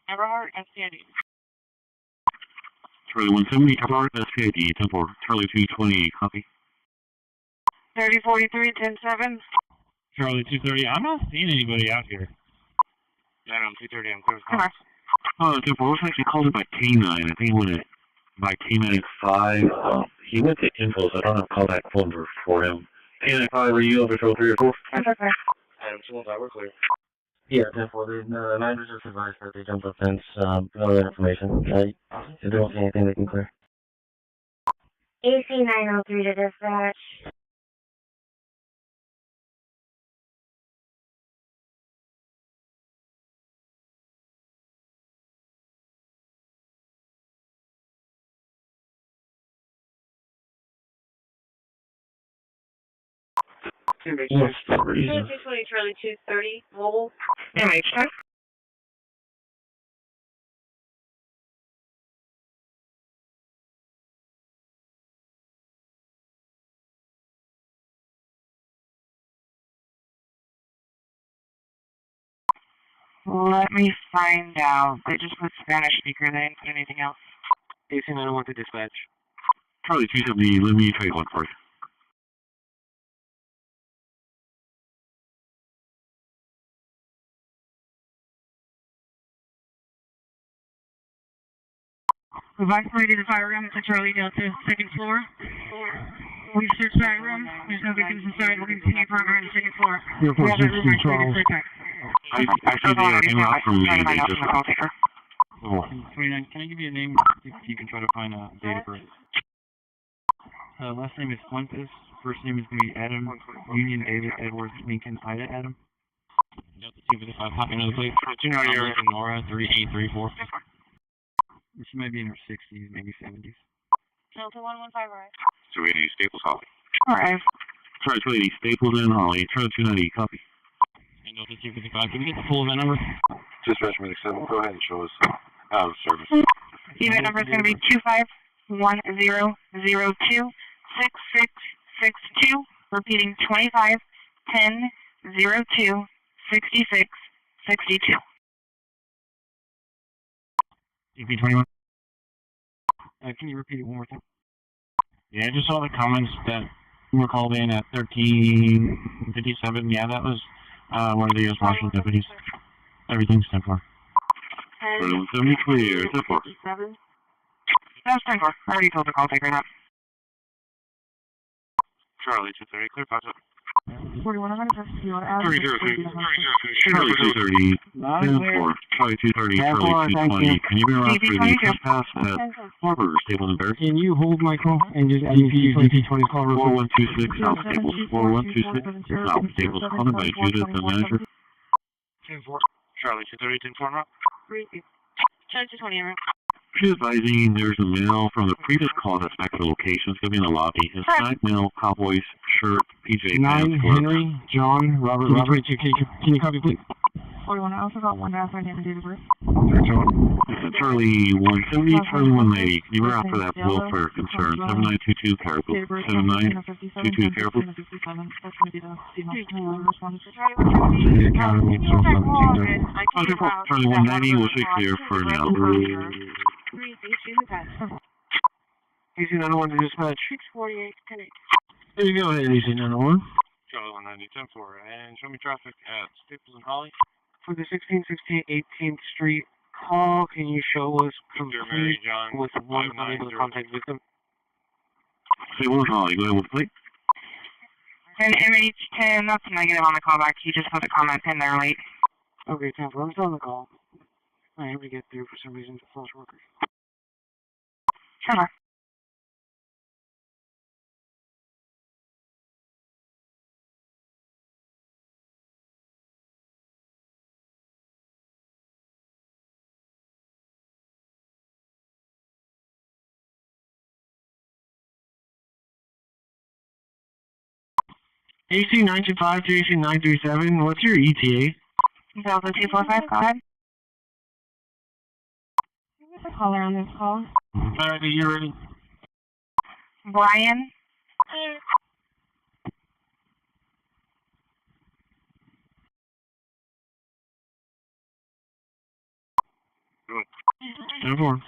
Everhart, SCID. Charlie 170, Everhart, SCID, 10-4, Charlie 220, copy. 3043, 10-7. Charlie 230, I'm not seeing anybody out here. Yeah, I'm 230, I'm clear. Come on. 10-4, looks like they called it by K9. I think he went by K9 5. He went to info, so I don't have callback phone number for him. K9 5, are you over 3 or 4? That's okay. Adam 215, we're clear. Yeah, 10-4. The managers just advised that they jumped the fence. No other information. If they don't see anything, they can clear. AC 903 to dispatch. What's the reason? 220, Charlie 230, mobile. MH10. Let me find out. They just put Spanish speaker, they didn't put anything else. AC 901 to dispatch. Charlie 270, let me try one for you. We've isolated the fire room to Charlie Delta, second floor. We've searched that room. There's no victims inside. We'll continue program on the second floor. We have that room isolated for attack. I see they are in out from me. They just... Oh. 29, can I give you a name? You can try to find a date of birth. Last name is Fuentes. First name is going to be Adam, Union David, Edwards, Lincoln, Ida, Adam. Delta 255, hop another place. Nora 3834. She might be in her 60s, maybe 70s. Delta 115, right. 280, Staples, Holly. Alright. Charlie 280, Staples in Holly. Charlie 290, copy. And Delta 255, can we get the full event number? Dispatch medic 7, go ahead and show us out of service. Event number is going to be 2510026662. Repeating 2510026662. EP21. Can you repeat it one more time? Yeah, I just saw the comments that were called in at 1357. Yeah, that was one of the U.S. Marshal deputies. Everything's 10-4. 170 clear, 10-4. That's 10-4. I already told the call taker that. Charlie 230, clear, pass up. 41, I'm going to test you on average. Charlie 230, 10-4. Charlie 230, Charlie 220. Can you be around for the trespass at Harbor, Staples and Barracks? Can you hold my call and just EP20 call? 4126 South Staples. 4126 South Staples. Called by Judith, the manager. 10-4. Charlie 230, 10-4, route. Charlie 220, route. She's advising there's a male from the previous call that's back to the location. It's going to be in the lobby. His black male, Cowboys, shirt, PJ 9, pants. Henry, John, Robert, can you copy, please? 41, I also got one to ask my name and date of birth. Charlie 170, Charlie 190. Can you be around for that welfare concern? 7922 Caribou. 7922 Caribou. That's going to be the female response. Charlie 190 will be clear for now. AC 901 to dispatch. 648, 10-8. There you go, AC 901. Charlie 190, 10-4, and show me traffic at Staples and Holly. For the 1616 18th Street call, can you show us complete with one unable to contact victim? Staples and Holly, go ahead with the plate. And MH10, that's negative on the callback. He just put a comment in there late. Okay, 10-4, I'm still on the call. I have to get through for some reason to false workers. Sure. AC 925 to AC 937, what's your ETA? Delta 245, go ahead. Who's the caller on this call? Alright, you're ready. Brian. 10-4.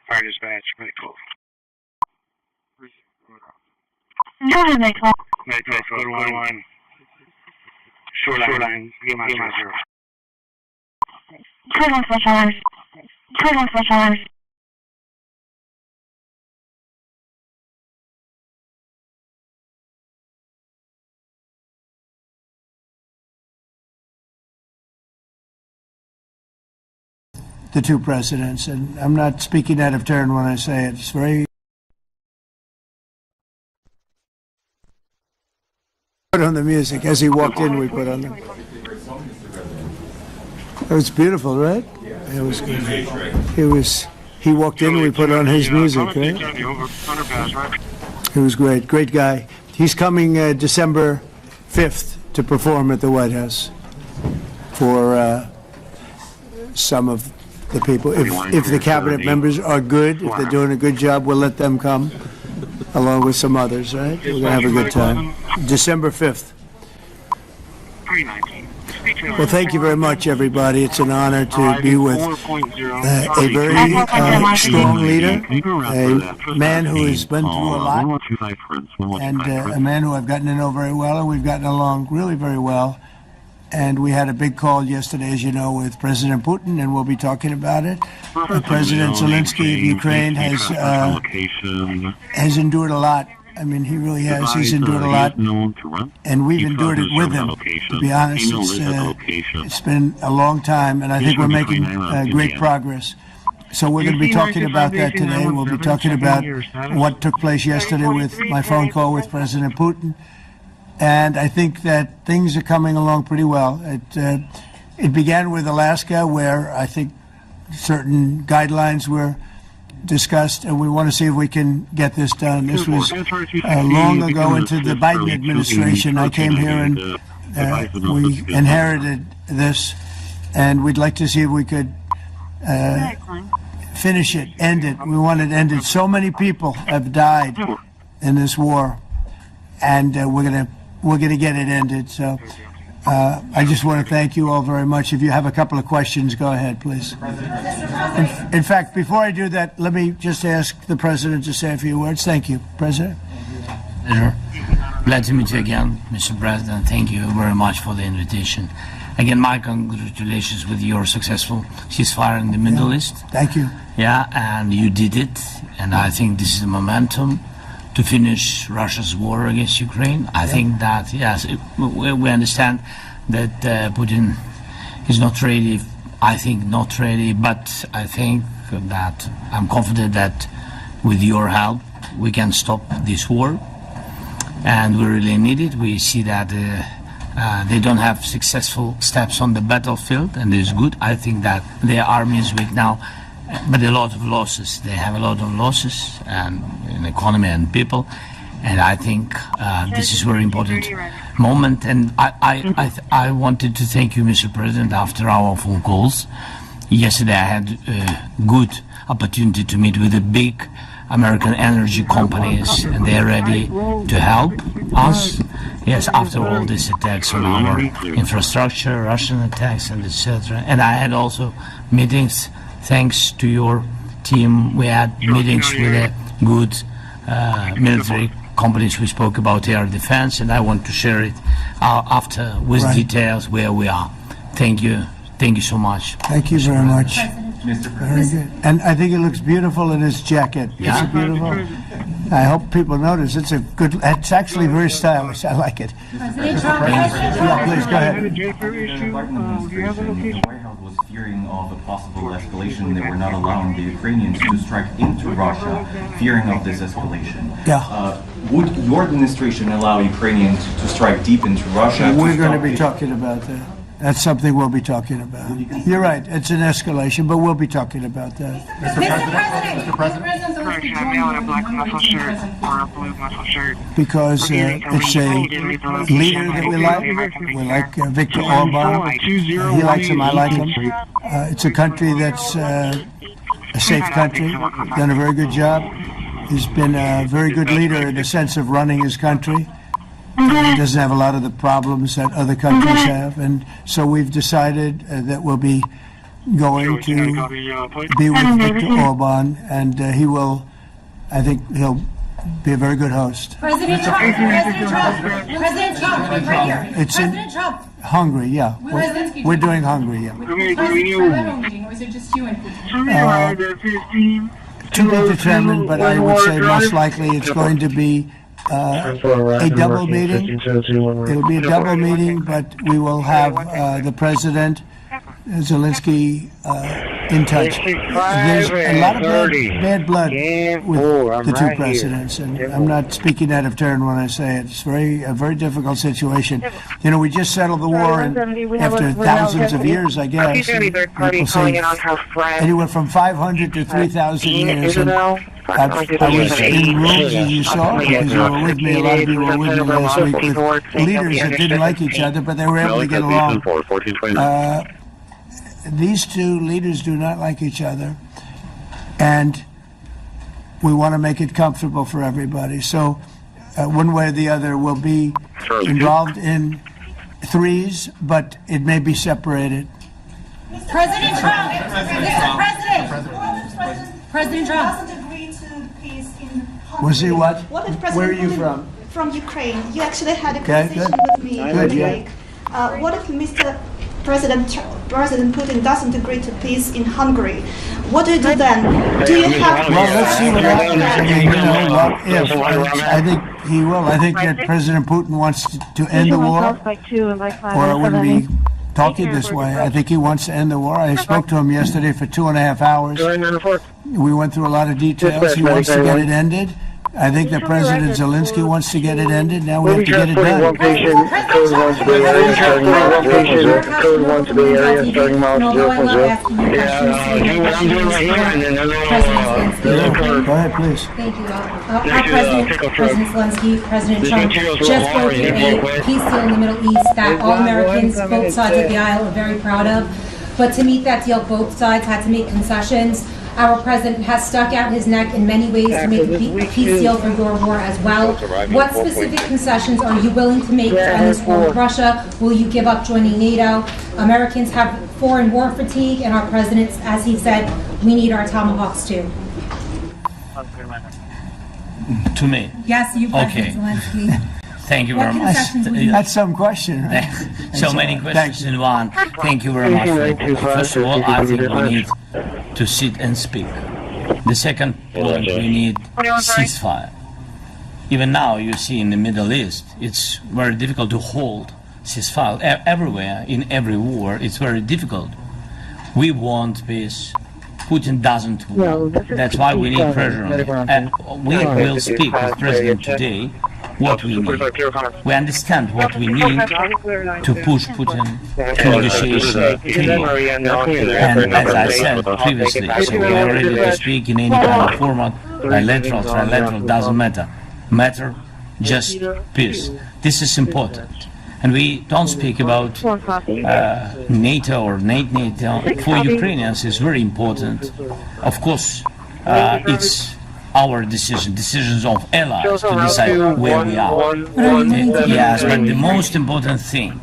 Fire dispatch, make call. No, make call. Make call, code 1. Shoreline, give my 0. Code 1 slash alarms. Code 1 slash alarms. The two presidents, and I'm not speaking out of turn when I say it. It's very put on the music. As he walked in, we put on the. It was beautiful, right? It was good. He walked in, and we put on his music, right? It was great. Great guy. He's coming December 5th to perform at the White House for some of the people. If the cabinet members are good, if they're doing a good job, we'll let them come, along with some others, right? We're going to have a good time. December 5th. Well, thank you very much, everybody. It's an honor to be with a very strong leader, a man who has been through a lot, and a man who I've gotten to know very well, and we've gotten along really very well. And we had a big call yesterday, as you know, with President Putin, and we'll be talking about it. President Zelensky of Ukraine has endured a lot. I mean, he really has. He's endured a lot. And we've endured it with him, to be honest. It's been a long time, and I think we're making great progress. So we're going to be talking about that today. We'll be talking about what took place yesterday with my phone call with President Putin. And I think that things are coming along pretty well. It began with Alaska, where I think certain guidelines were discussed, and we want to see if we can get this done. This was long ago into the Biden administration. I came here and we inherited this, and we'd like to see if we could finish it, end it. We want it ended. So many people have died in this war, and we're gonna get it ended. So I just want to thank you all very much. If you have a couple of questions, go ahead, please. In fact, before I do that, let me just ask the President to say a few words. Thank you, President. Pleasure. Glad to meet you again, Mr. President. Thank you very much for the invitation. Again, my congratulations with your successful ceasefire in the Middle East. Thank you. Yeah, and you did it, and I think this is a momentum to finish Russia's war against Ukraine. I think that, yes, we understand that Putin is not ready. I think not ready, but I think that I'm confident that with your help we can stop this war, and we really need it. We see that they don't have successful steps on the battlefield, and it's good. I think that their army is weak now, but a lot of losses. They have a lot of losses and in economy and people, and I think this is a very important moment. And I wanted to thank you, Mr. President, after our phone calls. Yesterday I had a good opportunity to meet with the big American energy companies, and they're ready to help us. Yes, after all these attacks on our infrastructure, Russian attacks, and etc. And I had also meetings. Thanks to your team, we had meetings with good military companies. We spoke about air defense, and I want to share it after with details where we are. Thank you. Thank you so much. Thank you very much. Very good. And I think it looks beautiful in his jacket. Yeah. It's beautiful. I hope people notice. It's a good. It's actually very stylish. I like it. Yeah, please go ahead. The White House was fearing of a possible escalation. They were not allowing the Ukrainians to strike into Russia, fearing of this escalation. Yeah. Would your administration allow Ukrainians to strike deep into Russia? We're going to be talking about that. That's something we'll be talking about. You're right, it's an escalation, but we'll be talking about that. Mr. President, correction, I'm yelling a black muscle shirt or a blue muscle shirt. Because it's a leader that we like. We like Viktor Orban. He likes him, I like him. It's a country that's a safe country, done a very good job. He's been a very good leader in the sense of running his country. He doesn't have a lot of the problems that other countries have, and so we've decided that we'll be going to be with Viktor Orban, and he will, I think he'll be a very good host. President Trump, President Trump, right here. It's President Trump. Hungary, yeah. We're doing Hungary, yeah. Meeting, or is it just you and Putin? To be determined, but I would say most likely it's going to be a double meeting. It'll be a double meeting, but we will have the President, Zelensky, in touch. There's a lot of bad blood with the two presidents, and I'm not speaking out of turn when I say it. It's a very difficult situation. You know, we just settled the war after thousands of years, I guess. People say anywhere from 500 to 3,000 years. And I was in rooms, as you saw, because you were with me. A lot of you were with me last week with leaders that didn't like each other, but they were able to get along. These two leaders do not like each other, and we want to make it comfortable for everybody. So one way or the other we'll be involved in threes, but it may be separated. President Trump! Mr. President Trump! Was he what? Where are you from? From Ukraine. You actually had a conversation with me last week. What if Mr. President Putin doesn't agree to peace in Hungary? What do you do then? Do you have... Well, let's see what happens. I mean, you know, I think he will. I think that President Putin wants to end the war, or I wouldn't be talking this way. I think he wants to end the war. I spoke to him yesterday for 2.5 hours. We went through a lot of details. He wants to get it ended. I think that President Zelensky wants to get it ended. Now we have to get it done. One patient, code 1 to Bay Area, starting miles 0.0. Code 1 to Bay Area, starting miles 0.0. Yeah, I'm doing right here, and then go ahead, please. Thank you. Our President Zelensky, President Trump, just broke a peace deal in the Middle East that all Americans, both sides of the aisle, are very proud of. But to meet that deal, both sides had to make concessions. Our president has stuck out his neck in many ways to make a peace deal for your war as well. What specific concessions are you willing to make to end this war with Russia? Will you give up joining NATO? Americans have foreign war fatigue, and our president, as he said, we need our tomahawks too. To me? Yes, you, President Zelensky. Thank you very much. That's some question, right? So many questions in one. Thank you very much. First of all, I think we need to sit and speak. The second point, we need ceasefire. Even now, you see in the Middle East, it's very difficult to hold ceasefire. Everywhere, in every war, it's very difficult. We want peace. Putin doesn't want. That's why we need pressure on him. We will speak with President today what we need. We understand what we need to push Putin to negotiation treaty. And as I said previously, so we are ready to speak in any kind of format, bilateral, trilateral, doesn't matter. Matter just peace. This is important. And we don't speak about NATO or NATO. For Ukrainians, it's very important. Of course, it's our decisions of allies to decide where we are. Yes, but the most important thing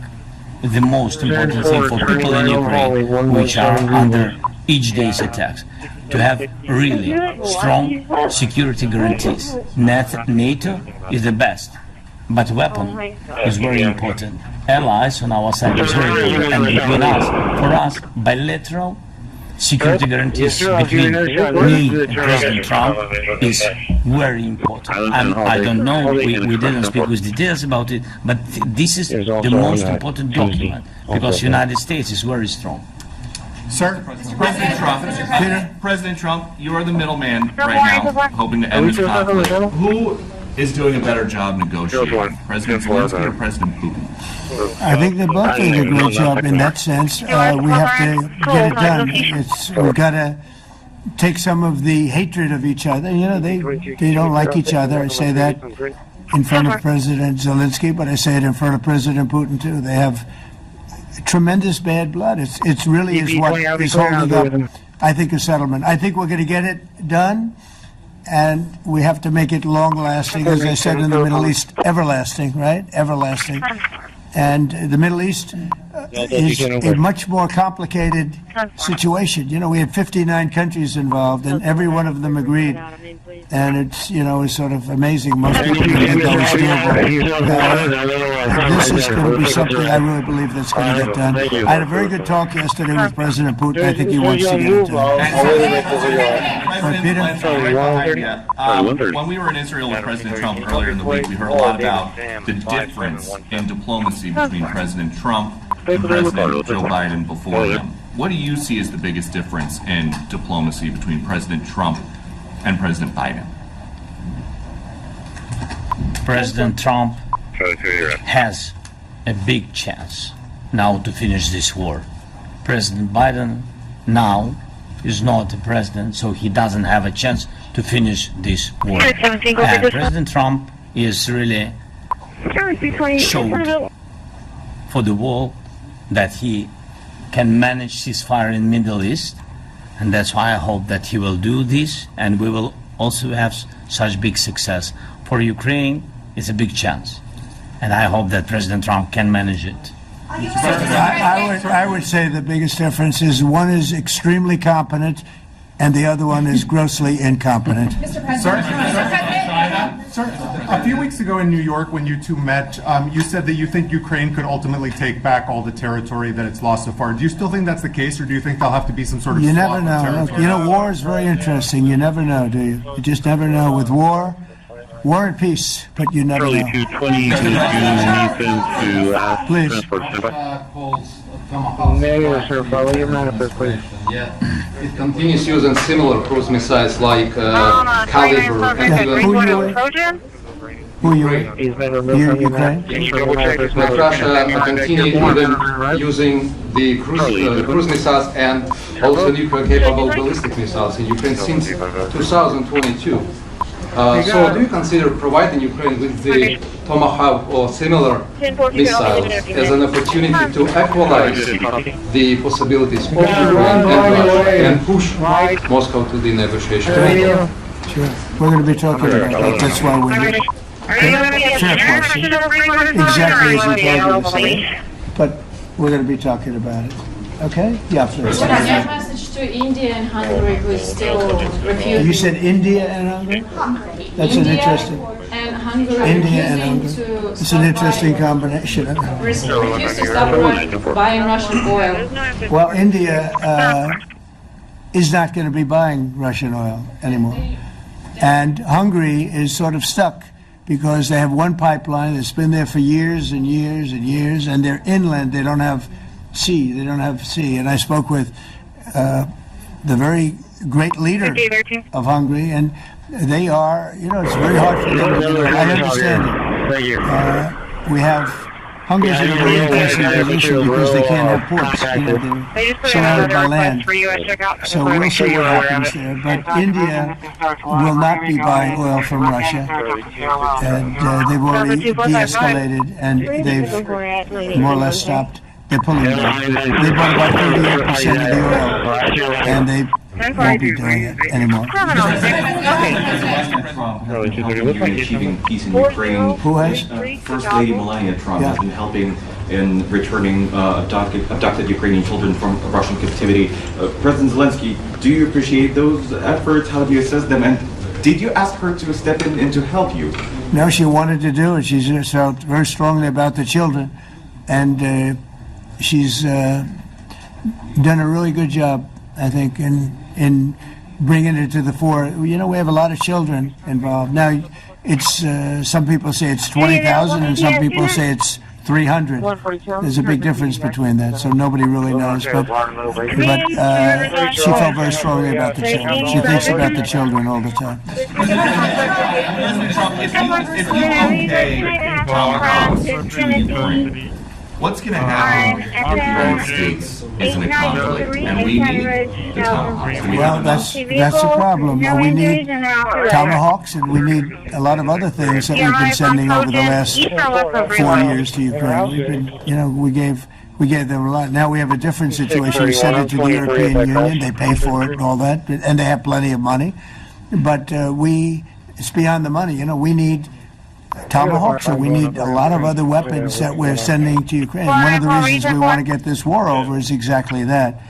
for people in Ukraine, which are under each day's attacks, to have really strong security guarantees. NATO is the best, but weapon is very important. Allies on our side is very important, and between us, for us, bilateral security guarantees between me and President Trump is very important. And I don't know, we didn't speak with details about it, but this is the most important document, because the United States is very strong. Sir? President Trump, you are the middleman right now, hoping to end this conflict. is doing a better job negotiating? President Zelensky or President Putin? I think they're both doing a great job in that sense. We have to get it done. We've got to take some of the hatred of each other. You know, they don't like each other. I say that in front of President Zelensky, but I say it in front of President Putin too. They have tremendous bad blood. It's really is what is holding up, I think, a settlement. I think we're going to get it done, and we have to make it long-lasting, as I said in the Middle East, everlasting, right? Everlasting. And the Middle East is a much more complicated situation. You know, we had 59 countries involved, and every one of them agreed. And it's, you know, it's sort of amazing. Most people think that was doable. This is going to be something I really believe that's going to get done. I had a very good talk yesterday with President Putin. I think he wants to get it done. When we were in Israel with President Trump earlier in the week, we heard a lot about the difference in diplomacy between President Trump and President Joe Biden before him. What do you see as the biggest difference in diplomacy between President Trump and President Biden? President Trump has a big chance now to finish this war. President Biden now is not the president, so he doesn't have a chance to finish this war. And President Trump is really showed for the world that he can manage ceasefire in Middle East, and that's why I hope that he will do this, and we will also have such big success. For Ukraine, it's a big chance, and I hope that President Trump can manage it. I would say the biggest difference is one is extremely competent, and the other one is grossly incompetent. Mr. President. Sir, a few weeks ago in New York when you two met, you said that you think Ukraine could ultimately take back all the territory that it's lost so far. Do you still think that's the case, or do you think there'll have to be some sort of You never know. Look, you know, war is very interesting. You never know, do you? You just never know. With war and peace, but you never know. Please. It continues using similar cruise missiles like Caliber and Who are you? You're Ukraine? Like Russia continue even using the cruise missiles and also nuclear-capable ballistic missiles in Ukraine since 2022. So do you consider providing Ukraine with the Tomahawk or similar missiles as an opportunity to equalize the possibilities of Ukraine and push Moscow to the negotiation table? Sure. We're going to be talking about that. That's why we're here. Fair question. Exactly as you told me to say. But we're going to be talking about it. Okay? Yeah, please. What is your message to India and Hungary who is still refusing? You said India and Hungary? That's an interesting. And Hungary India and Hungary. It's an interesting combination. Refuse to stop buying Russian oil. Well, India is not going to be buying Russian oil anymore. And Hungary is sort of stuck because they have one pipeline that's been there for years and years and years, and they're inland. They don't have sea. They don't have sea. And I spoke with the very great leader of Hungary, and they are, you know, it's very hard for them to do it. I understand it. We have, Hungary's in a very interesting position because they can't have ports. You know, they're surrounded by land. So we'll see what happens there. But India will not be buying oil from Russia. And they've already de-escalated, and they've more or less stopped. They're pulling back. They bought about 38% of the oil, and they won't be doing it anymore. Achieving peace in Ukraine. Who has? First Lady Melania Trump has been helping in returning abducted Ukrainian children from Russian captivity. President Zelensky, do you appreciate those efforts? How do you assess them? And did you ask her to step in and to help you? No, she wanted to do it. She felt very strongly about the children, and she's done a really good job, I think, in bringing it to the fore. You know, we have a lot of children involved. Now, it's some people say it's 20,000 and some people say it's 300. There's a big difference between that, so nobody really knows. But she felt very strongly about the children. She thinks about the children all the time. President Trump, if you okay tomahawks to Ukraine, what's going to happen if the United States is in a conflict and we need the tomahawks? Well, that's the problem. We need tomahawks, and we need a lot of other things that we've been sending over the last 4 years to Ukraine. We've been, we gave them a lot. Now we have a different situation. We send it to the European Union. They pay for it and all that, and they have plenty of money. But it's beyond the money. We need tomahawks, and we need a lot of other weapons that we're sending to Ukraine. One of the reasons we want to get this war over is exactly that.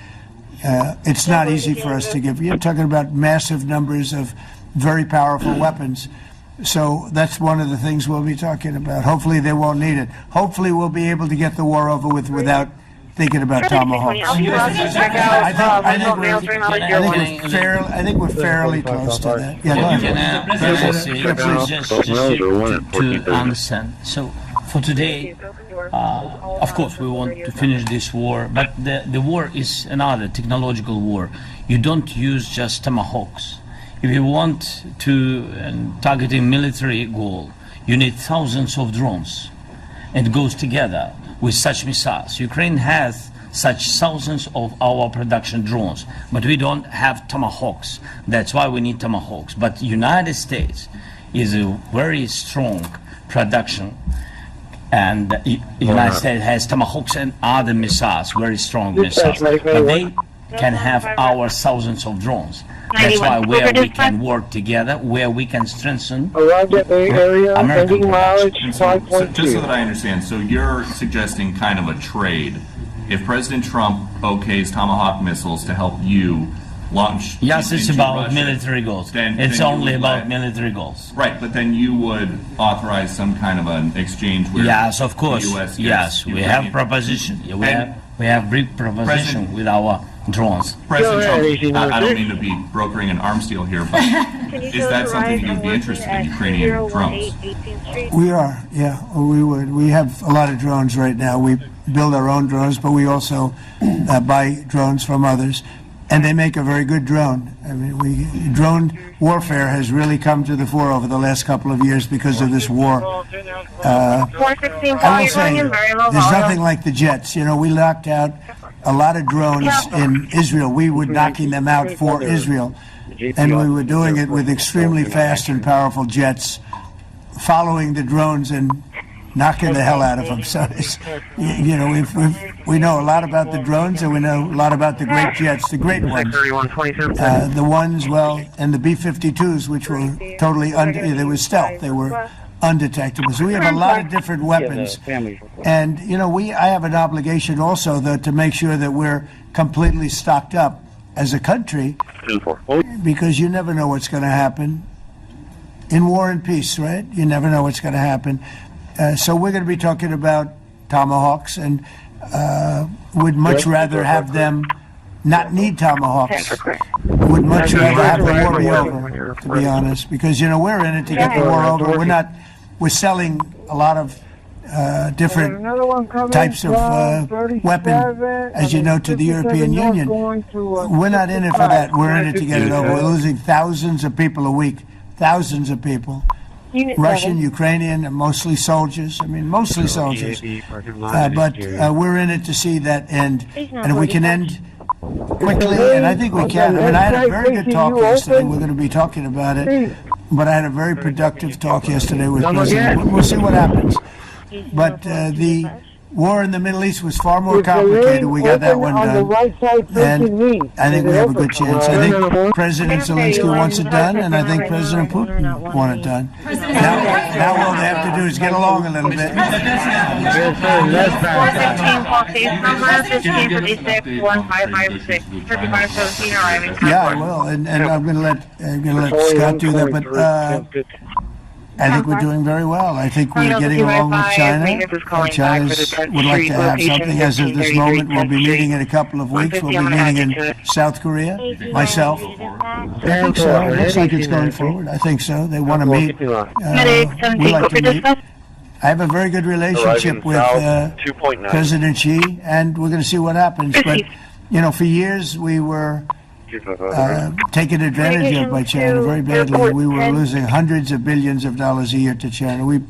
It's not easy for us to give. You're talking about massive numbers of very powerful weapons. So that's one of the things we'll be talking about. Hopefully they won't need it. Hopefully we'll be able to get the war over with without thinking about tomahawks. I think we're fairly close to that. Just to understand. So for today, of course, we want to finish this war, but the war is another technological war. You don't use just tomahawks. If you want to target a military goal, you need thousands of drones. It goes together with such missiles. Ukraine has such thousands of our production drones, but we don't have tomahawks. That's why we need tomahawks. But United States is a very strong production, and the United States has tomahawks and other missiles, very strong missiles. But they can have our thousands of drones. That's why where we can work together, where we can strengthen American production. So just so that I understand, so you're suggesting kind of a trade. If President Trump okays Tomahawk missiles to help you launch... Yes, it's about military goals. It's only about military goals. Right, but then you would authorize some kind of an exchange where... Yes, of course. Yes, we have proposition. We have brief proposition with our drones. President Trump, I don't mean to be brokering an arms deal here, but is that something you'd be interested in, Ukrainian drones? We are, yeah, we would. We have a lot of drones right now. We build our own drones, but we also buy drones from others, and they make a very good drone. I mean, drone warfare has really come to the fore over the last couple of years because of this war. I will say, there's nothing like the jets. We knocked out a lot of drones in Israel. We were knocking them out for Israel, and we were doing it with extremely fast and powerful jets, following the drones and knocking the hell out of them. So, we know a lot about the drones, and we know a lot about the great jets, the great ones. The ones, and the B-52s, which were totally they were stealth. They were undetectable. So we have a lot of different weapons. And, I have an obligation also, though, to make sure that we're completely stocked up as a country, because you never know what's going to happen. In war and peace, right? You never know what's going to happen. So we're going to be talking about tomahawks, and would much rather have them not need tomahawks. Would much rather have the war be over, to be honest, because we're in it to get the war over. We're selling a lot of different types of weapon, as you know, to the European Union. We're not in it for that. We're in it to get it over. We're losing thousands of people a week, thousands of people. Russian, Ukrainian, and mostly soldiers. Mostly soldiers. But we're in it to see that end. And if we can end quickly, and I think we can. I had a very good talk yesterday. We're going to be talking about it. But I had a very productive talk yesterday with President. We'll see what happens. But the war in the Middle East was far more complicated. We got that one done. And I think we have a good chance. I think President Zelensky wants it done, and I think President Putin wants it done. Now all they have to do is get along a little bit. Yeah, I will, and I'm going to let Scott do that, but I think we're doing very well. I think we're getting along with China. China would like to have something. As of this moment, we'll be meeting in a couple of weeks. We'll be meeting in South Korea, myself. I think so. It looks like it's going forward. I think so. They want to meet. We like to meet. I have a very good relationship with President Xi, and we're going to see what happens. But, you know, for years we were taken advantage of by China very badly. We were losing hundreds of billions of dollars a year to China. We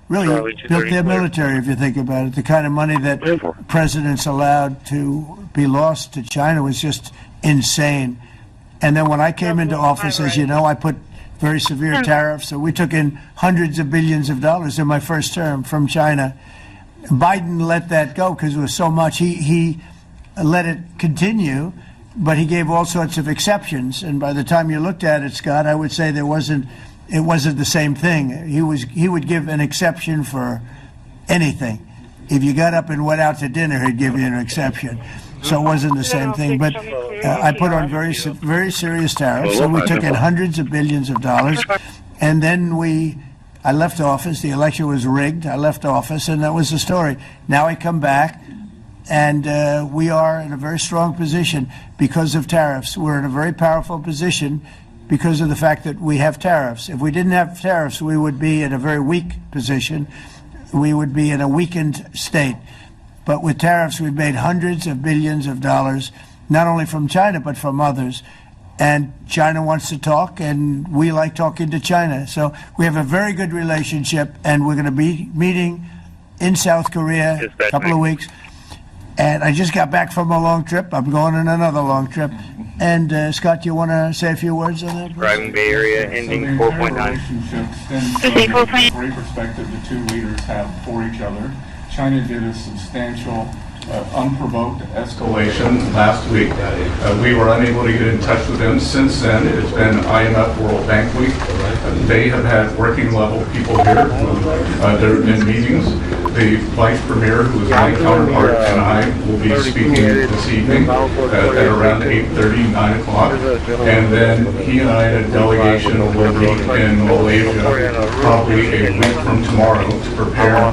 really built their military, if you think about it. The kind of money that presidents allowed to be lost to China was just insane. And then when I came into office, as you know, I put very severe tariffs. So we took in hundreds of billions of dollars in my first term from China. Biden let that go because it was so much. He let it continue, but he gave all sorts of exceptions. And by the time you looked at it, Scott, I would say it wasn't the same thing. He would give an exception for anything. If you got up and went out to dinner, he'd give you an exception. So it wasn't the same thing. But I put on very serious tariffs. So we took in hundreds of billions of dollars. And then I left office. The election was rigged. I left office, and that was the story. Now I come back, and we are in a very strong position because of tariffs. We're in a very powerful position because of the fact that we have tariffs. If we didn't have tariffs, we would be in a very weak position. We would be in a weakened state. But with tariffs, we've made hundreds of billions of dollars, not only from China, but from others. And China wants to talk, and we like talking to China. So we have a very good relationship, and we're going to be meeting in South Korea in a couple of weeks. And I just got back from a long trip. I'm going on another long trip. And Scott, do you want to say a few words on that? Driving Bay Area, ending 4.9. The great perspective the two leaders have for each other. China did a substantial, unprovoked escalation last week. We were unable to get in touch with them since then. It's been IMF World Bank Week. They have had working level people here. There have been meetings. The Vice Premier, who is my counterpart, and I will be speaking this evening at around 8:30, 9 o'clock. And then he and I and a delegation will be in Malaysia probably a week from tomorrow to prepare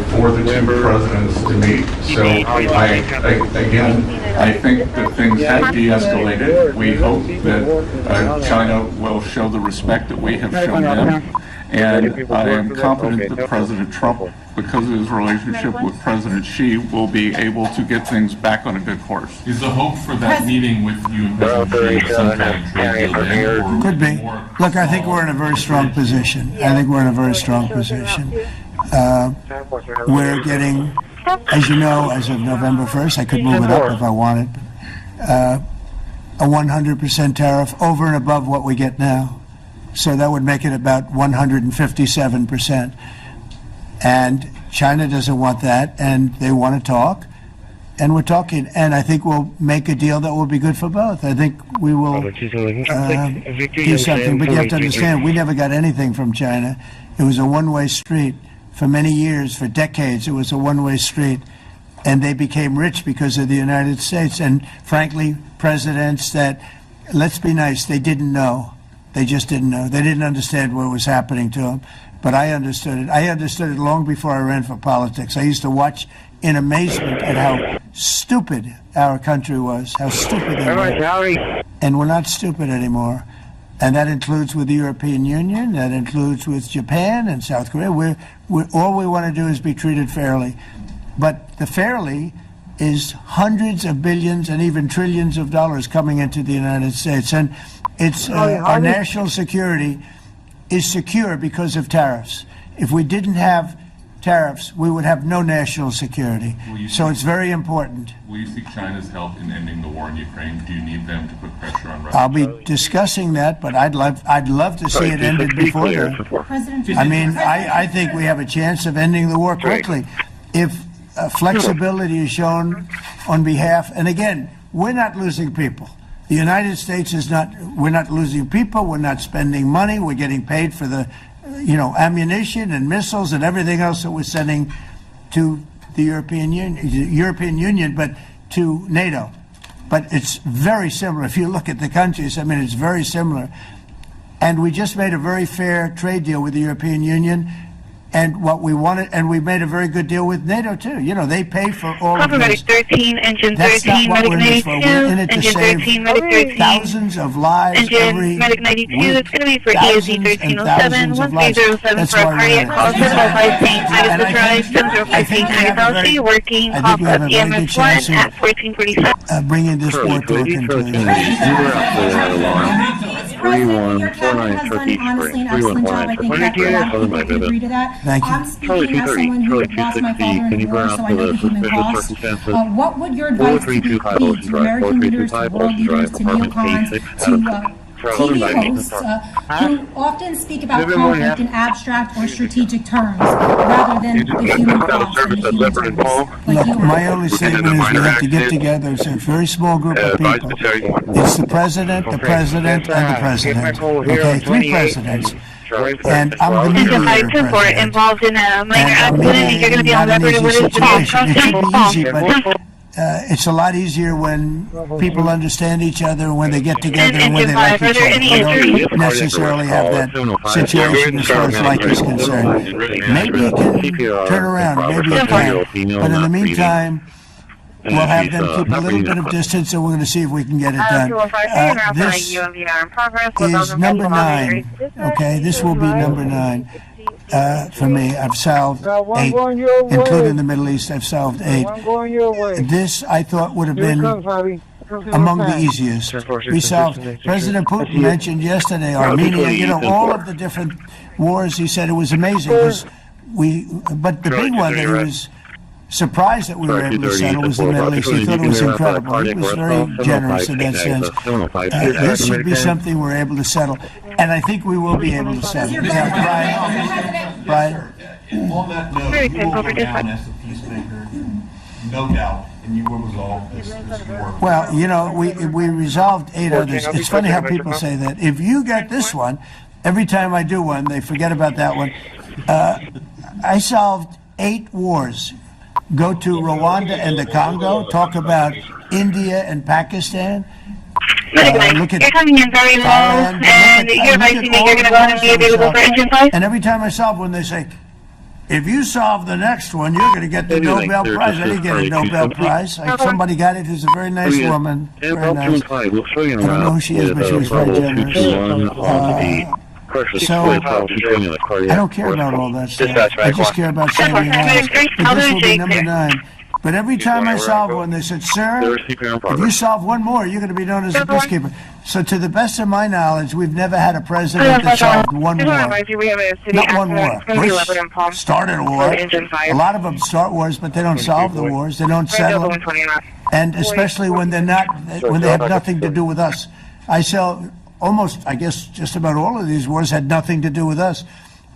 for the two presidents to meet. So I think that things have de-escalated. We hope that China will show the respect that we have shown them. And I am confident that President Trump, because of his relationship with President Xi, will be able to get things back on a good course. Is the hope for that meeting with you and President Xi some kind of trade deal then? Could be. Look, I think we're in a very strong position. We're getting, as you know, as of November 1st, I could move it up if I wanted, a 100% tariff over and above what we get now. So that would make it about 157%. And China doesn't want that, and they want to talk, and we're talking. And I think we'll make a deal that will be good for both. I think we will do something. But you have to understand, we never got anything from China. It was a one-way street. For many years, for decades, it was a one-way street. And they became rich because of the United States. And frankly, presidents that, let's be nice, they didn't know. They just didn't know. They didn't understand what was happening to them. But I understood it. I understood it long before I ran for politics. I used to watch in amazement at how stupid our country was, how stupid they were. And we're not stupid anymore. And that includes with the European Union, that includes with Japan and South Korea. All we want to do is be treated fairly. But the fairly is hundreds of billions and even trillions of dollars coming into the United States. And it's our national security is secure because of tariffs. If we didn't have tariffs, we would have no national security. So it's very important. Will you seek China's help in ending the war in Ukraine? Do you need them to put pressure on Russia? I'll be discussing that, but I'd love to see it ended before that. I mean, I think we have a chance of ending the war quickly if flexibility is shown on behalf. And again, we're not losing people. The United States is not. We're not losing people. We're not spending money. We're getting paid for the, ammunition and missiles and everything else that we're sending to the European Union, but to NATO. But it's very similar. If you look at the countries, I mean, it's very similar. And we just made a very fair trade deal with the European Union. And what we wanted, and we made a very good deal with NATO too. You know, they pay for all of Medic this. 13, engine That's 13, not what medic we're in this for. 92, We're in it to engine save 13, medic 13. thousands of lives Engine every medic 92, week. it's going to be for Thousands ESD and 1307, thousands of lives. 1307 That's for a why we're in cardiac it. call, 7058, And Titus Drive, 7058, Agabelsi, working I think we have a very good EMS chance 1 at 1447. bringing this war to a conclusion. President, your cabinet has done honestly an excellent job. I think that a lot of people can agree to that. Thank you. I'm speaking as someone who lost my father in the war, so I know the human cost. What would your advice be to American leaders, to world leaders, to neocons, to TV hosts who often speak about conflict in abstract or strategic terms rather than the human cost and the human terms? Look, my only statement is we have to get together. It's a very small group of people. It's the president, and the president. Okay, 3 presidents. And I'm the mediator president. Involved in a minor And accident, you're going to be on record with it should be easy, but it's a lot easier when people understand each other, when they get together, and when they like each other. We don't necessarily have that situation as far as like is concerned. Maybe it can turn around, maybe it can. But in the meantime, we'll have them keep a little bit of distance, and we're going to see if we can get it done. This is number 9. Okay, this will be number 9. For me, I've solved 8, including the Middle East. I've solved 8. This, I thought, would have been among the easiest. We solved. President Putin mentioned yesterday Armenia. You know, all of the different wars. He said it was amazing because but the big one that he was surprised that we were able to settle was the Middle East. He thought it was incredible. He was very generous in that sense. This should be something we're able to settle, and I think we will be able to settle. Yeah, Brian. On that note, you will go down as a peacemaker, no doubt, and you will resolve this war. Well, you know, we resolved 8 others. It's funny how people say that. If you get this one, every time I do one, they forget about that one. I solved 8 wars. Go to Rwanda and the Congo, talk about India and Pakistan. Look at you're coming in very low, and you're advising me you're going to go ahead and be available for engine 5. And every time I solve one, they say, if you solve the next one, you're going to get the Nobel Prize. I didn't get a Nobel Prize. Somebody got it who's a very nice woman. Very nice. I don't know who she is, but she was very generous. So, I don't care about all that stuff. I just care about saving lives. But this will be number 9. But every time I solve one, they said, sir, if you solve one more, you're going to be known as a peacekeeper. So to the best of my knowledge, we've never had a president that solved one war. Not one war. Bush started a war. A lot of them start wars, but they don't solve the wars. They don't settle them. And especially when they have nothing to do with us. I sell almost, I guess, just about all of these wars had nothing to do with us.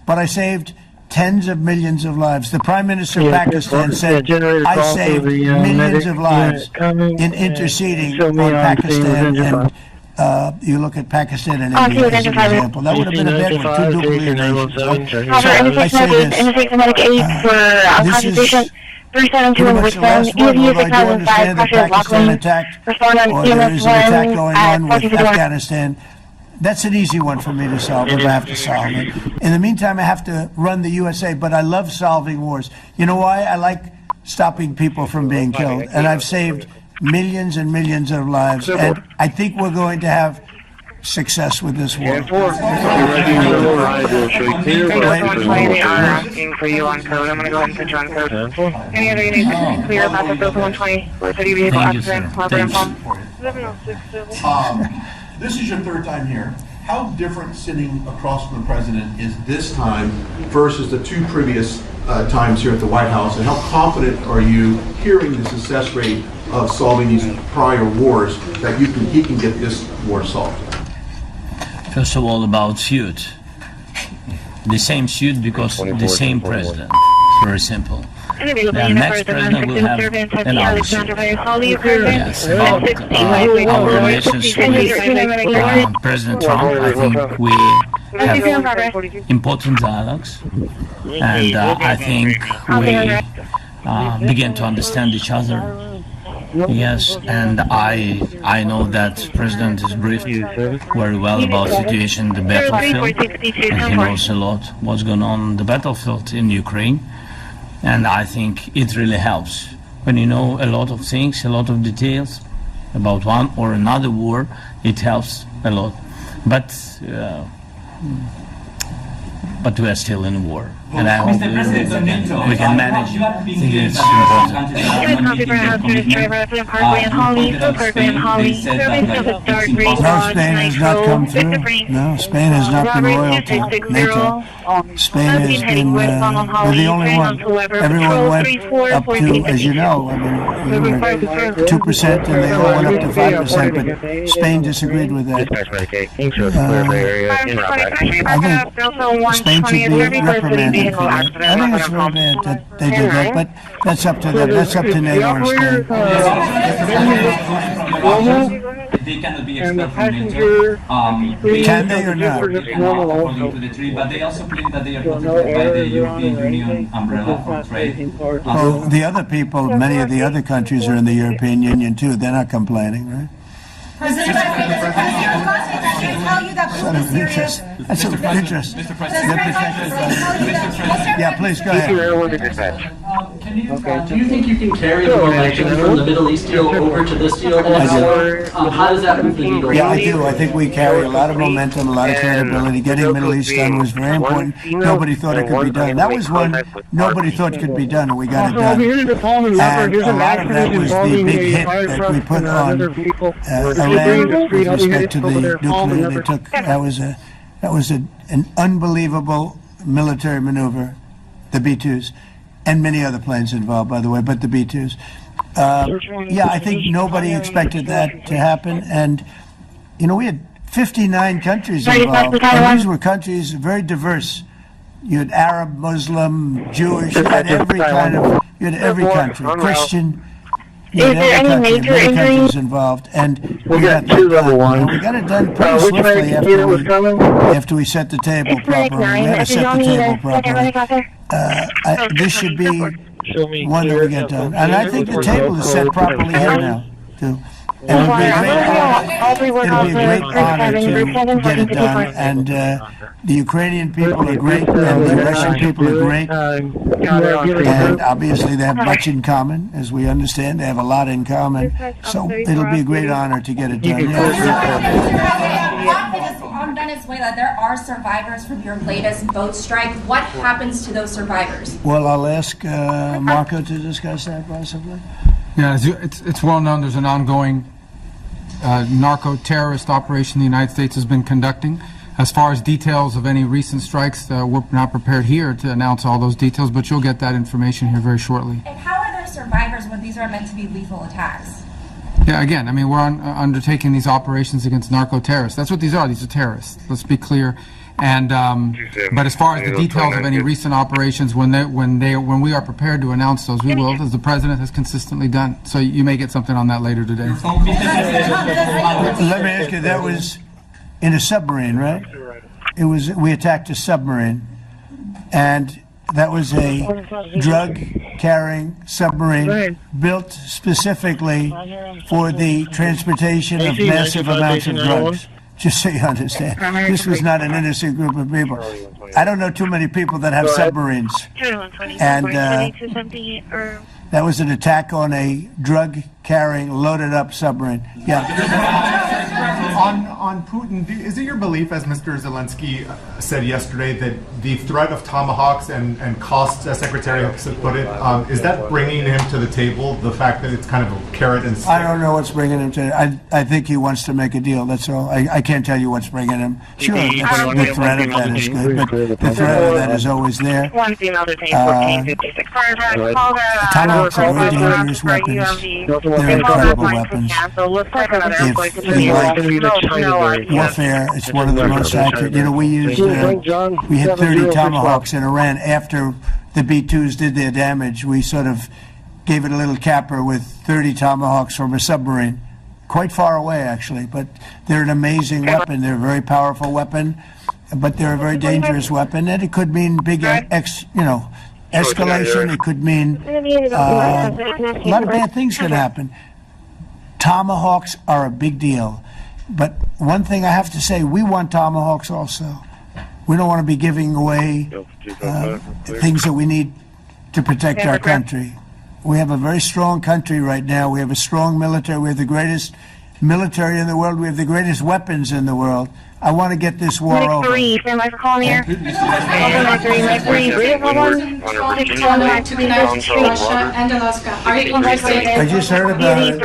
But I saved tens of millions of lives. The Prime Minister of Pakistan said, I saved millions of lives in interceding on Pakistan. And you look at Pakistan and India as an example. That would have been a bad one, 2 nuclear nations. I say this. Pretty much the last one, although I do understand that Pakistan attacked, or there is an attack going on with Afghanistan. That's an easy one for me to solve if I have to solve it. In the meantime, I have to run the USA, but I love solving wars. You know why? I like stopping people from being killed, and I've saved millions and millions of lives, and I think we're going to have success with this war. They are asking for you on code. I'm going to go ahead and put you on code. Any other units clear about the Delta 120 or 30 vehicle accident, harbor and palm? This is your 3rd time here. How different sitting across from the president is this time versus the 2 previous times here at the White House, and how confident are you hearing the success rate of solving these prior wars that he can get this war solved? First of all, about suit. The same suit because the same president. Very simple. The next president will have another suit. Yes, about our relations with President Trump, I think we have important dialogues, and I think we begin to understand each other Yes, and I know that President is briefed very well about the situation in the battlefield, and he knows a lot what's going on in the battlefield in Ukraine, and I think it really helps. When you know a lot of things, a lot of details about one or another war, it helps a lot. But we are still in a war. And I hope we can manage. I think it's important. No, Spain has not come through. No, Spain has not been loyal to NATO. Spain has been they're the only one. Everyone went up to, as you know, I mean, 2% and they all went up to 5%, but Spain disagreed with that. I think Spain should be reprimanded. I think it's very bad that they did that, but that's up to them. That's up to NATO and Spain. They cannot be expelled from NATO. Can they or not? According to the treaty, but they also claim that they are protected by the European Union umbrella for trade. Well, the other people, many of the other countries are in the European Union too. They're not complaining, right? President, tell you that Putin is serious. That's of interest. Mr. President. Yeah, please go ahead. Do you think you can carry the momentum from the Middle East deal over to this deal? How does that move the needle? Yeah, I do. I think we carry a lot of momentum, a lot of credibility. Getting Middle East done was very important. Nobody thought it could be done. That was one nobody thought could be done, and we got it done. And a lot of that was the big hit that we put on Iran with respect to the nuclear they took. That was an unbelievable military maneuver, the B-2s, and many other planes involved, by the way, but the B-2s. Yeah, I think nobody expected that to happen, and you know, we had 59 countries involved, and these were countries very diverse. You had Arab, Muslim, Jewish, you had every kind of, you had every country, Christian. You had every country, many countries involved, and we got that done. And we got it done pretty swiftly after we set the table properly. We had to set the table properly. This should be one that we get done, and I think the table is set properly here now, too. And it'll be a great honor to get it done, and the Ukrainian people are great, and the Russian people are great, and obviously they have much in common, as we understand. They have a lot in common, so it'll be a great honor to get it done. On Venezuela, there are survivors from your latest boat strike. What happens to those survivors? Well, I'll ask Marco to discuss that possibly. Yeah, it's well known there's an ongoing narco-terrorist operation the United States has been conducting. As far as details of any recent strikes, we're not prepared here to announce all those details, but you'll get that information here very shortly. And how are there survivors when these are meant to be lethal attacks? Yeah, again, I mean, we're undertaking these operations against narco-terrorists. That's what these are. These are terrorists. Let's be clear. And but as far as the details of any recent operations, when we are prepared to announce those, we will, as the president has consistently done. So you may get something on that later today. Let me ask you, that was in a submarine, right? It was. We attacked a submarine, and that was a drug-carrying submarine built specifically for the transportation of massive amounts of drugs. Just so you understand, this was not an innocent group of people. I don't know too many people that have submarines. And that was an attack on a drug-carrying, loaded-up submarine. Yeah. On Putin, is it your belief, as Mr. Zelensky said yesterday, that the threat of tomahawks and costs, as Secretary Hooks put it, is that bringing him to the table, the fact that it's kind of a carrot and stick? I don't know what's bringing him to I think he wants to make a deal, that's all. I can't tell you what's bringing him. Sure, the threat of that is good, but the threat of that is always there. Tomahawks are very dangerous weapons. They're incredible weapons. If you like warfare, it's one of the most accurate. You know, we used, we hit 30 Tomahawks in Iran after the B-2s did their damage. We sort of gave it a little capper with 30 Tomahawks from a submarine, quite far away actually, but they're an amazing weapon. They're a very powerful weapon, but they're a very dangerous weapon, and it could mean big, escalation. It could mean a lot of bad things could happen. Tomahawks are a big deal. But one thing I have to say, we want tomahawks also. We don't want to be giving away things that we need to protect our country. We have a very strong country right now. We have a strong military. We have the greatest military in the world. We have the greatest weapons in the world. I want to get this war over. 3, stand by for calling here. I just heard about a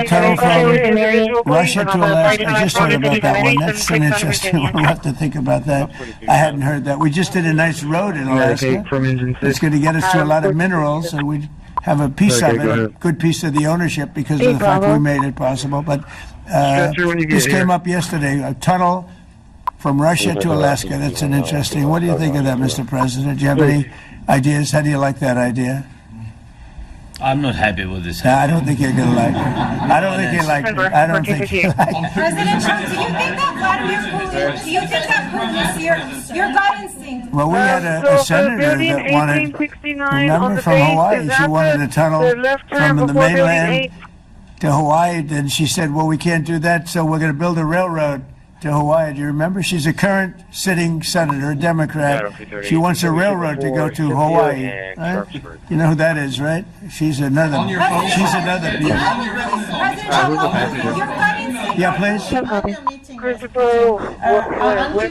tunnel from Russia to Alaska. I just heard about that one. That's an interesting one. We'll have to think about that. I hadn't heard that. We just did a nice road in Alaska. It's going to get us to a lot of minerals, and we have a piece of it, a good piece of the ownership because of the fact we made it possible. But this came up yesterday, a tunnel from Russia to Alaska. That's an interesting. What do you think of that, Mr. President? Do you have any ideas? How do you like that idea? I'm not happy with this. No, I don't think you're going to like it. I don't think you like it. I don't think you like it. President Trump, do you think that Vladimir Putin, do you think that Putin is your gut instinct? Well, we had a senator that wanted, remember, from Hawaii, she wanted a tunnel from the mainland to Hawaii. Then she said, well, we can't do that, so we're going to build a railroad to Hawaii. Do you remember? She's a current sitting senator, a Democrat. She wants a railroad to go to Hawaii. Right? You know who that is, right? She's another. She's another. Yeah, please. Aren't you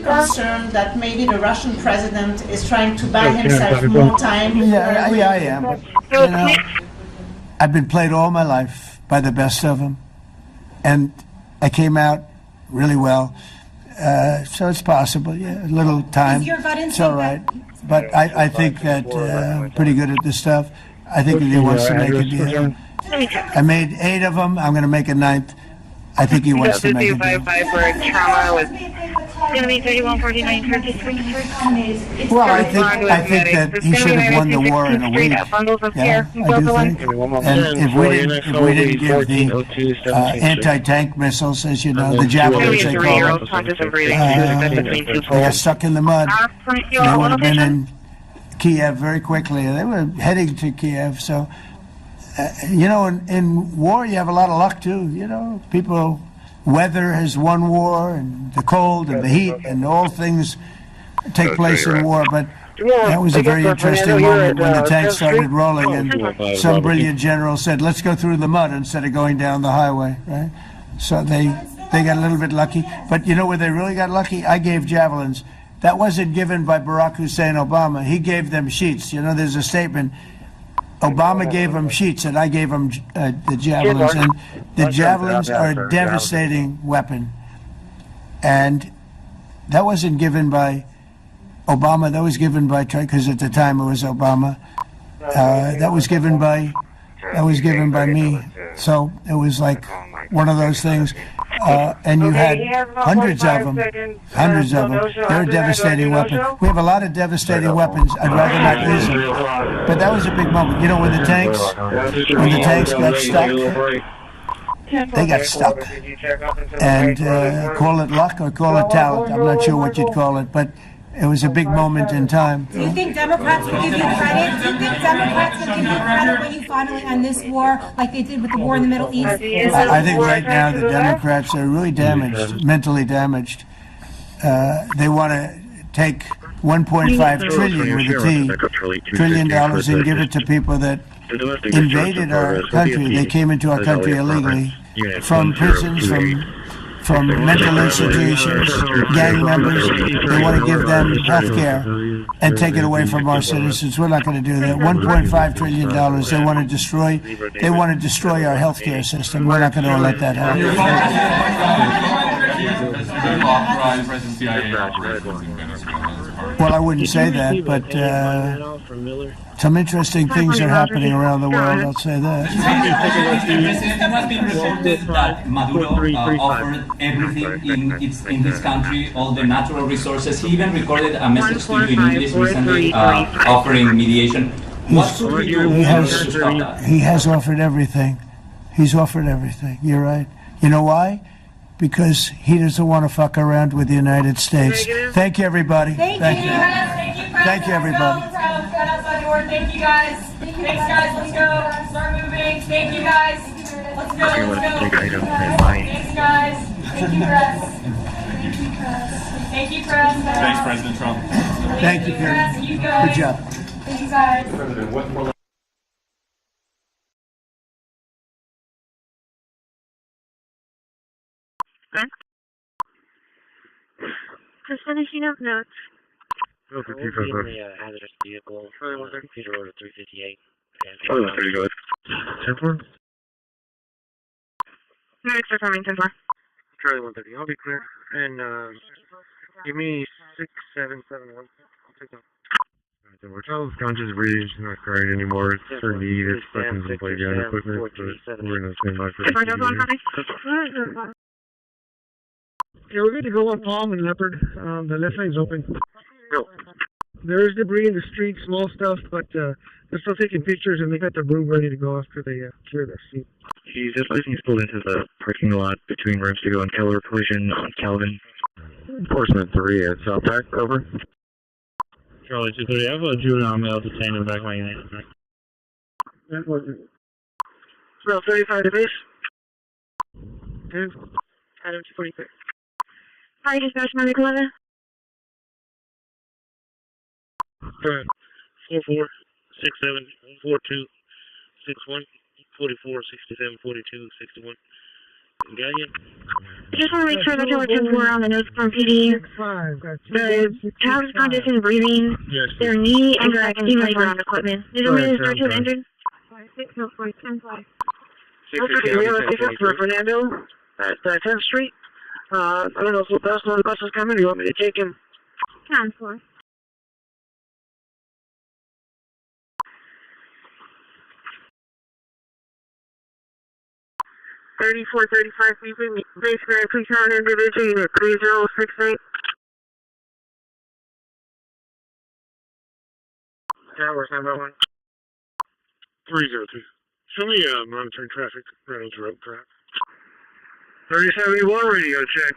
concerned that maybe the Russian president is trying to buy himself more time? Yeah, I am. But, you know, I've been played all my life by the best of them, and I came out really well, so it's possible. Yeah, a little time. It's all right. But I think that I'm pretty good at this stuff. I think that he wants to make a deal. I made 8 of them. I'm going to make a 9th. I think he wants to make a deal. Well, I think that he should have won the war in a week. Yeah, I do think. And if we didn't give the anti-tank missiles, as you know, the javelins they call them, they got stuck in the mud. They would have been in Kiev very quickly. They were heading to Kiev. So, you know, in war you have a lot of luck too. You know, people. Weather has won war, and the cold and the heat and all things take place in war. But that was a very interesting moment when the tanks started rolling, and some brilliant general said, "Let's go through the mud instead of going down the highway." Right? So they got a little bit lucky. But you know where they really got lucky? I gave javelins. That wasn't given by Barack Hussein Obama. He gave them sheets. You know, there's a statement. Obama gave them sheets, and I gave them the javelins. And the javelins are a devastating weapon. And that wasn't given by Obama. That was given by, because at the time it was Obama. That was given by me. So it was like one of those things. And you had hundreds of them. They're a devastating weapon. We have a lot of devastating weapons. I'd rather not use them. But that was a big moment. You know, when the tanks got stuck, they got stuck. And call it luck or call it talent. I'm not sure what you'd call it, but it was a big moment in time. Do you think Democrats will give you credit? Do you think Democrats will give you credit when you finally end this war, like they did with the war in the Middle East? I think right now the Democrats are really damaged, mentally damaged. They want to take $1.5 trillion with a T, $1 trillion and give it to people that invaded our country. They came into our country illegally, from prisons, from mental institutions, gang members. They want to give them health care and take it away from our citizens. We're not going to do that. $1.5 trillion they want to destroy our health care system. We're not going to let that happen. Well, I wouldn't say that, but some interesting things are happening around the world, I'll say that. It has been reported that Maduro offered everything in this country, all the natural resources. He even recorded a message to you in English recently offering mediation. What should we do? He has offered everything. He's offered everything. You're right. You know why? Because he doesn't want to fuck around with the United States. Thank you, everybody. Thank you. Thank you, everybody. Thank you, guys. Thanks, guys. Let's go. Start moving. Thank you, guys. Let's Thanks, guys. Thank you, press. Thank you, press. Thanks, President Trump. Thank you, Karen. You guys. Good job. Thank you, guys. President, what more? Just finishing up notes. Okay, hazardous vehicle. Peter Road 358. Oh, there you go. 10-4? Notes are coming, 10-4. Charlie 130. I'll be clear. And give me 6771. I'll take that. Charles conscious breathing, he's not crying anymore. It's her need, it's fucking some playground equipment, but we're gonna spend my first. Yeah, we're good to go on Palm and Leopard. The left lane's open. Go. There is debris in the street, small stuff, but they're still taking pictures and they got their broom ready to go after they clear their seat. He's pulled into the parking lot between rooms to go on Keller, collision on Calvin. Enforcement 3 at South Park, over. Charlie 230, I have a juvenile male detained in the back of my unit. Well, 35 to base. Adam 243. Hi, dispatch, Medic 11. Alright. 44, 67, 42, 61, 44, 67, 42, 61. Got you? Just want to make sure that you're looking for on the notes from PD. The child's conscious and breathing. Yes. Their knee and their playground equipment. Is there a start to the engine? 604, 10-5. Okay, we have a ticket for Fernando at 10th Street. I don't know if the bus is coming. Do you want me to take him? 10-4. BP, basement, please on individual unit 3068. Towers, number 1. 303. Show me monitoring traffic, Reynolds Road, crap. 3071 radio check.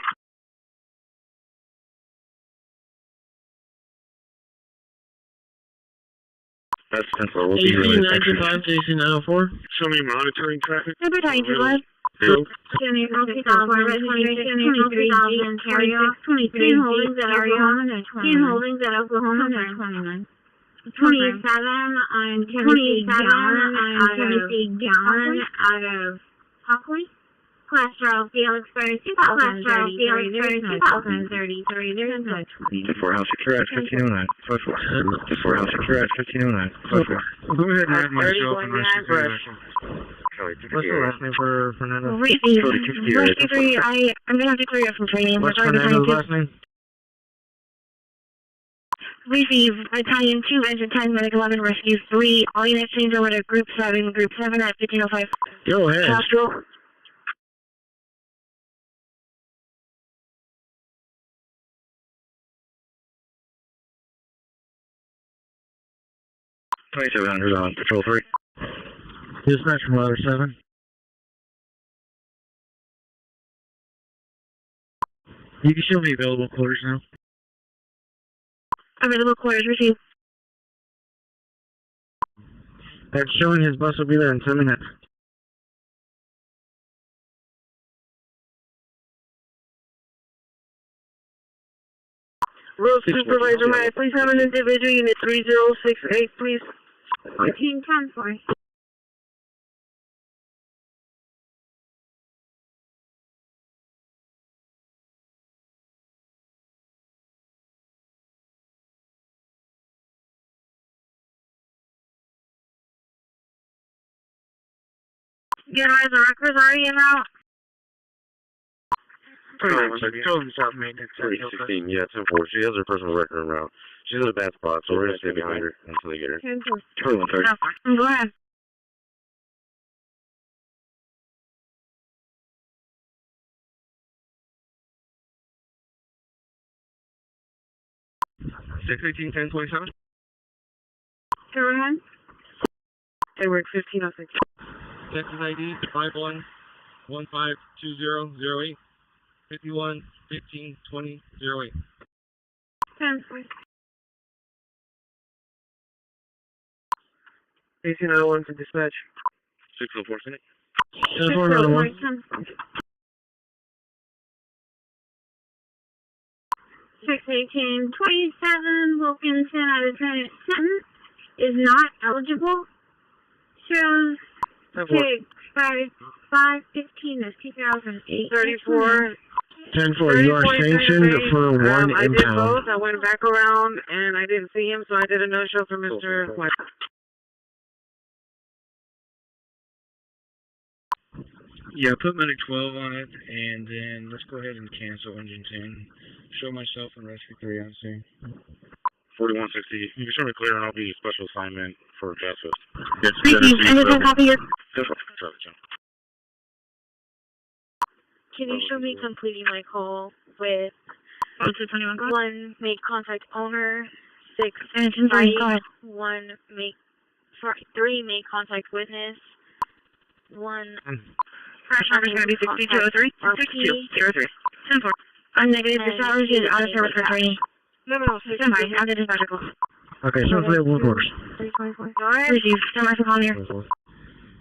That's 10-4, we'll be really extra. AC 904. Show me monitoring traffic. Number 92, Go. 23,000 carry off, 23 holdings at Oklahoma, 10 holdings at Oklahoma, 29. 27 on Tennessee Gallon out of Hawkwood. Cholesterol Felix 2033. There's no 20. 4 House Secure at 1509. 4 House Secure at 1509. Go ahead and add myself and What's the last name for Fernando? I'm going to have to clear you from training. What's Fernando's last name? Receive Battalion 2, Engine 10, Medic 11, Rescue 3. All units change over to Group 7 at 1505. Go ahead. Castro. $2,700 on Patrol 3. Dispatch from Ladder 7. You can show me available quarters now. Available quarters received. That's showing his bus will be there in 10 minutes. Road Supervisor, may I please have an individual unit 3068, please? 1510-4. Get eyes on records already in route? 316, yeah, 10-4. She has her personal record en route. She's in a bad spot, so we're going to stay behind her until they get her. 2130. Go ahead. Six 1027. Go ahead. They work 1506. Texas ID 51152008 51 15 20 08. 10-4. 1801 to dispatch. 604, Senate. 10-4, 618, 27, Wilkinson out of Senate sentence is not eligible. Shows 515 of 2008. 34. 10-4, you are sanctioned for one I did impound. both. I went back around and I didn't see him, so I did a no-show for Mr. White. Yeah, put medic 12 on it, and then let's go ahead and cancel engine 10. Show myself and rescue 3 on scene. 4160. You can show me clear, and I'll be special assignment for justice. Yes, Thank you. And just a copy here. Can you show me completing my call with 1 make contact owner, 6 fight, 1 make 3 make contact witness, 1 Crash number is going to be 6203 or 6203. 10-4. I'm negative. Your salary is out of service for training. No, stand by. I'm the dispatcher call. Okay, so clear one course. Alright. Receive. Stand by for calling here.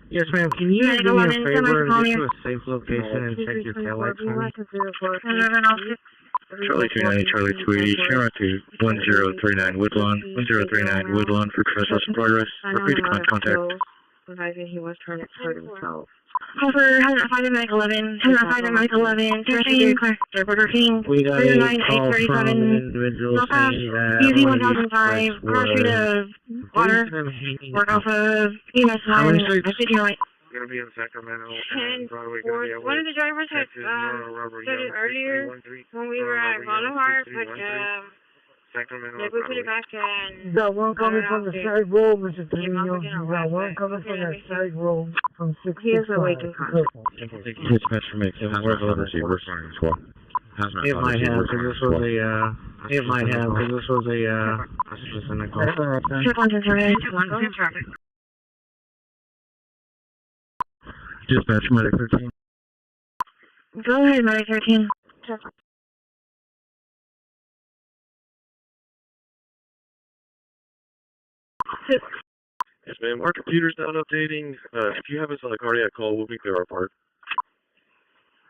Yes, ma'am. Can you do me a favor and get to a safe location and check your taillights for me? Charlie 29, Charlie 280, Sierra to 1039 Woodlawn, 1039 Woodlawn for trespass in progress. Repeat contact. He was trying to hurt himself. Over 105 to Mike 11, 13, Burger King, We got a call from an 39837, individual saying that UZ one of 1005, these Cross Street of Water, work off of EMS How many 1, streets? I think you're right. Going to be in Sacramento 10 and Broadway. Going to be one of the drivers had said it earlier when we were at Monahart, but like we put it back and got one coming from the side road, Mr. Trevino. You got one coming from that side road from 6 he is awakened. Dispatch for me. Where's the receiver? We're starting as well. It might have, because this was a, just in the call. Check 110 traffic. Dispatch medic 13. Go ahead, Medic 13. Yes, ma'am. Our computer's not updating. If you have us on the cardiac call, we'll be clear our part.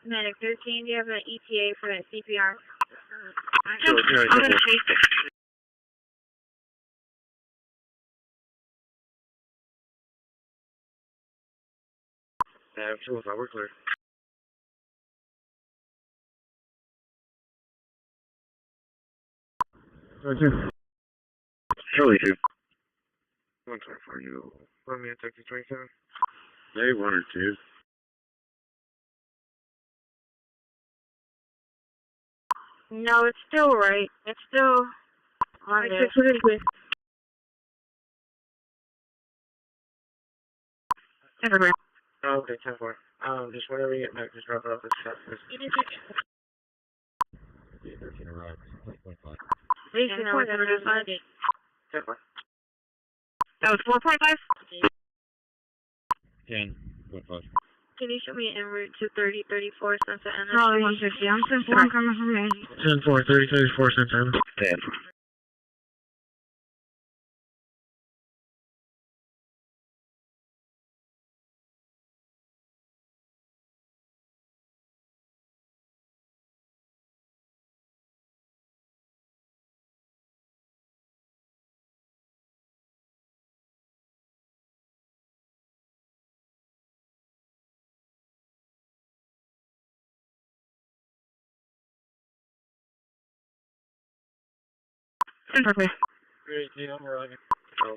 Medic 13, do you have an ETA for that CPR? Sure, we're clear. Charlie 2. 1 for you. Let me Texas 27. They 1 or 2. No, it's still right. It's still on there. Everywhere. Oh, okay, 10-4. Just whenever you get back, just drop it off this stuff. That was 4.5? 10.5. Can you show me en route to 3034 Sunset Anna? Probably 150. I'm 10-4 coming from me. 10-4, 30-34 cents. 10. Perfect. Great, I'm arriving.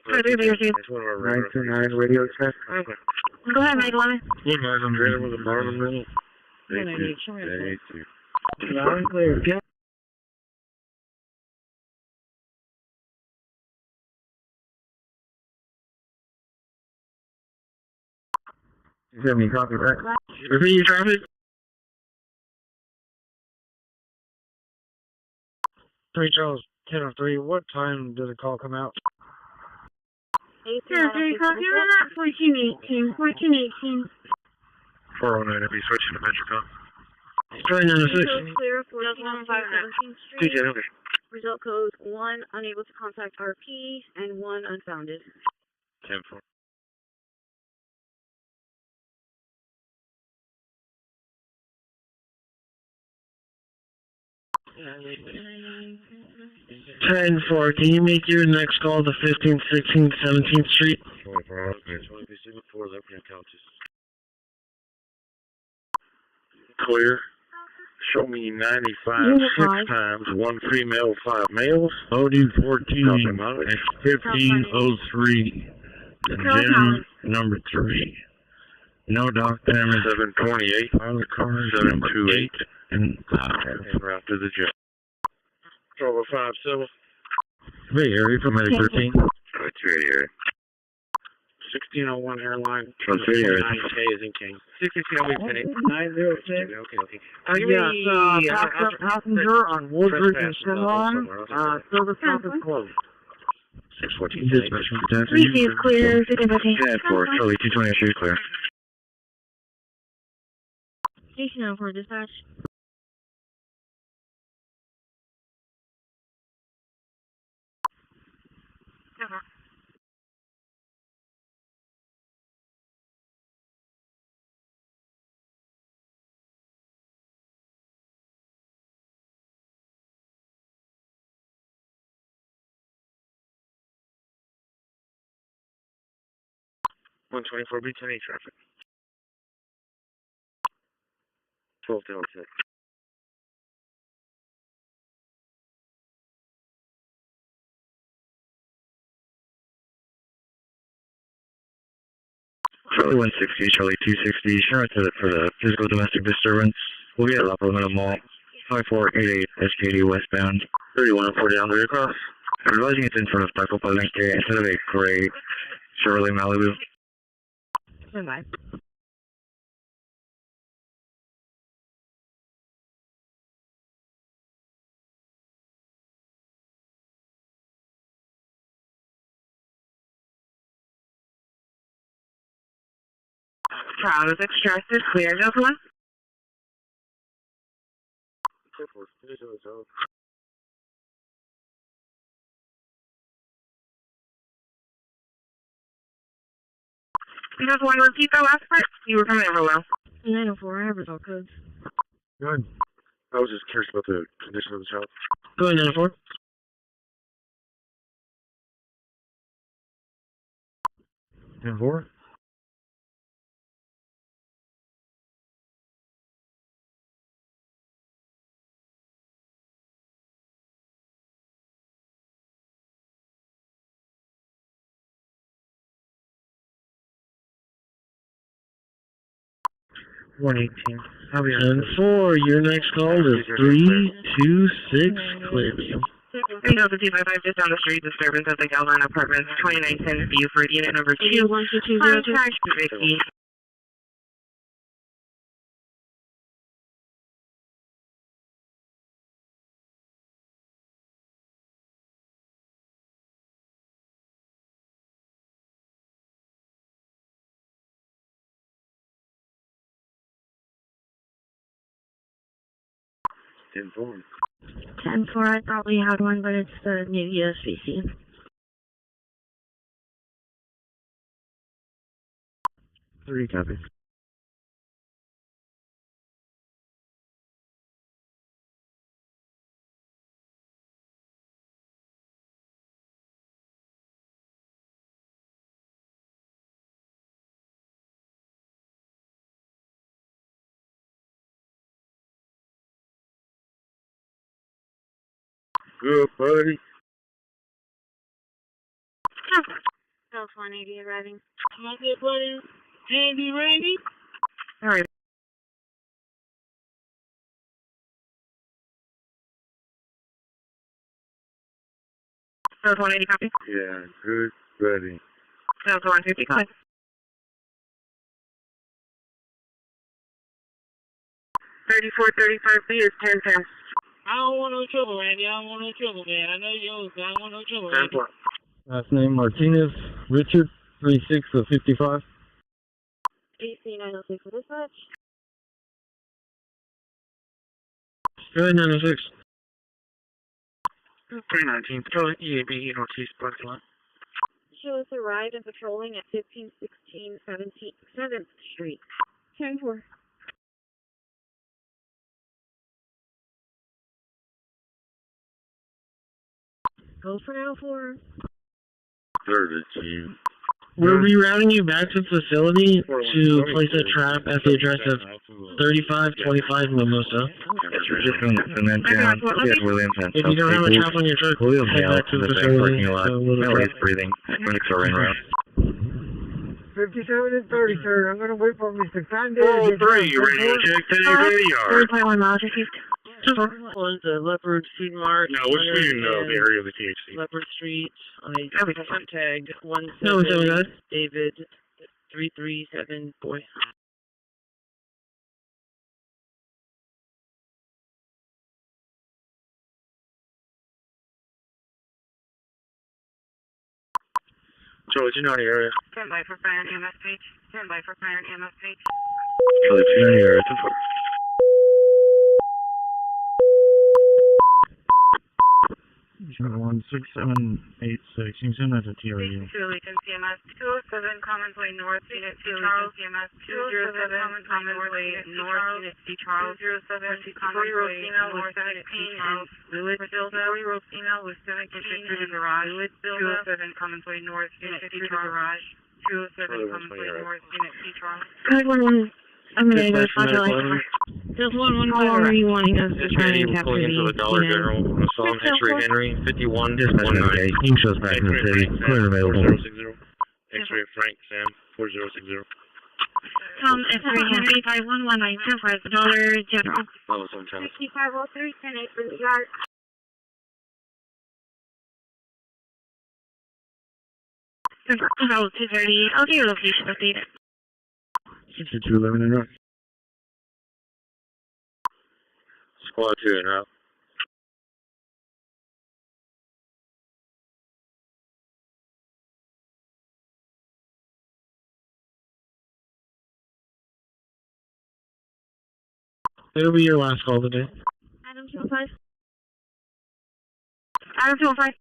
929 radio check. Okay. Go ahead, Mike 11. Yeah, guys, I'm ready with a bar in a minute. Loud and clear. Yeah. You hear me? Copy, right? Repeat your traffic. 3 Charles, 10-3. What time did the call come out? 3 call came in at 1418. 1418. 409, I'll be switching to Metrocom. Starting on the 6. Clear 1415 17th Street. DJ, okay. Result code 1, unable to contact RP, and 1, unfounded. 10-4. 10-4, can you make your next call to 15th, 16th, 17th Street? 24 hours, okay, 4 leopard couches. Clear. Show me 95 6 times, 1 female, 5 males. Loading 14, It's 1503. Gym number 3. No dock damage. 728. Pilot car 728. And route to the gym. 1205 civil. Bay Area for Medic 13. 2 area. 1601 airline. 9K is in King. 1601 Penny. 906. Okay. Yes, passenger on Woodbridge and Chevron. Service stop is closed. 614. Dispatch. Christi is clear. 10-4, Charlie 220, shoot clear. Station 04, dispatch. One 24B 10 traffic. 12 Delta 6. Charlie 160, Charlie 260, insurance for the physical domestic disturbance. We'll be at La Palomino Mall, 5488 SKD westbound, 3140 down the way across. I'm realizing it's in front of Taco Palenque instead of a gray Chevrolet Malibu. Bye-bye. Crowd is extracted. Clear, gentlemen. You just want to repeat that last part? You were coming over well. 904, I have result codes. Good. I was just curious about the condition of the child. Go ahead, 904. 10-4. I'll be on 10-4, your next call is 326 clear. Windows 255 just down the street, disturbance at the Galvin Apartments, 2910 Buford, unit number 2. Contact Vicky. Informed. 10-4, I thought we had one, but it's the new USVC. Three copies. Good, buddy. South 180 arriving. Okay, buddy. Handy ready? Alright. South 180 copy. Yeah, good, ready. South 150 copy. 3435B is 1010. I don't want no trouble, Randy. I don't want no trouble, man. I know you always I don't want no trouble, Randy. Last name Martinez, Richard, 36 of 55. AC 906 for dispatch. Go ahead, 906. 319, Patrol EAB, Northeast Parking Lot. Shows arrived and patrolling at 1516 7th Street. 10-4. Go for now, 4. We're rerouting you back to the facility to place a trap at the address of 3525 Mimosa. If you don't have a trap on your truck, head back to the facility. Breathing. Medics are en route. 57 and 30, sir. I'm going to wait for Mr. Conde. Oh, 3, you ready to check today's ADR? 3.1 miles, received. One's the Leopard Street Mart. No, we're speeding the area of the THC. Leopard Street on a front tag 17 David 337 boy. Charlie 290 area. Stand by for fire and EMS page. Stand by for fire and EMS page. Charlie 290 area. 10-4. Charlie 16786. You can send that to TRU. 2 Lincoln CMS 207 Common Way North Unit C Charles CMS 207 Common Way North Unit C Charles 207 Common Way North Unit C Charles Fluid Buildup Email with 17 in the garage 207 Common Way North Unit C Charles 207 Common Way North Unit C Charles. Code 11. I'm going to go to Flagelli. Just 115. How long are you wanting us to try and capture pulling into the Dollar General. Assault X-ray Henry 51 19. Team shows back in the city. Clear available. X-ray Frank Sam 4060. X-ray Henry 51195 Dollar General. Level 7 channel. 6503 10 for the yard. About 230. I'll get your location updated. 6211 and route. Squad 2 en route. It'll be your last call today. Adam 205. Adam 205.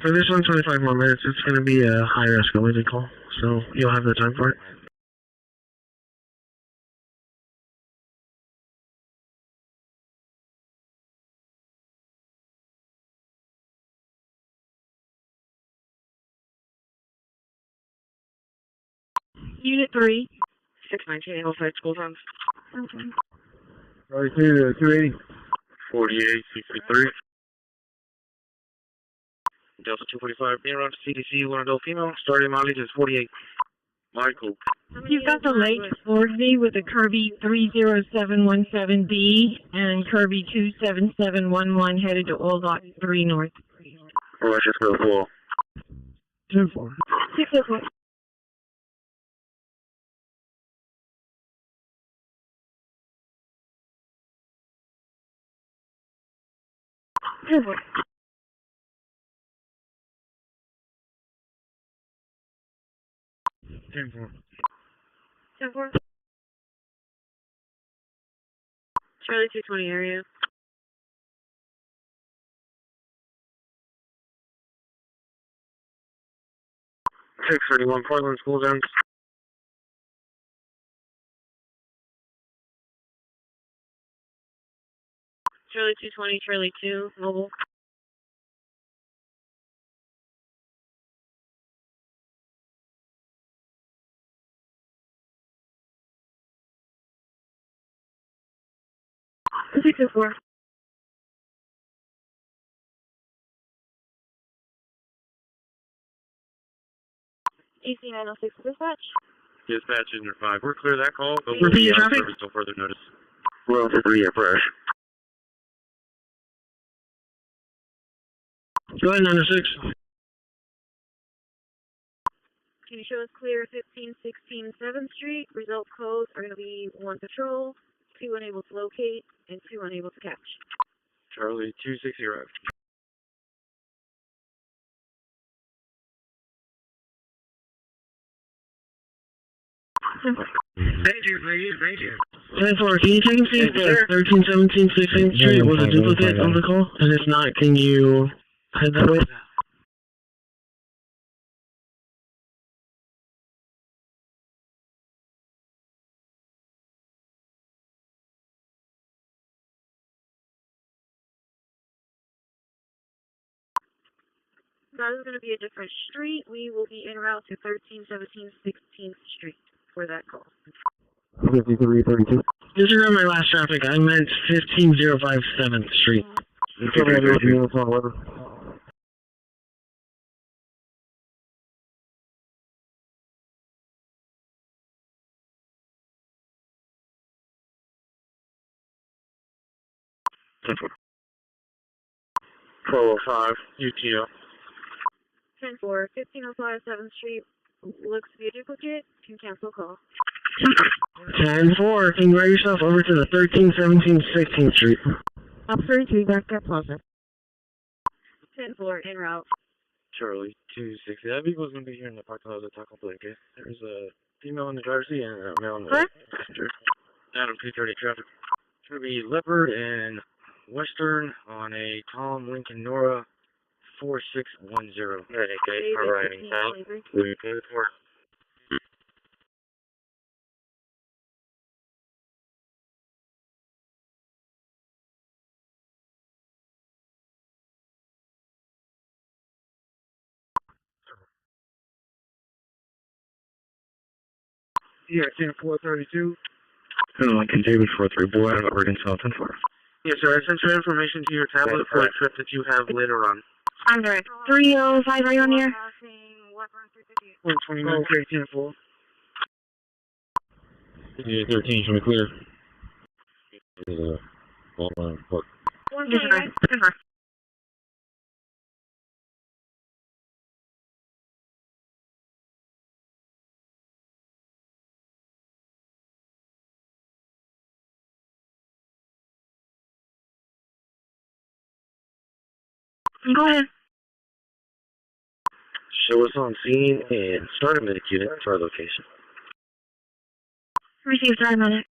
For this one, 25 more minutes. It's going to be a higher escalated call, so you'll have the time for it. Unit 3. 619, able site school times. Okay. Charlie 280. 4863. Delta 245, being around CDC, one adult female, starting mileage is 48. Michael. You've got the lake Forsby with a Kirby 30717B and Kirby 27711 headed to Old Lot 3 North. Alright, let's go 4. 2-4. 604. Ten four. 10-4. Charlie 220 area. Six 31 Portland school zones. Charlie 220, Charlie 2, mobile. Six and 4. AC 906 dispatch. Dispatch in your 5. We're clear that call, but we'll be out of traffic service until further notice. Well, for 3 at fresh. Go ahead, 906. Can you show us clear 1516 7th Street? Result codes are going to be 1 patrol, 2 unable to locate, and 2 unable to catch. Charlie 260 arrived. Thank you. 10-4, can you check and see if the 1317 16th Street was a duplicate of the call? And if not, can you head that way? That is going to be a different street. We will be en route to 13, 17, 16th Street for that call. 5332. Disregard my last traffic. I meant 15057 7th Street. Units on 11. UTO. 10-4, 1505 7th Street. Looks to be a duplicate. Can cancel call. 10-4. Can you write yourself over to the 13, 17, 16th Street? Officer 3, back up plaza. 10-4, en route. Charlie 260. That vehicle's going to be here in the parking lot of the Taco Blanket. There's a female in the driver's seat and a male in the passenger. Adam 230 traffic. It's going to be Leopard and Western on a Tom Lincoln Nora 4610. Okay, for arriving south. We're good for. Yeah, 10432. Lincoln David 43 boy out of Oregon South 10-4. Yes, sir. I sent your information to your tablet for a trip that you have later on. I'm sorry. 305, are you on here? 129, 13-4. Yeah, 13, show me clear. There's a ball line park. Go ahead. Show us on scene and start a medic unit to our location. Received, sorry about it.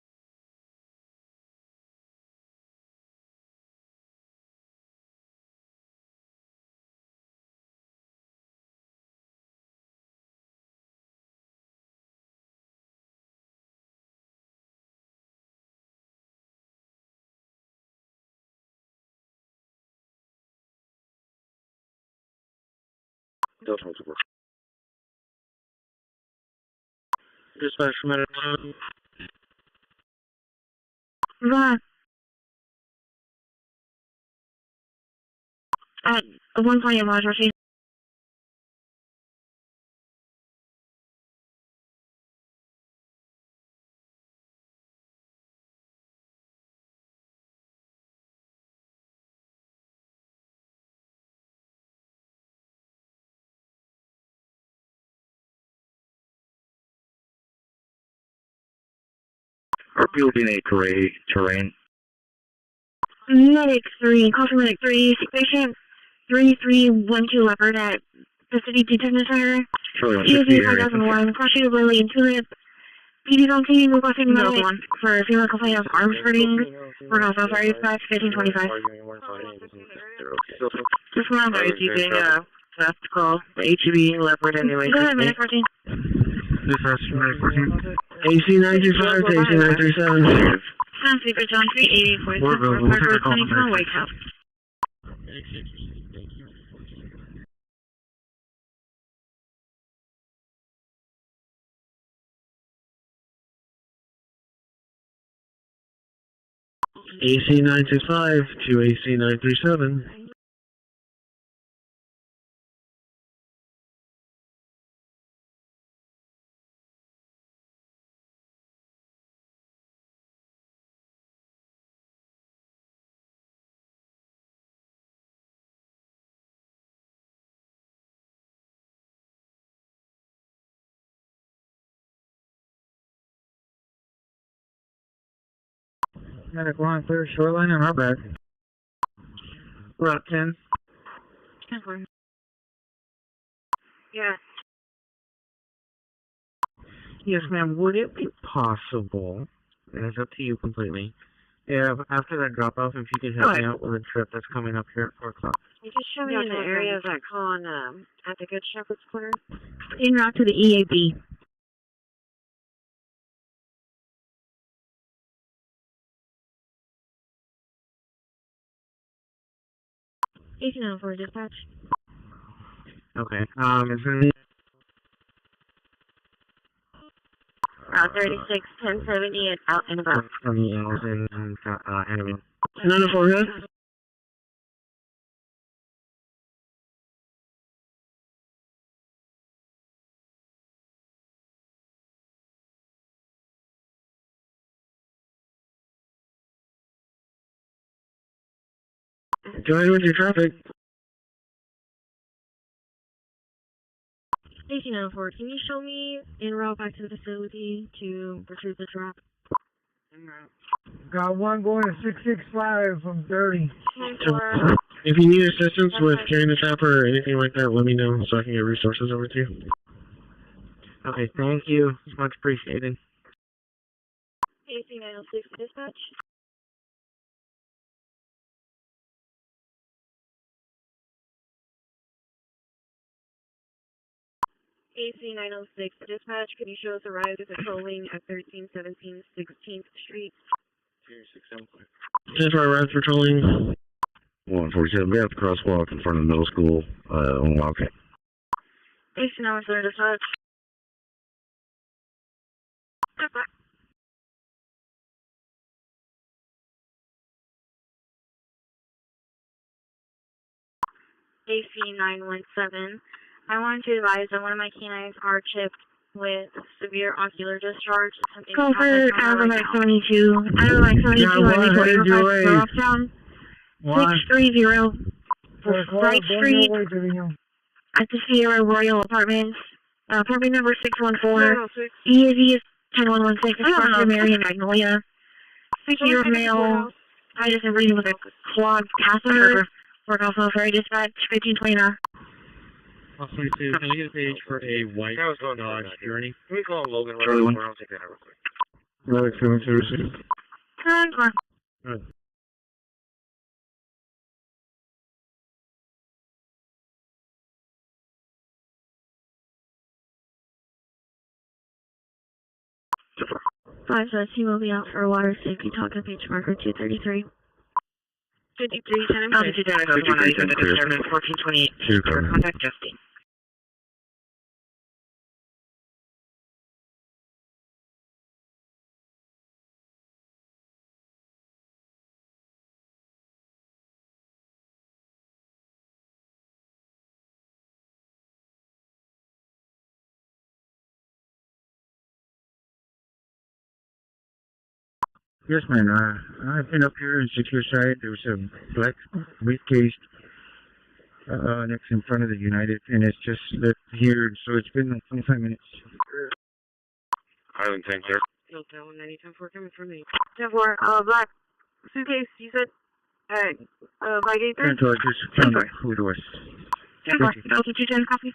Dispatch from medic. Go ahead. At 120 miles, Rosie. RP will be in a gray terrain. Medic 3, call for Medic 3, patient 3312 Leopard at the city detention center. ESA 5001, crossing Lily and Tulip. PD's on scene, requesting medical one for female complaint of arms hurting. We're also sorry, dispatch 1525. Just now, are you keeping a fast call? HEB Leopard anyway. Go ahead, Medic 14. Dispatch from medic 14. AC 925 to AC 937. Sound Sleeper John 388 for Park Road 22 White House. AC 965 to AC 937. Medic 1, clear shoreline and our back. Route 10. Yeah. Yes, ma'am. Would it be possible, and it's up to you completely, if after that drop off, if you could help me out with a trip that's coming up here at 4 o'clock? You just show me in the areas that call on at the Good Shepherd's Corner. En route to the EAB. AC 9 for dispatch. Okay. Is there Route 36, 1070, out and about. from the Anderson and enemy? 904 good? Go ahead with your traffic. Station 904, can you show me en route back to the facility to retrieve the truck? Got one going to 665 from 30. If you need assistance with carrying the chopper or anything like that, let me know so I can get resources over to you. Okay, thank you. It's much appreciated. AC 906 dispatch. AC 906 dispatch, can you show us a ride with patrolling at 1317 16th Street? 10 for our ride patrolling. 147, we have the crosswalk in front of the middle school on Wildcat. AC 903 dispatch. AC 917. I wanted to advise that one of my canines are chipped with severe ocular discharge. Comfort, Avalon 72. Avalon 72, I Town. 630 Bright Street at the Sierra Royal Apartments. Apartment number 614. EAV is 10116, Sparkler Mary and Magnolia. 6-year-old male. I just am reading with a clogged catheter. Work also ferry dispatch, 1529. Can I get a page for a white Dodge Journey? Can we call him Logan? Charlie 1. I'll take that real quick. Relic 72 received. Good. T-Mobile be out for a water safety talk on page marker 233. 53, 10 altitude data goes 197 to disturbance 1428. Contact Justin. Yes, man. I've been up here in secure side. There was a black briefcase next in front of the United, and it's just left here. So it's been like 25 minutes. Island tank there. No, that 190, 10-4 coming from me. 10-4, black suitcase, you said, by gate 3? Just found out who it was. 10-4, altitude 10, copy.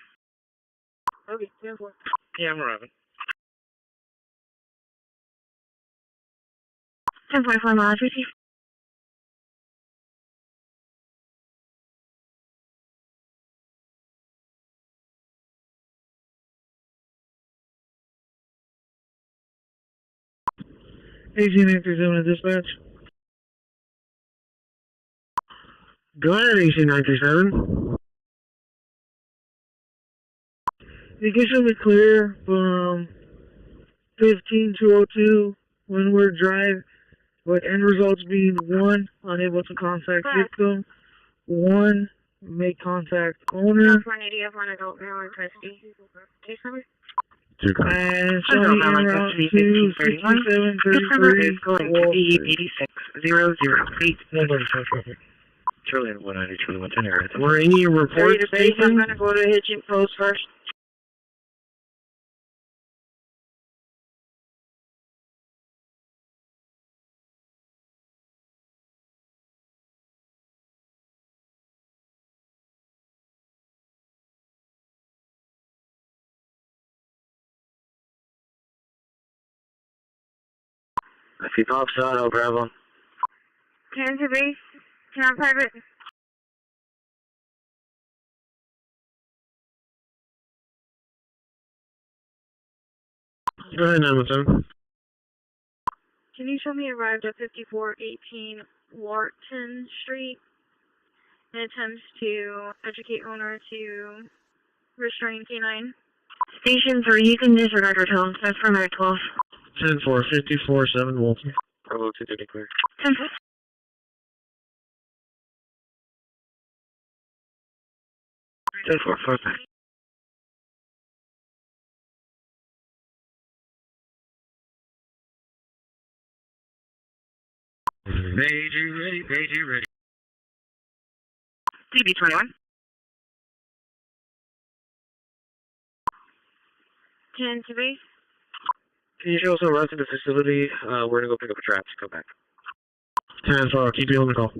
Okay, 10-4. Yeah, I'm arriving. 10.4 miles, receive. AC937 dispatch. Go ahead, AC937. You can show me clear from 15202 Windward Drive, with end results being 1, unable to contact victim, 1, make contact owner. F180, F1 adult male in Christi. Case number? And show me en route to 6733 is going to be 8600. Nobody touch traffic. Charlie 190, Charlie 110 area. Were any reports taken? I'm going to go to hitching post first. If he pops out, I'll grab him. 10 to base, 10 on private. Go ahead, 917. Can you show me arrived at 5418 Wharton Street and attempts to educate owner to Restrain K9. Station 3, you can disregard your tone. That's for Mag 12. 10-4, 54-7 Walton. Bravo 230 clear. 10-4. 10-4, 5 back. Page ready, page ready. DB21. 10 to base. Can you show us a route to the facility? We're gonna go pick up a trap. Come back. 10-4, keep you on the call.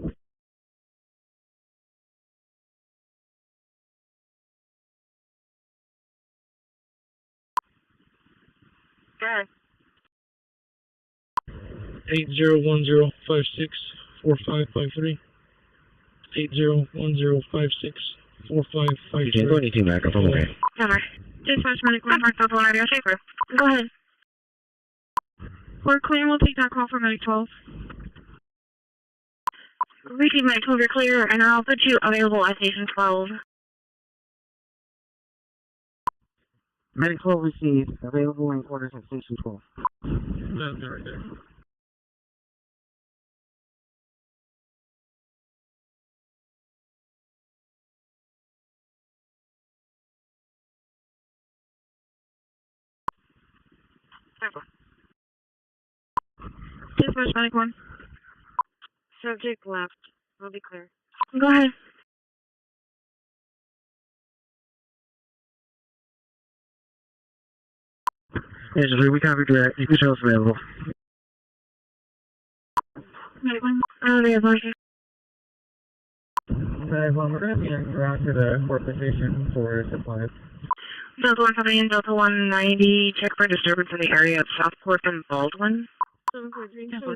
Go ahead. 8010564553. 8010564553. You can't do anything back up, I'm okay. Summer. Dispatch medic 1 marked up on radio shaper. Go ahead. We're clear, we'll take that call for medic 12. Repeat medic 12, you're clear, and I'll put you available at station 12. Medic 12 received. Available in quarters at station 12. That's right there. Dispatch medic 1. Subject left. We'll be clear. Go ahead. Angela, we copied that. You can show us available. Medic 1. The advisor. We're going to be around to the Corpus station for supplies. Delta 1 coming in, Delta 190, check for disturbance in the area of Southport and Baldwin. Bravo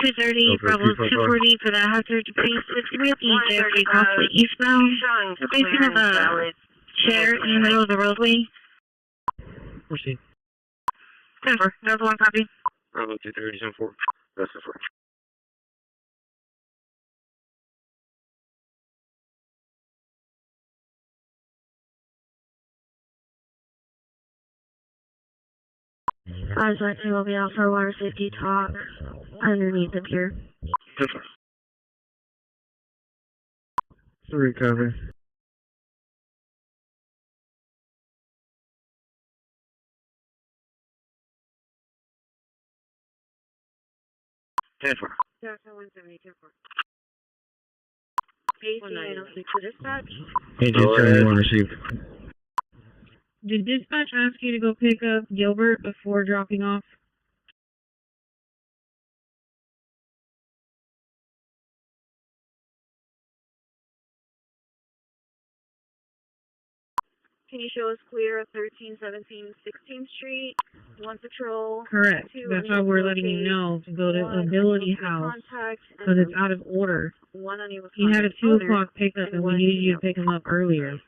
230, Bravo 240 for the hazard decrease 6 possibly eastbound. We're basing of a chair in the middle of the roadway. Proceed. 10-4, Delta 1 copy. Bravo 230, 10-4. That's the 4. Eyes likely will be out for water safety talk underneath the pier. 10-4. 3 cover. Delta 170, 10-4. Base 906 to dispatch. Agent 71 received. Did dispatch ask you to go pick up Gilbert before dropping off? Can you show us clear of 13, 17, 16th Street? 1 patrol. Correct. That's why we're letting you know to go to Ability House because it's out of order. He had a 2 o'clock pickup and we needed you to pick him up earlier.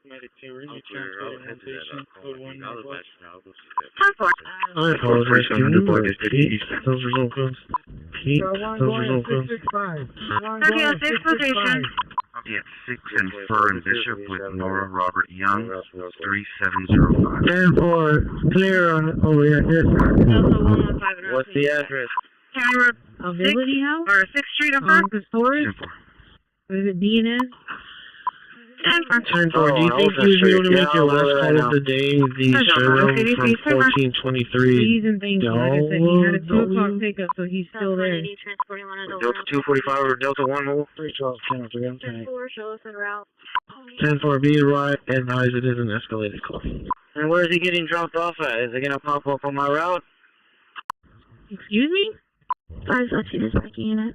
Medic 2, where's your transport station? Code 1 Northwest. I apologize. Can you repeat those result codes? Repeat those result codes. Okay, 6 position. Yeah, 6 and Fur and Bishop with Nora Robert Young, 3705. 10-4, clear over here. What's the address? County Road Ability House? Or 6th Street of On Pistorius? Or is it DNS? 10-4, do you think you would be able to make your last call of the day, the showroom from 1423? These and things, like I said, he had a 2 o'clock pickup, so he's still there. Delta 245 or Delta 1 hold? 10-4, show us en route. 10-4, be right, and advise it is an escalated call. And where is he getting dropped off at? Is it going to pop up on my route? Excuse me? Eyes left you just backing in it.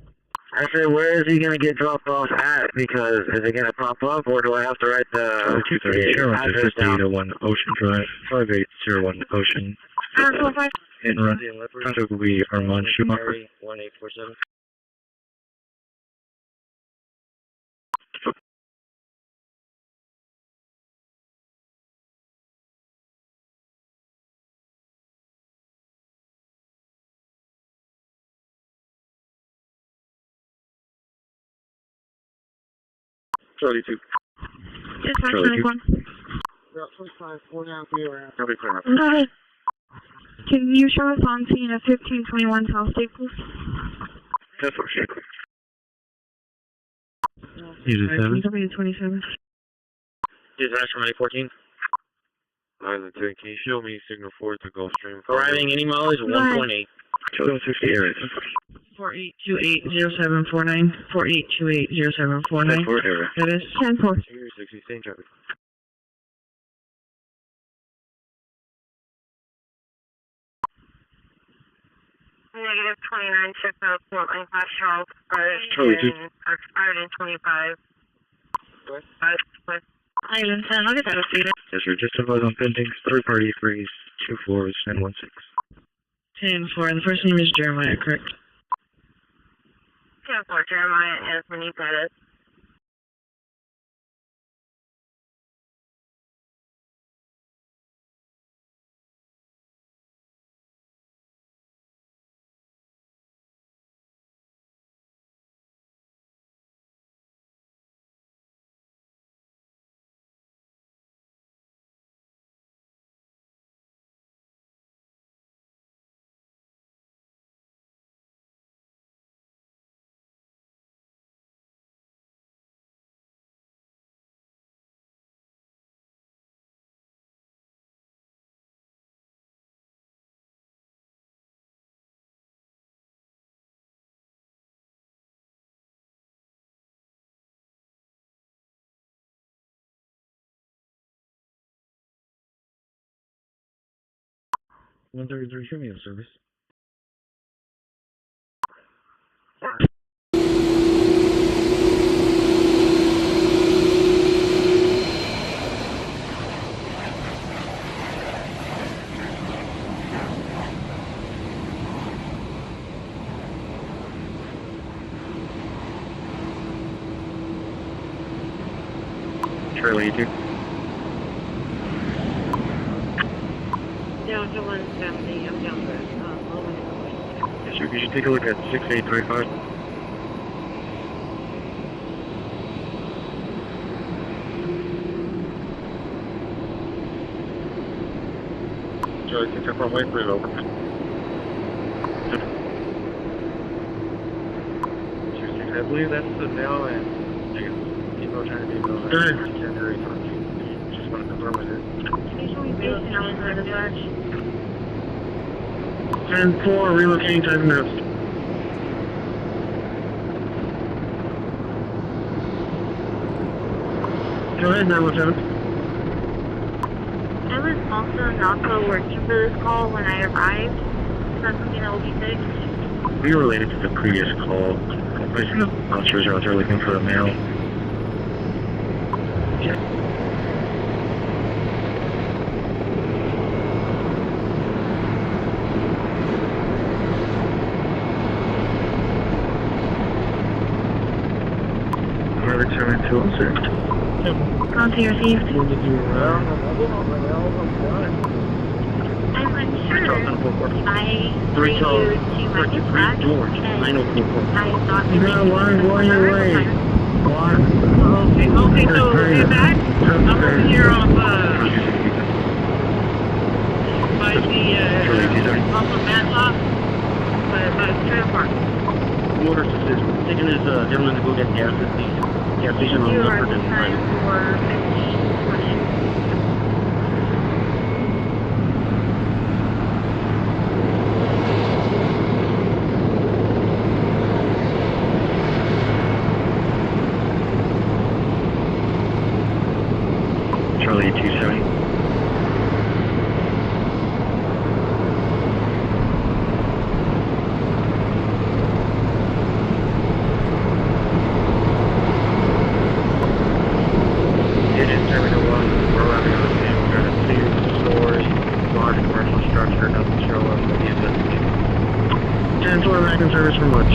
I said, where is he going to get dropped off at? Because is it going to pop up, or do I have to write the address down? 5801 Ocean Drive, 5801 Ocean. Hit and run. Contact will be Armand Schumacher. 1847. Dispatch 1. Okay. Can you show us on scene at 1521 South Staples? That's okay. W27. Dispatch from 814. Island 10, can you show me signal 4 to Gulfstream? Arriving any mileage 1.8. 260 areas. 48280749. 48280749. That is 10-4. 60, same traffic. Negative 29, check out Fort Lane Class Charles. Expired in 25. Island 10, I'll get that updated. Yes, sir. Just advise on pending. Third party freeze. 2 4s and 1 6. 10-4, and the first name is Jeremiah, correct? 10-4, Jeremiah is Monique Pettis. One 33, show me the service. Charlie, you too. Down to 170, I'm down to Yes, sir. You should take a look at 6835. Charlie, take from White Bridge over. 26, I believe that's the now and people trying to be built. Just want to confirm with it. Can you show me base now inside the dispatch? 10-4, relocating time notes. Go ahead, 917. I was also not working for this call when I arrived. Is that something that will be fixed? We related to the previous call. Officers are out there looking for a male. Yeah. Go to your safety. I'm unsure if I bring you to my dispatch and I thought you were going your way. Okay, so we're back. I'm over here off, by the, off of Matlock, by the trailer park. Order assist. Taking this gentleman to go get gas at the gas station on Leopard and time for 1520. Charlie 270. Service from lunch.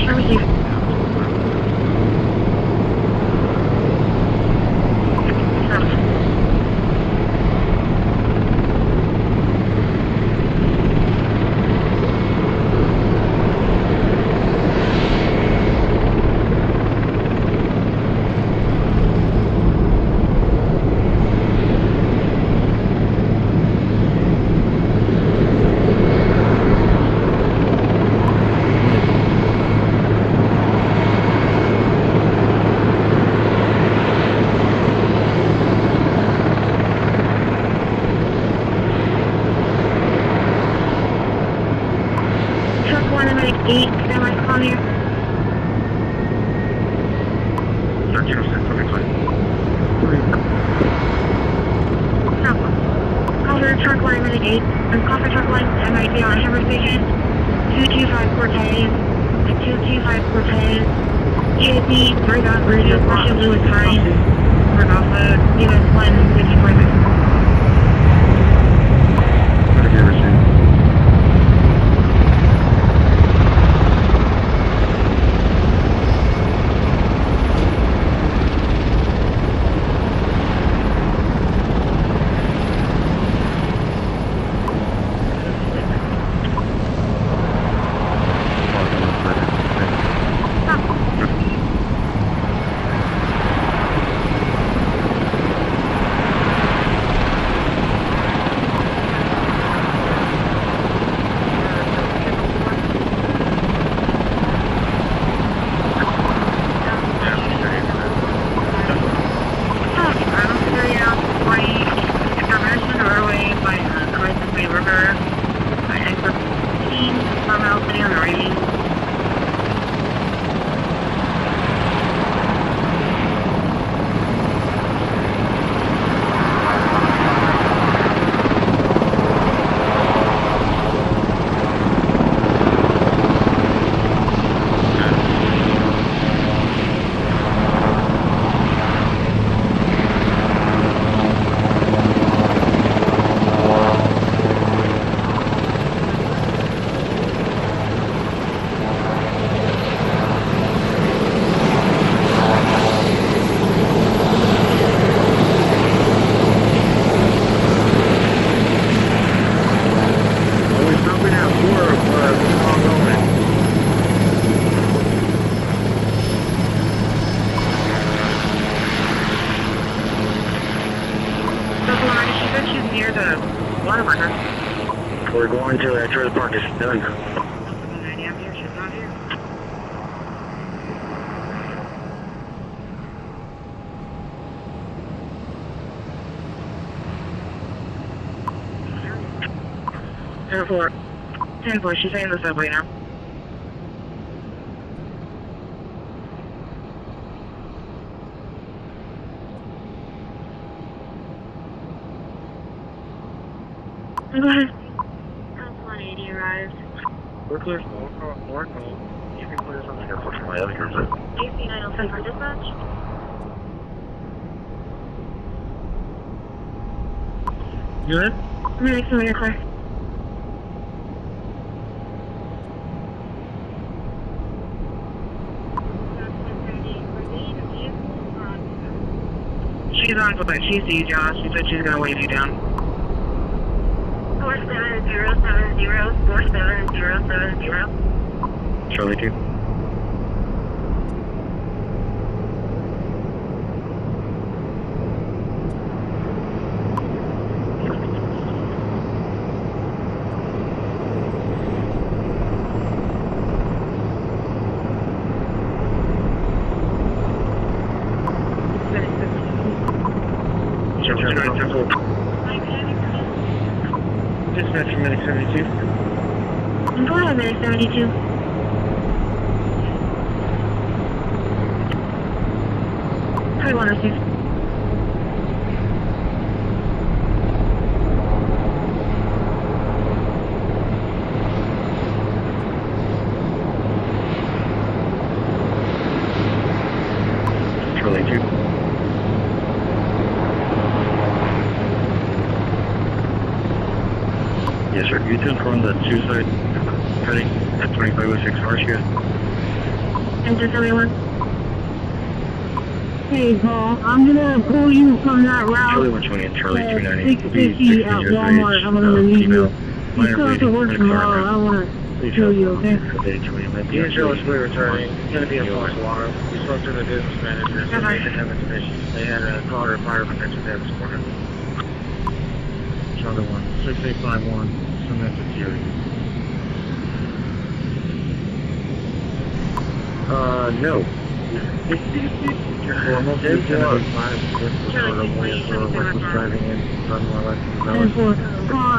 8, semi on you. 1306, okay, fine. Cover truck line minute 8. Cover truck line MID on Hammer Station. 225 Cortez. 225 Cortez. EAP, bring up radio, Russian Lewis Hines. Bring off US 154. We're going to trailer park is done. Airport. 10-4, she's in the subway now. Go ahead. 180 arrived. We're clear for more. You can clear from the airport for my other cruiser. AC 907 for dispatch. Good? I'm going to make some of your car. She's on foot. She sees y'all. She said she's going to wave you down. 47070, 47070. Charlie 2. Dispatcher, Medic 72. Go ahead, Medic 72. Hi, 106. Charlie 2. Yes, sir. You turn from the suicide heading at 2506 Harsha. Enter 71. Hey, Paul, I'm gonna pull you from that route. Charlie 120 and Charlie 290. 650 at Walmart. I'm gonna release you. You still have to work tomorrow. I wanna kill you, okay? You and Charlie Square returning. It's gonna be a false alarm. We spoke to the business manager, so they didn't have information. They had a call to fire protection there this morning. Charlie 1, 6851, submit to Fury. No.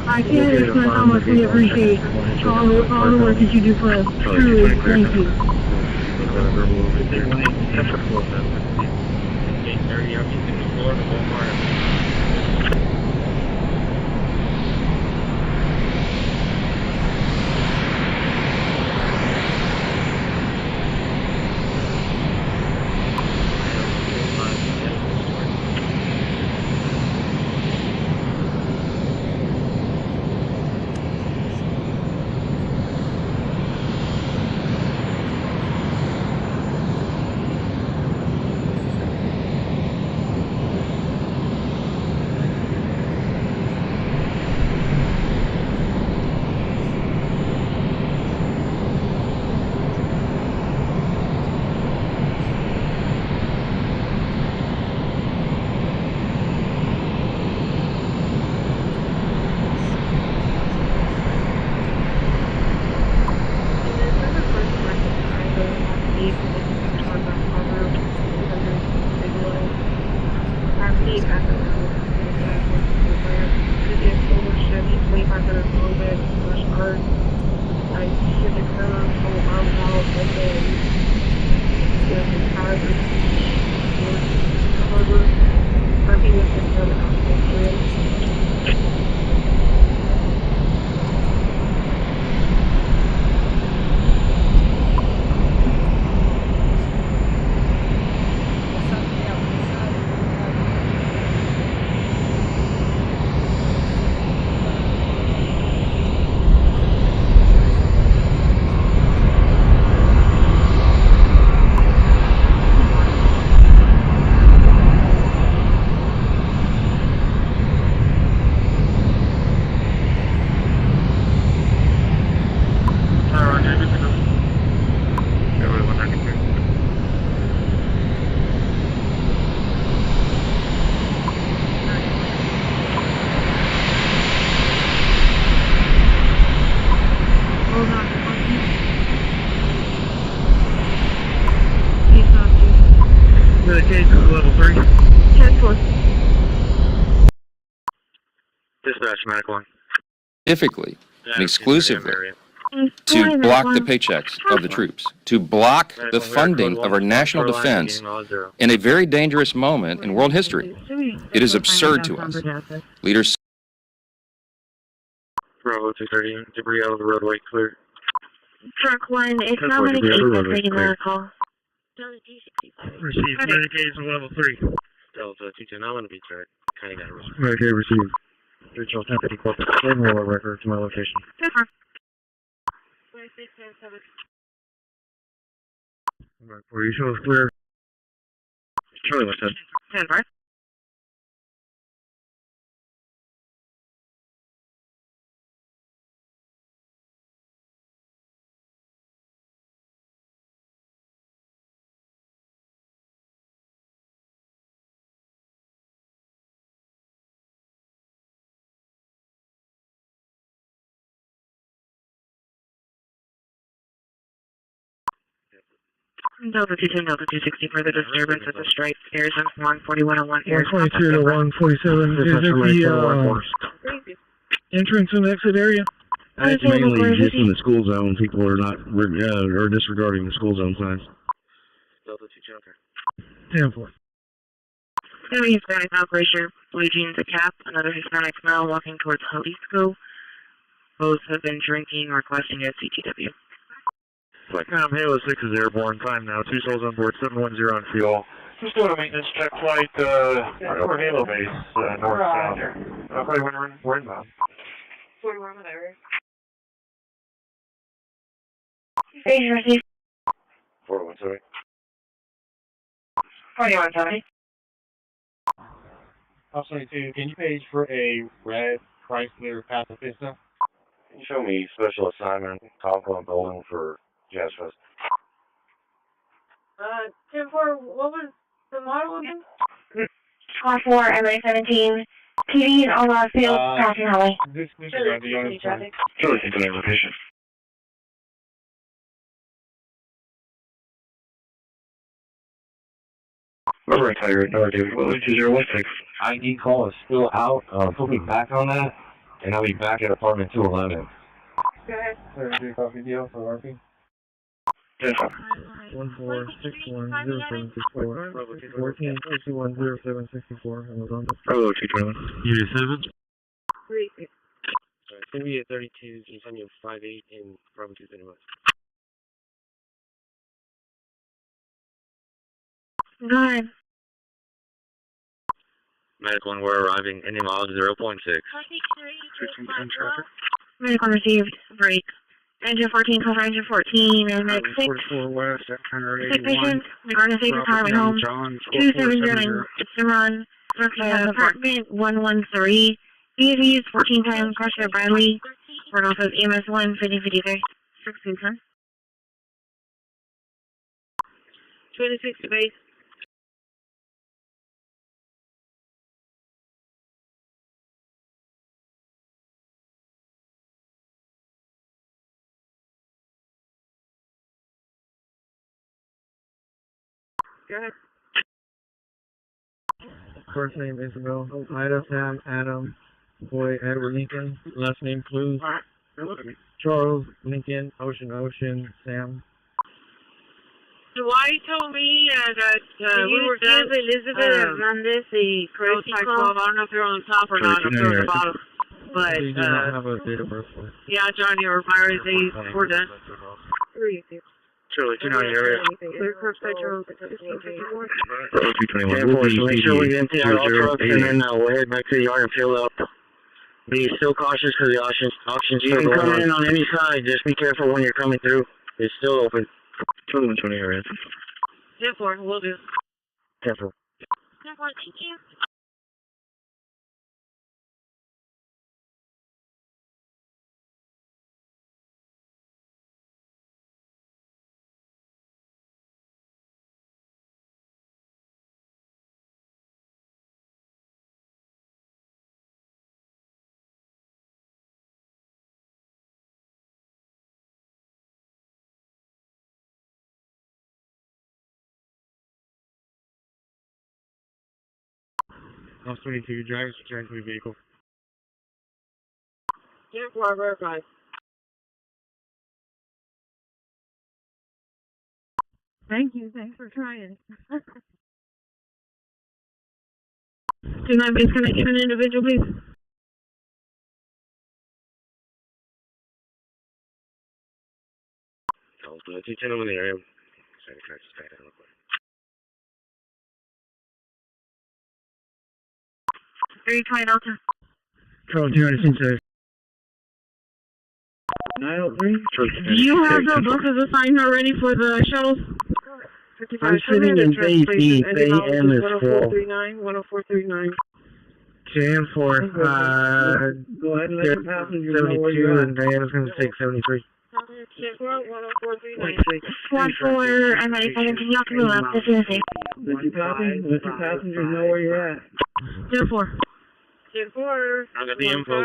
I can't express how much we appreciate all the work that you do for us. Truly, thank you. Dispatch, Medic 1. Specifically and exclusively to block the paychecks of the troops, to block the funding of our national defense in a very dangerous moment in world history. It is absurd to us. Leaders. Bravo 230, debris out of the roadway, clear. Truck 1, it's now Medic 8 that's making the call. Receive, Medic 8 is level 3. Delta 210, I'm going to be tracked. Kind of got it. Medic 8 received. Regional 1050 Corpus, same roller record to my location. Alright, for you, show us clear. Charlie West 10. 10-5. Delta 210, Delta 260 for the disturbance at the Stripe Airs and 14101 Airs. 122 to 147 is at the entrance and exit area. It's mainly just in the school zone. People are not are disregarding the school zone signs. Delta 210, 10-4. Heavy Hispanic operator, bleaching the cap, another Hispanic male walking towards Jalisco. Both have been drinking, requesting a CTW. Halo 6 is airborne. Time now. 2 souls on board. 710 on fuel. Just doing a maintenance check flight over Halo base, north-south. Probably when we're inbound. 41 whatever. Station received. 417. 4170. House 22, can you page for a red Chrysler Pacifista? Can you show me special assignment, compound building for Jazz Fest? 10-4, what was the model again? Car 4, MA-17, TVs on the field, passing highway. This is the traffic. Charlie, continue location. Remember, I tell you right now, dude. What was 2016? ID call is still out. Put me back on that, and I'll be back at apartment 211. Go ahead. Sorry, copy deal for RP. Yes. 1461074 14210764 Amazon. Bravo 221. Unit 7. 3. It's going to be at 32, continue 58 in Bravo 221. 9. Medic 1, we're arriving. Any miles 0.6. Medic 1 received. Break. Engine 14, call for engine 14, and medic 6. 44 West, Sick patient, emergency department home. 2709, Catamaran, apartment 113. BAVs 1410, Crusher Bradley. Report off of EMS 1, 5053. 1610. 26 base. Go ahead. First name Isabel, Ida, Sam, Adam, Boy, Edward, Lincoln. Last name Clues, Charles, Lincoln, Ocean, Sam. Dwight told me that we were done. Elizabeth Hernandez, the Christi call. I don't know if they're on the top or not, or if they're on the bottom. But, They do not have a date of birth for it. yeah, Johnny or Myra, they were done. 3. Charlie 29 area. Clear Curve Central, 1654. Bravo 221. We'll be make sure we empty out all trucks, and 0088. then we'll head back to the yard and fill up. Be still cautious because the auctions you can come in on any side. Just be careful when you're coming through. It's still open. 2120 area. 10-4, will do. Careful. 10-4, thank you. Lost 22, drivers return to the vehicle. 10-4, verify. Thank you, thanks for trying. Do not disconnect an individual, please. Calls 210 in the area. Sorry, can I just back down real quick? 320 Delta. Charlie 296. 903. Do you have the buses assigned already for the shuttles? I'm sitting in Bay B. Bay M is full. 10439. Jam for, Go ahead and let the passengers know where 72, you're and Diana's going to take 73. 1-4, I'm ready for the continue to move up. This is safe. Let your passengers know where you're at. 10-4. 10-4. I got the info.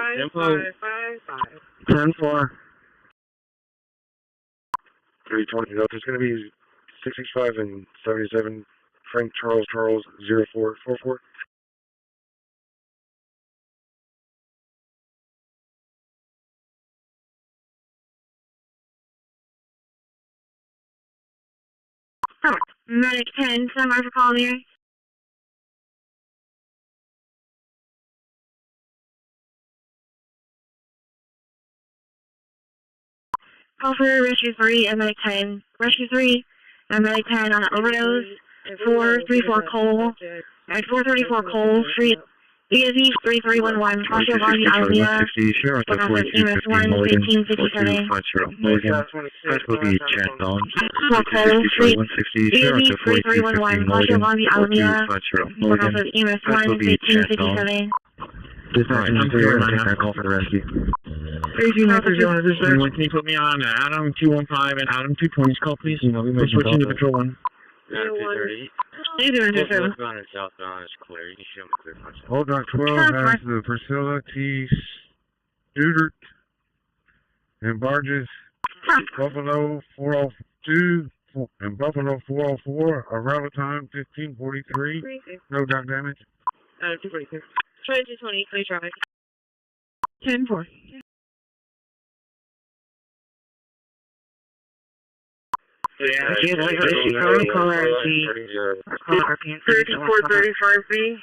10-4. 320. There's going to be 665 and 77. Frank Charles 0444. Medic 10, Sunrise for calling here. Call for Rescue 3 and Medic 10. Rescue 3 and Medic 10 on overdose. 434 Cole. At 434 Cole Street. BSE 3311. Crossing Bonnie Alameda. Office EMS 1, 1557. That will be chat on. 4 Cole Street. BSE 3311. Crossing Bonnie Alameda. Office EMS 1, 1557. Dispatch, I'm clear. I'm taking that call for the rescue. 3293, can you put me on Adam 215 and Adam 220's call, please? We're switching to Patrol 1. Adam 230. Northbound and southbound is clear. You can show me clear punch. Old Rock 12 has the Priscilla T. Studert and barges. Buffalo 402 And Buffalo 404, arrival time 15:43. No dock damage. 246. Try 220, clear traffic. 10-4. Yeah, she has a issue. Probably call her and see. Call her RPN. 3435B.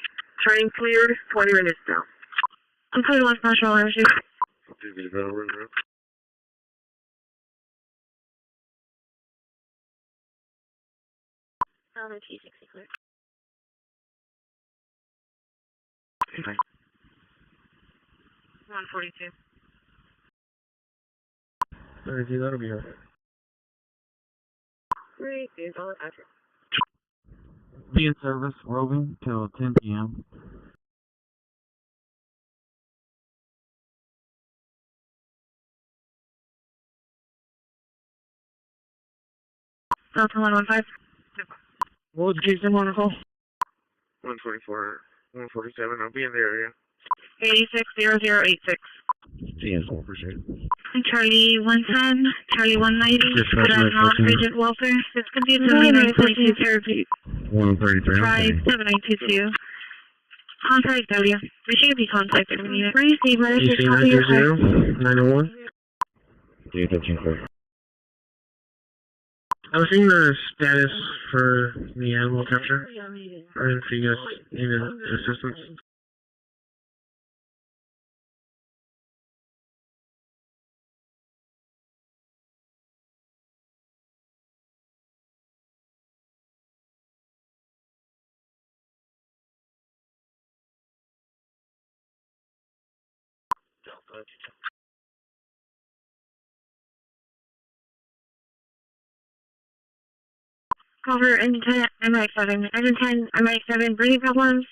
Train cleared. 20 minutes now. I'm clear left national issue. T60 clear. Okay. 142. 32, that'll be her. Great, dude. All after. Be in service, roving till 10 p.m. Delta 115. What was Jason Wonderful? 144, 147, I'll be in the area. 860086. Yes, appreciate it. Charlie 110, Charlie 190, good afternoon, Agent Welfare, 622 therapy. 133, Try 7922. Contact W. We should be contacted when you receive letters to copy your card. 901. Yeah, 13 I was seeing the status for the animal capture. I didn't see you guys needed assistance. Cover engine 10, MX7. Engine 10, MX7, breathing problems.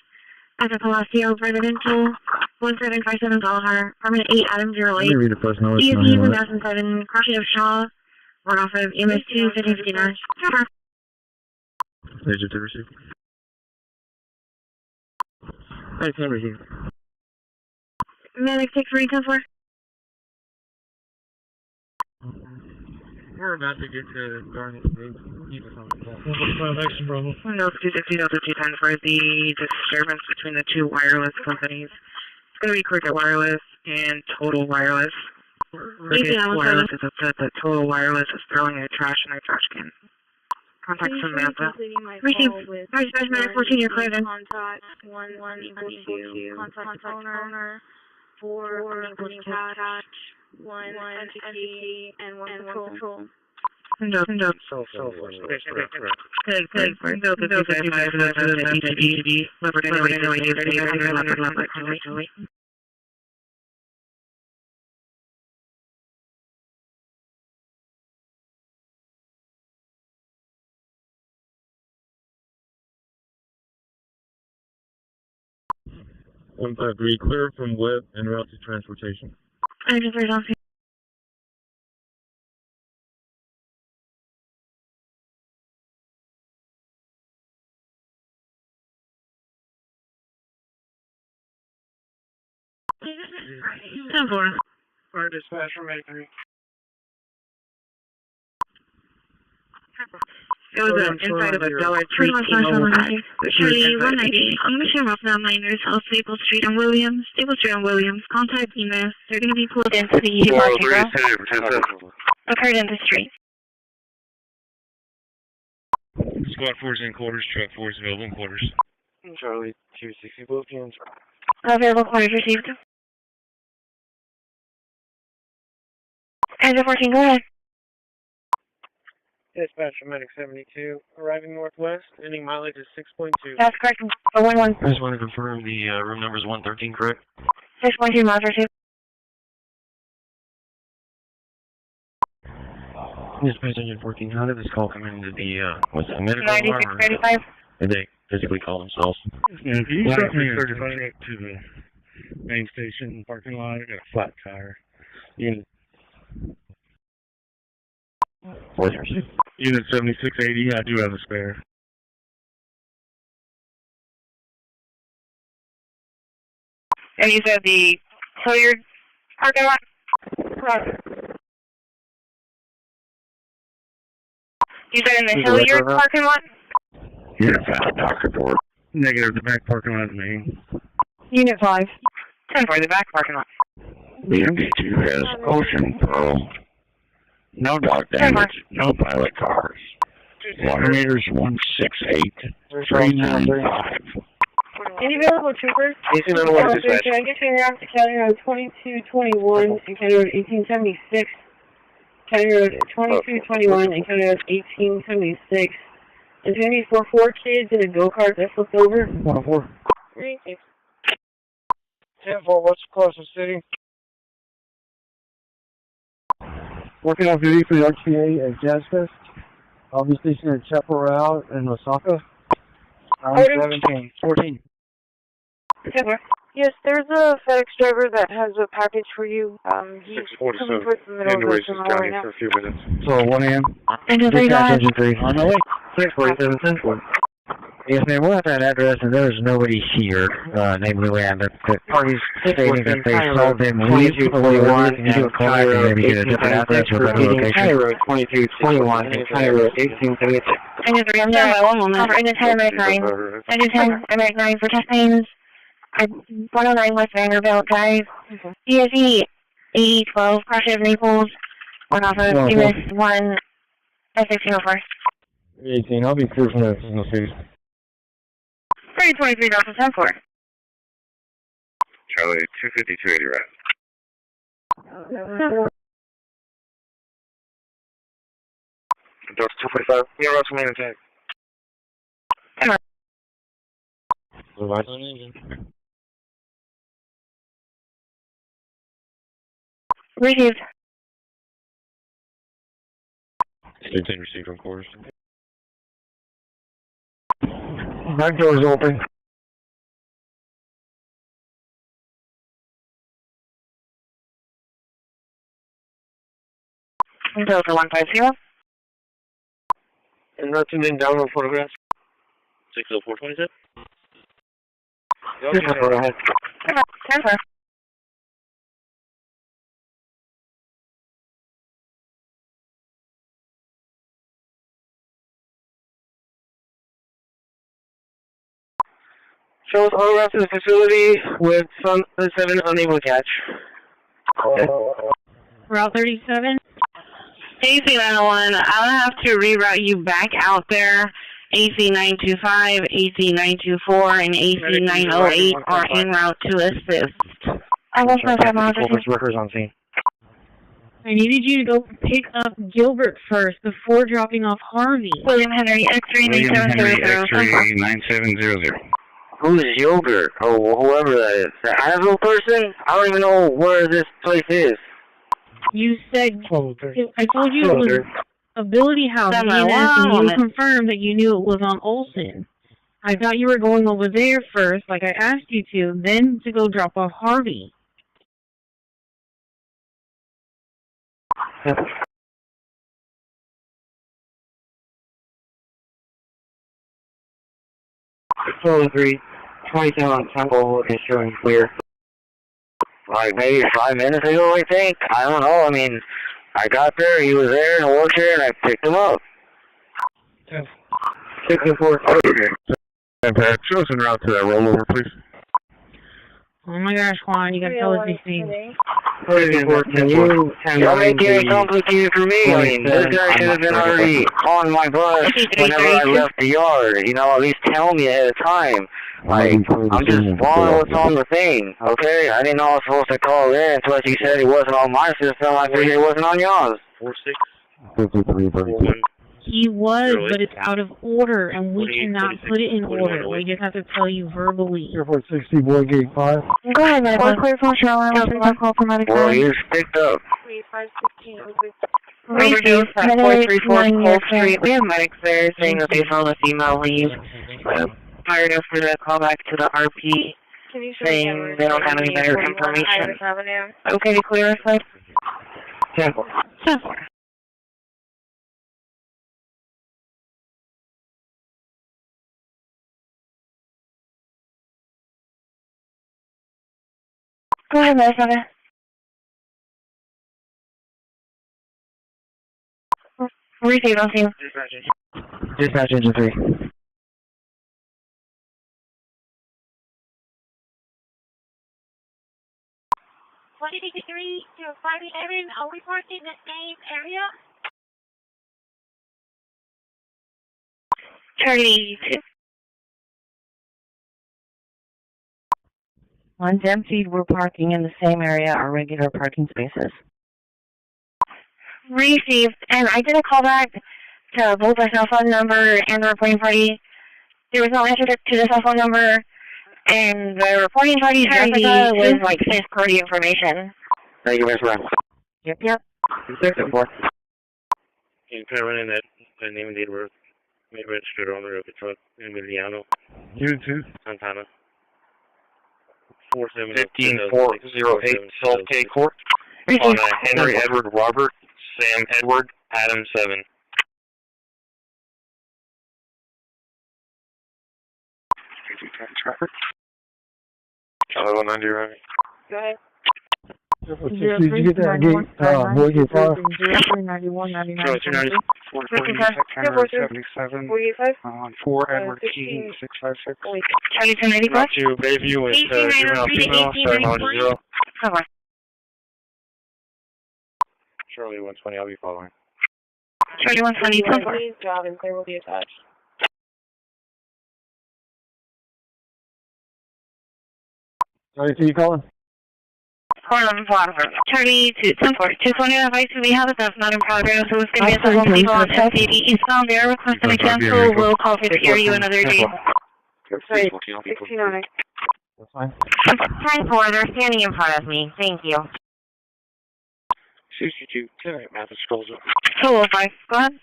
At the Palacio Presidential, 1757 Guadalajara, Permanent 8 Adam 08. Let me read it first. No, it's not ESP 1007, crossing of Shaw, run off of EMS2 1559. Agent to receive. I can receive. Medic 6324. We're about to get to Garnet State. Action, Bravo. Windows 260, Delta 210 for the disturbance between the two wireless companies. It's going to be Cricket Wireless and Total Wireless. Cricket Wireless is upset that Total Wireless is throwing a trash in their trash can. Contact Samantha. Receive. Dispatch Medic 14, you're cleared in. Contact 1 contact owner, 4 catch, 1 entity, and 1 control. Windows. So. Good. Delta 255, ECD, leopard, leopard. One 153, clear from web and route to transportation. Engine 3 on. Fire dispatch from A3. It was inside of a Dollar Tree T-Mobile bag. Charlie 190. I'm going to show off now miners off Staple Street and Williams. Contact EMS. They're going to be pulled into the parking lot. Occurred in the street. Squad 4's in quarters, truck 4's available in quarters. Charlie 260, both hands. Available quarters received. Engine 14, go ahead. Dispatch from Medic 72, arriving northwest, ending mileage is 6.2. That's correct. 011. I just want to confirm the room number is 113, correct? 6.2 miles received. Dispatch Engine 14, how did this call come into the, was it a medical alarm? 9635. Did they physically call themselves? Yeah, if you start me to the main station parking lot, I got a flat tire. Unit 7680, I do have a spare. And you said the Hilliard parking lot? Right. You said in the Hilliard parking lot? Unit 5, Dr. Ford. Negative, the back parking lot is me. Unit 5. 10 for the back parking lot. The MD2 has Ocean Pearl. No dog damage, no pilot cars. Water meters 168-395. Any available troopers? Can I get you around to County Road 2221 and County Road 1876? County Road 2221 and County Road 1876. Is there any 4 kids in a go-kart that flipped over? 104. Thank you. 10-4, what's the closest city? Working off duty for the RTA at Jazz Fest. I'll be stationed at Chaparral and Osaka. 14. Yes, there's a FedEx driver that has a package for you. He's coming towards the middle of the tunnel right now. For a few minutes. So 1 a.m. Engine 3, Engine 3. On my way. 647-10-4. Yes, ma'am. We're at that address, and there's nobody here named Luann. The party's stating that they saw them leave before they wanted to do a call, and maybe get a different address or a better location. County Road 2221 and County Road 1876. Engine 3, I'm there. Engine 10, American 9. Engine 10, American 9 for test names. 109 West Vanderbilt Drive. DSE 8012, crashes Naples. 1 off of US 1 S1604. 18. I'll be cruising to Signal City. 323 Delta 10-4. Charlie 250-280 right. Delta 245. Yeah, Russell main attack. Revise on engine. Received. State 10 received from quarters. Back door's open. Delta 150. And nothing in download photographs. 60427. Yep, go ahead. 10-4. Show us autograph to the facility with Sun 7 unable to catch. Okay. Route 37? AC 901, I'll have to reroute you back out there. AC 925, AC 924, and AC 908 are en route to assist. I will start that Corpus workers on scene. I needed you to go pick up Gilbert first before dropping off Harvey. William Henry, X-ray 9700. Who's Gilbert? Oh, whoever that is. The Asshole person? I don't even know where this place is. You said, I told you it was Ability House, and you confirmed that you knew it was on Olsen. I thought you were going over there first, like I asked you to, then to go drop off Harvey. Control 3, 27 on Temple is showing clear. Like maybe 5 minutes ago, I think. I don't know. I mean, I got there, he was there in a wheelchair, and I picked him up. 604. Okay. And Pat, show us en route to that rollover, please. Oh my gosh, Juan, you gotta tell us these things. Y'all make it complicated for me. I mean, this guy should have been already on my bus whenever I left the yard. You know, at least tell me ahead of time. Like, I'm just following what's on the thing, okay? I didn't know I was supposed to call in until you said it wasn't on my system. I figured it wasn't on yours. 46. He was, but it's out of order, and we cannot put it in order. We just have to tell you verbally. Airport 60, boy, gate 5. Go ahead, man. We're clear from Charlotte. I'll call from out of Well, you picked up. 3516. Medics 9 York Street. We have medics there saying that they saw this email leave. Fired us for the callback to the RP, saying they don't have any better information. Okay, to clear us, side? 10-4. 10-4. Go ahead, Minnesota. Receive, I'll see you. Dispatch engine 3. 183 to 57, I'll report in the same area. Charlie 2. One's emptied, we're parking in the same area, our regular parking spaces. Received, and I did a callback to both the cell phone number and the reporting party. There was no answer to the cell phone number, and the reporting party's Jessica was like first party information. Thank you, Ms. Brown. Yep. 6-4. Can you put in that name and date of birth? Maybe registered owner of the truck, Emiliano. U2. Santana. 15408 South K Court. On Henry Edward Robert, Sam Edward, Adam 7. Charlie 190, right? Go ahead. Did you get that gate, Voices 5? 91, 99, 4 Edward Keaton, 656. Charlie 290 Not to Bayview with juvenile female, starting on 0. Cover. Charlie 120, I'll be following. Charlie 120, cover. Job and clear will be attached. Sorry, so you calling? Charlie 224. Just wanted to advise you we have a death not in progress, so it's going to be a civil people on SCD eastbound. They are requesting a cancel. We'll call for you another day. Right, 69. That's fine. 10-4, they're standing in front of me. Thank you. 62, 10 Mathis scrolls up. Hello, 5. Go ahead.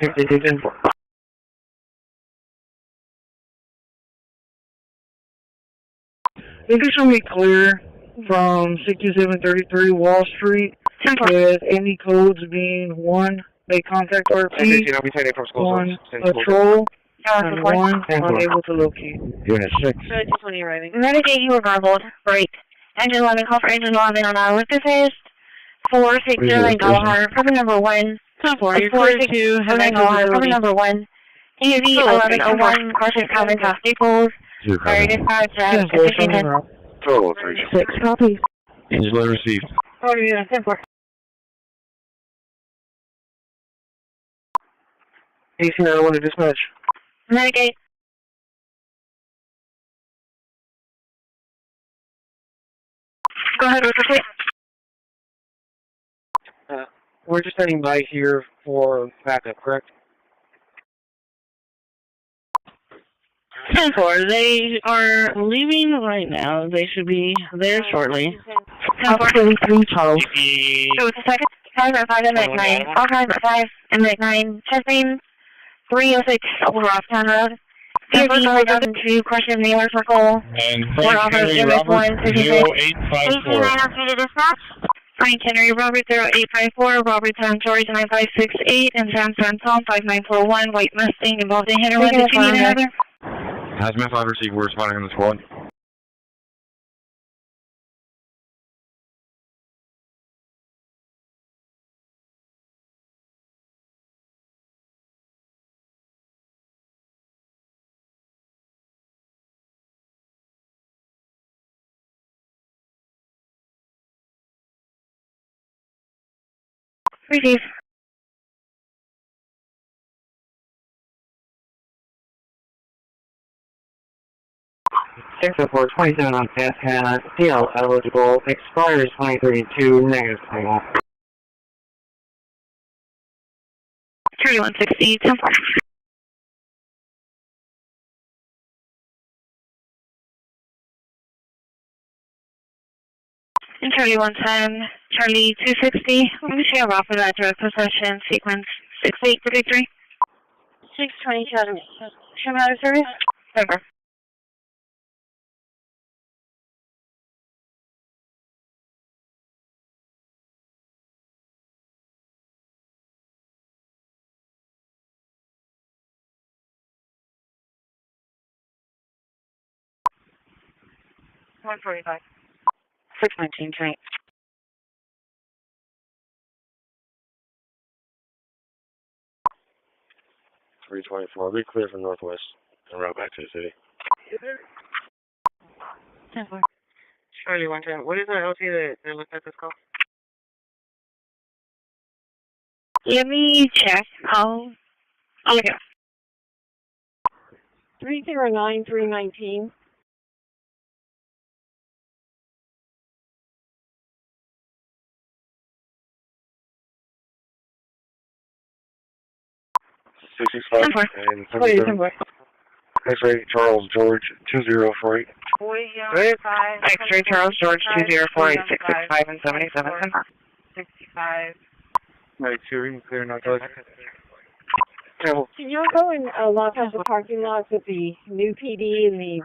52, 10-4. Think it's going to be clear from 6733 Wall Street with any codes being 1, they contact RP, 1, patrol, and 1, unable to locate. Unit 6. 220 arriving. Medicaid, you were garbled. Right. Engine 11, call for engine 11 on our witness is 460 Galahar for the number 1. 4, you're clear to have Galahar for the number 1. EV 1101, caution common cost staples. Sorry, dispatch, Total 6 copies. Angela received. Oh, yeah, 10-4. AC9, I want to dispatch. Medicaid. Go ahead with the plate. We're just standing by here for backup, correct? 10-4, they are leaving right now. They should be there shortly. 10-4. 3 Charles. So it's a second. 5 at 5 and Meg 9. All 5 at 5 and Meg 9. Testing 306 Rocktown Road. Vehicle 2002, question Naylor Circle. And We're off of MS 1, 0854. to dispatch. Frank Henry, Robert 0854, Robert San George 9568, and Sam Tom 5941, White Mustang involved in hit and run. Did you need another? Hazmat 5 received, we're responding on the squad. Receive. Sector 427 on Fast Hannah, CL eligible, expires 2032, negative signal. 3160, 10-4. And Charlie 110, Charlie 260. Let me share off of that direct possession sequence 6833. 620, Show out of service? Over. $145. 619, tonight. 324. Be clear from northwest and route back to the city. 10-4. Charlie 110. What is the LT that looks at this call? Let me check. Oh, okay. 309-319. And X-ray Charles George 2048. X-ray Charles George 2048. 665 and 77. 65. Right, 2 clear narcotics. Can you go and lock up the parking lots with the new PD and the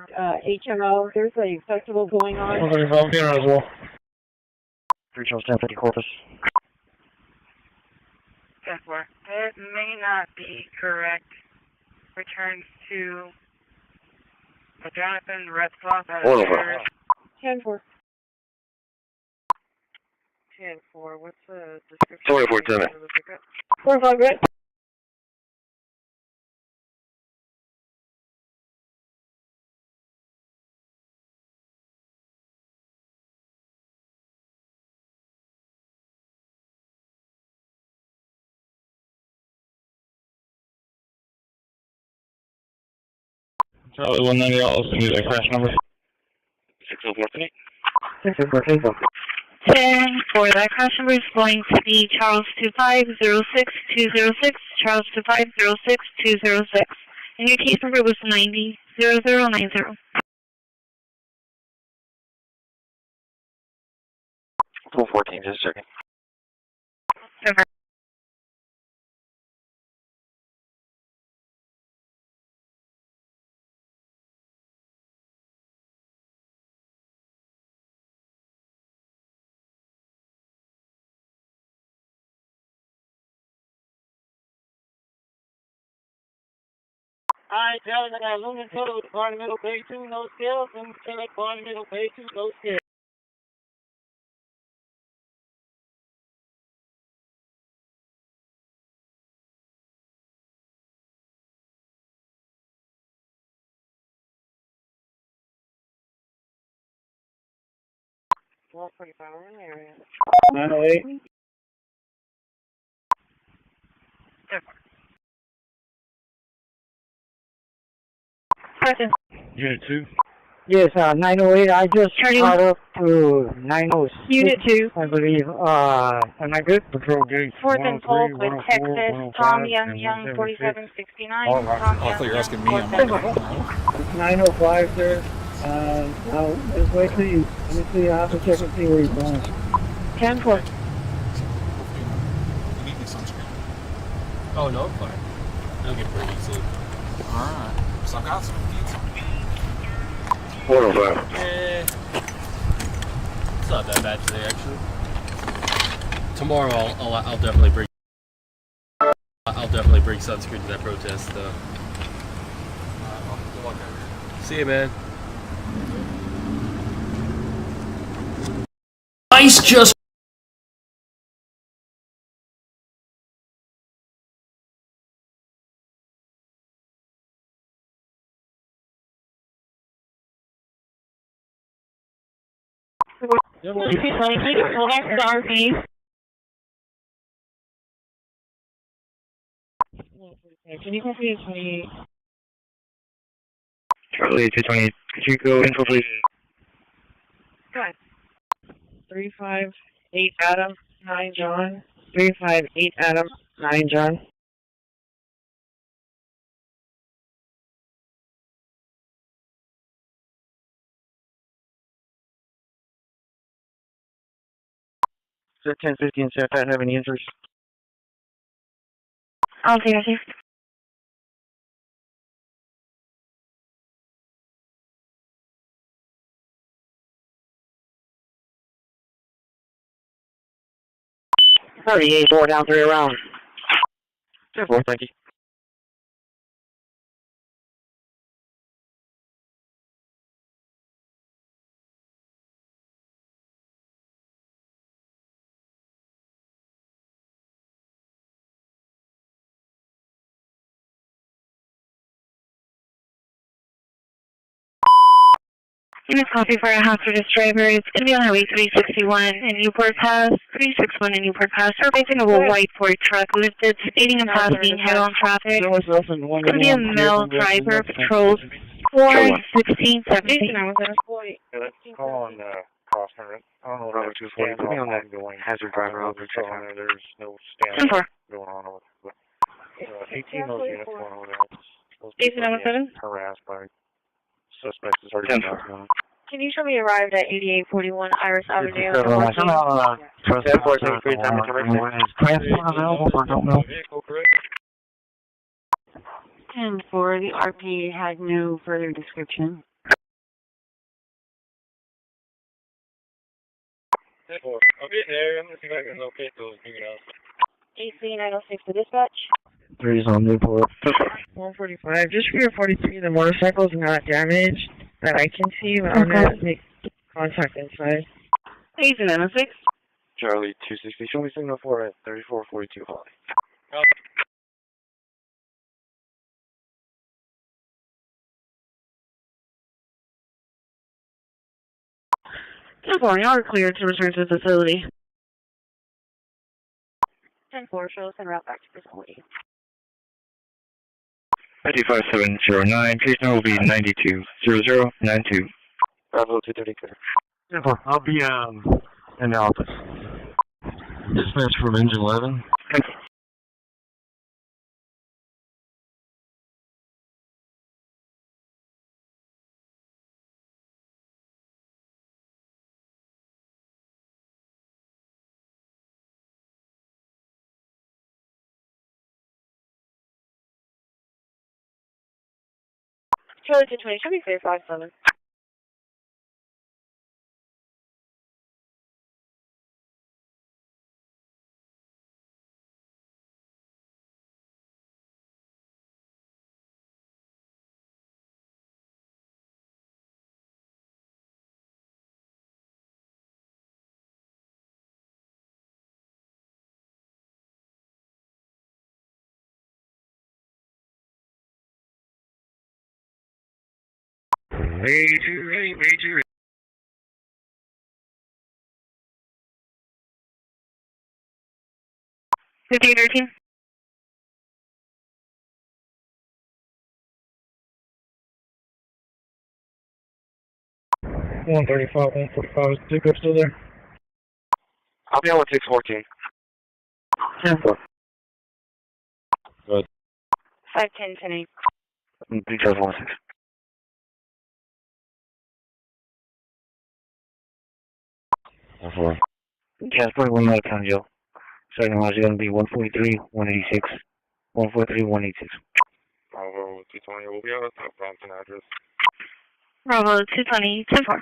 HMO? There's a festival going on. Okay, I'll get her as well. 3 Charles 1050 Corpus. 10-4. It may not be correct. Returns to the Jonathan Red Cloth at 10-4. 10-4. What's the description? 2410. 4-5, good. Charlie 190, I'll send you the crash number. 6014. 6014. 10-4. That crash number is going to be Charles 2506206. Charles 2506206. And your case number was 900090. 214, just checking. Over. Alright, Charlie, I got Lumen Total, Barney Middle Bay 2, no skills, and select Barney Middle Bay 2, no skills. Well, 45 in the area. 908. Present. Unit 2. Yes, 908. I just caught up to 906. Unit 2. I believe. Am I good? Patrol gate 4th and Polk with 104, Texas, 105, Tom Young, 176. 4769. All right. Tom I thought you were asking me. Young, It's 905, sir. I'll just wait till you. Let me see. I'll have to check and see where he's going. 10-4. Oh, no, fine. I'll get pretty easily. Alright. So I got some pizza. 405. Yeah. It's not that bad today, actually. Tomorrow I'll definitely bring sunscreen to that protest, though. See you, man. Ice just Well, that's Darby. Can you confuse me? Charlie 228. Could you go info, please? Go ahead. 358 Adam, 9 John. 358 Adam, 9 John. Is that 1050 and Pat have any injuries? I'll see you. $38, 4 down, 3 around. 10-4, thank you. Unit copy for a hazardous driver. It's going to be on Highway 361 in Newport Pass, 361 in Newport Pass. We're facing a white Ford truck lifted, speeding and passing head-on traffic. It's going to be a male driver, patrols 416, 17. Yeah, let's call on cross current. I don't know what to do. Put me on that hazard driver. I'll check on it. There's no stand going on over there. 18 those units going over there. Those people are being harassed by suspects. It's already been. Can you show me arrived at 8841 Iris Avenue? Transport available or don't know? 10-4, the RP had no further description. 10-4. I'm getting there. I'm going to see if I can locate those big out. AC 906 to dispatch. 3's on Newport. 145. Just for your 43, the motorcycle's not damaged that I can see, but I'm going to make contact inside. AC 906. Charlie 260. Show me signal 4 at 3442 Holly. You are cleared to return to the facility. 10-4, show us en route back to facility. 55709, case number will be 920092. Bravo 230 clear. I'll be in the office. Dispatch from engine 11. Charlie 220, should be clear 57. Way too late, way too late. Fifty 13. One 145, pickup still there? I'll be on with 614. 10-4. Good. 510, 10-8. Details 16. Transport 1 out of town, Joe. Second line is going to be 143, 186. 143, 186. Bravo 220, we'll be on the top Brompton address. Bravo 220, 10-4.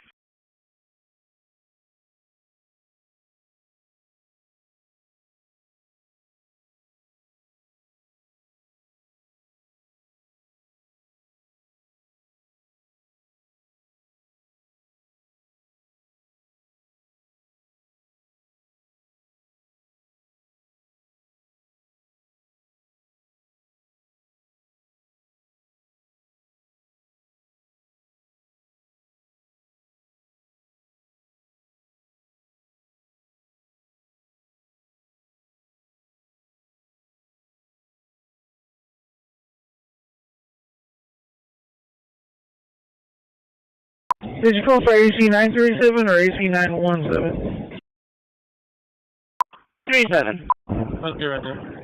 Did you call for AC 937 or AC 917? 37. Okay, right there.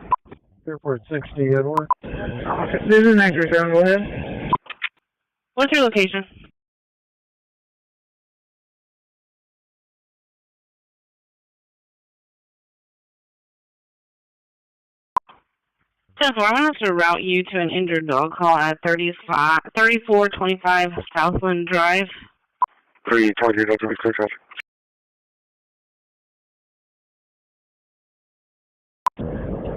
Airport 60, Edward. This is 937, go ahead. What's your location? I want to route you to an injured dog call at 3425 Southland Drive. 3 target up to be clear traffic.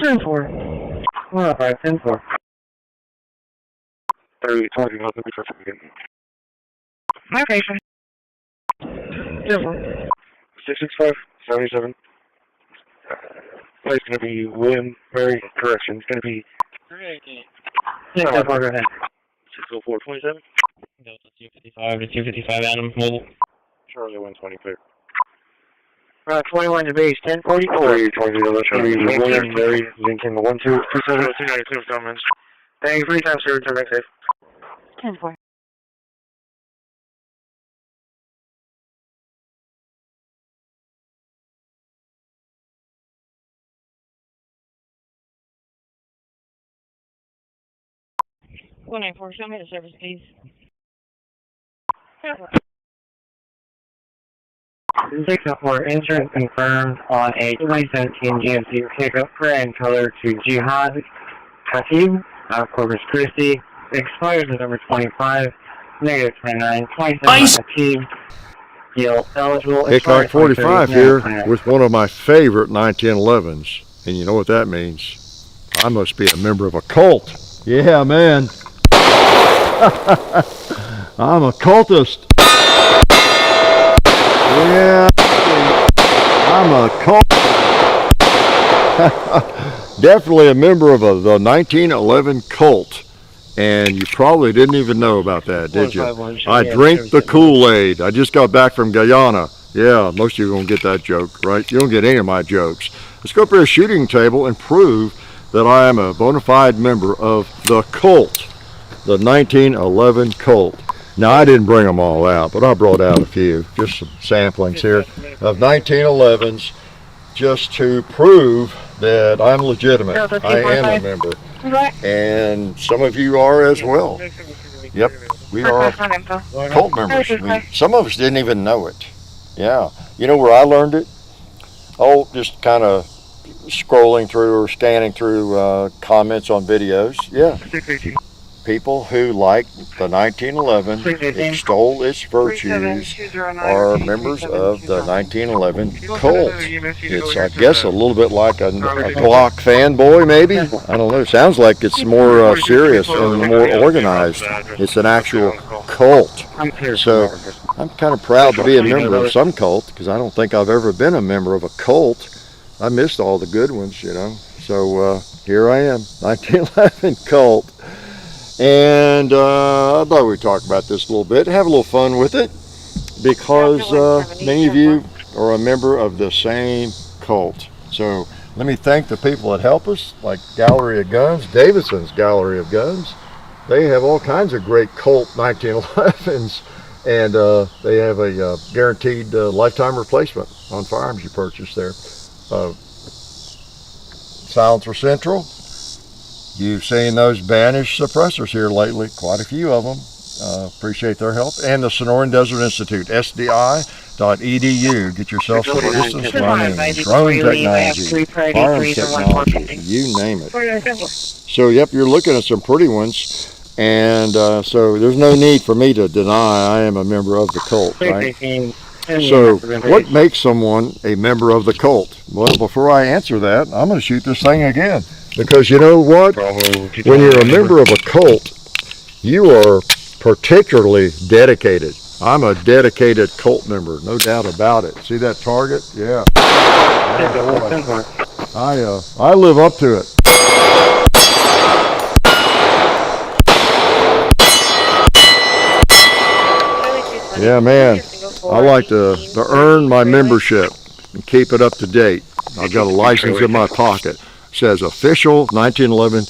10-4. 10-4. 30 target up to be traffic again. Okay, sir. 10-4. 665, 77. Place going to be William Mary, correction. It's going to be... Yeah, go ahead. 604, 27. Delta 255 to 255 Adam, mobile. Charlie 120 clear. 21 to base, 1044. 320 to Charlie, William, Mary, Lincoln, 1227. 290 clear for comments. Thank you for your time, sir. Turn back safe. 10-4. Show me the service, please. 604, insurance confirmed on a 2017 GMC pickup, brand color to Jihad Hakim, Corpus Christi, expires November 25, negative 29, 27 Hakim, deal eligible. Hickok 45 here with one of my favorite 1911s, and you know what that means? I must be a member of a cult. Yeah, man. I'm a cultist. Yeah, I'm a cult. Definitely a member of the 1911 cult. And you probably didn't even know about that, did you? I drink the Kool-Aid. I just got back from Guyana. Yeah, most of you are going to get that joke, right? You don't get any of my jokes. Let's go up here to a shooting table and prove that I am a bona fide member of the cult, the 1911 cult. Now, I didn't bring them all out, but I brought out a few, just some samplings here of 1911s, just to prove that I'm legitimate. I am a member, and some of you are as well. Yep, we are cult members. Some of us didn't even know it. Yeah, you know where I learned it? Oh, just kind of scrolling through or scanning through comments on videos. Yeah. People who, like the 1911, extol its virtues, are members of the 1911 cult. It's, I guess, a little bit like a Glock fanboy, maybe? I don't know. It sounds like it's more serious and more organized. It's an actual cult. So I'm kind of proud to be a member of some cult, because I don't think I've ever been a member of a cult. I missed all the good ones, you know. So here I am, 1911 cult. And I thought we'd talk about this a little bit, have a little fun with it, because many of you are a member of the same cult. So let me thank the people that help us, like Gallery of Guns, Davidson's Gallery of Guns. They have all kinds of great cult 1911s, and they have a guaranteed lifetime replacement on firearms you purchase there. Silencer Central. You've seen those banished suppressors here lately, quite a few of them. Appreciate their help. And the Sonoran Desert Institute, sdi.edu. Get yourself some distance learning, drone technology, firearms technology, you name it. So, yep, you're looking at some pretty ones. And so there's no need for me to deny I am a member of the cult, right? So what makes someone a member of the cult? Well, before I answer that, I'm going to shoot this thing again. Because you know what? When you're a member of a cult, you are particularly dedicated. I'm a dedicated cult member, no doubt about it. See that target? Yeah. I live up to it. Yeah, man. I like to earn my membership and keep it up to date. I've got a license in my pocket. Says official 1911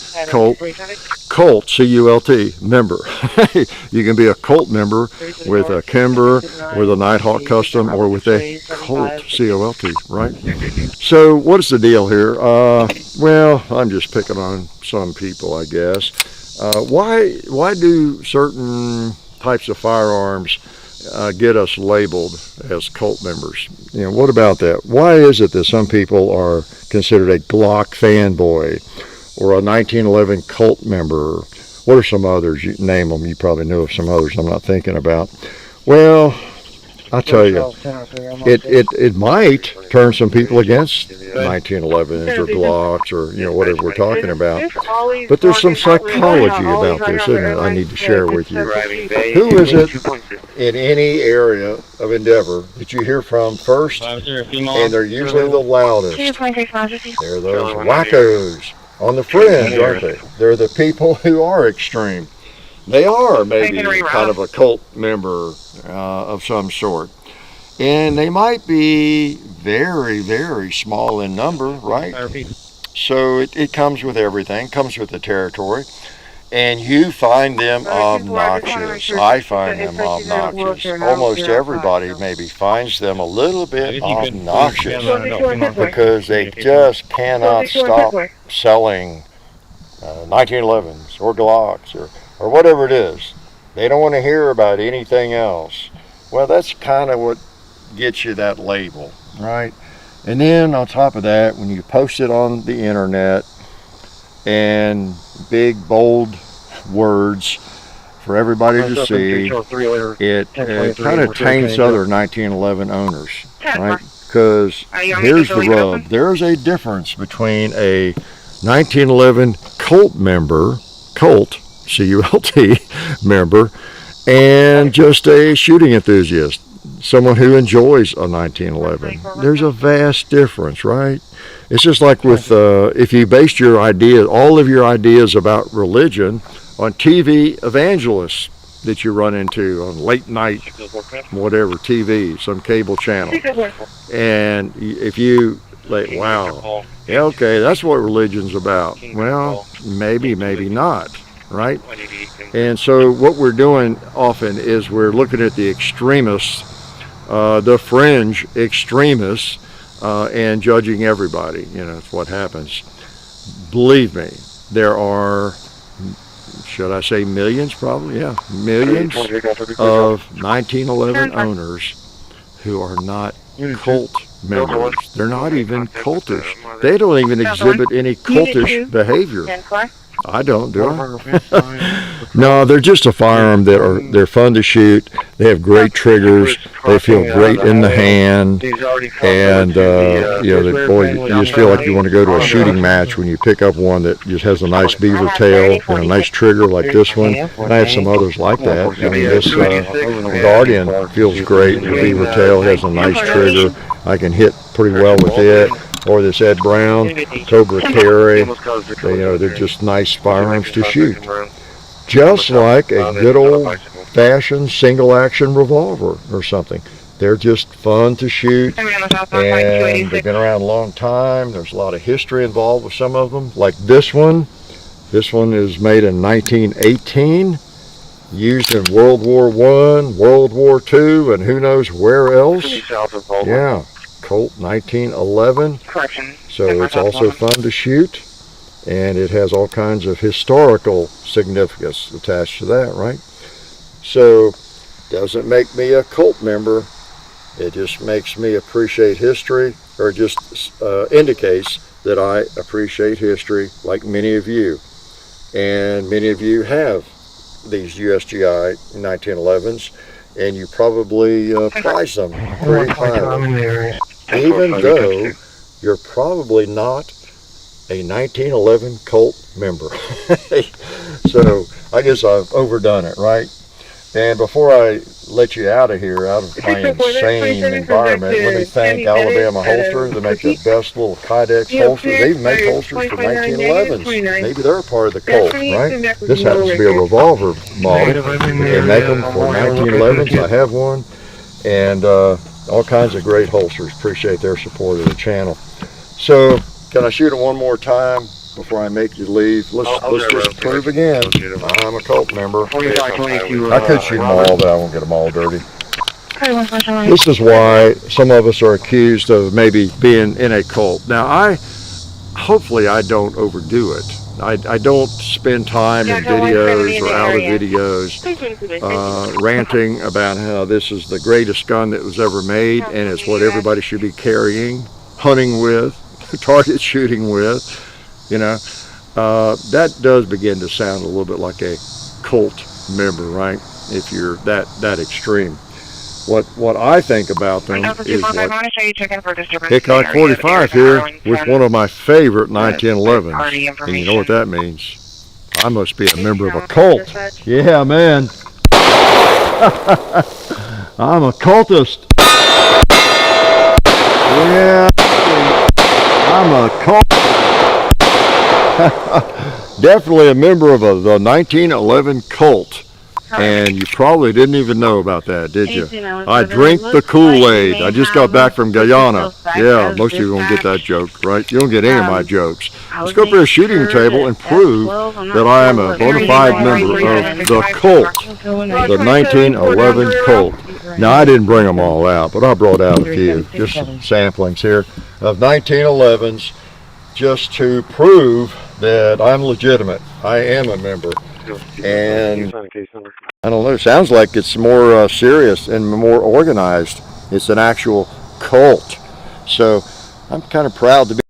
cult, C-U-L-T, member. You can be a cult member with a Kimber, with a Nighthawk Custom, or with a Colt, C-O-L-T, right? So what's the deal here? Well, I'm just picking on some people, I guess. Why do certain types of firearms get us labeled as cult members? You know, what about that? Why is it that some people are considered a Glock fanboy or a 1911 cult member? What are some others? You name them. You probably know of some others I'm not thinking about. Well, I tell you, it might turn some people against 1911s or Glocks or, you know, whatever we're talking about. But there's some psychology about this, isn't it? I need to share with you. Who is it in any area of endeavor that you hear from first, and they're usually the loudest? They're those wackos on the fringe, aren't they? They're the people who are extreme. they are maybe kind of a cult member of some sort. And they might be very, very small in number, right? So it comes with everything, comes with the territory. And you find them obnoxious. I find them obnoxious. Almost everybody maybe finds them a little bit obnoxious because they just cannot stop selling 1911s or Glocks or whatever it is. They don't want to hear about anything else. Well, that's kind of what gets you that label, right? And then on top of that, when you post it on the internet and big bold words for everybody to see, it kind of taints other 1911 owners, right? Because here's the rub. There's a difference between a 1911 cult member, C-U-L-T member, and just a shooting enthusiast, someone who enjoys a 1911. There's a vast difference, right? It's just like with, if you based your ideas, all of your ideas about religion on TV evangelists that you run into on late night, whatever, TV, some cable channel. And if you, like, wow, yeah, okay, that's what religion's about. Well, maybe not, right? And so what we're doing often is we're looking at the extremists, the fringe extremists, and judging everybody. It's what happens. Believe me, there are, should I say millions? Probably, yeah, millions of 1911 owners who are not cult members. They're not even cultish. They don't even exhibit any cultish behavior. I don't, do I? No, they're just a firearm they're fun to shoot. They have great triggers. They feel great in the hand, and you just feel like you want to go to a shooting match when you pick up one that just has a nice beaver tail and a nice trigger like this one. And I have some others like that. I mean, this Guardian feels great. The beaver tail has a nice trigger. I can hit pretty well with it. Or this Ed Brown, Cobra Carry, they're just nice firearms to shoot. Just like a good old-fashioned single-action revolver or something. They're just fun to shoot, and they've been around a long time. There's a lot of history involved with some of them, like this one. This one is made in 1918, used in World War I, World War II, and who knows where else. Yeah. Colt 1911, so it's also fun to shoot, and it has all kinds of historical significance attached to that, right? So doesn't make me a cult member, it just makes me appreciate history, or just indicates that I appreciate history like many of you, and many of you have these USGI 1911s, and you probably prize them pretty highly. Even though you're probably not a 1911 cult member. So I guess I've overdone it, right? And before I let you out of here, out of my insane environment, let me thank Alabama Holster. They make the best little Kydex holsters. They even make holsters for 1911s. Maybe they're a part of the cult, right? This happens to be a revolver model. They make them for 1911s. I have one. And all kinds of great holsters. Appreciate their support of the channel. So, can I shoot it one more time before I make you leave? Let's just prove again. I'm a cult member. I could shoot them all, but I won't get them all dirty. This is why some of us are accused of maybe being in a cult. Now, hopefully I don't overdo it. I don't spend time in videos or out of videos ranting about how this is the greatest gun that was ever made and it's what everybody should be carrying, hunting with, target shooting with. That does begin to sound a little bit like a cult member, right? If you're that extreme. What I think about them is like Hickok 45 here with one of my favorite 1911s. And you know what that means? I must be a member of a cult. Yeah, man. I'm a cultist. Yeah, I'm a cult. definitely a member of the 1911 cult. And you probably didn't even know about that, did you? I drink the Kool-Aid. I just got back from Guyana. Yeah, most of you won't get that joke, right? You don't get any of my jokes. Let's go up to a shooting table and prove that I am a bona fide member of the cult, the 1911 cult. Now, I didn't bring them all out, but I brought out a few, just some samplings here of 1911s, just to prove that I'm legitimate. I am a member. And I don't know, sounds like it's more serious and more organized. It's an actual cult. So I'm kind of proud to be.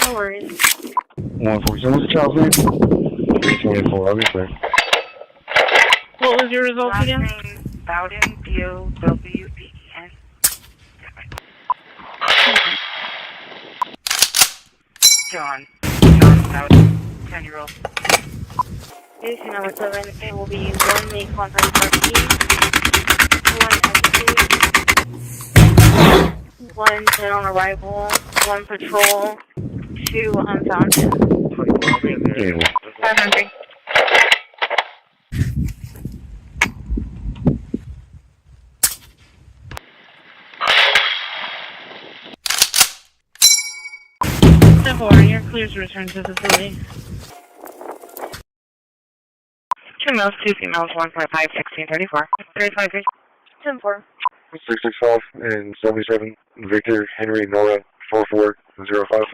No worries. 147, what's the child's name? 324, obviously. What was your result again? Bowden, B-O-W-D-E-N. John Bowden, 10-year-old. Station number 7, it will be 1 make contact party, 1 exit, 1 dead on arrival, 1 patrol, 2 unfound. 500. Your clear to return to the facility. 2 males, 2 females, 1.5, 1634. 35, 10-4. 665 and 77, Victor, Henry, Nora, 4405.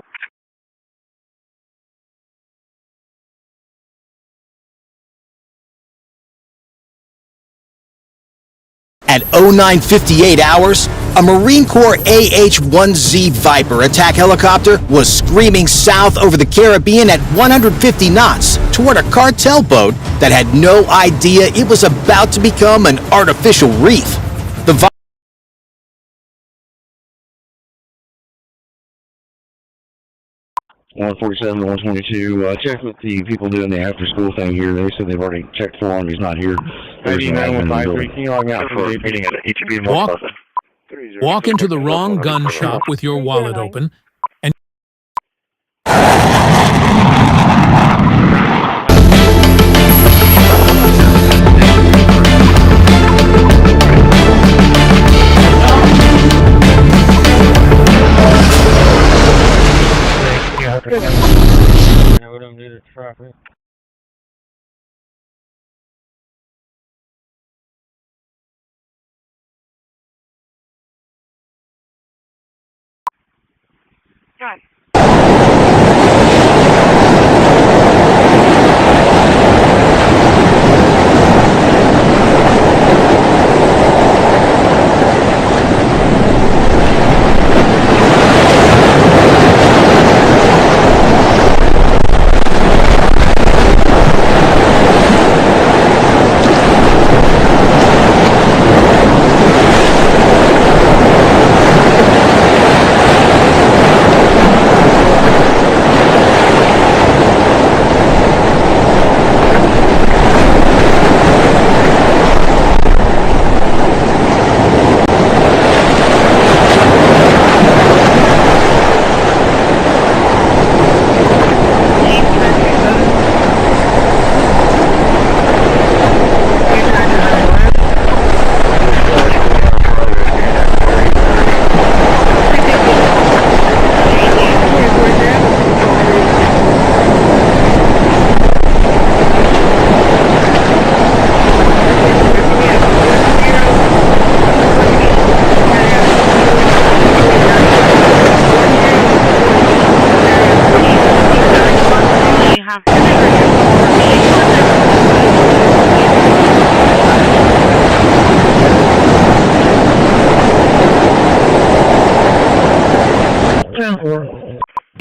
At 09:58 hours, a Marine Corps AH-1Z Viper attack helicopter was screaming south over the Caribbean at 150 knots toward a cartel boat that had no idea it was about to become an artificial reef. The 147 to 122. Check with the people doing the after school thing here. They said they've already checked for him. He's not here. Can you log me out for a meeting at HEB? Walk into the wrong gun shop with your wallet open and John.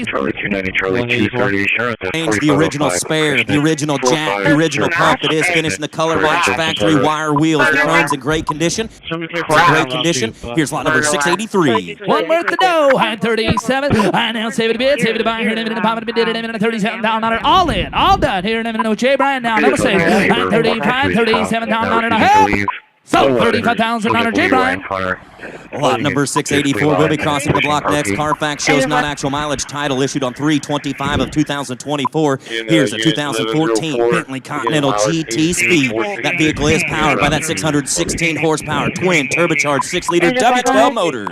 Charlie 290, Charlie 230, Charlotte. The original spare, the original jack, the original pump. It is finished in the color match factory wire wheels. The chrome's in great condition. It's in great condition. Here's lot number 683. One worth to go. High 37. I now save it a bit. Save it a buy. Here in a minute. Pop it a bit. In a minute. $37. All in. All done. Here in a minute. Jay Bryan now. Number 6. High 35. $37. Ahead. So, $35,000, Jay Bryan. Lot number 684 will be crossing the block next. Carfax shows not actual mileage. Title issued on 3/25 of 2024. Here's a 2014 Bentley Continental GT Speed. That vehicle is powered by that 616 horsepower twin turbocharged 6-liter W12 motor.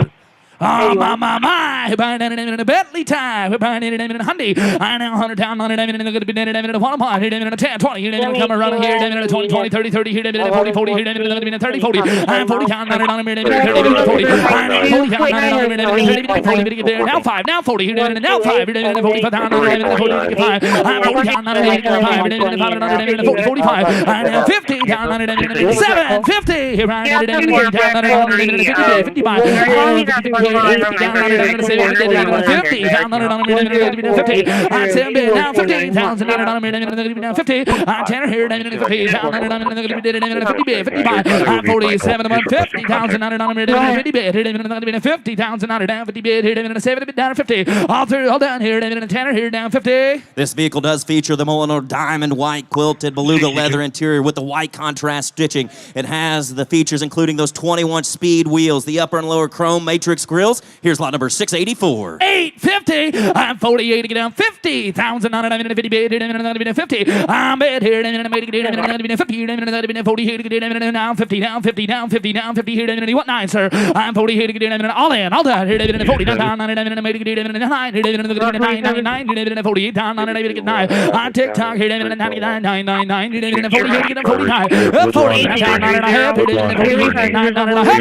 Oh, my. We're buying it in a Bentley tie. We're buying it in a Hyundai. I know 100 down on it. I'm going to be in a 1 apart. Here in a 10, 20. Here in a come around here. In a 20, 20, 30, 30. Here in a 40, 40. Here in a 30, 40. I'm 40 down on it. I'm in a 30, 40. I'm 40 down on it. I'm in a 30, 40. Now 5. Now 40. Here in a now 5. Here in a 45 down on it. I'm in a 45. I'm 40 down on it. I'm in a 5. Here in a 5 on it. I'm in a 40, 45. I'm 50 down on it. I'm in a 7, 50. Here I'm in a 50 down on it. I'm in a 50, 55. I'm 50 down on it. I'm going to say 50, down on it, I'm going to be 50. I'm 7 bid, now 50,000 on it, I'm going to be now 50. I'm 10 here, I'm going to be 50, down on it, I'm going to be 50 bid, 55. I'm 47, I'm 50,000 on it, I'm going to be 50 bid, I'm going to be 50,000 on it, down 50 bid, I'm going to save it down 50. All through, all down here, I'm going to 10 here, down 50. This vehicle does feature the Molester diamond white quilted beluga leather interior with the white contrast stitching. It has the features including those 21 speed wheels, the upper and lower chrome matrix grills. Here's lot number 684. 850. I'm 48 to get down 50,000 on it. I'm in a 50 bid. I'm in a 50. I'm bid here. I'm in a 50. I'm in a 50. I'm in a 40 here to get in. Now 50. Down 50. Down 50. Down 50 here. I'm in what 9, sir? I'm 40 here to get in. All in. All done. Here I'm in a 40. Down on it. I'm in a 9. Here I'm in a 9. Here I'm in a 48. Down on it. I'm in a 9. On TikTok here. I'm in a 99. 999. Here I'm in a 40. Here to get a 49. 40. Down on it. I have. Here I'm in a 48. 9 on it. I have.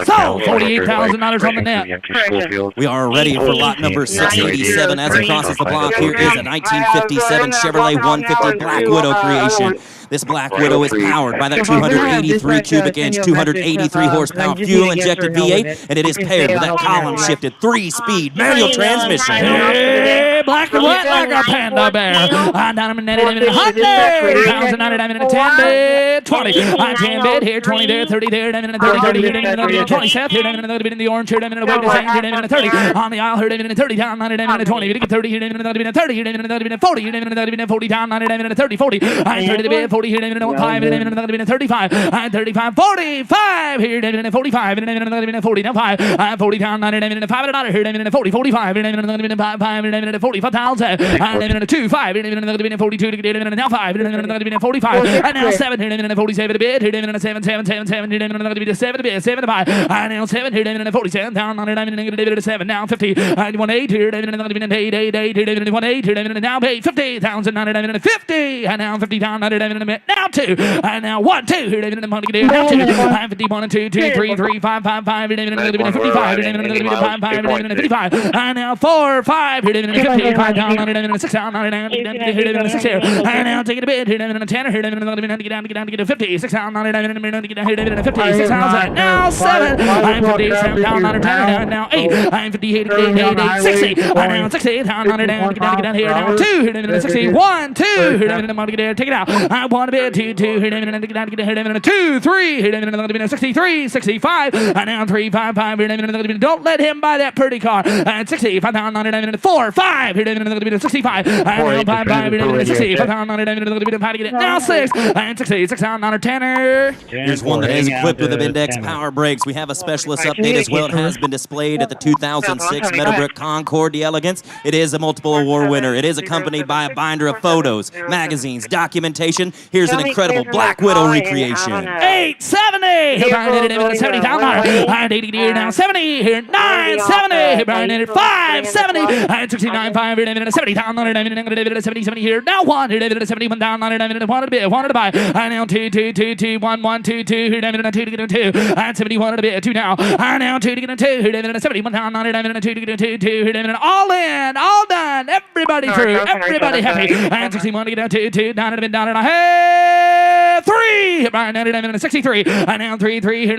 So $48,000 on the net. We are ready for lot number 687 as it crosses the block. Here is a 1957 Chevrolet 150 Black Widow creation. This Black Widow is powered by that 283 cubic inch, 283 horsepower fuel-injected V8, and it is paired with that column-shifted 3-speed manual transmission. Hey, black and white like a panda bear. I'm down in a 100,000 on it. I'm in a 10 bid, 20. I'm 10 bid here, 20 there, 30 there. I'm in a 30, 30 here. I'm in a 20 set here. I'm in a bit in the orange here. I'm in a way design here. I'm in a 30 on the aisle here. I'm in a 30 down on it. I'm in a 20. We get 30 here. I'm in a 30 here. I'm in a 40. I'm in a 40 down on it. I'm in a 30, 40. I'm 30 to bid, 40 here. I'm in a 5. I'm in a 35. I'm 35, 45 here. I'm in a 45. I'm in a 40 now 5. I'm 40 down on it. I'm in a $5 here. I'm in a 40, 45. I'm in a 5. I'm in a 45,000. I'm in a 2, 5. I'm in a 42 to get in. Now 5. I'm in a 45. And now 7 here. I'm in a 47 a bit. Here I'm in a 7, 7, 7, 7. Here I'm in a 7 a bit, 7 to 5. I'm now 7 here. I'm in a 47 down on it. I'm in a 7 now 50. I'm 1 8 here. I'm in a 8, 8, 8 here. I'm in a 1 8 here. I'm in a now 8 50,000 on it. I'm in a 50. And now 50 down on it. I'm in a now 2. And now 1, 2 here. I'm in a money get now 2. I'm 51 and 2, 2, 3, 3, 5, 5, 5. I'm in a 55. I'm in a 5, 5. I'm in a 55. And now 4, 5 here. I'm in a 55 down on it. I'm in a 6 down on it. I'm in a 6 here. And now take it a bit here. I'm in a 10 here. I'm in a get down to get a 50. 6 down on it. I'm in a get down here. I'm in a 50. 6,000. Now 7. I'm 57 down on it. 10 now 8. I'm 58 8 60. I'm now 60 down on it. Get down here. Now 2 here. I'm in a 60. 1, 2 here. I'm in a money get there. Take it out. I want a bit 2, 2 here. I'm in a get down to get here. I'm in a 2, 3 here. I'm in a 63, 65. And now 3, 5, 5 here. I'm in a don't let him buy that pretty car. And 65 down on it. I'm in a 4, 5 here. I'm in a 65. And now 5, 5 here. I'm in a 60. 5 down on it. I'm in a how to get it. Now 6 and 60. 6 down on a 10er. Here's one that is equipped with the Index power brakes. We have a specialist update as well. It has been displayed at the 2006 Meadowbrook Concord the Elegance. It is a multiple award winner. It is accompanied by a binder of photos, magazines, documentation. Here's an incredible Black Widow recreation. 870. Brian did it 70 down on it. 80 here now 70 here 970. Brian did it 570. And 69 5 here. 70 down on it. I'm in 70 70 here. Now 1 here. 71 down on it. I'm in wanted a bit. Wanted to buy. And now 2 2 2 2 1 1 2 2 here. I'm in a 2 to get a 2. And 71 a bit 2 now. And now 2 to get a 2 here. I'm in a 71 down on it. I'm in a 2 to get a 2 2 here. I'm in all in, all done. Everybody through. Everybody happy. And 61 to get a 2 2 down and a bit down and a half. 3. Hit by 63. Now 3, 3. Hit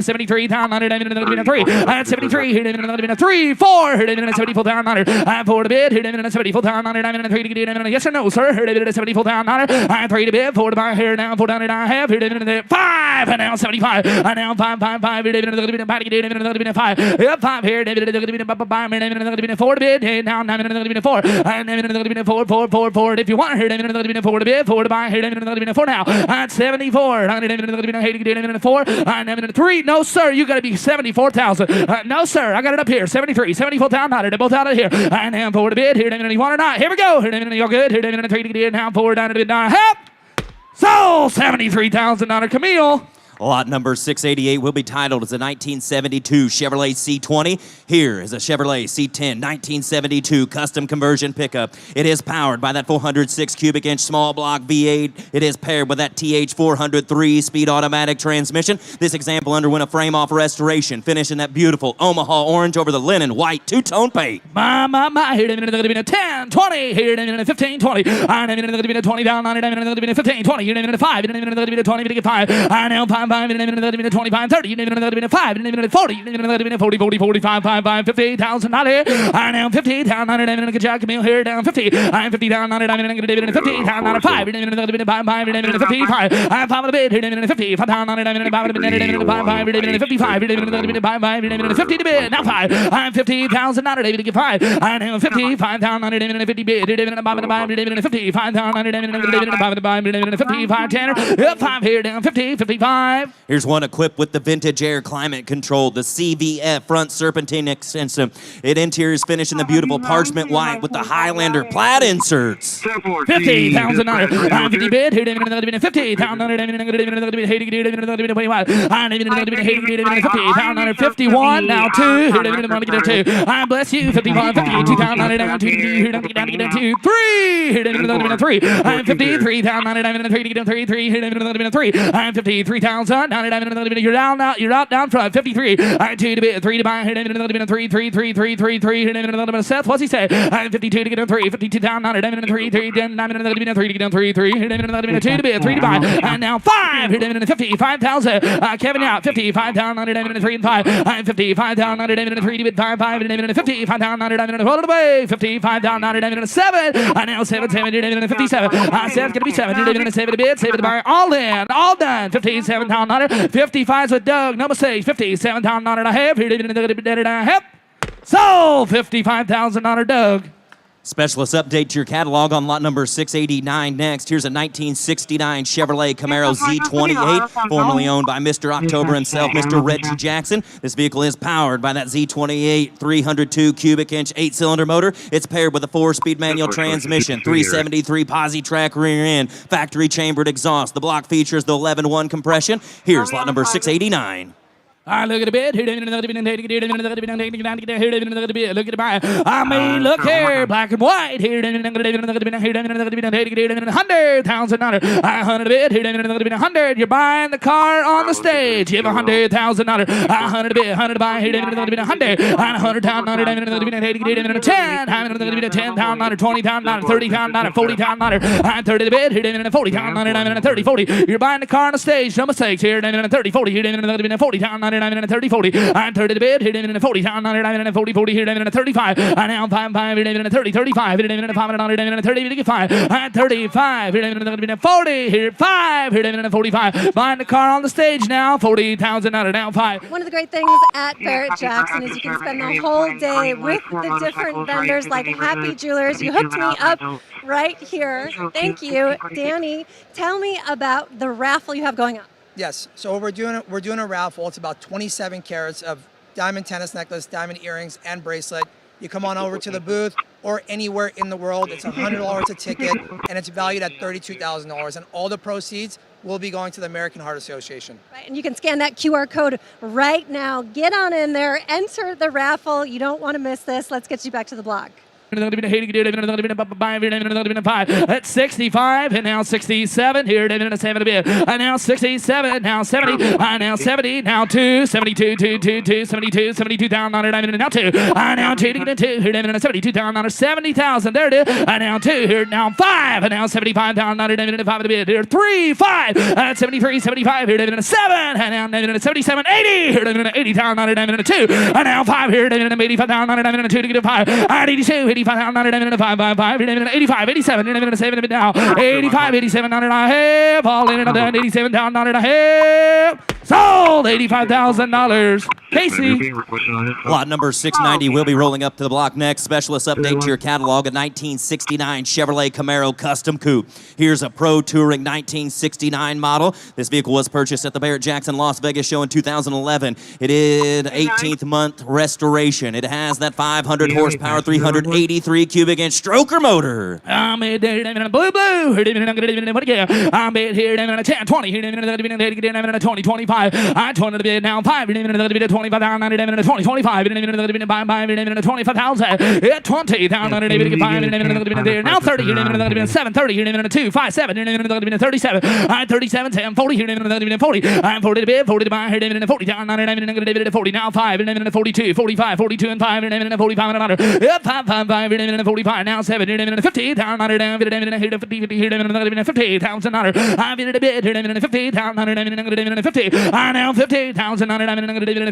73 down 3. 73. Hit 3, 4. Hit 74 down 4 to bid. Hit 74 down 3 to get in. Yes or no, sir? Hit 74 down 3 to bid. 4 to buy here now. 4 down and I have. Hit 5. Now 75. Now 5, 5, 5. Hit 5. Yep, 5 here. 4 to bid. Now 4. 4, 4. If you want here, 4 to bid. 4 to buy here. 4 now. 74. 4. 3. No, sir. You got to be 74,000. No, sir. I got it up here. 73. 74 down. They're both out of here. And now 4 to bid. Here, you want or not? Here we go. You're good. Here, 3 to get now. 4 down to bid. Help. So $73,000 Camille. Lot number 688 will be titled as a 1972 Chevrolet C20. Here is a Chevrolet C10 1972 custom conversion pickup. It is powered by that 406 cubic inch small block V8. It is paired with that TH400 3-speed automatic transmission. This example underwent a frame-off restoration, finishing that beautiful Omaha orange over the linen white two-tone paint. My, here it is 10, 20, here it is 15, 20. I am going to 20 down, 15, 20, here it is 5, here it is 20, 5. I now 5, 25, 30, 5, 40, 45, 5, 50,000 $50,000. I now 50 down, good job, Camille here down 50. I'm 50 down, 50 down, 5, 55. I'm 5 of the bid, 50, 5 down, 55, 50 to bid, now 5. I'm 50,000 $5. I now 55 down, 50 bid, 55 down, 55 Tanner, 5 here down 50, 55. Here's one equipped with the vintage air climate control, the CVF front serpentine extension. It interiors finished in the beautiful parchment white with the Highlander plaid inserts. 50,000 I'm 50 bid, 50 down 51, now 2, I bless you, 51, 52 down 2, 3, I'm 53 down 3, I'm 53,000. You're down now. You're out down front. 53. 2 to bid. 3 to buy. 3. Seth, what's he say? 52 to get on 3. 52 down. 3 to get on 3. 2 to bid. 3 to buy. And now 5. 55,000. Kevin out. 55 down. 3 and 5. 55 down. 3 to bid. 5. 55 down. Hold it away. 55 down. 7. Now 7. 57. Seth's gonna be 7. 7 to bid. 7 to buy. All in. All done. 57 down. 55's with Doug, no mistake. 57 down on it I have. So $55,000 Doug. Specialist update to your catalog on lot number 689 next. Here's a 1969 Chevrolet Camaro Z28, formerly owned by Mr. October himself, Mr. Reggie Jackson. This vehicle is powered by that Z28 302 cubic inch 8-cylinder motor. It's paired with a 4-speed manual transmission, 373 posi track rear end, factory chambered exhaust. The block features the 11.1 compression. Here's lot number 689. I look at the bed. Look at the buy. I mean, look here, black and white. $100,000. $100 bid. $100. You're buying the car on the stage. You have $100,000. $100 bid. $100 buy. $100. $100 down. $10. $10 down. $20 down. $30 down. $40 down. $30 bid. $40 down. $30. $40. You're buying the car on the stage. No mistakes here. $30. $40. $40 down. 30, 40. I'm 30 to bid, hit it in 40, down 40, 40, hit it in 35. I now 5, hit it in 30, 35, hit it in 5, 30, 5. I'm 35, hit it in 40, hit 5, hit it in 45. Buying the car on the stage now, $40,000, now 5. One of the great things at Barrett Jackson is you can spend the whole day with the different vendors like Happy Jewelers. You hooked me up right here. Thank you, Danny. Tell me about the raffle you have going on. Yes, so we're doing a raffle. It's about 27 carats of diamond tennis necklace, diamond earrings, and bracelet. You come on over to the booth or anywhere in the world. It's $100 a ticket, and it's valued at $32,000. And all the proceeds will be going to the American Heart Association. Right, and you can scan that QR code right now. Get on in there, enter the raffle. You don't want to miss this. Let's get you back to the blog. That's 65, and now 67. Here, and now 67, now 70, now 70, now 2, 72, 72 down on it, now 2, now 2 to get 2, here, 72 down on it, 70,000. There it is. Now 2, here, now 5, and now 75 down on it, 5 to bid. Here, 3, 5, 73, 75, here, 7, and now 77, 80, here, 80 down on it, 2, and now 5 here, 85 down on it, 2 to get 5, 82, 85 down on it, 5, 85, 87, 7 now, 85, 87 on it, I have, all in and 87 down on it, I have, sold $85,000. Casey. Lot number 690 will be rolling up to the block next. Specialist update to your catalog, a 1969 Chevrolet Camaro Custom Coupe. Here's a Pro Touring 1969 model. This vehicle was purchased at the Barrett-Jackson Las Vegas show in 2011. It is 18th month restoration. It has that 500 horsepower, 383 cubic inch stroker motor. I'm in blue. I'm here 10, 20, 20, 25. I 20 to bid now 5. 25 down 20, 25. 25,000. 20 down 5. Now 30. 7, 30. 2, 5, 7. 37. 37, 10, 40. 40. I'm 40 to bid. 40 to buy. 40 down 40. Now 5. 42. 45. 42 and 5. 45 and another. 5, 45. Now 7. 50 down 50. 50,000 another. I'm in a bid. 50 down 50. I now 50,000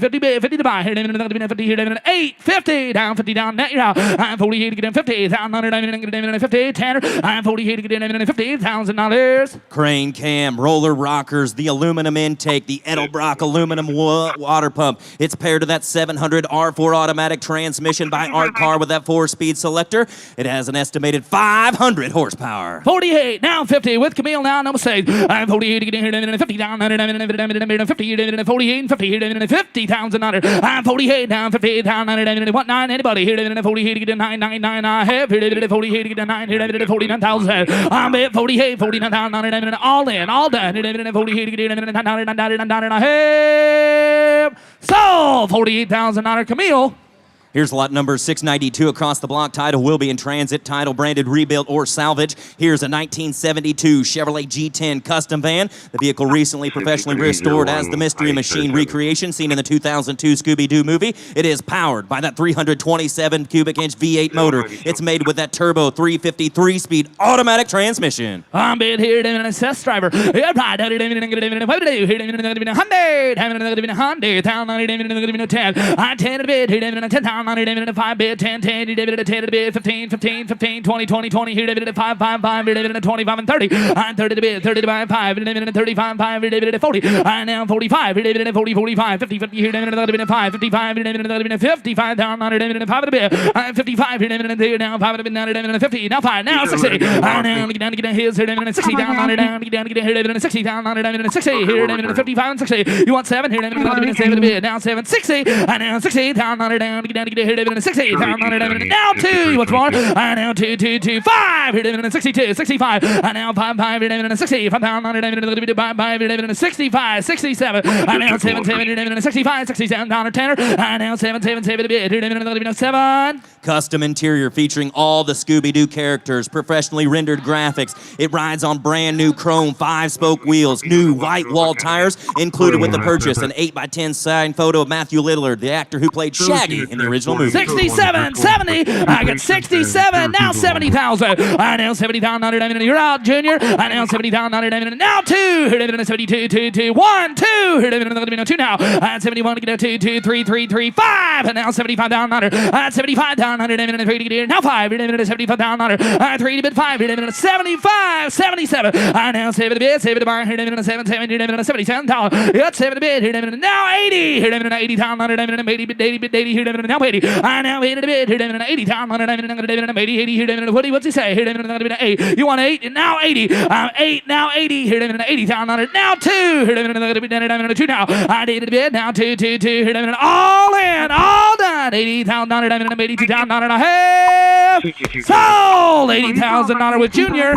50 bid. 50 to buy. 50 850 down 50 down net. I'm 48 to get in 50 down 50 Tanner. I'm 48 to get in $50,000. Crane cam, roller rockers, the aluminum intake, the Edelbrock aluminum water pump. It's paired to that 700 R4 automatic transmission by Art Car with that 4-speed selector. It has an estimated 500 horsepower. 48 now 50 with Camille now no mistake. I'm 48 to get in 50 down 50 48 50 50,000. I'm 48 down 50 down 1 9 anybody here 48 to get in 999. I have 48 to get in 9 49,000. I'm at 48 49,000 all in all done 48 to get in 999. I have sold $48,000 Camille. Here's lot number 692 across the block. Title will be in transit. Title branded rebuilt or salvage. Here's a 1972 Chevrolet G10 custom van. The vehicle recently professionally restored as the Mystery Machine recreation seen in the 2002 Scooby-Doo movie. It is powered by that 327 cubic inch V8 motor. It's made with that turbo 350 3-speed automatic transmission. I'm bid here in a test driver. Yeah, right. I'm 10. I 10 to bid here in 10. 5 bid 10 10 10 bid 15 15 15 20 20 20 here 5 5 5 25 and 30. I'm 30 to bid 30 to buy 5 35 5 40. I now 45 40 45 50 50 here 5 55 55 down 5 to bid. I'm 55 here now 5 to bid 50 now 5 now 60. I now get down to get his here 60 down down get down to get here 60 down 60 here 55 and 60. You want 7 here 7 to bid now 7 60. I now 60 down down get down to get here 60 down now 2. You want more? I now 2 2 2 5 here 62 65. I now 5 5 here 60 5 down 65 67. I now 7 7 65 67 down 10. I now 7 7 7 to bid 7. Custom interior featuring all the Scooby-Doo characters, professionally rendered graphics. It rides on brand new chrome 5-spoke wheels, new white wall tires, included with the purchase an 8x10 signed photo of Matthew Lillard, the actor who played Shaggy in the original movie. 67 70. I got 67 now 70,000. I now 70,000. You're out, Junior. I now 70,000. Now 2. 72 2 2 1 2. 2 now. I 71 to get 2 2 3 3 3 5. And now 75,000. I 75,000. 3 to get now 5. 75,000. I 3 to bid 5. 75 77. I now 7 to bid 7 to buy 7 77,000. It's 7 to bid now 80. 80,000. 80 here now 80. I now 80 to bid 80,000. 80 what's he say? 8. You want 8 now 80. 8 now 80 here 80,000. Now 2. 2 now. I did it bid now 2 2 2 all in all done 80,000. 82,000 and a half. Sold $80,000 with Junior.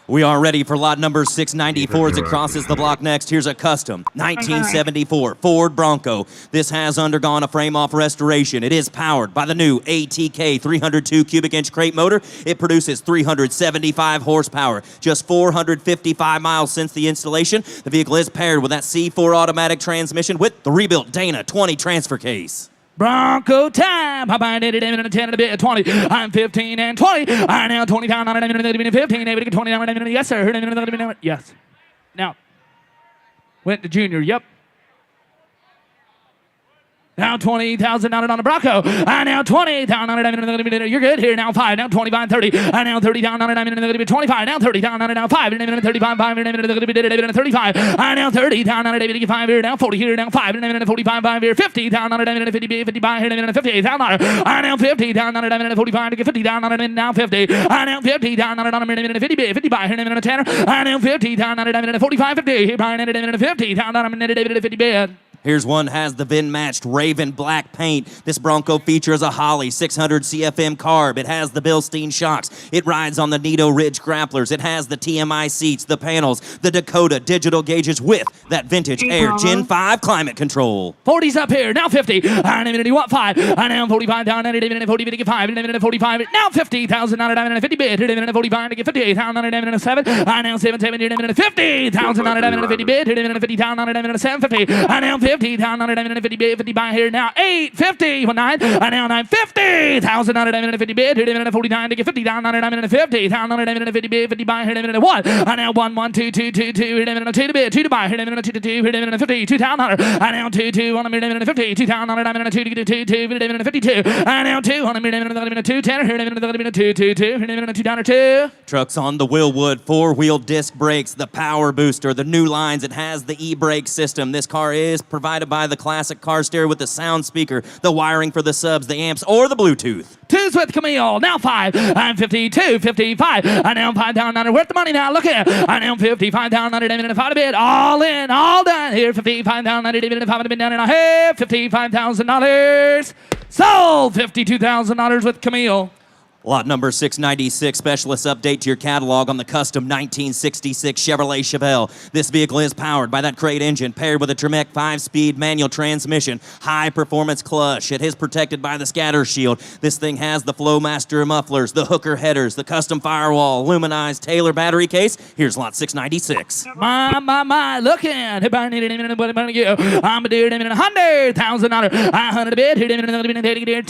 We are ready for lot number 694 as it crosses the block next. Here's a custom 1974 Ford Bronco. This has undergone a frame-off restoration. It is powered by the new ATK 302 cubic inch crate motor. It produces 375 horsepower. Just 455 miles since the installation. The vehicle is paired with that C4 automatic transmission with the rebuilt Dana 20 transfer case. Bronco time. I did it in a 10 and a bit 20. I'm 15 and 20. I now 20 down on it 15. Able to get 20 down on it. Yes, sir. Yes. Now, went to junior. Yep. Now 20,000 on it on the Bronco. I now 20 down on it. You're good here. Now 5. Now 25, 30. I now 30 down on it. 25. Now 30 down on it. Now 5. 35. 5. 35. I now 30 down on it. 5 here. Now 40 here. Now 5. 45. 5 here. 50 down on it. 50. 55 here. 58 down on it. I now 50 down on it. 45 to get 50 down on it. Now 50. I now 50 down on it. 50. 55 here. 10. I now 50 down on it. 45. 50. 50 down on it. 50 bid. Here's one has the VIN-matched Raven black paint. This Bronco features a Holley 600 CFM carb. It has the Bilstein shocks. It rides on the Nito Ridge grapplers. It has the TMI seats, the panels, the Dakota digital gauges with that vintage Air Gen 5 climate control. 40's up here. Now 50. I now 5. I now 45 down on it. 40 to get 5. 45. Now 50,000 on it. 50 bid. 45 to get 58 down on it. 7. I now 7. 50,000 on it. 50 bid. 50 down on it. 750. I now 50 down on it. 50 by here now 850 9. I now 950,000 on it. 50 bid. 49 to get 50 down on it. 50 down on it. 50 bid. 50 by here 1. I now 1 2 2 2 2 2 to bid. 2 to buy. 2 to 2 50 2 down on it. I now 2 2 on a 50 2 down on it. 2 to get 2 2 52. I now 2 on a 2 10 2 2 2 down or 2. Trucks on the Willwood 4-wheel disc brakes, the power booster, the new lines. It has the e-brake system. This car is provided by the classic car stereo with the sound speaker, the wiring for the subs, the amps, or the Bluetooth. 2's with Camille. Now 5. I'm 52, 55. I now 5 down on it. Where's the money now? Look here. I now 55 down on it. 5 a bit. All in, all done here. 55 down on it. 5 a bit down in a half. $55,000. Sold. $52,000 with Camille. Lot number 696, specialist update to your catalog on the custom 1966 Chevrolet Chevelle. This vehicle is powered by that crate engine paired with a Tremec 5-speed manual transmission, high-performance clutch. It is protected by the scatter shield. This thing has the Flowmaster mufflers, the hooker headers, the custom firewall, luminized Taylor battery case. Here's lot 696. My, looking. I'm a dude in $100,000. I 100 a bit.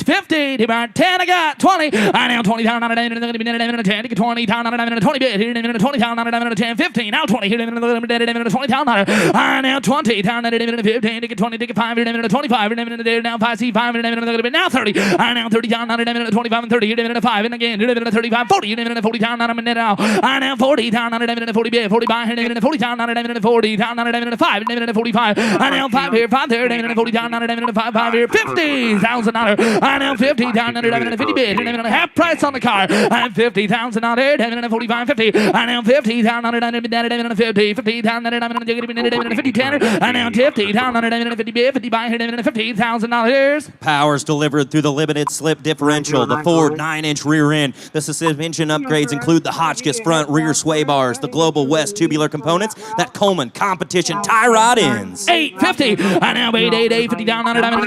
50. 10. I got 20. I now 20 down on it, 10 to get 20 down on it, 20 bit, 20 down on it, 10, 15, now 20, 20 down on it, I now 20 down on it, 15 to get 20 to get 5, 25, now 5, see 5, now 30, I now 30 down on it, 25 and 30, 5, and again, 35, 40, 40 down on it now, I now 40 down on it, 40 bit, 40 by, 40 down on it, 40 down on it, 5, 45, I now 5 here, 5 there, 40 down on it, 5 here, $50,000, I now 50 down on it, 50 bit, half price on the car. I'm 50,000 on it, and 45, 50. I now 50 down on it, and 50 down on it, and 50 10. I now 50 down on it, and 50 by here, and $50,000. Power's delivered through the limited slip differential, the Ford 9-inch rear end. The suspension upgrades include the Hotchkiss front rear sway bars, the Global West tubular components, that Coleman competition tie rod ends. 850. I now 8 50 down on it, I'm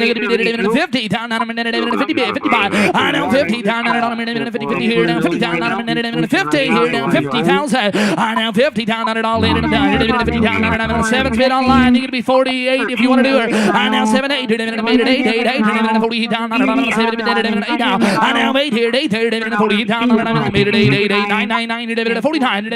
50 down on it, 55. I now 50 down on it, 50 here down 50 down on a 50 here down 50,000. I now 50 down on it all in and down 50 down on it. I'm 7 bit online. You can be 48 if you want to do it. I now 7 8 made it 8 40 down on it. I'm 7 8 now. I now 8 here 8 40 down on it. I made it 8 9 49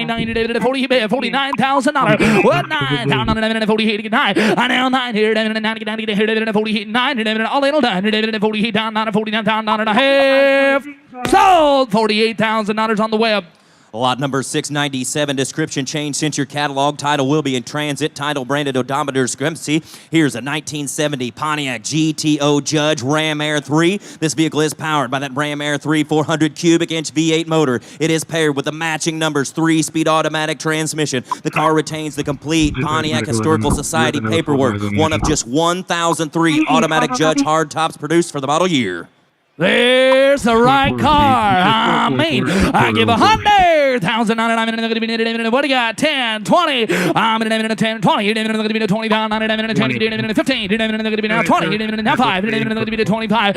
9 40 $49,000. What 9 down on it 48 9. I now 9 here 9 49 all in all done 40 down on it 49 down on it a half. Sold $48,000 on the web. Lot number 697, description change since your catalog. Title will be in transit. Title branded odometer discrepancy. Here's a 1970 Pontiac GTO Judge Ram Air 3. This vehicle is powered by that Ram Air 3 400 cubic inch V8 motor. It is paired with the matching numbers 3-speed automatic transmission. The car retains the complete Pontiac Historical Society paperwork. One of just 1,003 automatic Judge hardtops produced for the model year. There's the right car. I mean, I give $100,000 1,000. What do you got? 10, 20. 10, 20. 20 down. 10, 15. Now 20. Now 5. 25. 25.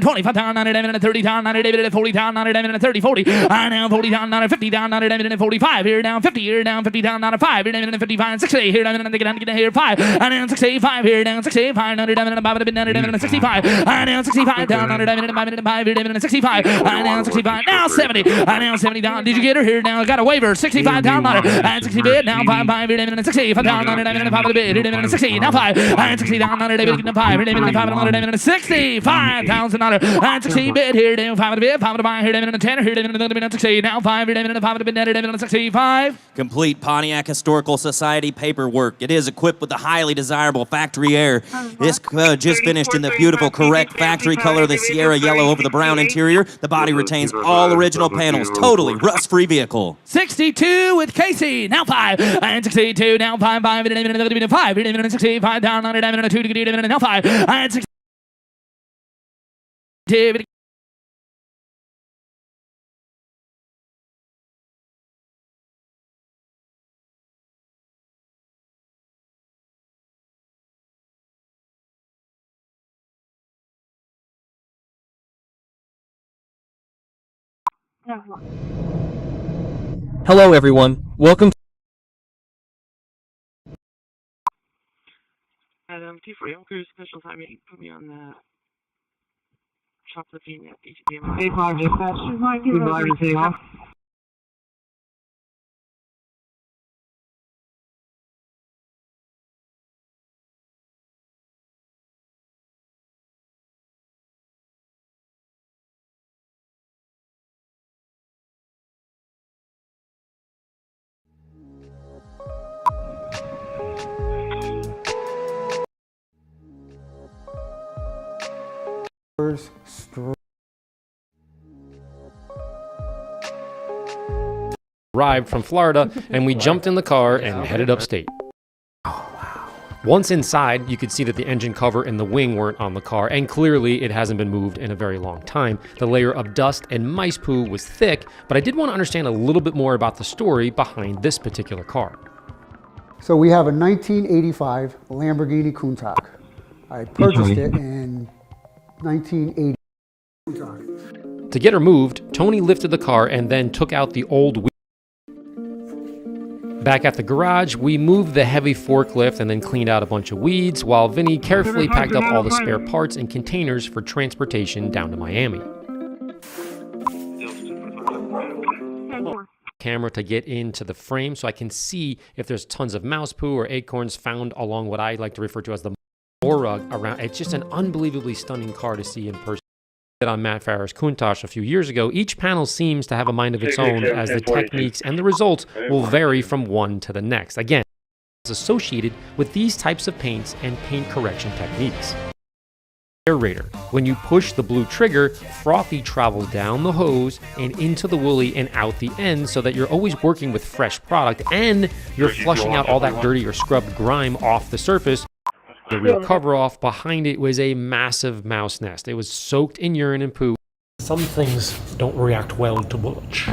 25 down. 30 down. 40 down. 30, 40. Now 40 down. 50 down. 45. Here down 50. Here down 50 down. 5. 55. 60. Here down. Here 5. And down 65. Here down 65. Down 65. And down 65. Down 5. 65. And down 65. Now 70. And now 70 down. Did you get her? Here now? Got a waiver. 65 down. And 60 bid. Now 5. 65 down. 5 bid. 60. Now 5. And 60 down. 5. 65,000. And 60 bid. Here down 5 bid. 5 buy. Here down 10. Here down 60. Now 5. 5 bid. 65. Complete Pontiac Historical Society paperwork. It is equipped with the highly desirable factory air. This just finished in the beautiful, correct factory color of the Sierra yellow over the brown interior. The body retains all original panels. Totally rust-free vehicle. 62 with Casey. Now 5. And 62. Now 5. 5. 65 down. 2. Now 5. And 60. Hello everyone, welcome to T4 Yonkers special timing. Put me on that. Chocolate bean at HDMI. A5 dispatch. Goodbye, everything off. Arrived from Florida, and we jumped in the car and headed upstate. Once inside, you could see that the engine cover and the wing weren't on the car, and clearly it hasn't been moved in a very long time. The layer of dust and mice poo was thick, but I did want to understand a little bit more about the story behind this particular car. So we have a 1985 Lamborghini Countach. I purchased it in 1980. To get her moved, Tony lifted the car and then took out the old wheel. Back at the garage, we moved the heavy forklift and then cleaned out a bunch of weeds, while Vinny carefully packed up all the spare parts and containers for transportation down to Miami. Camera to get into the frame so I can see if there's tons of mouse poo or acorns found along what I like to refer to as the rug around. It's just an unbelievably stunning car to see in person. On Matt Farah's Countach a few years ago, each panel seems to have a mind of its own, as the techniques and the results will vary from one to the next. Again, it's associated with these types of paints and paint correction techniques. Aerator. When you push the blue trigger, frothy travels down the hose and into the woolly and out the end, so that you're always working with fresh product and you're flushing out all that dirty or scrubbed grime off the surface. The real cover off behind it was a massive mouse nest. It was soaked in urine and poo. Some things don't react well to mulch.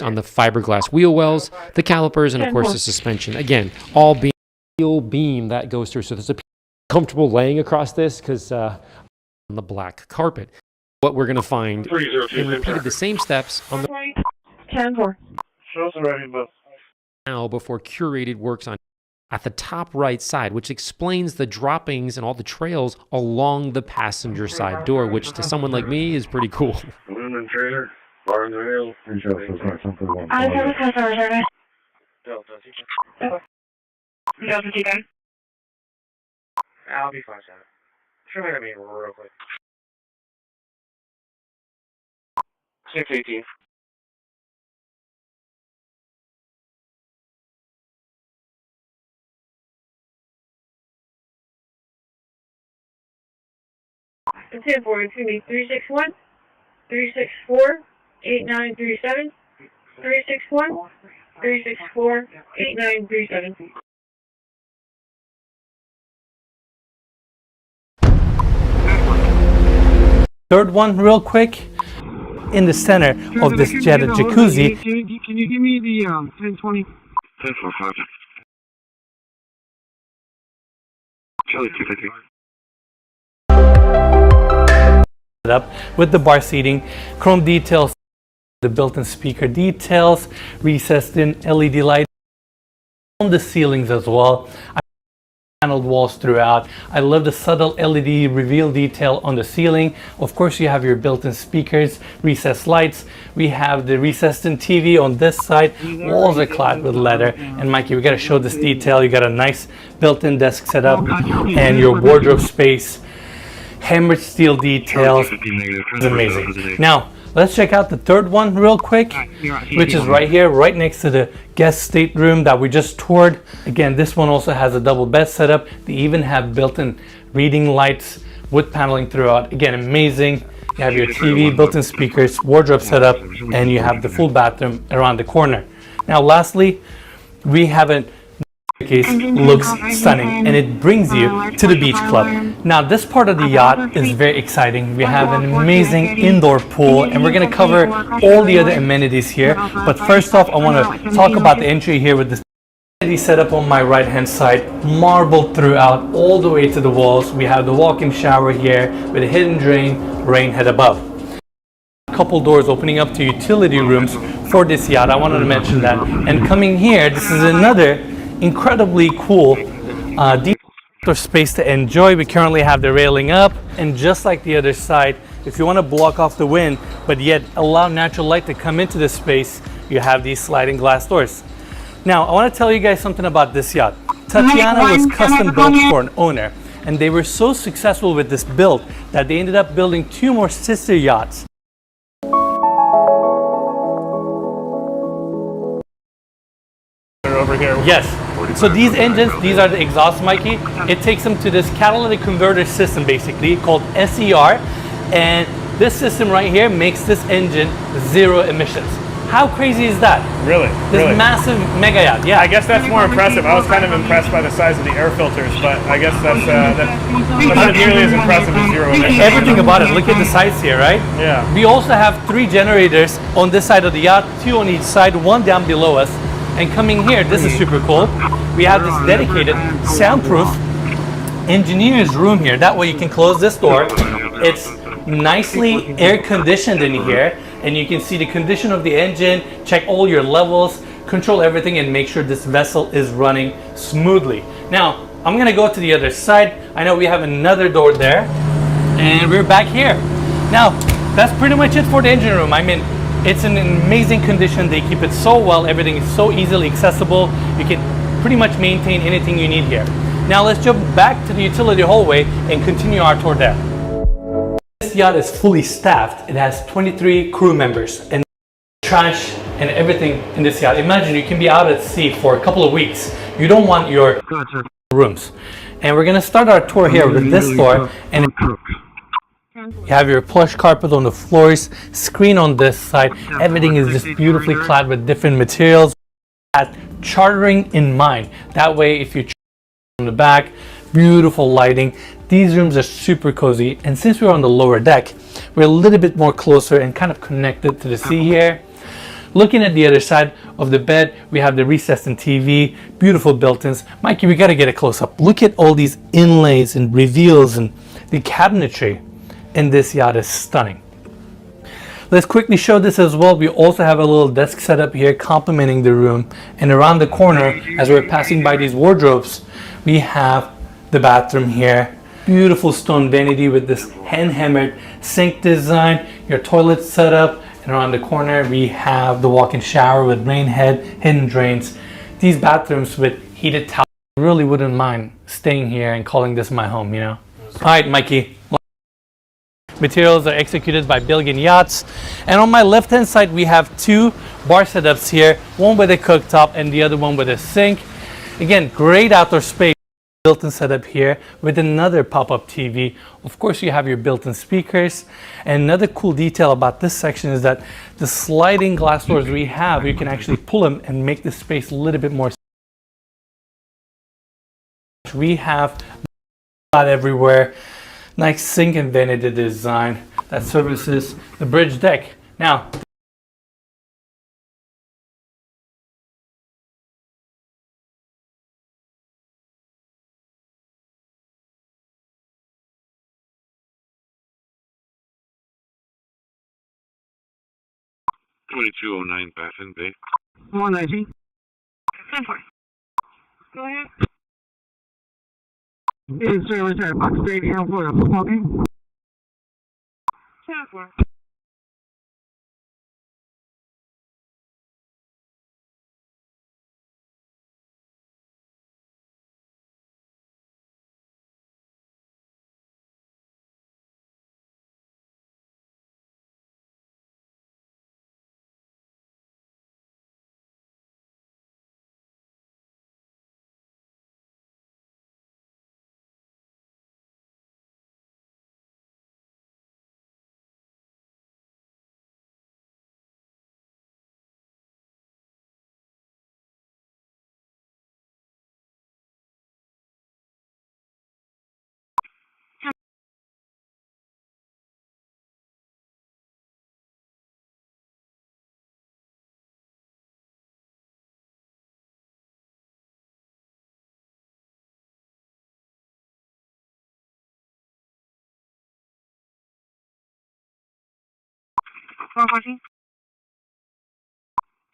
On the fiberglass wheel wells, the calipers, and of course the suspension. Again, all being steel beam that goes through. So there's a comfortable laying across this because on the black carpet. What we're going to find, and repeated the same steps on the 10-4. Shows ready, but now before curated works on at the top right side, which explains the droppings and all the trails along the passenger side door, which to someone like me is pretty cool. Trader, bar in the rail. I'll be fine, Shannon. Sure, I got me real quick. 618. It's 10-4. It's going to be 361, 364, 8937, 361, 364, 8937. Third one, real quick. in the center of this jetted jacuzzi. Can you give me the 1020? 1045. Charlie 250. Up with the bar seating, chrome details, the built-in speaker details, recessed in LED light on the ceilings as well. Paneled walls throughout. I love the subtle LED reveal detail on the ceiling. Of course, you have your built-in speakers, recessed lights. We have the recessed in TV on this side. Walls are clad with leather. And Mikey, we got to show this detail. You got a nice built-in desk setup and your wardrobe space. Hammered steel details. It's amazing. Now, let's check out the third one real quick, which is right here, right next to the guest stateroom that we just toured. Again, this one also has a double bed setup. They even have built-in reading lights, wood paneling throughout. Again, amazing. You have your TV, built-in speakers, wardrobe setup, and you have the full bathroom around the corner. Now, lastly, we have a case looks stunning, and it brings you to the beach club. Now, this part of the yacht is very exciting. We have an amazing indoor pool, and we're going to cover all the other amenities here. But first off, I want to talk about the entry here with this amenity setup on my right hand side, marble throughout all the way to the walls. We have the walk-in shower here with a hidden drain, rain head above. A couple doors opening up to utility rooms for this yacht. I wanted to mention that. And coming here, this is another incredibly cool deep space to enjoy. We currently have the railing up, and just like the other side, if you want to block off the wind but yet allow natural light to come into the space, you have these sliding glass doors. Now, I want to tell you guys something about this yacht. Tatiana was custom built for an owner, and they were so successful with this build that they ended up building 2 more sister yachts. Over here. Yes. So these engines, these are the exhaust, Mikey. It takes them to this catalytic converter system, basically, called SER. And this system right here makes this engine 0 emissions. How crazy is that? Really? This massive mega yacht, yeah. I guess that's more impressive. I was kind of impressed by the size of the air filters, but I guess that's not nearly as impressive as 0 emissions. Everything about it. Look at the sides here, right? Yeah. We also have 3 generators on this side of the yacht, 2 on each side, 1 down below us. And coming here, this is super cool. We have this dedicated soundproof engineer's room here. That way you can close this door. It's nicely air conditioned in here, and you can see the condition of the engine, check all your levels, control everything, and make sure this vessel is running smoothly. Now, I'm gonna go to the other side. I know we have another door there, and we're back here. Now, that's pretty much it for the engine room. I mean, it's in amazing condition. They keep it so well. Everything is so easily accessible. You can pretty much maintain anything you need here. Now let's jump back to the utility hallway and continue our tour there. This yacht is fully staffed. It has 23 crew members and trash and everything in this yacht. Imagine you can be out at sea for a couple of weeks. You don't want your rooms. And we're gonna start our tour here with this floor, and you have your plush carpet on the floors, screen on this side. Everything is just beautifully clad with different materials. At chartering in mind. That way, if you on the back, beautiful lighting. These rooms are super cozy. And since we're on the lower deck, we're a little bit more closer and kind of connected to the sea here. Looking at the other side of the bed, we have the recessed in TV, beautiful built-ins. Mikey, we got to get a close-up. Look at all these inlays and reveals, and the cabinetry in this yacht is stunning. Let's quickly show this as well. We also have a little desk set up here complementing the room, and around the corner, as we're passing by these wardrobes, we have the bathroom here. Beautiful stone vanity with this hand-hammered sink design, your toilet setup, and around the corner we have the walk-in shower with rain head, hidden drains. These bathrooms with heated towels, I really wouldn't mind staying here and calling this my home, you know? All right, Mikey. Materials are executed by Billigan Yachts. And on my left hand side we have 2 bar setups here, one with a cooktop and the other one with a sink. Again, great outdoor space. Built-in setup here with another pop-up TV. Of course, you have your built-in speakers. And another cool detail about this section is that the sliding glass doors we have, you can actually pull them and make the space a little bit more. We have everywhere. Nice sink and vanity design that services the bridge deck. Now, (2209 Baffin Bay). 119. 10-4. Go ahead. Is service at Fox Stadium for a football game? 10-4.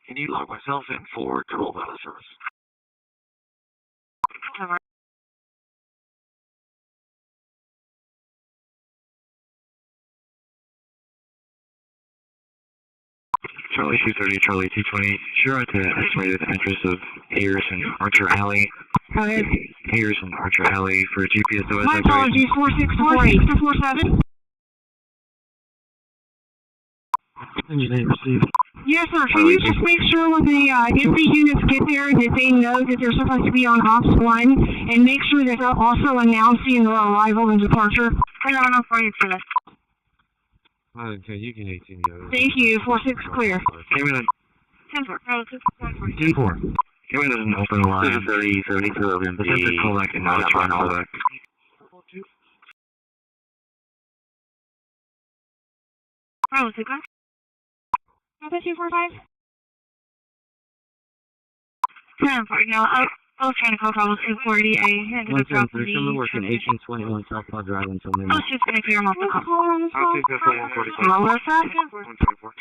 Can you log myself in for total battle service? Charlie 230, Charlie 220. Sure, to estimated entrance of Ayers and Archer Alley. Go ahead. Ayers and Archer Alley for GPSOS. My apologies, 464-8-47. Yes, sir. Can you just make sure when the empty units get there that they know that they're supposed to be on Ops 1 and make sure that they're also announcing their arrival and departure? I don't know for you for that. Okay, you can 18 go. Thank you. 46 clear. Came in 10-4. 10-4. Came in as an open line. 30, 32 of them. The callback and not a try callback. Oh, is it good? 245? 10-4. No, I was trying to call calls 240. I had to drop the... Someone working 1821 Southpaw Drive until midnight. I was just going to clear them off the call. I'll take that for 145. Molester? 124.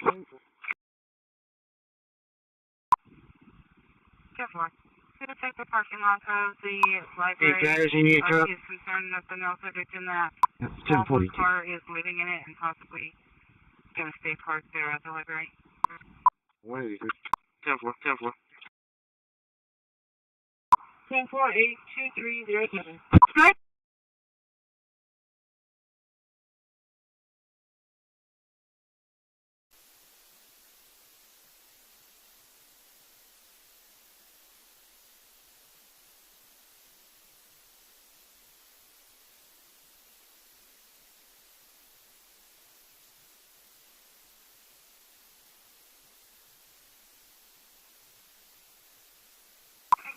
10-4. Could affect the parking lot of the library. Hey guys, you need a truck? Is concerned that the no subject in that 1042. car is living in it and possibly going to stay parked there at the library. 183. 10-4. 10-4. 10-4-8-2307. Right?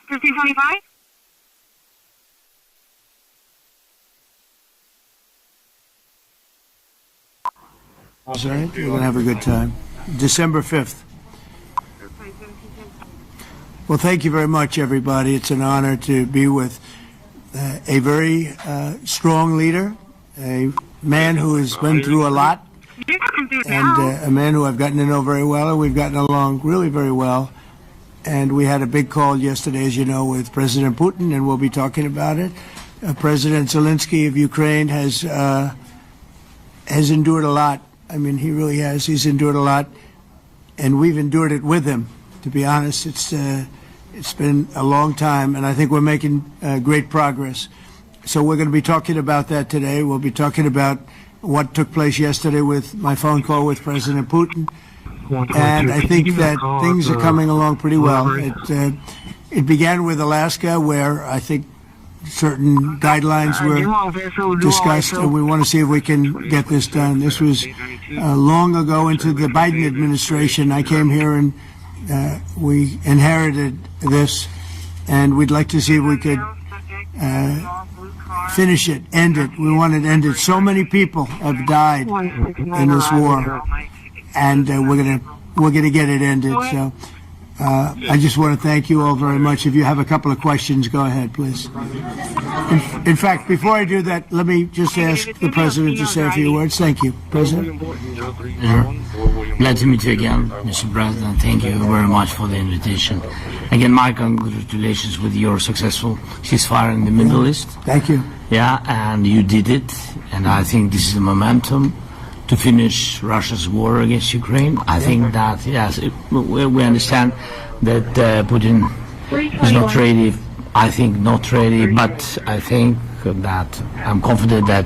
$15.25? All right, we're going to have a good time. December 5th. Well, thank you very much, everybody. It's an honor to be with a very strong leader, a man who has been through a lot, and a man who I've gotten to know very well, and we've gotten along really very well. And we had a big call yesterday, as you know, with President Putin, and we'll be talking about it. President Zelensky of Ukraine has endured a lot. I mean, he really has. He's endured a lot, and we've endured it with him. To be honest, it's been a long time, and I think we're making great progress. So we're going to be talking about that today. We'll be talking about what took place yesterday with my phone call with President Putin. And I think that things are coming along pretty well. It began with Alaska, where I think certain guidelines were discussed, and we want to see if we can get this done. This was long ago into the Biden administration. I came here and we inherited this, and we'd like to see if we could finish it, end it. We want it ended. So many people have died in this war. and we're gonna get it ended. So I just want to thank you all very much. If you have a couple of questions, go ahead, please. In fact, before I do that, let me just ask the President to say a few words. Thank you, President. Glad to meet you again, Mr. President. Thank you very much for the invitation. Again, my congratulations with your successful ceasefire in the Middle East. Thank you. Yeah, and you did it, and I think this is a momentum to finish Russia's war against Ukraine. I think that, yes, we understand that Putin is not ready. I think not ready, but I think that I'm confident that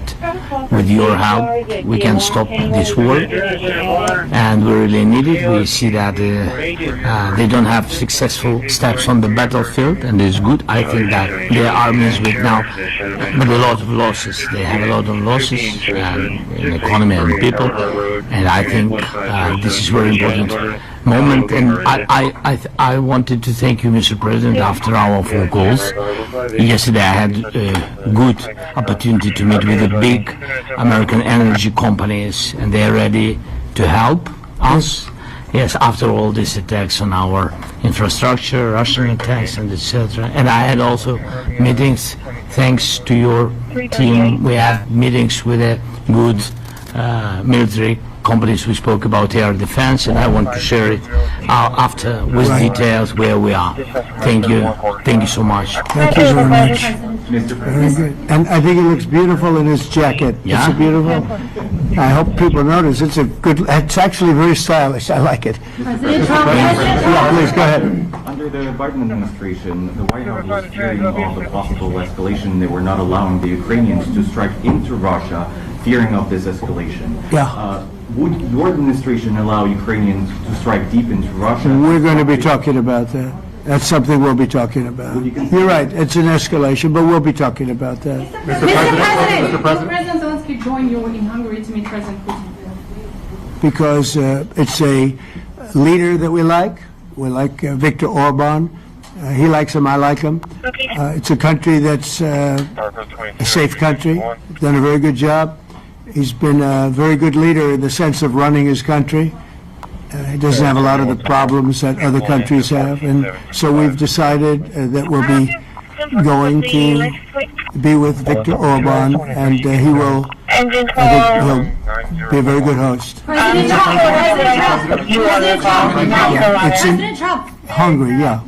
with your help we can stop this war, and we really need it. We see that they don't have successful steps on the battlefield, and it's good. I think that their army is weak now, with a lot of losses. They have a lot of losses in economy and people, and I think this is very important moment. And I wanted to thank you, Mr. President, after our phone calls. Yesterday I had a good opportunity to meet with the big American energy companies, and they're ready to help us. Yes, after all these attacks on our infrastructure, Russian attacks, and etc. And I had also meetings, thanks to your team. We had meetings with a good military companies. We spoke about air defense, and I want to share it after with details where we are. Thank you so much. Thank you very much. Very good. And I think it looks beautiful in his jacket. Yeah? It's beautiful. I hope people notice. It's actually very stylish. I like it. President Trump. Yeah, please go ahead. Under the Biden administration, the White House was fearing of a possible escalation. They were not allowing the Ukrainians to strike into Russia, fearing of this escalation. Yeah. Would your administration allow Ukrainians to strike deep into Russia? We're going to be talking about that. That's something we'll be talking about. You're right. It's an escalation, but we'll be talking about that. Mr. President, will President Zelensky join you in Hungary to meet President Putin? Because it's a leader that we like. We like Viktor Orban. He likes him. I like him. It's a country that's a safe country. Done a very good job. He's been a very good leader in the sense of running his country. He doesn't have a lot of the problems that other countries have, and so we've decided that we'll be going to be with Viktor Orban, and he will, I think he'll be a very good host. President Trump. It's in Hungary, yeah.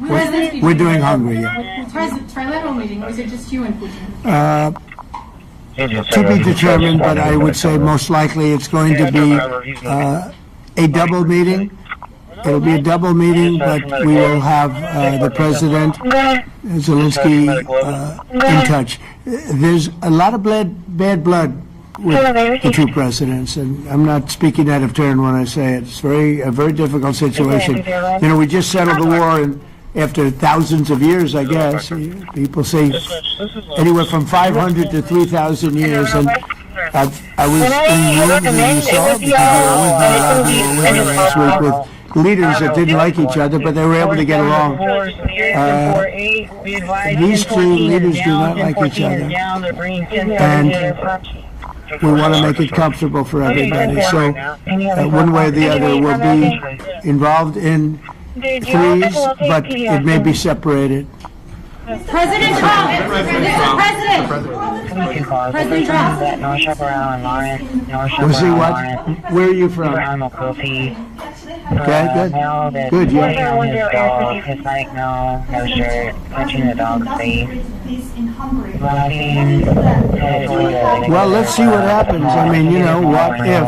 We're doing Hungary, yeah. Trilateral meeting, or is it just you and Putin? To be determined, but I would say most likely it's going to be a double meeting. It'll be a double meeting, but we will have the President, Zelensky, in touch. There's a lot of bad blood with the two presidents, and I'm not speaking out of turn when I say it. It's a very difficult situation. You know, we just settled the war, and after thousands of years, I guess. People say anywhere from 500 to 3,000 years, and I was in Rome, and you saw, because you were with me, a lot of people were with me last week, with leaders that didn't like each other, but they were able to get along. These two leaders do not like each other, and we want to make it comfortable for everybody. So one way or the other, we'll be involved in threes, but it may be separated. President Trump! Mr. President! President Trump! Was he what? Where are you from? Okay, good. Good, yeah. His dog, his mic, no shirt, punching the dog's face. Well, let's see what happens. I mean, you know, what if?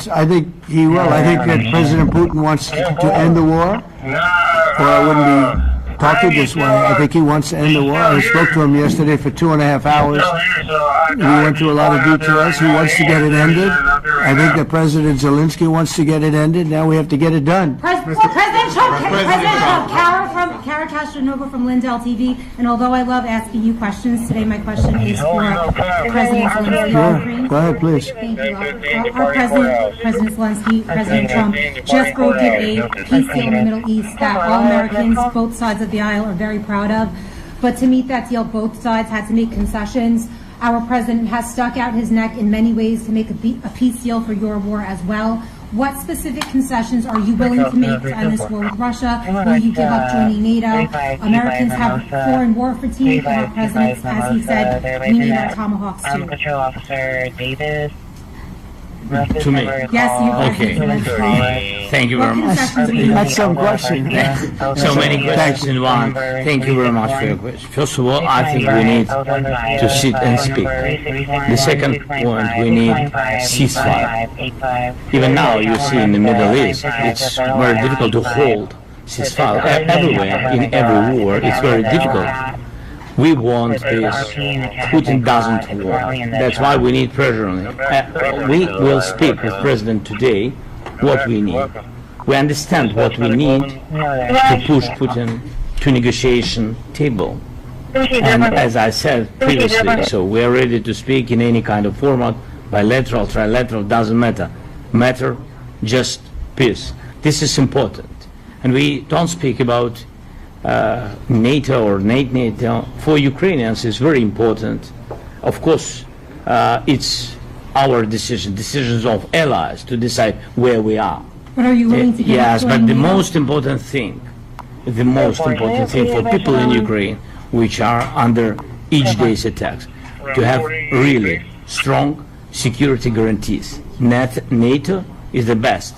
I think he will. I think that President Putin wants to end the war, or I wouldn't be talking this way. I think he wants to end the war. I spoke to him yesterday for 2.5 hours. We went through a lot of details. He wants to get it ended. I think that President Zelensky wants to get it ended. Now we have to get it done. President Trump, Kara Castronova from Lindell TV, and although I love asking you questions, today my question is for President Zelensky. Sure. Go ahead, please. Thank you. Our President Zelensky, President Trump, just brokered a peace deal in the Middle East that all Americans, both sides of the aisle, are very proud of. But to meet that deal, both sides had to make concessions. Our president has stuck out his neck in many ways to make a peace deal for your war as well. What specific concessions are you willing to make to end this war with Russia? Will you give up joining NATO? Americans have foreign war fatigue, and our president, as he said, we need our tomahawks too. Patrol Officer Davis. To me? Yes, you Okay. Thank you very much. That's some question. So many questions in one. Thank you very much for your question. First of all, I think we need to sit and speak. The second point, we need ceasefire. Even now, you see in the Middle East, it's very difficult to hold ceasefire. Everywhere, in every war, it's very difficult. We want peace. Putin doesn't want. That's why we need pressure on him. We will speak with President today what we need. We understand what we need to push Putin to negotiation table. And as I said previously, so we are ready to speak in any kind of format, bilateral, trilateral, doesn't matter. Matter just peace. This is important. And we don't speak about NATO or NATO. For Ukrainians is very important. Of course, it's our decisions of allies to decide where we are. But are you willing to give Yes, up but joining the NATO? most important thing for people in Ukraine, which are under each day's attacks, to have really strong security guarantees. NATO is the best,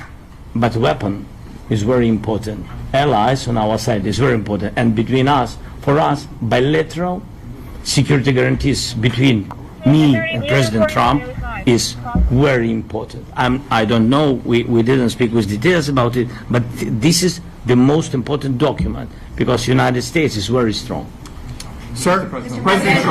but weapon is very important. Allies on our side is very important, and between us, for us, bilateral security guarantees between me and President Trump is very important. I don't know, we didn't speak with details about it, but this is the most important document because the United States is very strong. Sir, President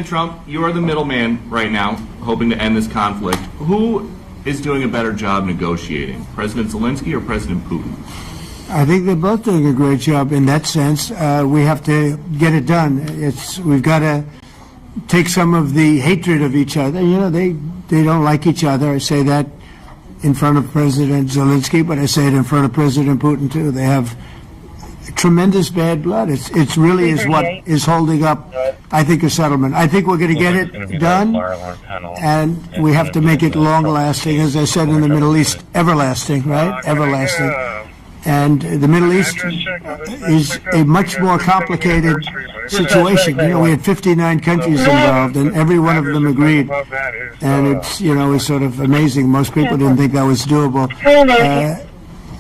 Trump, you are the middleman right now, hoping to end this conflict. Who is doing a better job negotiating, President Zelensky or President Putin? I think they're both doing a great job in that sense. We have to get it done. We've got to take some of the hatred of each other. You know, they don't like each other. I say that in front of President Zelensky, but I say it in front of President Putin too. They have tremendous bad blood. It's really is what is holding up, I think, a settlement. I think we're going to get it done, and we have to make it long-lasting. As I said in the Middle East, everlasting, right? Everlasting. And the Middle East is a much more complicated situation. You know, we had 59 countries involved, and every one of them agreed. And it's, you know, it's sort of amazing. Most people didn't think that was doable.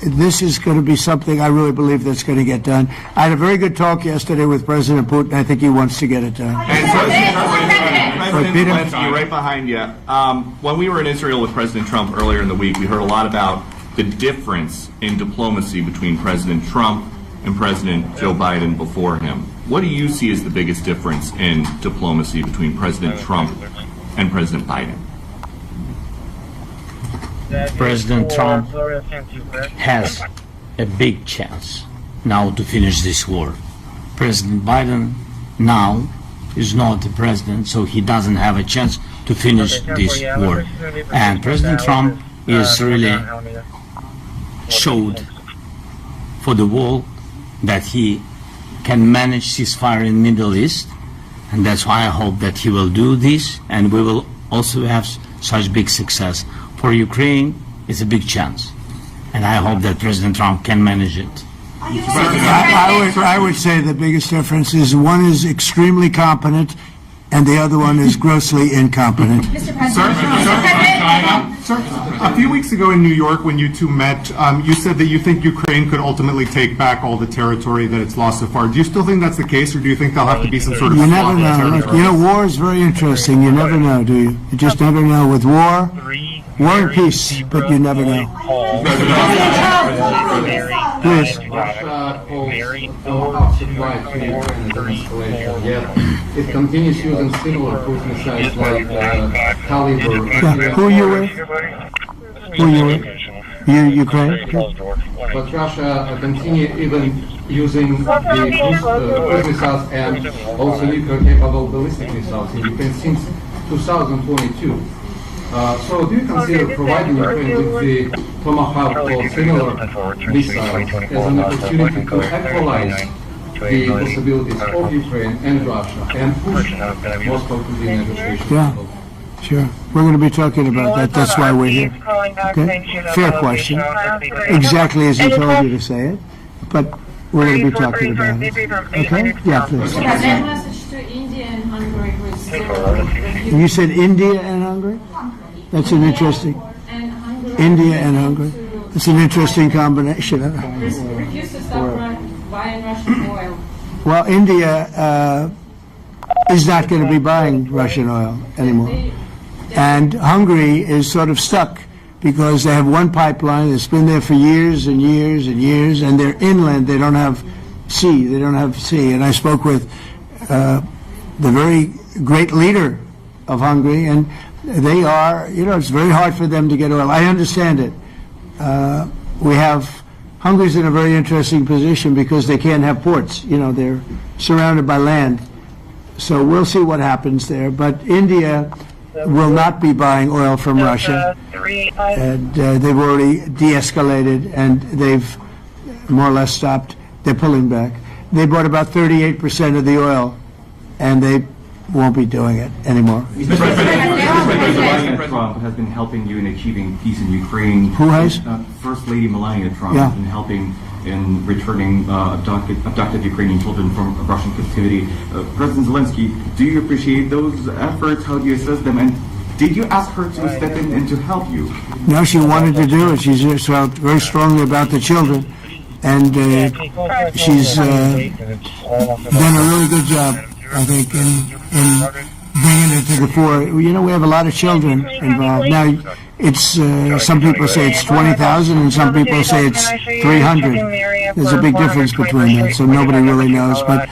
This is going to be something I really believe that's going to get done. I had a very good talk yesterday with President Putin. I think he wants to get it done. President Zelensky, right behind you. When we were in Israel with President Trump earlier in the week, we heard a lot about the difference in diplomacy between President Trump and President Joe Biden before him. What do you see as the biggest difference in diplomacy between President Trump and President Biden? President Trump has a big chance now to finish this war. President Biden now is not the president, so he doesn't have a chance to finish this war. And President Trump is really showed for the world that he can manage ceasefire in Middle East, and that's why I hope that he will do this, and we will also have such big success. For Ukraine, it's a big chance, and I hope that President Trump can manage it. I would say the biggest difference is one is extremely competent and the other one is grossly incompetent. Sir, a few weeks ago in New York when you two met, you said that you think Ukraine could ultimately take back all the territory that it's lost so far. Do you still think that's the case, or do you think there'll have to be some sort of... You never know. Look, you know, war is very interesting. You never know, do you? You just never know. With war and peace, but you never know. Please. It continues using similar cruise missiles like caliber. Who are you with? Who are you with? Ukraine? But Russia continue even using the cruise missiles and also nuclear-capable ballistic missiles in Ukraine since 2022. So do you consider providing Ukraine with the Tomahawk or similar missiles as an opportunity to actualize the possibilities of Ukraine and Russia and push Moscow to the negotiation table? Sure. We're going to be talking about that. That's why we're here. Okay? Fair question. Exactly as he told you to say it. But we're going to be talking about it. Okay? Yeah, please. Message to India and Hungary who is still You said India and Hungary? That's an interesting... India and Hungary. It's an interesting combination. refuse to stop buying Russian oil. Well, India is not going to be buying Russian oil anymore. And Hungary is sort of stuck because they have one pipeline that's been there for years and years and years, and they're inland. They don't have sea. They don't have sea. And I spoke with the very great leader of Hungary, and they are, it's very hard for them to get oil. I understand it. Hungary's in a very interesting position because they can't have ports. They're surrounded by land. So we'll see what happens there. But India will not be buying oil from Russia. And they've already de-escalated, and they've more or less stopped. They're pulling back. They bought about 38% of the oil, and they won't be doing it anymore. President Trump has been helping you in achieving peace in Ukraine. Who has? First Lady Melania Trump has been helping in returning abducted Ukrainian children from Russian captivity. President Zelensky, do you appreciate those efforts? How do you assess them? And did you ask her to step in and to help you? No, she wanted to do it. She just felt very strongly about the children. And she's done a really good job, I think, in bringing it to the fore. We have a lot of children involved. Now, it's some people say it's 20,000 and some people say it's 300. There's a big difference between that, so nobody really knows. But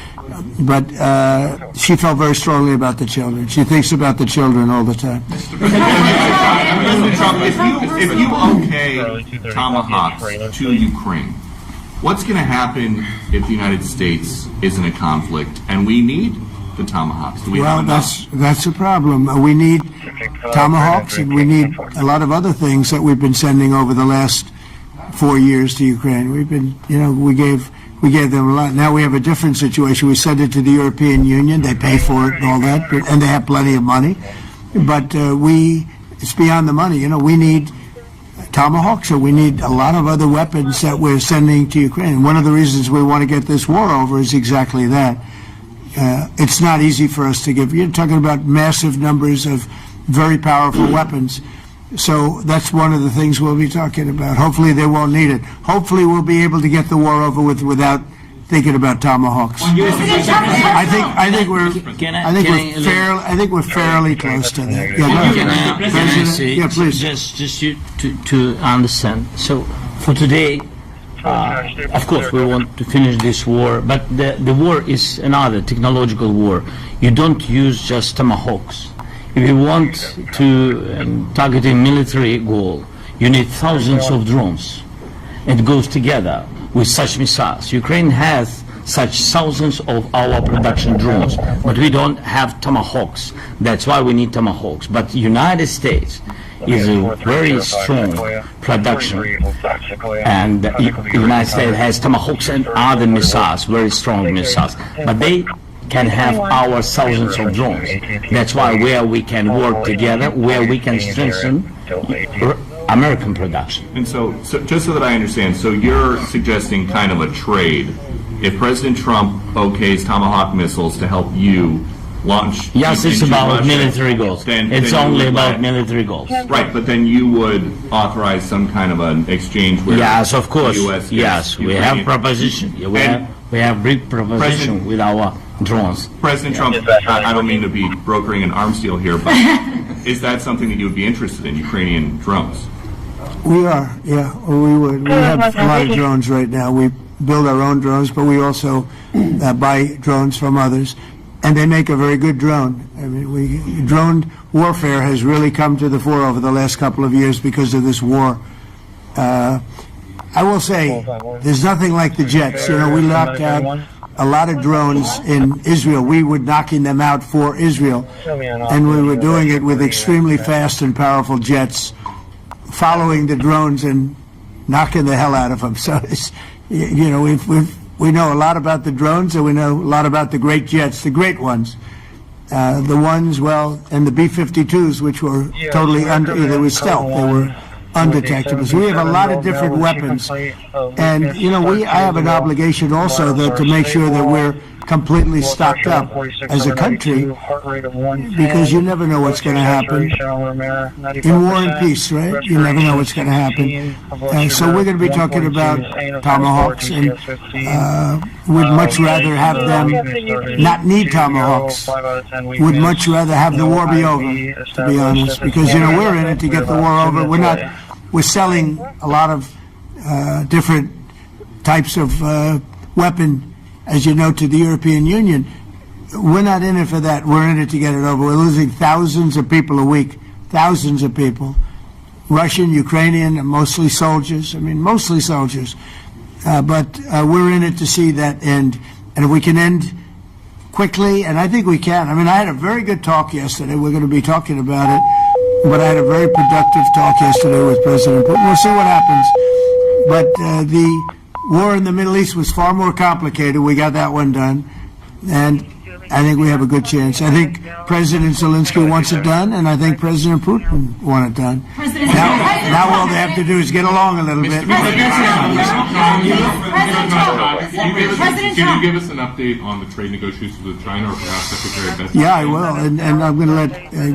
she felt very strongly about the children. She thinks about the children all the time. President Trump, if you okay tomahawks to Ukraine, what's going to happen if the United States is in a conflict and we need the tomahawks? Do we have enough? That's a problem. We need tomahawks, and we need a lot of other things that we've been sending over the last 4 years to Ukraine. We've been, we gave them a lot. Now we have a different situation. We send it to the European Union. They pay for it and all that, and they have plenty of money. But it's beyond the money. We need tomahawks, or we need a lot of other weapons that we're sending to Ukraine. And one of the reasons we want to get this war over is exactly that. It's not easy for us to give. You're talking about massive numbers of very powerful weapons. So that's one of the things we'll be talking about. Hopefully they won't need it. Hopefully we'll be able to get the war over with without thinking about tomahawks. I think we're fairly close to that. Yeah, please. Just to understand. So for today, of course, we want to finish this war, but the war is another technological war. You don't use just tomahawks. If you want to target a military goal, you need thousands of drones. It goes together with such missiles. Ukraine has such thousands of our production drones, but we don't have tomahawks. That's why we need tomahawks. But the United States is a very strong production, and the United States has tomahawks and other missiles, very strong missiles, but they can have our thousands of drones. That's why where we can work together, where we can strengthen American production. And so just so that I understand, so you're suggesting kind of a trade. If President Trump okays Tomahawk missiles to help you launch... Yes, it's about Russia, military goals. It's only about military goals. Right, but then you would authorize some kind of an exchange where... Yes, of course. Yes, we have proposition. We have big proposition with our drones. President Trump, I don't mean to be brokering an arms deal here, but is that something that you would be interested in, Ukrainian drones? We are, yeah, we would. We have a lot of drones right now. We build our own drones, but we also buy drones from others, and they make a very good drone. I mean, drone warfare has really come to the fore over the last couple of years because of this war. I will say, there's nothing like the jets. We knocked out a lot of drones in Israel. We were knocking them out for Israel, and we were doing it with extremely fast and powerful jets, following the drones and knocking the hell out of them. So it's, we know a lot about the drones, and we know a lot about the great jets, the great ones. The ones, well, and the B-52s, which were totally they were stealth. They were undetectable. So we have a lot of different weapons. And, you know, I have an obligation also to make sure that we're completely stocked up as a country, because you never know what's going to happen. In war and peace, right? You never know what's going to happen. And so we're going to be talking about tomahawks, and we'd much rather have them not need tomahawks. Would much rather have the war be over, to be honest, because, you know, we're in it to get the war over. We're selling a lot of different types of weapon, as you know, to the European Union. We're not in it for that. We're in it to get it over. We're losing thousands of people a week, thousands of people. Russian, Ukrainian, and mostly soldiers. I mean, mostly soldiers. But we're in it to see that end. And if we can end quickly, and I think we can. I mean, I had a very good talk yesterday. We're going to be talking about it. But I had a very productive talk yesterday with President Putin. We'll see what happens. But the war in the Middle East was far more complicated. We got that one done. And I think we have a good chance. I think President Zelensky wants it done, and I think President Putin wants it done. Now all they have to do is get along a little bit. Can you give us an update on the trade negotiations with China, or perhaps Secretary Best? Yeah, I will, and I'm going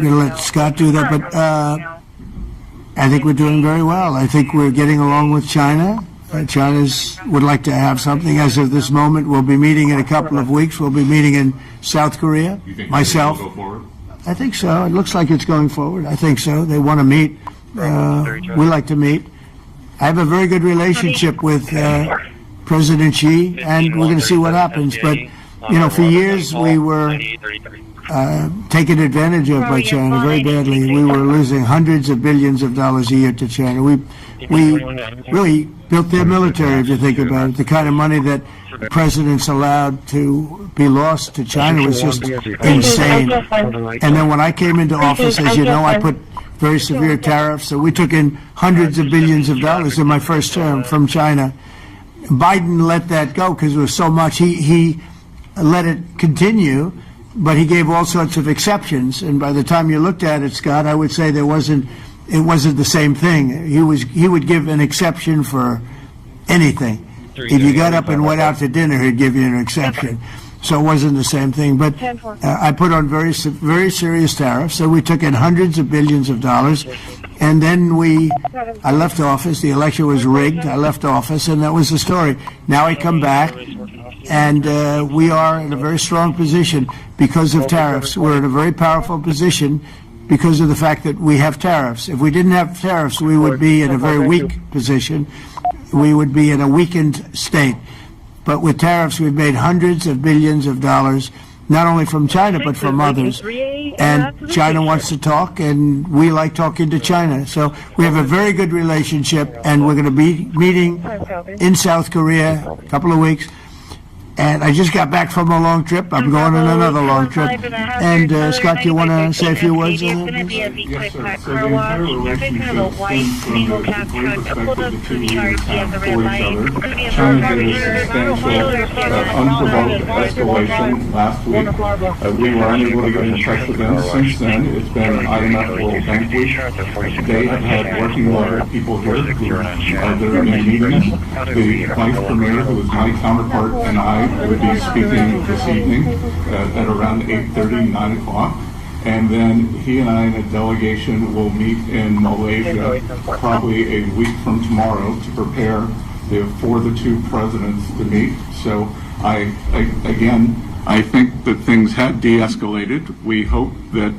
to let Scott do that. But I think we're doing very well. I think we're getting along with China. China would like to have something. As of this moment, we'll be meeting in a couple of weeks. We'll be meeting in South Korea. You think myself. Will go forward? I think so. It looks like it's going forward. I think so. They want to meet. We like to meet. I have a very good relationship with President Xi, and we're going to see what happens. But, you know, for years we were taken advantage of by China very badly. We were losing hundreds of billions of dollars a year to China. We really built their military, if you think about it. The kind of money that presidents allowed to be lost to China was just insane. And then when I came into office, as you know, I put very severe tariffs. So we took in hundreds of billions of dollars in my first term from China. Biden let that go because it was so much. He let it continue, but he gave all sorts of exceptions. And by the time you looked at it, Scott, I would say it wasn't the same thing. He would give an exception for anything. If you got up and went out to dinner, he'd give you an exception. So it wasn't the same thing. But I put on very serious tariffs. So we took in hundreds of billions of dollars. And then I left office. The election was rigged. I left office, and that was the story. Now I come back, and we are in a very strong position because of tariffs. We're in a very powerful position because of the fact that we have tariffs. If we didn't have tariffs, we would be in a very weak position. We would be in a weakened state. But with tariffs, we've made hundreds of billions of dollars, not only from China, but from others. And China wants to talk, and we like talking to China. So we have a very good relationship, and we're going to be meeting in South Korea a couple of weeks. And I just got back from a long trip. I'm going on another long trip. And Scott, do you want to say a few words on that? Yes, sir. So the entire relationship stems from the great respect that the two leaders have for each other. China did a substantial, unprovoked escalation last week. We were unable to get in touch with them. Since then, it's been IMF World Bank Week. They have had working people here who are there in meetings. The Vice Premier, who is my counterpart, and I will be speaking this evening at around 8:30, 9 o'clock. And then he and I and a delegation will meet in Malaysia probably a week from tomorrow to prepare for the two presidents to meet. So I think that things have de-escalated. We hope that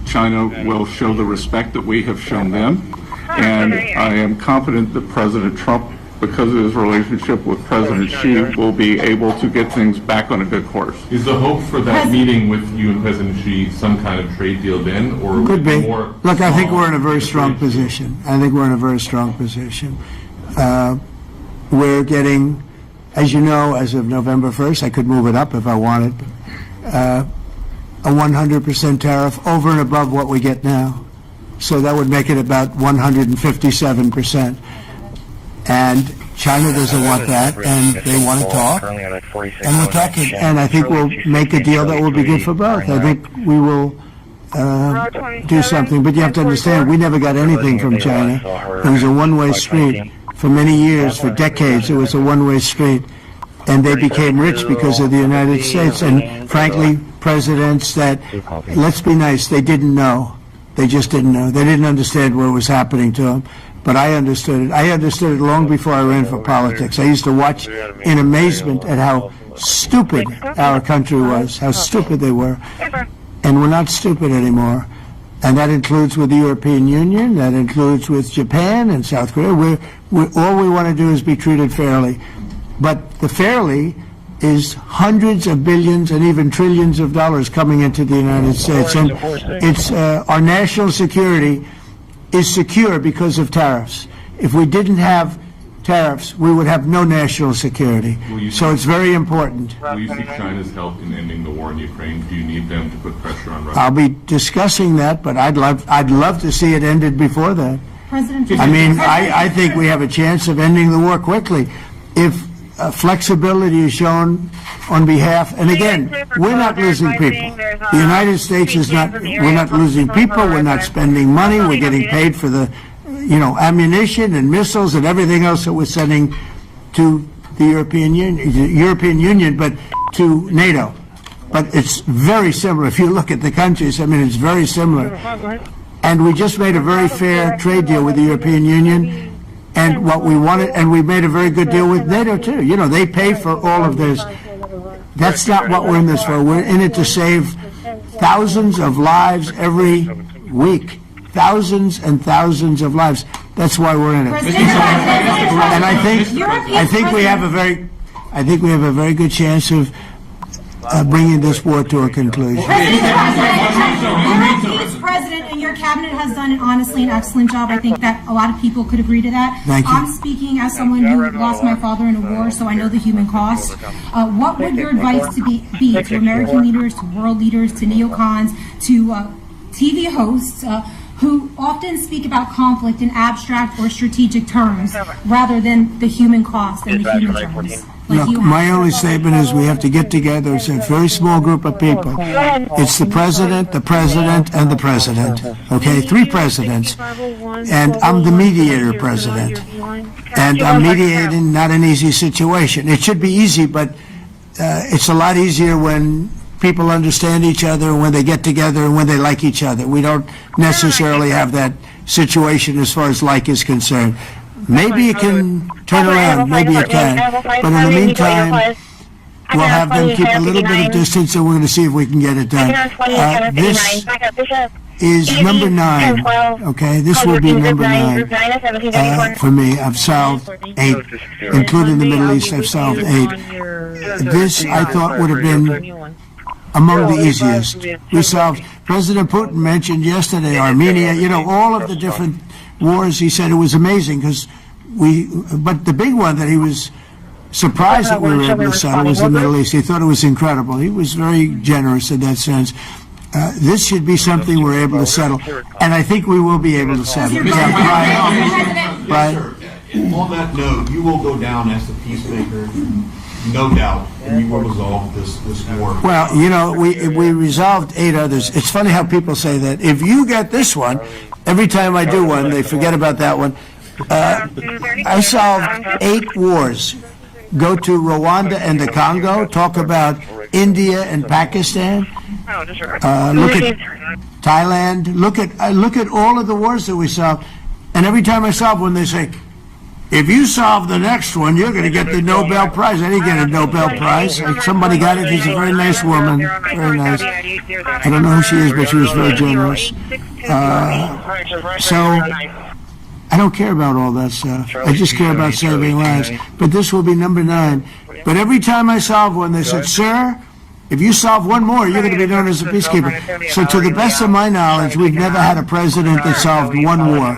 China will show the respect that we have shown them. And I am confident that President Trump, because of his relationship with President Xi, will be able to get things back on a good course. Is the hope for that meeting with you and President Xi some kind of trade deal then, or could be? More Look, I think we're in a very strong position. We're getting, as you know, as of November 1st, I could move it up if I wanted, a 100% tariff over and above what we get now. So that would make it about 157%. And China doesn't want that, and they want to talk, and we're talking. And I think we'll make a deal that will be good for both. I think we will do something, but you have to understand, we never got anything from China. It was a one-way street. For many years, for decades, it was a one-way street. And they became rich because of the United States. And frankly, presidents that, let's be nice, they didn't know. They just didn't know. They didn't understand what was happening to them. But I understood it. I understood it long before I ran for politics. I used to watch in amazement at how stupid our country was, how stupid they were. And we're not stupid anymore. And that includes with the European Union, that includes with Japan and South Korea. All we want to do is be treated fairly. But the fairly is hundreds of billions and even trillions of dollars coming into the United States. And it's our national security is secure because of tariffs. If we didn't have tariffs, we would have no national security. So it's very important. Will you seek China's help in ending the war in Ukraine? Do you need them to put pressure on Russia? I'll be discussing that, but I'd love to see it ended before that. I mean, I think we have a chance of ending the war quickly if flexibility is shown on behalf, and again, we're not losing people. The United States is not, we're not losing people, we're not spending money, we're getting paid for the ammunition and missiles and everything else that we're sending to the European Union, but to NATO. But it's very similar. If you look at the countries, I mean, it's very similar. And we just made a very fair trade deal with the European Union, and what we wanted, and we made a very good deal with NATO too. You know, they pay for all of this. That's not what we're in this for. We're in it to save thousands of lives every week. Thousands and thousands of lives. That's why we're in it. And I think we have a very good chance of bringing this war to a conclusion. President, and your cabinet has done honestly an excellent job. I think that a lot of people could agree to that. Thank you. I'm speaking as someone who lost my father in a war, so I know the human cost. What would your advice be to American leaders, to world leaders, to neocons, to TV hosts who often speak about conflict in abstract or strategic terms rather than the human cost and the human terms? Look, my only statement is we have to get together. It's a very small group of people. It's the president, and the president. Okay, 3 presidents. And I'm the mediator president. And I'm mediating not an easy situation. It should be easy, but it's a lot easier when people understand each other, when they get together, and when they like each other. We don't necessarily have that situation as far as like is concerned. Maybe it can turn around, maybe it can. But in the meantime, we'll have them keep a little bit of distance, and we're going to see if we can get it done. This is number 9, okay? This will be number 9 for me. I've solved 8, including the Middle East, I've solved 8. This, I thought, would have been among the easiest. We solved, President Putin mentioned yesterday Armenia, all of the different wars. He said it was amazing because but the big one that he was surprised that we were able to settle was the Middle East. He thought it was incredible. He was very generous in that sense. This should be something we're able to settle, and I think we will be able to settle. On that note, you will go down as the peacemaker, no doubt, and you will resolve this war. Well, we resolved 8 others. It's funny how people say that. If you get this one, every time I do one, they forget about that one. I solved 8 wars. Go to Rwanda and the Congo, talk about India and Pakistan, look at Thailand, look at all of the wars that we solved. And every time I solve one, they say, if you solve the next one, you're going to get the Nobel Prize. I didn't get a Nobel Prize. Somebody got it. She's a very nice woman. Very nice. I don't know who she is, but she was very generous. So I don't care about all that stuff. I just care about saving lives. But this will be number 9. But every time I solve one, they said, sir, if you solve one more, you're going to be known as a peacekeeper. So to the best of my knowledge, we've never had a president that solved one war.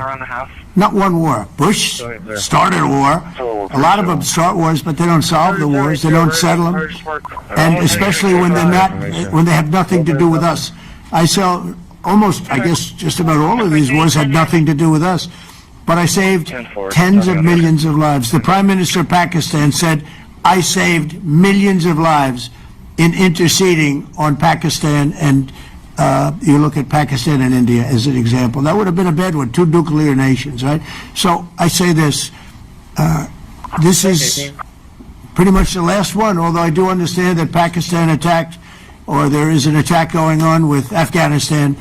Not one war. Bush started a war. A lot of them start wars, but they don't solve the wars. They don't settle them. And especially when they have nothing to do with us. I saw almost, I guess, just about all of these wars had nothing to do with us. but I saved tens of millions of lives. The Prime Minister of Pakistan said, I saved millions of lives in interceding on Pakistan, and you look at Pakistan and India as an example. That would have been a bad one, two nuclear nations, right? So I say this, this is pretty much the last one, although I do understand that Pakistan attacked, or there is an attack going on with Afghanistan.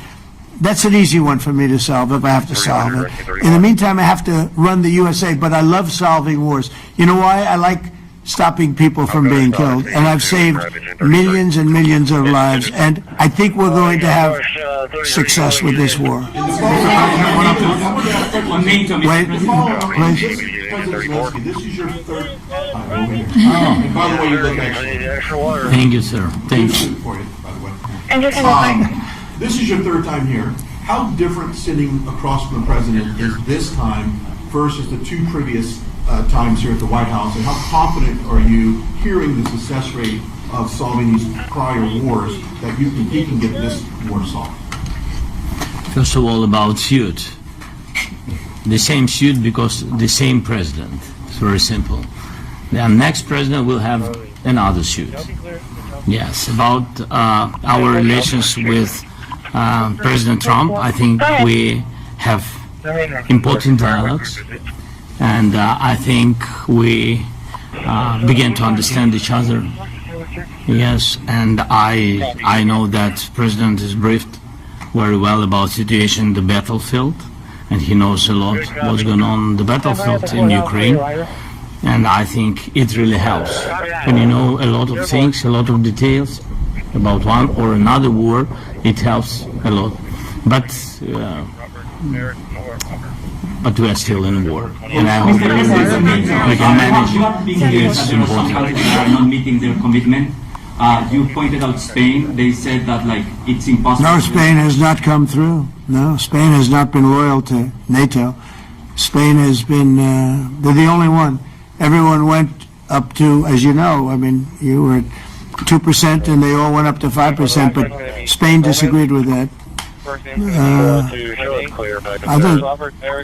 That's an easy one for me to solve if I have to solve it. In the meantime, I have to run the USA, but I love solving wars. You know why? I like stopping people from being killed, and I've saved millions and millions of lives, and I think we're going to have success with this war. Wait, please. This is your third. Thank you, sir. Thank you. This is your third time here. How different sitting across from the president is this time versus the two previous times here at the White House, and how confident are you hearing the success rate of solving these prior wars that he can get this war solved? First of all, about suit. The same suit because the same president. It's very simple. The next president will have another suit. Yes, about our relations with President Trump, I think we have important dialogues, and I think we begin to understand each other. Yes, and I know that President is briefed very well about situation in the battlefield, and he knows a lot what's going on the battlefield in Ukraine, and I think it really helps. When you know a lot of things, a lot of details about one or another war, it helps a lot. But we are still in war, and I hope we can manage. It's important. Are not meeting their commitment. You pointed out Spain. They said that it's impossible. No, Spain has not come through. No, Spain has not been loyal to NATO. Spain has been, they're the only one. Everyone went up to, as you know, I mean, you were at 2% and they all went up to 5%, but Spain disagreed with that. I think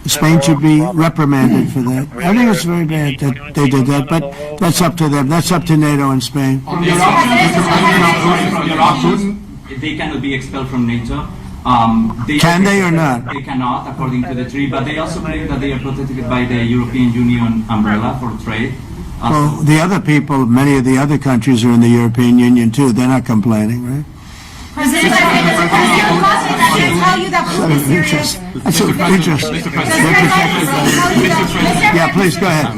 Spain should be reprimanded for that. I think it's very bad that they did that, but that's up to them. That's up to NATO and Spain. They cannot be expelled from NATO. Can they or not? They cannot, according to the treaty, but they also believe that they are protected by the European Union umbrella for trade. Well, the other people, many of the other countries are in the European Union too. They're not complaining, right? President, I can tell you that Putin is serious. That's interesting. Yeah, please go ahead.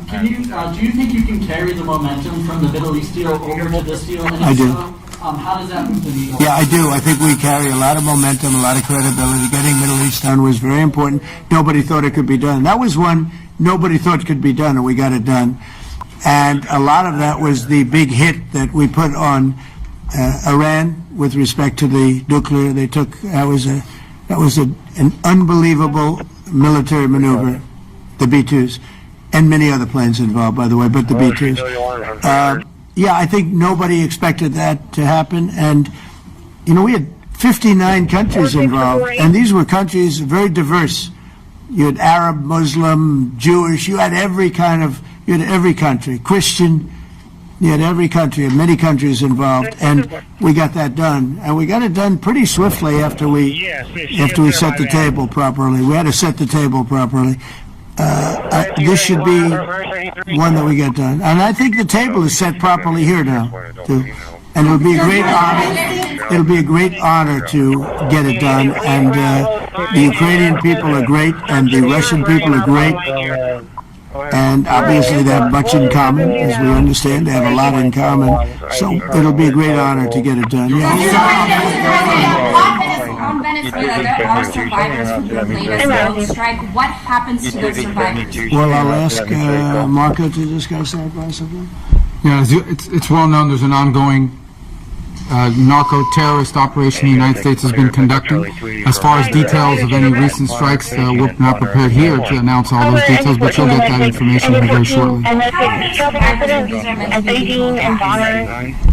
Thank you, Mr. President. Do you think you can carry the momentum from the Middle East deal over to this deal? And I do. How does that move the needle? Yeah, I do. I think we carry a lot of momentum, a lot of credibility. Getting Middle East done was very important. Nobody thought it could be done. That was one nobody thought could be done, and we got it done. And a lot of that was the big hit that we put on Iran with respect to the nuclear. They took that was an unbelievable military maneuver, the B-2s, and many other planes involved, by the way, but the B-2s. Yeah, I think nobody expected that to happen, and you know we had 59 countries involved, and these were countries very diverse. You had Arab, Muslim, Jewish. You had every country, Christian. You had every country, and many countries involved, and we got that done. And we got it done pretty swiftly after we set the table properly. We had to set the table properly. This should be one that we get done. And I think the table is set properly here now, too. And it would be a great honor. It'll be a great honor to get it done. And the Ukrainian people are great, and the Russian people are great. And obviously they have much in common, as we understand. They have a lot in common. So it'll be a great honor to get it done. Yeah. On Venezuela, there are survivors from the latest road strike. What happens to those survivors? Well, I'll ask Marco to discuss that possibly. Yeah, it's well known there's an ongoing narco-terrorist operation the United States has been conducting. As far as details of any recent strikes, we're not prepared here to announce all those details, but you'll get that information here very shortly.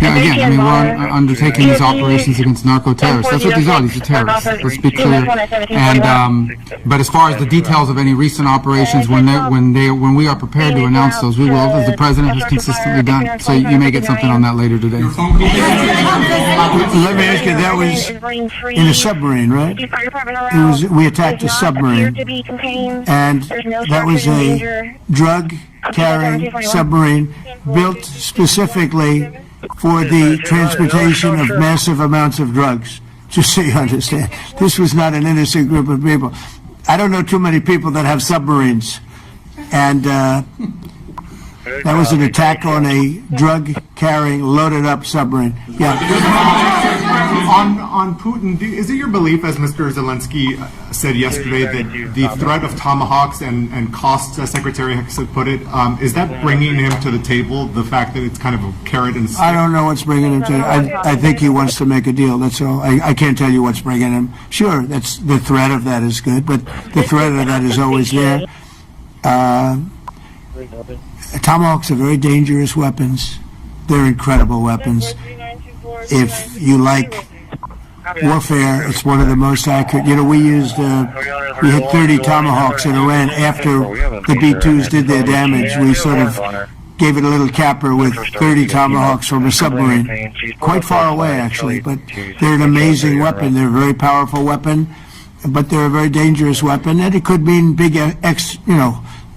Yeah, again, I mean, we're undertaking these operations against narco-terrorists. That's what these are. These are terrorists. Let's be clear. And but as far as the details of any recent operations, when we are prepared to announce those, we will, as the president has consistently done. So you may get something on that later today. Let me ask you, that was in a submarine, right? We attacked a submarine, and that was a drug-carrying submarine built specifically for the transportation of massive amounts of drugs. Just so you understand, this was not an innocent group of people. I don't know too many people that have submarines, and that was an attack on a drug-carrying, loaded-up submarine. Yeah. On Putin, is it your belief, as Mr. Zelensky said yesterday, that the threat of tomahawks and costs, as Secretary Hicks had put it, is that bringing him to the table, the fact that it's kind of a carrot and stick? I don't know what's bringing him to I think he wants to make a deal, that's all. I can't tell you what's bringing him. Sure, that's the threat of that is good, but the threat of that is always there. Tomahawks are very dangerous weapons. They're incredible weapons. If you like warfare, it's one of the most accurate. You know, we had 30 Tomahawks in Iran after the B-2s did their damage. We sort of gave it a little capper with 30 Tomahawks from a submarine, quite far away actually, but they're an amazing weapon. They're a very powerful weapon, but they're a very dangerous weapon, and it could mean big,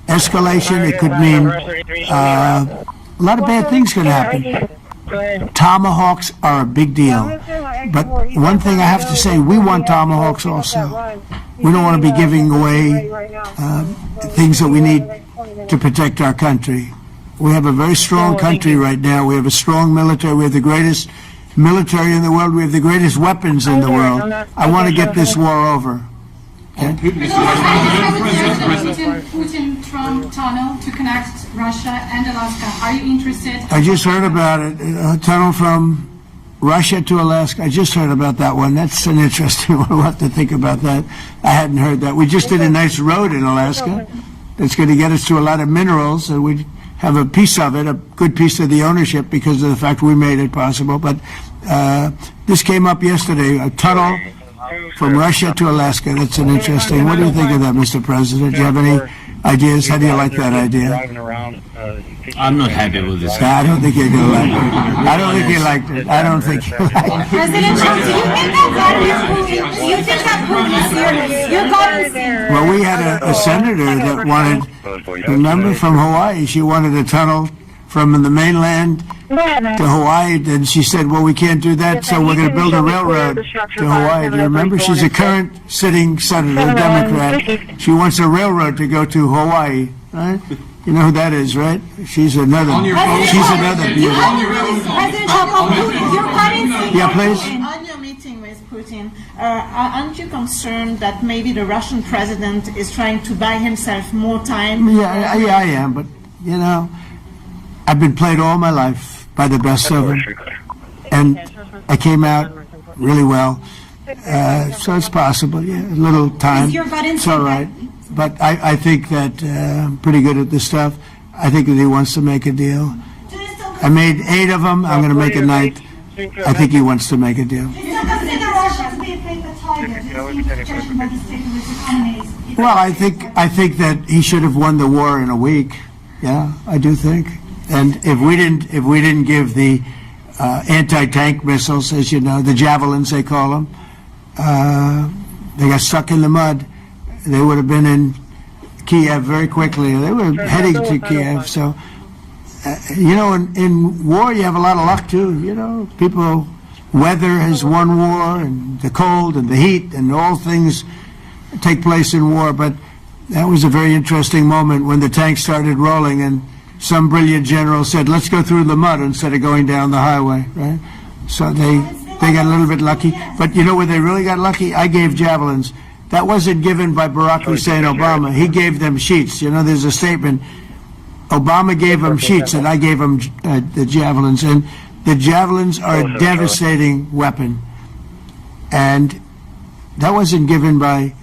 escalation. It could mean a lot of bad things could happen. Tomahawks are a big deal, but one thing I have to say, we want tomahawks also. We don't want to be giving away things that we need to protect our country. We have a very strong country right now. We have a strong military. We have the greatest military in the world. We have the greatest weapons in the world. I want to get this war over. Okay? Putin-Trump tunnel to connect Russia and Alaska. Are you interested? I just heard about it. A tunnel from Russia to Alaska. I just heard about that one. That's an interesting one. We'll have to think about that. I hadn't heard that. We just did a nice road in Alaska that's going to get us to a lot of minerals, and we have a piece of it, a good piece of the ownership because of the fact we made it possible. But this came up yesterday, a tunnel from Russia to Alaska. That's an interesting. What do you think of that, Mr. President? Do you have any ideas? How do you like that idea? I'm not happy with this. I don't think you're going to like it. I don't think you liked it. I don't think you liked it. President Trump, do you think that you think that Putin is serious? You're going serious. Well, we had a senator that wanted, remember, from Hawaii, she wanted a tunnel from the mainland to Hawaii, and she said, well, we can't do that, so we're going to build a railroad to Hawaii. Do you remember? She's a current sitting senator, a Democrat. She wants a railroad to go to Hawaii, right? You know who that is, right? She's another beauty. Yeah, please. On your meeting with Putin, aren't you concerned that maybe the Russian president is trying to buy himself more time? Yeah, I am, but, you know, I've been played all my life by the best of them, and I came out really well, so it's possible, yeah, a little time, it's all right, but I think that I'm pretty good at this stuff. I think that he wants to make a deal. I made 8 of them, I'm going to make a 9th. I think he wants to make a deal. Well, I think that he should have won the war in a week, yeah, I do think. And if we didn't give the anti-tank missiles, as you know, the javelins they call them, they got stuck in the mud. They would have been in Kiev very quickly. They were heading to Kiev. So, you know, in war you have a lot of luck too. You know, weather has won war, and the cold and the heat and all things take place in war. But that was a very interesting moment when the tanks started rolling and some brilliant general said, let's go through the mud instead of going down the highway, right? So they got a little bit lucky. But you know where they really got lucky? I gave javelins. That wasn't given by Barack Hussein Obama. He gave them sheets. You know, there's a statement. Obama gave them sheets, and I gave them the javelins. And The javelins are a devastating weapon. And that wasn't given by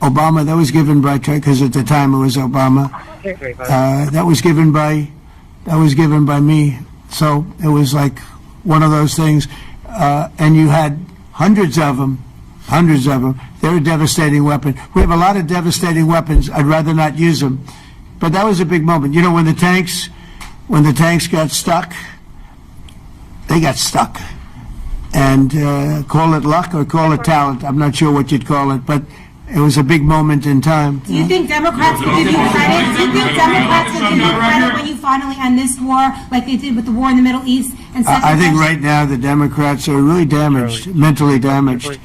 Obama, that was given by, because at the time it was Obama. That was given by me. So it was like one of those things. And you had hundreds of them. They're a devastating weapon. We have a lot of devastating weapons. I'd rather not use them. But that was a big moment. You know, when the tanks got stuck, they got stuck. And call it luck or call it talent. I'm not sure what you'd call it, but it was a big moment in time. Do you think Democrats would give you credit? Do you think Democrats would give you credit when you finally end this war, like they did with the war in the Middle East? And I think right now the Democrats are really damaged, mentally damaged.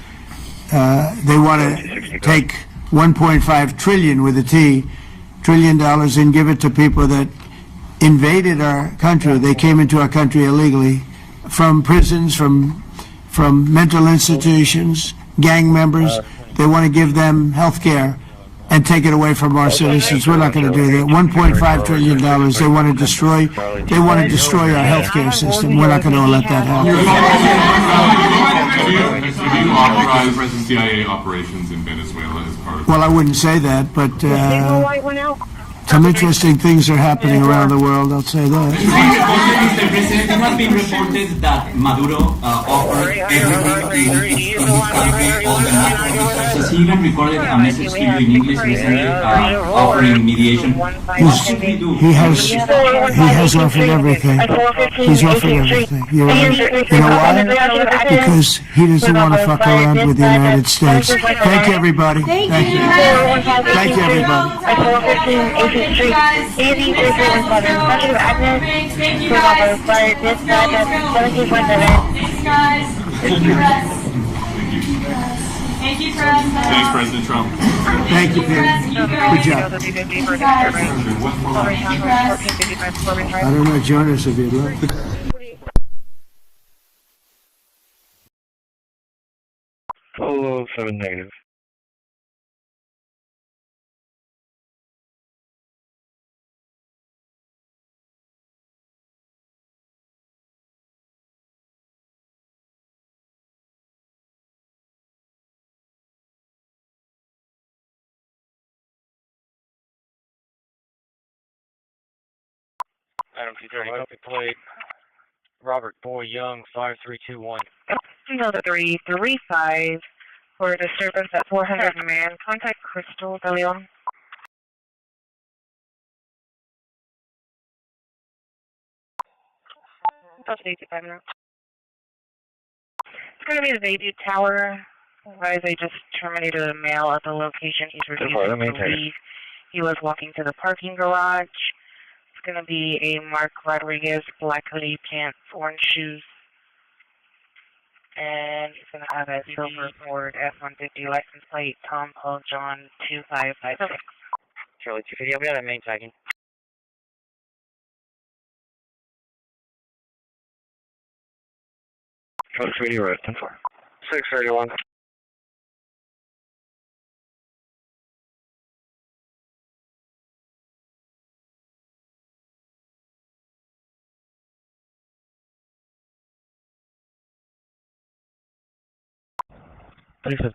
They want to take 1.5 trillion with a T, $1 trillion, and give it to people that invaded our country. They came into our country illegally from prisons, from mental institutions, gang members. They want to give them health care and take it away from our citizens. We're not going to do that. $1.5 trillion. They want to destroy our health care system. We're not going to let that happen. Have you authorized present CIA operations in Venezuela as part of? Well, I wouldn't say that, but some interesting things are happening around the world, I'll say that. Mr. President, it has been reported that Maduro offered everything to his country, all the narcotics. He even recorded a message to you in English recently, offering mediation. What should we do? He has offered everything. He's offered everything. You know why? Because he doesn't want to fuck around with the United States. Thank you, everybody. Thank you. Thank you, everybody. Thank you guys. Thank you guys. Thank you guys. Thanks guys. Thank you guys. Thank you, President. Thanks, President Trump. Thank you, Peter. Good job. I don't know, join us if you'd like. Polo 7 negative. Item 230, copy plate. Robert Boy Young, 5321. 335 for disturbance at 400 man. Contact Crystal De Leon. That's 85 minutes. It's going to be the Bayview Tower. Otherwise, they just terminated a male at the location. He's refusing to leave. He was walking to the parking garage. It's going to be a Mark Rodriguez, black hoodie, pants, orange shoes. And he's going to have a silver Ford F-150 license plate, Tom Paul John 2556. Charlie 250, I'll be on that main tagging. Charlie 280, right, 10-4. 631.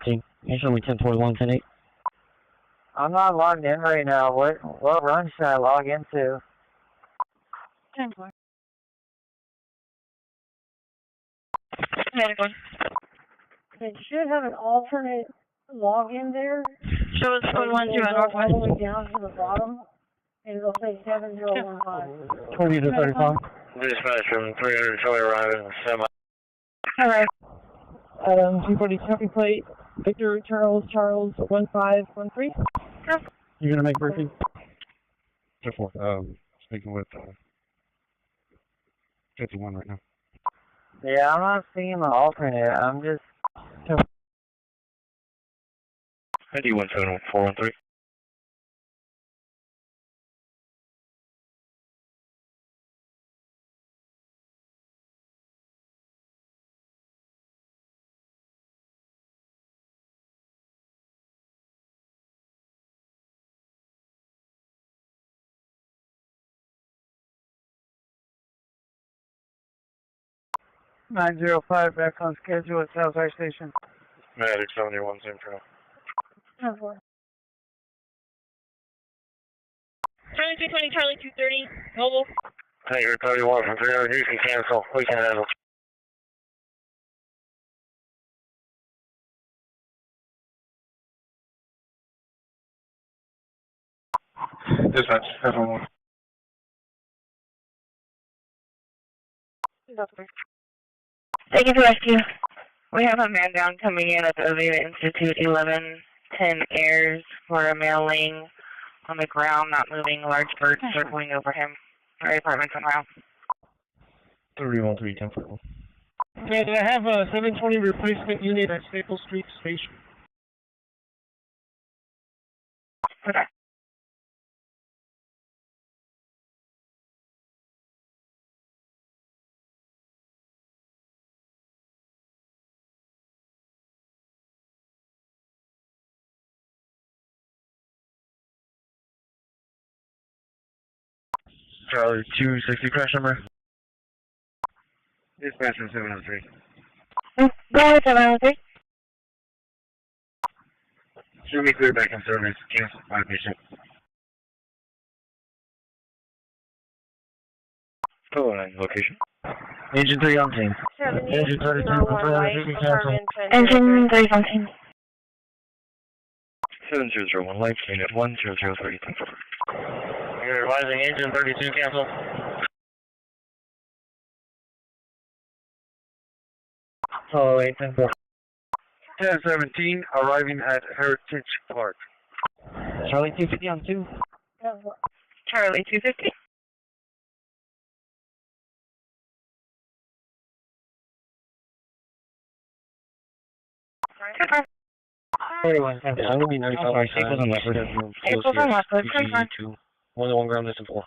Can you show me 1041, 10-8? I'm not logged in right now. What run should I log into? 10-4. It should have an alternate login there. Show us code 121 all the way down to the bottom, and it'll say 7015. 20 to 35. Dispatch from 300 Charlie arriving semi. Alright. 240 copy plate. Victor Charles 1513. You're gonna make briefing? 10-4. Speaking with 51 right now. Yeah, I'm not seeing the alternate. I'm just. 917413. 905 back on schedule at Southside Station. Medic 71, same for now. 10-4. Charlie 220, Charlie 230, mobile. Tiger 31 from 300, you can cancel. We can handle. Dispatch, 711. Thank you for rescue. We have a man down coming in at the Aveda Institute 1110 airs for a male laying on the ground, not moving, large bird circling over him. Our department's on route. 313, 10-4. Okay, do I have a 720 replacement unit at Staple Street Station? Okay. Charlie 260, crash number. Dispatch 703. Go ahead, 703. Show me clear back in service. Cancel 5 patient. Location. Engine 3 on scene. Engine 32 from cancel. Engine 3 on scene. 7001 light unit 10030. You're advising engine 32 cancel. Oh, 8-10-4. 1017 arriving at Heritage Park. Charlie 250 on 2. Charlie 250. Okay. 41. I'm going to be 95. Staples on leopard. Staples on leopard. 101 ground distance 4.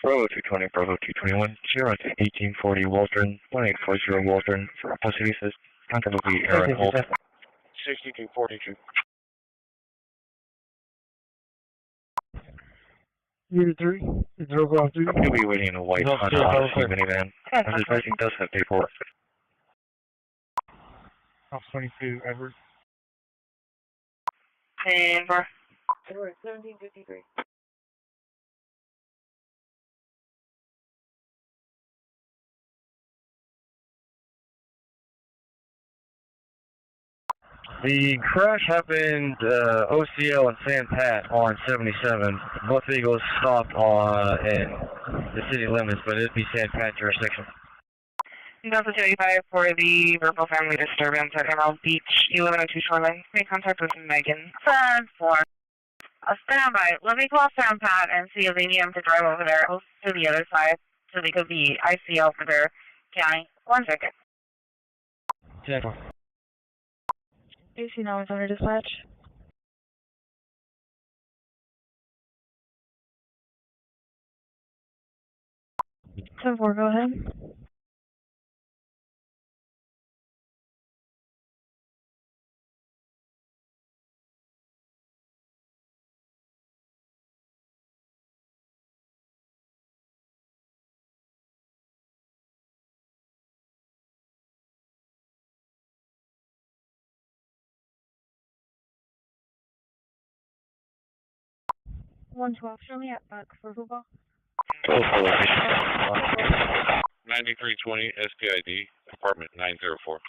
Bravo 220, Bravo 221, 1840 Waldron, 1840 Waldron, for Patsey, contact will be Aaron Holt. 6242. Unit 3, it's over on 2. You'll be waiting in a white Honda Odyssey minivan. This pricing does have paperwork. Off 22, Edward. And for 1753. The crash happened OCL and San Pat on 77. Both vehicles stopped in the city limits, but it'd be San Pat jurisdiction. Delta 25 for the verbal family disturbance at Emerald Beach, 1102 Shoreline. Make contact with Megan. 7-4. Stand by. Let me call San Pat and see if they need him to drive over there to the other side so they could be ICL for their county. 1 second. 10-4. AC now is under dispatch. Ten 4, go ahead. $112, Shirley at back for football. 9320 SPID, apartment 904.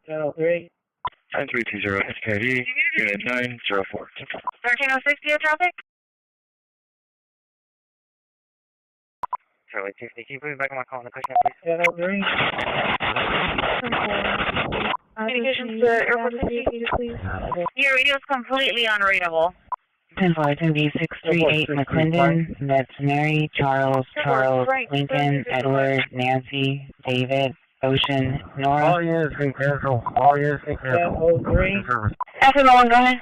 1003. 9320 SPID, unit 904. 1306, do you have traffic? Charlie 250, can you put me back on my call in the question, please? 1003. Communications to Airport 60, please. Your radio is completely unreadable. 10-5-2B-638 McClendon, that's Mary, Charles, Lincoln, Edward, Nancy, David, Ocean, Nora. All units can cancel. All units can cancel. 1003. FMO1, go ahead.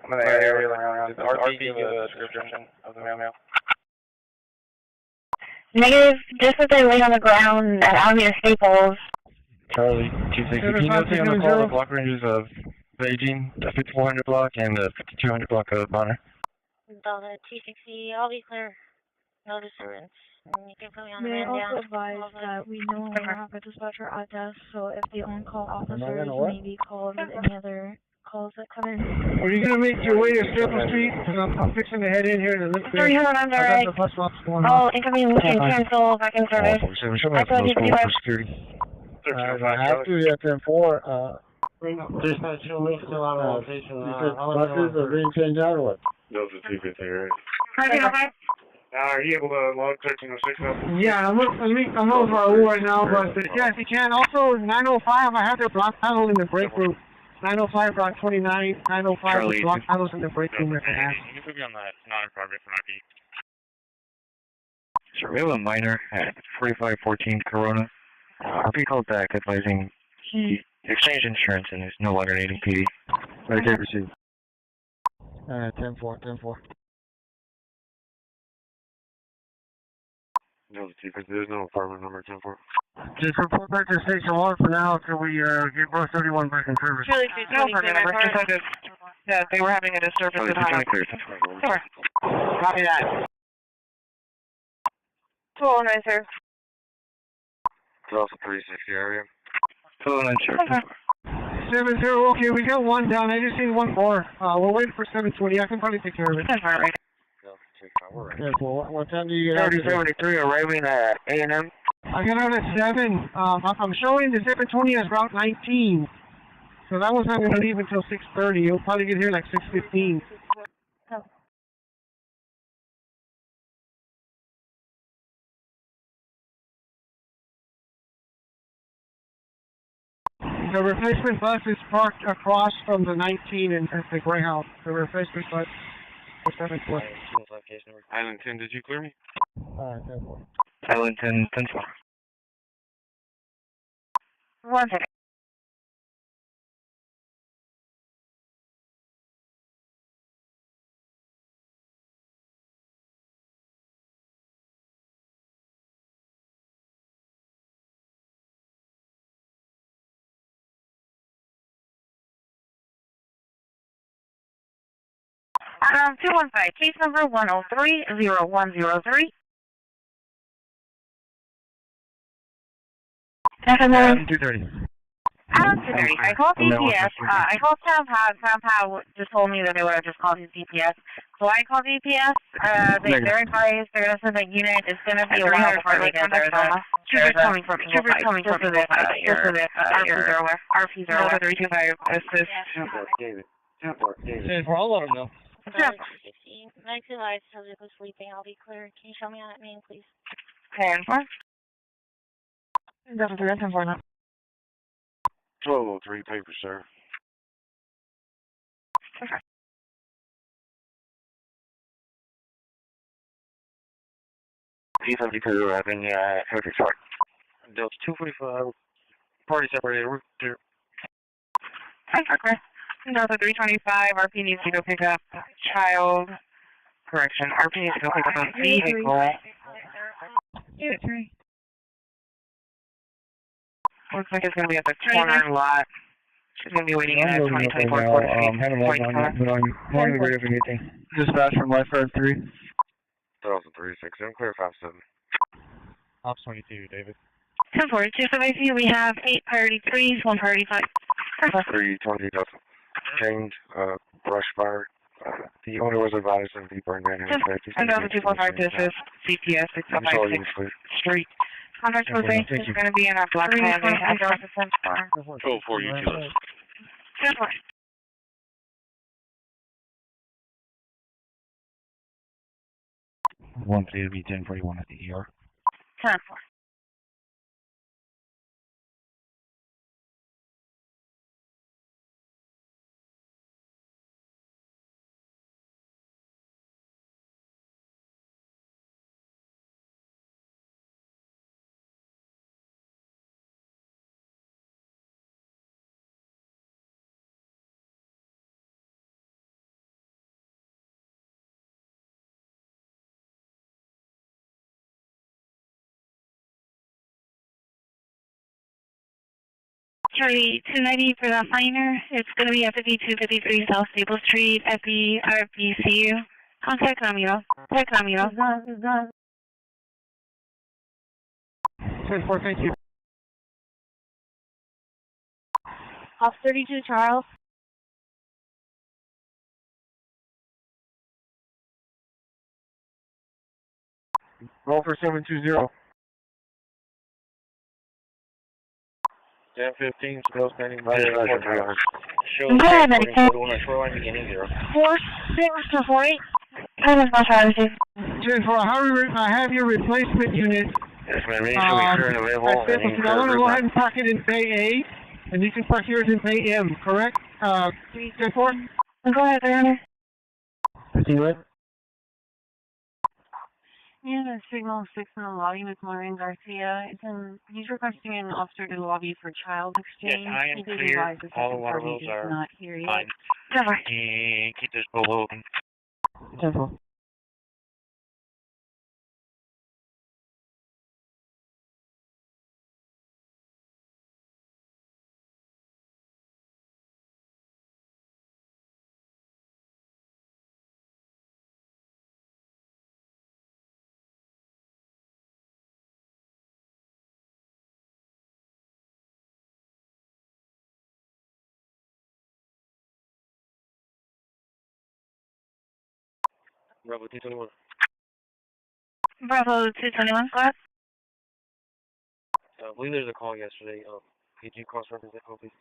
I'm in the area around. RP, give a description of the mail. Negative, just as they lay on the ground at Alameda Staples. Charlie 260, can you notate on the call the block ranges of Beijing, the 5400 block and the 5200 block of Bonner? Delta 260, I'll be clear. No disturbance. You can put me on the May I man also down. advise that we no longer have a dispatcher at desk, so if the on-call officers may be called with any other calls that come in. Are you going to make your way to Circle Street? I'm fixing to head in here to look there. 300 on direct. All incoming meeting cancel, back in service. I told you 55. If I have to, yeah, 10-4. Dispatch, you'll make still on a location. Buses are being changed out or what? Those are two good things, right? Are you able to log 1306 now? Yeah, I'm over Raul right now, but yeah, if you can. Also, 905, I have their block panel in the break room. 905, block 29, 905, the block panels in the break room. You can put me on that non-progress RP. Sure, we have a minor at 4514 Corona. RP called back advising he exchanged insurance and is no longer needing PD. Right there, received. 10-4, 10-4. No, there's no apartment number 10-4. Just report back to Station 1 for now until we get both 31 back in service. Really, no apartment number. Just had to, yeah, they were having a disturbance at home. Sure. Copy that. 209, sir. It's also 360 area. 209, sure. 7-0, okay, we got one down. I just need 1-4. We're waiting for 720. I can probably take care of it. That's all right. Yeah, well, what time do you get out? 3073 arriving at A&M. I got out at 7. I'm showing the 720 as Route 19. So that one's not going to leave until 6:30. He'll probably get here like 6:15. The replacement bus is parked across from the 19 and at the Greyhound. The replacement bus for 7-4. Island 10, did you clear me? 10-4. Island 10, 10-4. 1 second. Adam 215, case number 103-0103. Adam 230. Adam 230. I called DPS. I called Soundpad. Soundpad just told me that they would have just called his DPS. So I called DPS. They're advised their incident unit is going to be a while before they get there. Troopers coming from RPs are aware. RPs are aware. 325 assist. For all of them, though. 92 lives, subject was sleeping. I'll be clear. Can you show me on that name, please? 10-4. That's 10-4 now. 1203 paper, sir. Okay. P72 arriving at Heritage Park. Delta 245. Party separated. Route 2. Okay. Delta 325, RP needs to go pick up child. Correction, RP needs to go pick up a vehicle. Looks like it's going to be at the corner lot. She's going to be waiting in at 2024 Corpus. Dispatch from Lifeguard 3. 2036. I'm clear 57. Ops 22, David. 1042, so basically we have 8 priority 3s, 1 priority 5. 320 Delta. Change, brush fire. The owner was advised of the burn ban. And Delta 245, this is CPS 656 Street. Contact Jose is going to be in our black van. 12-4, you two. 10-4. One to be 1041 at the ER. 10-4. Charlie 290 for the minor. It's going to be at 5253 South Stable Street at the RPCU. Contact Ramiro. 10-4, thank you. Off 32 Charles. Roll for 720. 10-15, still standing by. Show Go ahead, shoreline beginning 0. 46-48. That is my strategy. 10-4, I have your replacement unit. Yes, ma'am. I want to go ahead and park it in Bay A, and you can park yours in Bay M, correct? 10-4? Go ahead, Diana. 15 Yeah, signal 6 in the lobby with Maureen Garcia. He's requesting an officer to the lobby for child exchange. Yes, I am clear. All one of those are not here yet. fine. And keep this boat open. 10-4. Bravo 221. Bravo 221, go ahead. I believe there's a call yesterday. Could you cross-reference that call, please?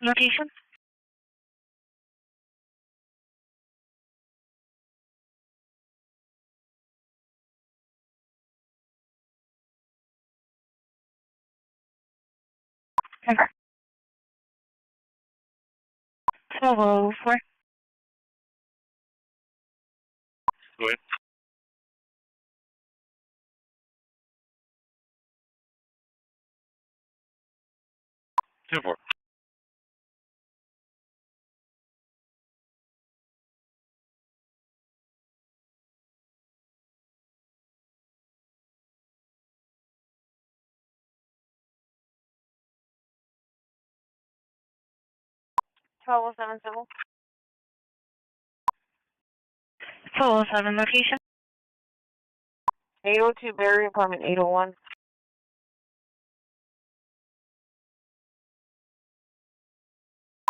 Location? Okay. 1204. Go ahead. Two four. Civil. 1207 location. 802 Barry, apartment 801.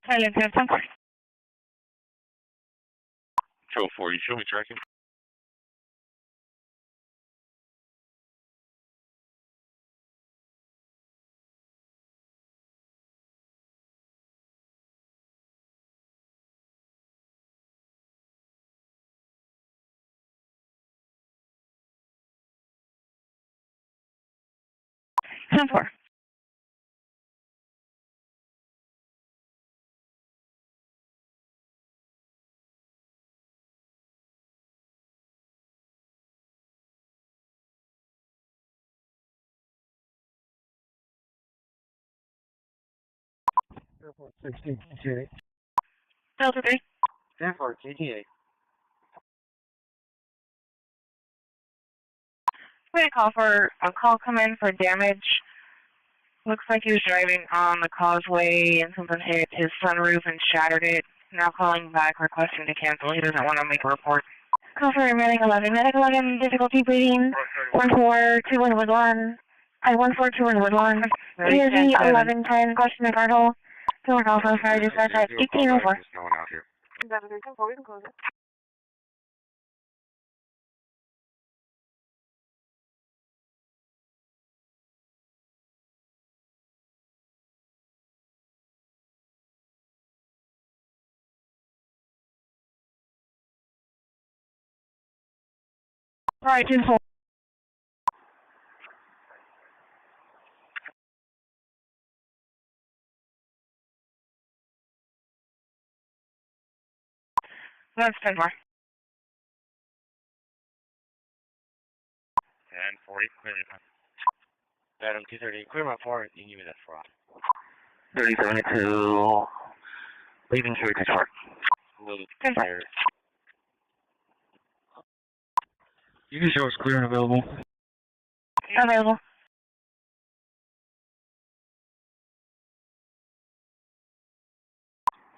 Silent 10. 204, you show me tracking? Ten four. Airport 16, GTA. Delta 3. Airport, GTA. We had a call come in for damage. Looks like he was driving on the causeway and something hit his sunroof and shattered it. Now calling back requesting to cancel. He doesn't want to make a report. Call for medic 11. Medic 11, difficulty breathing. 1421 Woodlawn. 1421 Woodlawn. ESV 1110, question the guard hole. Door call for fire dispatch at 1804. We can close it. Alright, 10-4. That's 10-4. 10-40, Adam 230, clear my part and give me that fraud. 3072, leaving Cherry Creek Park. Fire. You can show us clear and available. Available.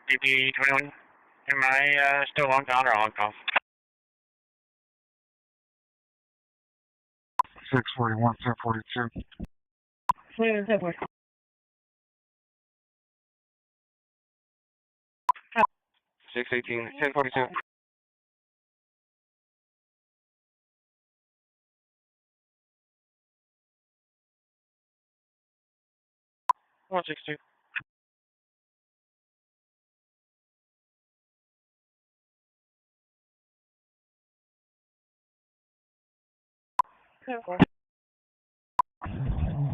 BP21. Am I still on down or on call? 641, 1042. 618, 1042. 162.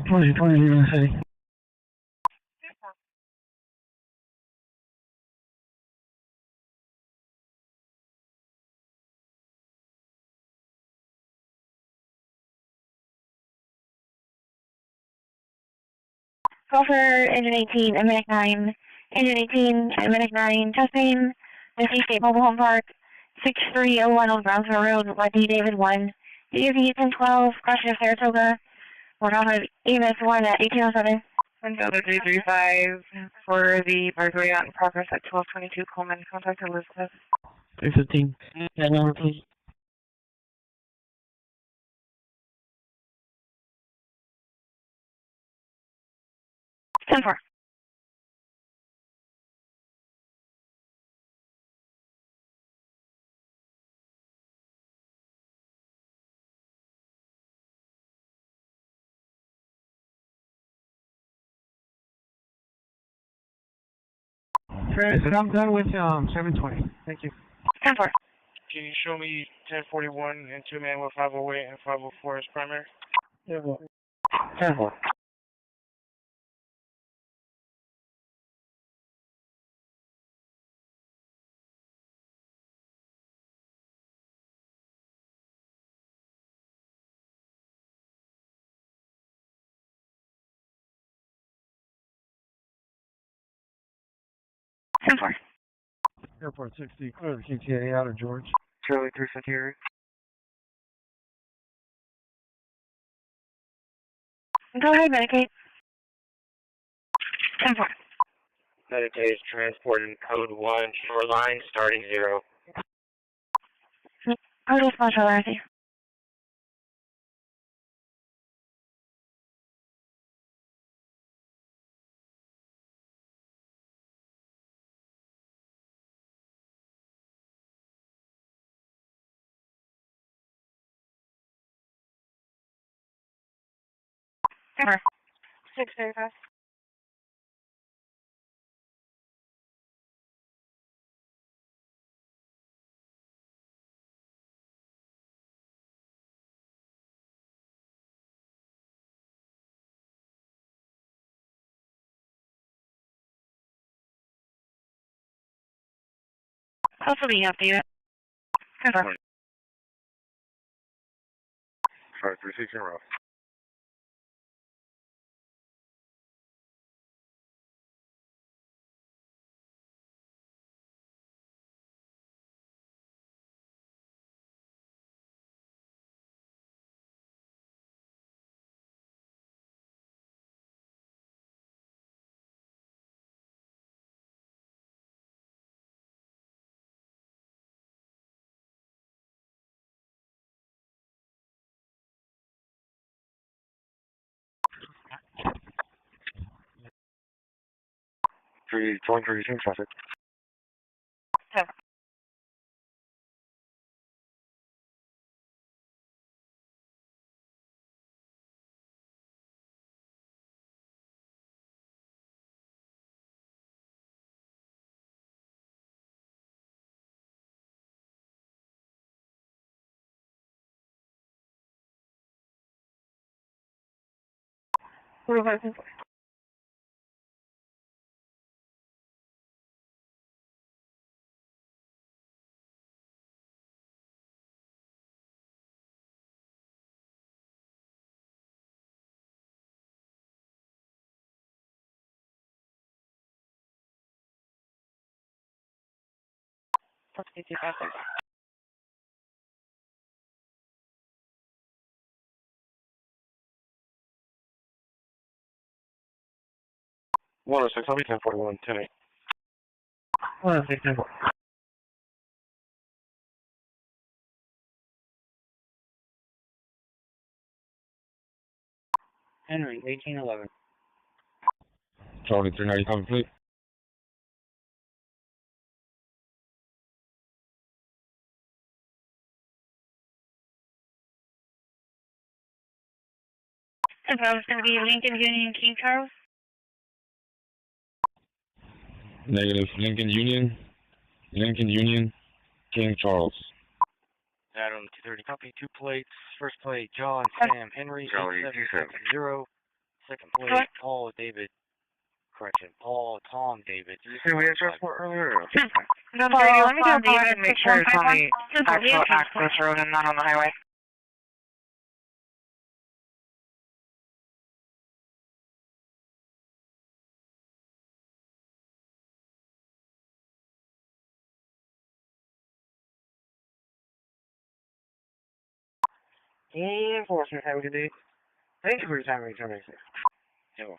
What are you going to say? Call for engine 18, Medic 9. Engine 18, Medic 9, testing. Northeast State Mobile Home Park, 6301 Old Brownsville Road, Lucky David 1. DUV 1012, Caution of Saratoga. We're off of EMS 1 at 1807. Delta 335 for the burglary out in progress at 1222 Coleman. Contact Elizabeth. 315. That number, please. Stand for. I'm done with 720. Thank you. Stand for. Can you show me 1041 and 2-man with 508 and 504 as primary? Yeah, well. 10-4. Stand for. Airport 60, clear the QTA out of George. Charlie 350. Go ahead, Medicaid. Stand for. Medicaid is transporting code 1, shoreline, starting 0. Code is Marshall Arthur. Stand for. 635. Also being updated. Stand for. 5360. Three, 23 traffic. Stand for. Stand for. Plus 225. 106, I'll be 1041, 10-8. Henry, 1811. Charlie 390, complete. If I was going to be Lincoln Union King Charles. Negative. Lincoln Union, King Charles. Adam 230, copy, 2 plates. First plate, John, Sam, Henry, 8770. Second plate, Paul, David. Correction, Paul, Tom, David. Did you say we had transport earlier? No, sorry, let me go David and make sure it's on the actual access road and not on the highway. Enforcement, have a good day. Thank you for your time, returning. Hello.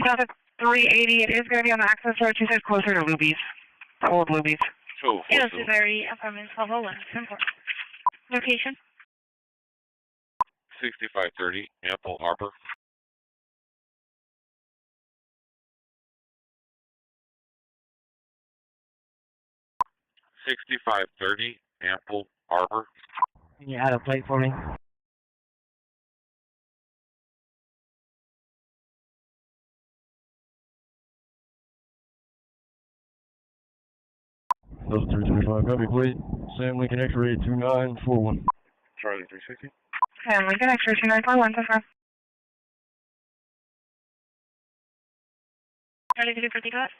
Delta 380, it is going to be on the access road. She says closer to Luby's. The old Luby's. Oh, Yes, it's very apartment 1201. Simple. Location? 6530, Apple Harbor. $65.30, Apple Harbor. Can you add a plate for me? Those 335, copy, plate. Sam Lincoln X-ray 2941. Charlie 360. Sam Lincoln X-ray 2941, so far. Ready to do for takeoff?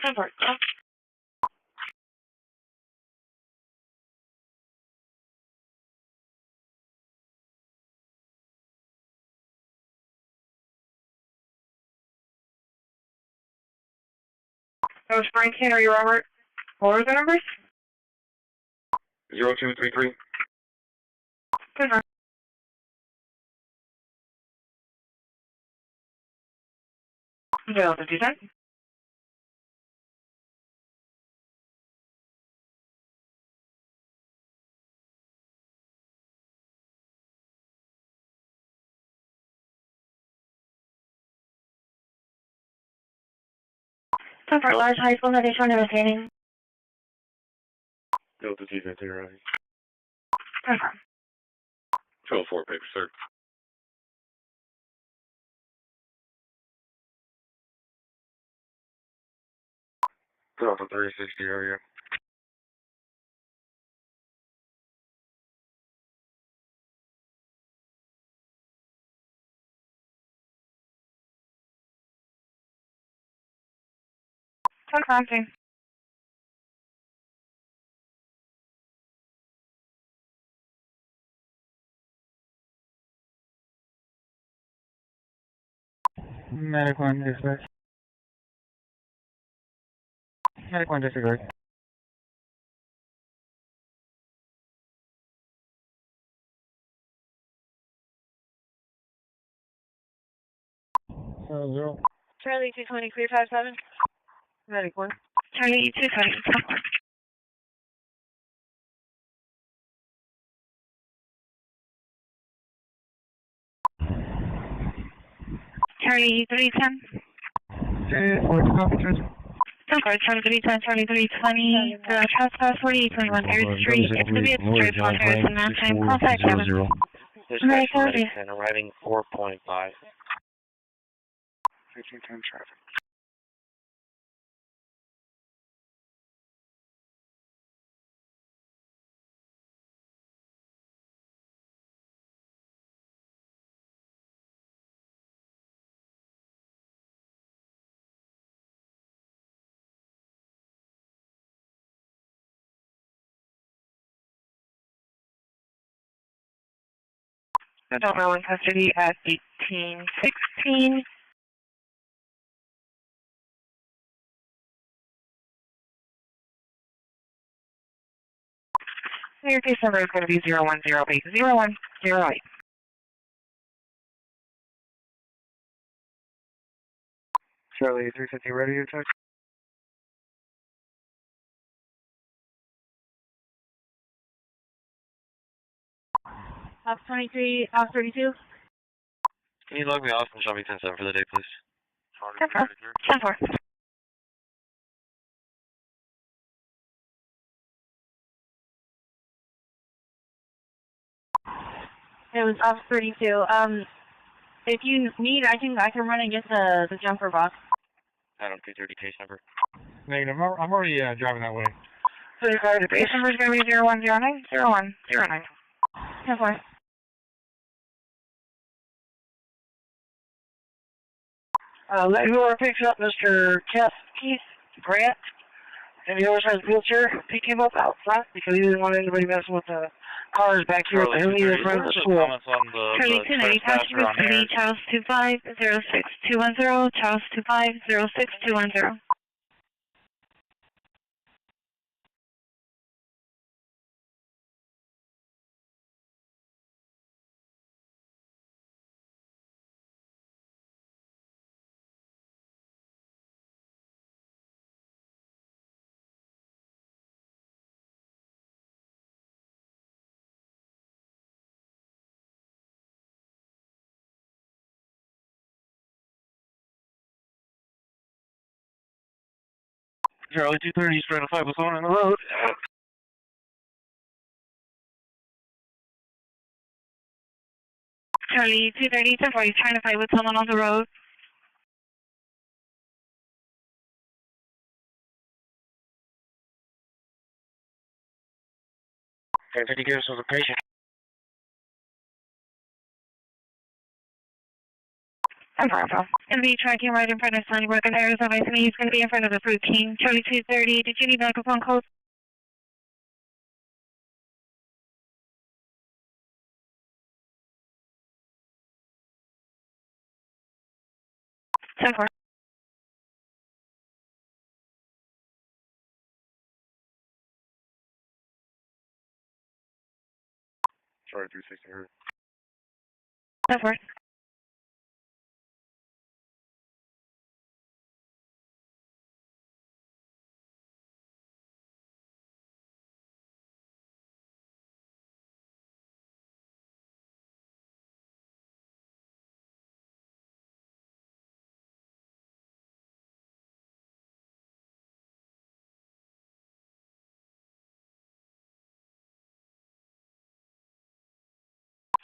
Report. That was Frank Henry Robert. What were the numbers? 0233. Confirm. Delta 210. Comfort large high school notation entertaining. Delta 210, right. Confirm. 12-4, paper, sir. Delta 360 area. Confirm. Medic 1, dispatch. Medic 1, disregard. Zero. Charlie 220, clear 57. Medic 1. Charlie 220. Charlie 310. What's the copy, Charlie? Charlie 310, Charlie 320. The trespass 4821 3rd Street. It's going to be at the street sponsor. It's a mass time. Contact Kevin. Dispatch Medic 10, arriving 4.5. 1510 traffic. Adult male in custody at 1816. Your case number is going to be 01080. 0108. Charlie 350 radio check. Off 23, off 32. Can you log me off and show me 10-7 for the day, please? 10-4. 10-4. It was off 32. If you need, I can run and get the jumper box. I don't see 30 case number. Negative. I'm already driving that way. So the case number is going to be 0109 0109. 10-4. Let whoever picks up Mr. Keith Grant, and he always has a wheelchair, pick him up out front because he didn't want anybody messing with the cars back here at the Hilly in front of the school. Charlie 290, passenger city, Charles 25 06210, Charles 25 06210. Charlie 230 is trying to fight what's going on the road. Charlie 230, 10-4, he's trying to fight with someone on the road. 1050 gives us a patient. I'm fine, pal. Going to be tracking right in front of Sunnybrook in Arizona. He's going to be in front of the Fruit King. Charlie 230, did you need microphone code? Sorry. Charlie 360 here. That's right.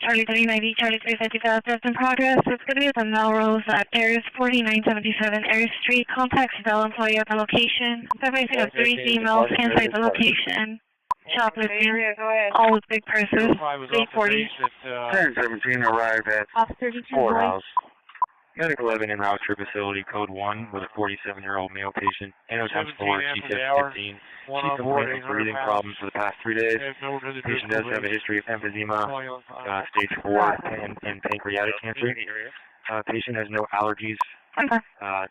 Charlie 390, Charlie 355, that's in progress. It's going to be at the Melrose at Airs 4977 Airs Street. Contact Bell employee at the location. Everything of 3 females inside the location. Shoplifting, all with big purses. 840. 1017 arrived at Off 32 Courthouse. Medic 11 in house facility, code 1, with a 47-year-old male patient. Annotations for G15. She's complaining of breathing problems for the past 3 days. Patient does have a history of emphysema, stage 4, and pancreatic cancer. Patient has no allergies.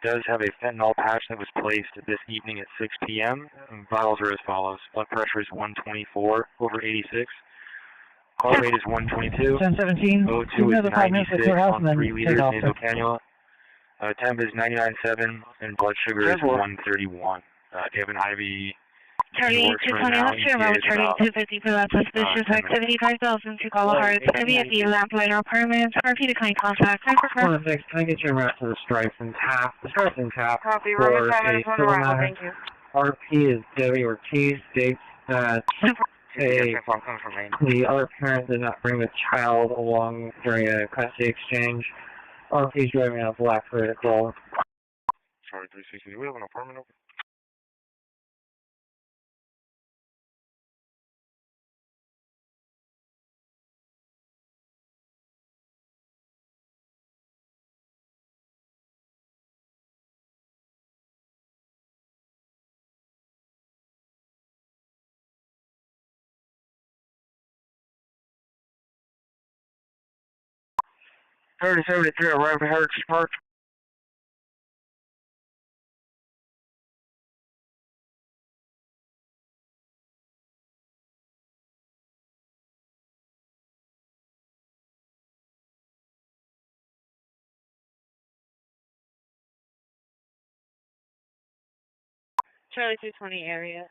Does have a fentanyl patch that was placed this evening at 6 p.m. Vitals are as follows. Blood pressure is 124/86. Heart rate is 122. 1017. O2 is 96 on 3 liters nasal cannula. Temp is 99.7 and blood sugar is 131. Do you have an IV? Charlie 220, let's do about Charlie 250 for that suspicious activity. 5,000 to call hearts. VFD lamplighter apartments. RP decline contact. Can I get your route to the stripes and tap? The stripes and tap Copy, for Roman 5 a minutes on civil arrival, matter. thank you. RP is Debbie Ortiz, states that the other parent did not bring the child along during a custody exchange. RP is driving a black Toyota Corolla. Sorry, 360. Do we have an apartment open? 3073, arrive at Heritage Park. Charlie 220 area.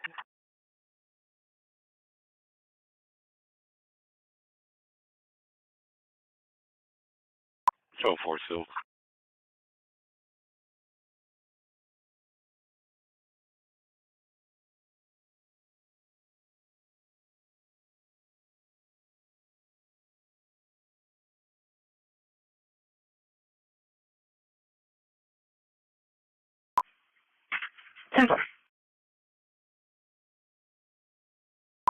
Show 4 Silk.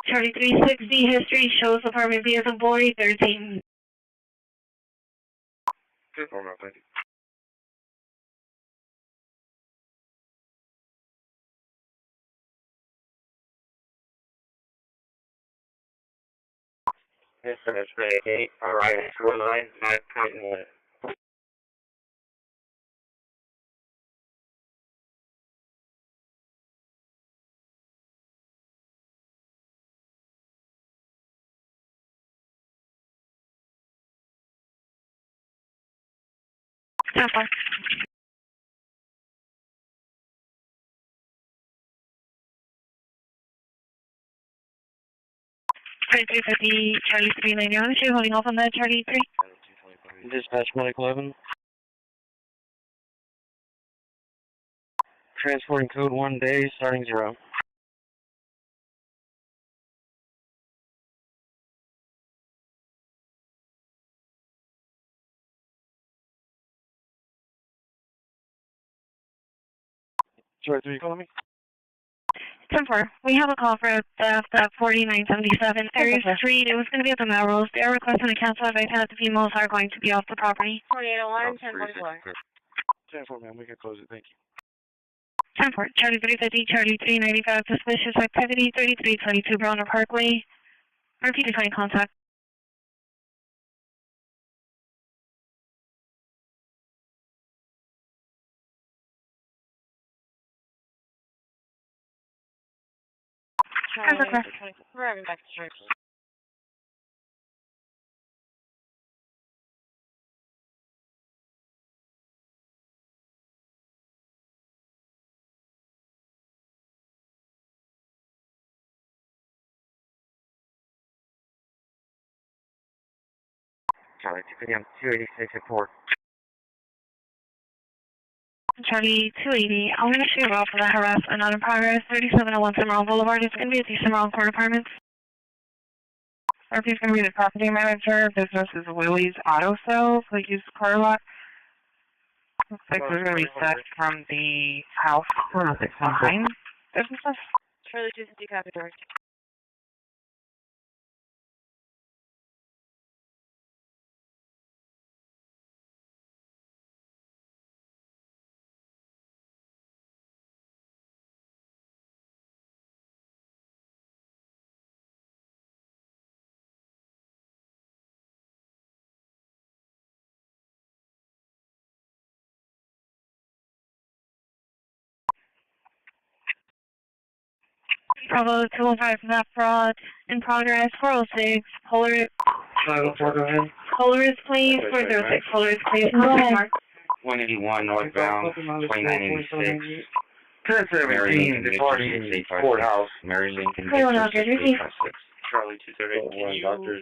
Charlie 360, history shows apartment B as a boy, 13. Good one, thank you. Yes, sir, that's great. Okay, alright, shoreline, 9.1. Testify. Charlie 350, Charlie 391, is she holding off on that, Charlie 3? Dispatch 111. Transporting code 1 day, starting 0. Charlie 3, you calling me? 10-4, we have a call for a theft at 4977 Area Street. It was going to be at the Melrose. They are requesting to cancel it. I've had the females are going to be off the property. 4801, 1044. 10-4, ma'am, we can close it, thank you. 10-4, Charlie 350, Charlie 395, suspicious activity, 3322 Bronner Parkway. Repeat defining contact. Charlie 24, we're having back to church. Charlie 286 at port. Charlie 280, I'm going to shoot off for that harassment not in progress, 3701 Cimarron Boulevard. It's going to be at the Cimarron Court Apartments. RP's going to be the property manager. Business is Willie's Auto Sales. They use the car lot. Looks like there's going to be theft from the house behind businesses. Charlie 250, copy, direct. Bravo 205, map fraud in progress, 406, Polaris. 504, go ahead. Polaris, please, 406, Polaris, please. Go ahead. 181 northbound, 2986. 1017, departing courthouse. Mary Lincoln, Charlie 238.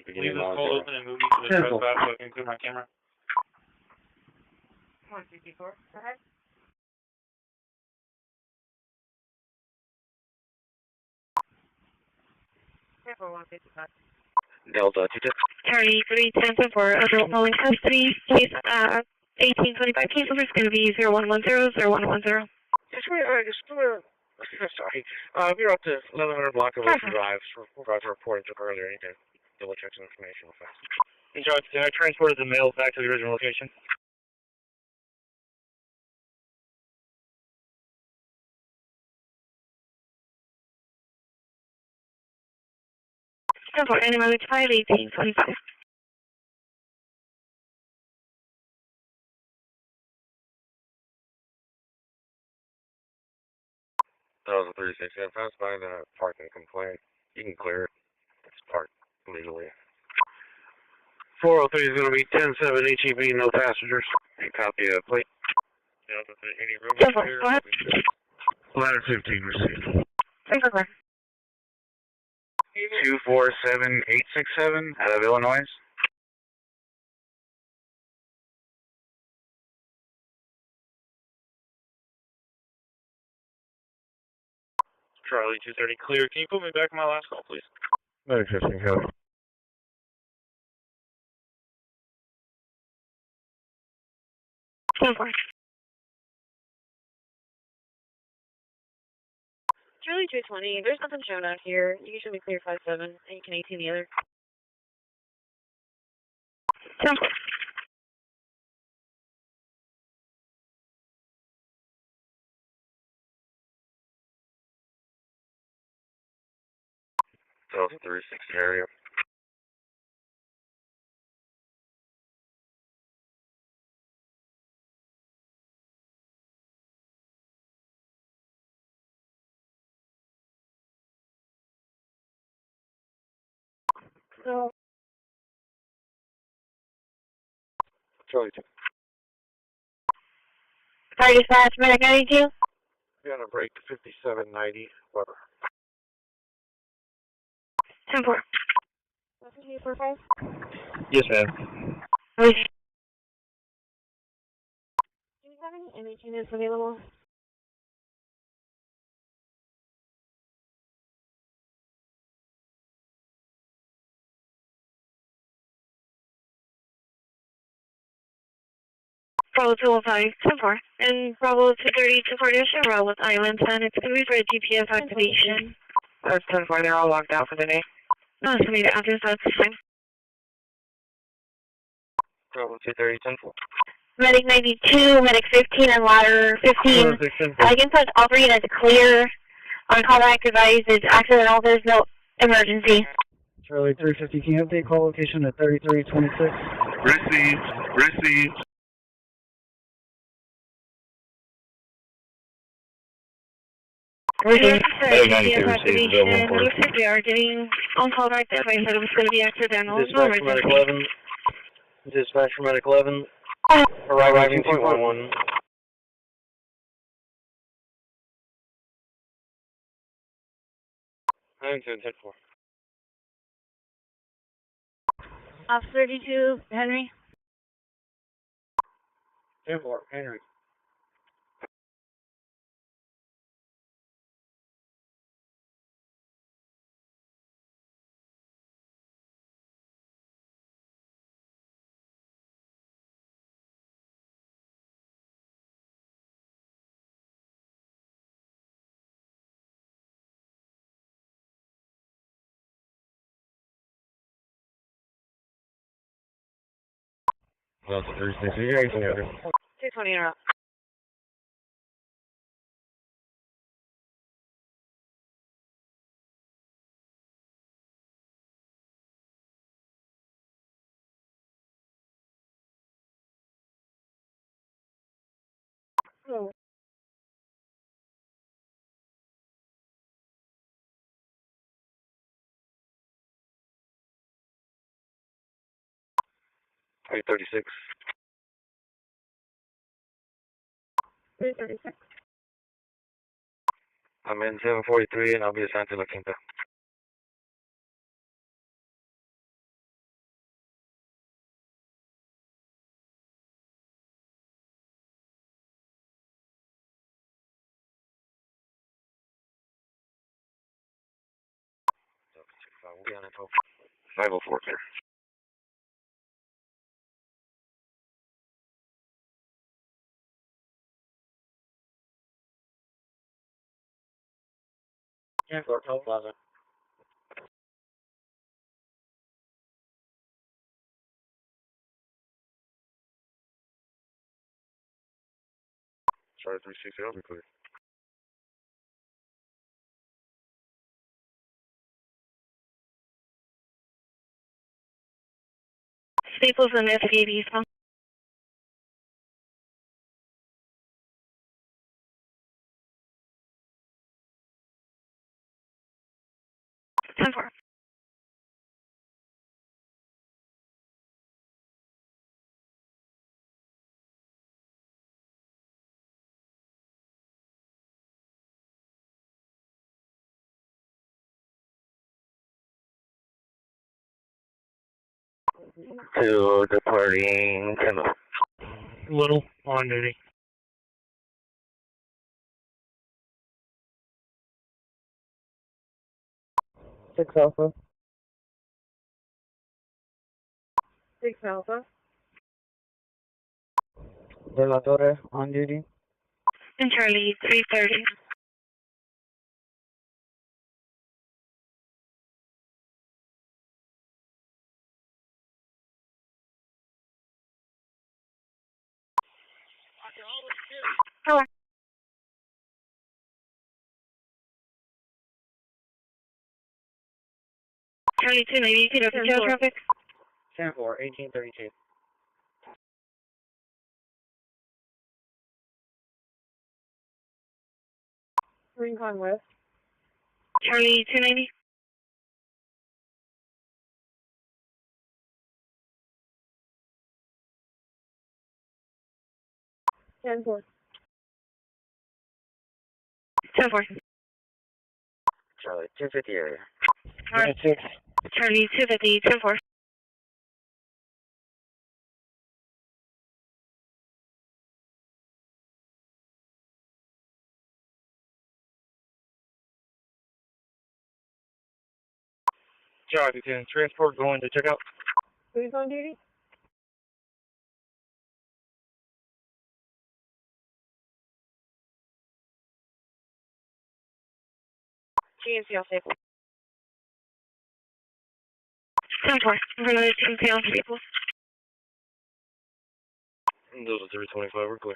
Can you leave this call open and move me to the trespass so I can clear my camera? 164, go ahead. Delta 2. Charlie 310 for adult male in custody, case 1825 case number is going to be 0110 0110. Sorry. We're up to 1100 block of Ocean Drive. We're reporting took earlier. I need to double check some information real fast. I transported the mail back to the original location. For any mileage 51825. That was a 36. Yeah, passed by the parking complaint. You can clear it. It's parked legally. 403 is going to be 10-7 HEB, no passengers. Copy of plate. Any room here? Go ahead. Ladder 15 received. 247867 out of Illinois. Charlie 230 clear. Can you put me back on my last call, please? Ladder 15 code. Charlie 220, there's nothing shown out here. You should be clear 5-7, and you can 18 the other. Delta 360 area. So, Charlie 2. sorry, dispatch, medic 92. We're on a break to 5790 Weber. 10-4. Yes, ma'am. Do you have any image units available? Bravo 205, 10-4. And Bravo 230, 240 with Island 10. It's going to be for a GPS activation. That's 10-4. They're all locked out for the day. No, it's going to be the address, that's fine. Bravo 230, 10-4. Medic 92, Medic 15, and ladder 15. I can touch all three and it's clear. On callback device, it's accidental, there's no emergency. Charlie 350, can you update call location at 3326? Receive. Looks like we are getting on call right there, but I said it was going to be accidental. Dispatch for Medic 11. Dispatch for Medic 11. Arriving 2.11. I'm 10-4. Officer 32, Henry. 10-4, Henry. Delta 360, you're anything over. 220 in a row. Oh. Hey, 36. 336. I'm in 743 and I'll be assigned to La Quinta. We'll be on at 504 clear. Yeah, Hotel Plaza. Charlie 360, I'll be clear. Staples and SKB, so. 10-4. To departing 10. Little, on duty. 6 Alpha. 6 Alpha. De la Torre, on duty. And Charlie, 330. Hello. Charlie 290, you can open tail traffic. 10-4, 1832. Rincon West. Charlie 290. Ten four. 10-4. Charlie 250 area. Alright. Charlie 250, 10-4. Charlie 10, transport going to check out. Who's on duty? GNC, I'll say. 10-4. I'm going to take tail people. Those are 325, we're clear.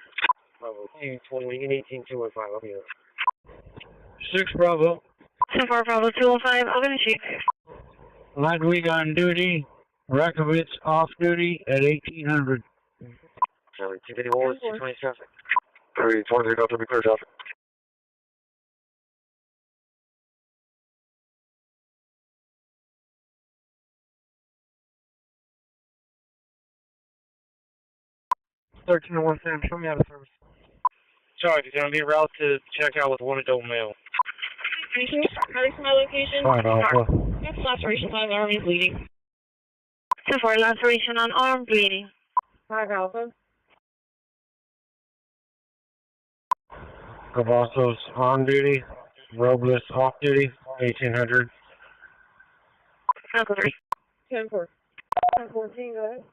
Bravo 20, 18-215, I'll be there. 6 Bravo. 10-4, Bravo 205, I'm going to shoot. Ludwig on duty. Rakovitz off duty at 1800. Charlie 250 Wallace, 220 traffic. 323 Delta, be clear traffic. Sam, show me out of service. Charlie, you're going to be routed to check out with one adult male. Thank you. Ready for my location? 5 Alpha. Next laceration on arm is bleeding. 10-4, laceration on arm, bleeding. 5 Alpha. Cavazos on duty. Robles off duty, 1800. Alpha 3. 10-4. 10-14, go ahead.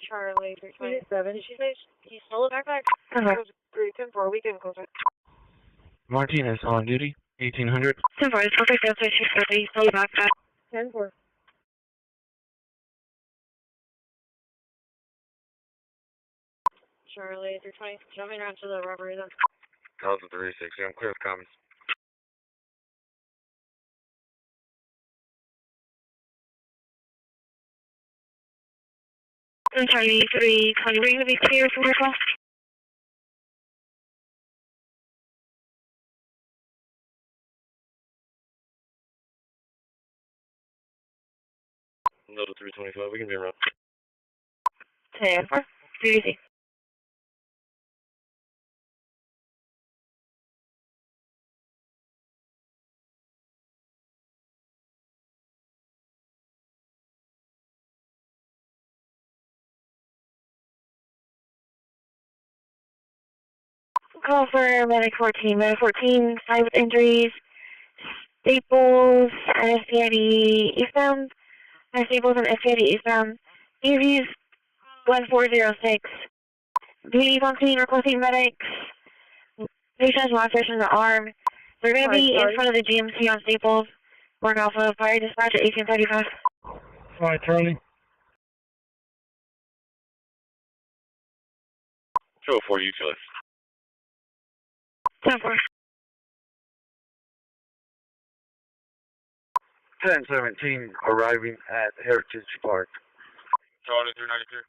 Charlie 327. Did she say he stole a backpack? Okay. 10-4, we can close it. Martinez on duty, 1800. 10-4, it's perfect answer. She's 30. Stole the backpack. 10-4. Charlie 320, jumping around to the robbery then. Delta 36, I'm clear with comments. And Charlie 320, we're going to be clear for recall. Delta 325, we can be around. 10-4, easy. Call for medic 14. Medic 14, side with injuries, staples, and SCID eastbound. Staples and SCID eastbound. EVs 1406. Bleeding on scene, requesting medics. Patient laceration in the arm. They're going to be in front of the GMC on Staples. Work Alpha, fire dispatch at 1835. Alright, Charlie. 204 UTLS. 10-4. 1017 arriving at Heritage Park. Charlie 392.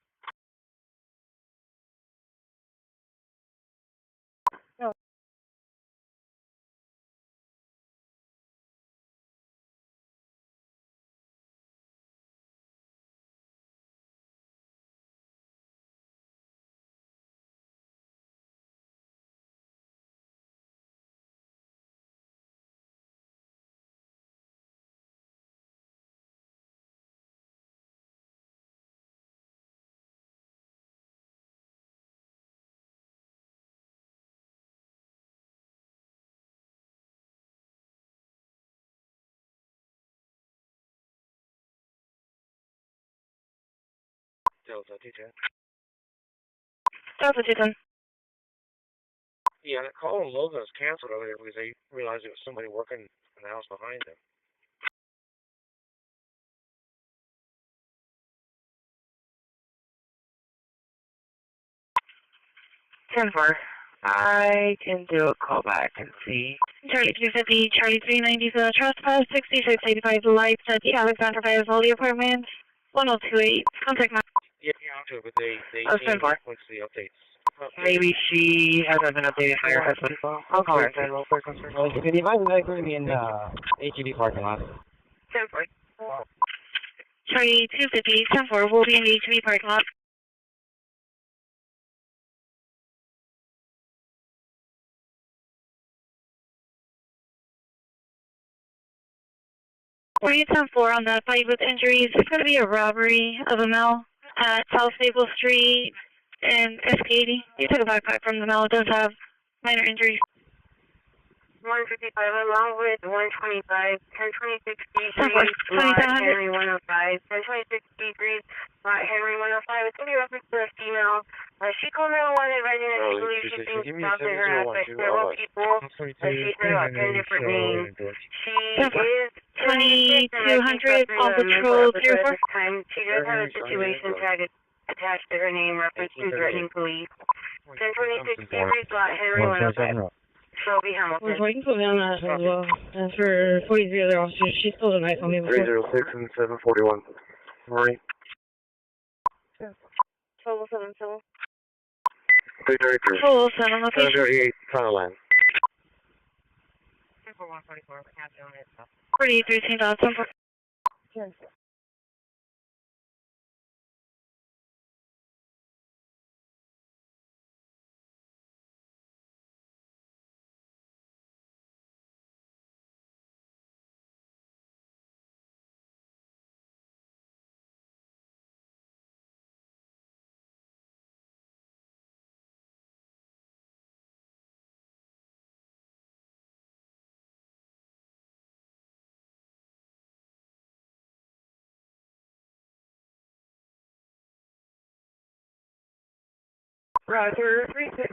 Delta 210. Delta 210. Yeah, that call on Logan was canceled earlier because they realized it was somebody working in the house behind them. 10-4. I can do a callback and see. Charlie 350, Charlie 390 for the trespass, 6685 lights at the Alexander Valley Apartments, 1028. Contact my. Yeah, I'll do it, but they once the updates. Maybe she hasn't been updated by her husband. I'll call her. Can you advise that it's going to be in HEB parking lot? 10-4. Charlie 250, 10-4 will be in the HEB parking lot. Charlie 10-4 on that fight with injuries. It's going to be a robbery of a mill at South Staple Street and SK80. You took a backpack from the mill. It does have minor injuries. 155 along with 125, 1026 degrees, lot Henry 105, 1026 degrees, lot Henry 105. It's going to be reference to a female. She called 911 advising that she believes she's being stopped in her house by several people. She said about 10 different names. She is 2200 on patrol 04. She does have a situation tag attached to her name, reference to threatening police. 1026 degrees, lot Henry 105. Shelby Hamilton. We're waiting for them as well. And for 43 other officers, she stole the knife on me before. 306 and 741. Marie. 1207, 333. 1207, location. 738, Thailand. 4813, Dodson. Roger, 36.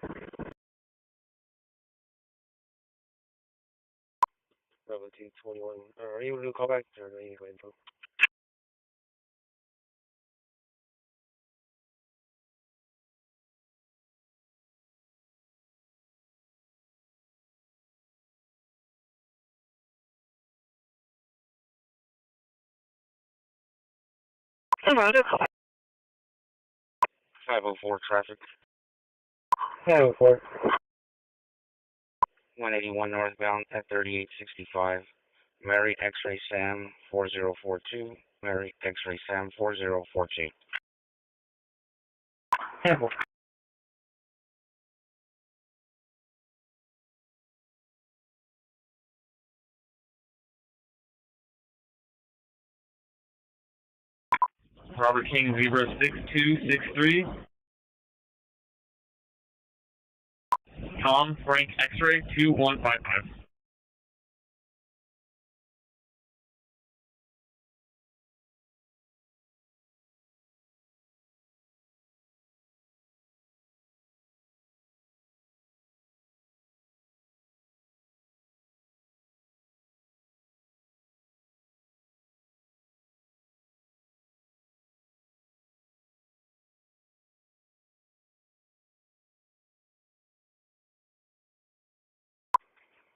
Bravo 221. Are you able to do a call back? Or no, you go ahead and go. Roger, call back. 504 traffic. 504. 181 northbound at 3865. Mary X-ray Sam 4042. Mary X-ray Sam 4042. Sample. Robert King Zebra 6263. Tom Frank X-ray 2155.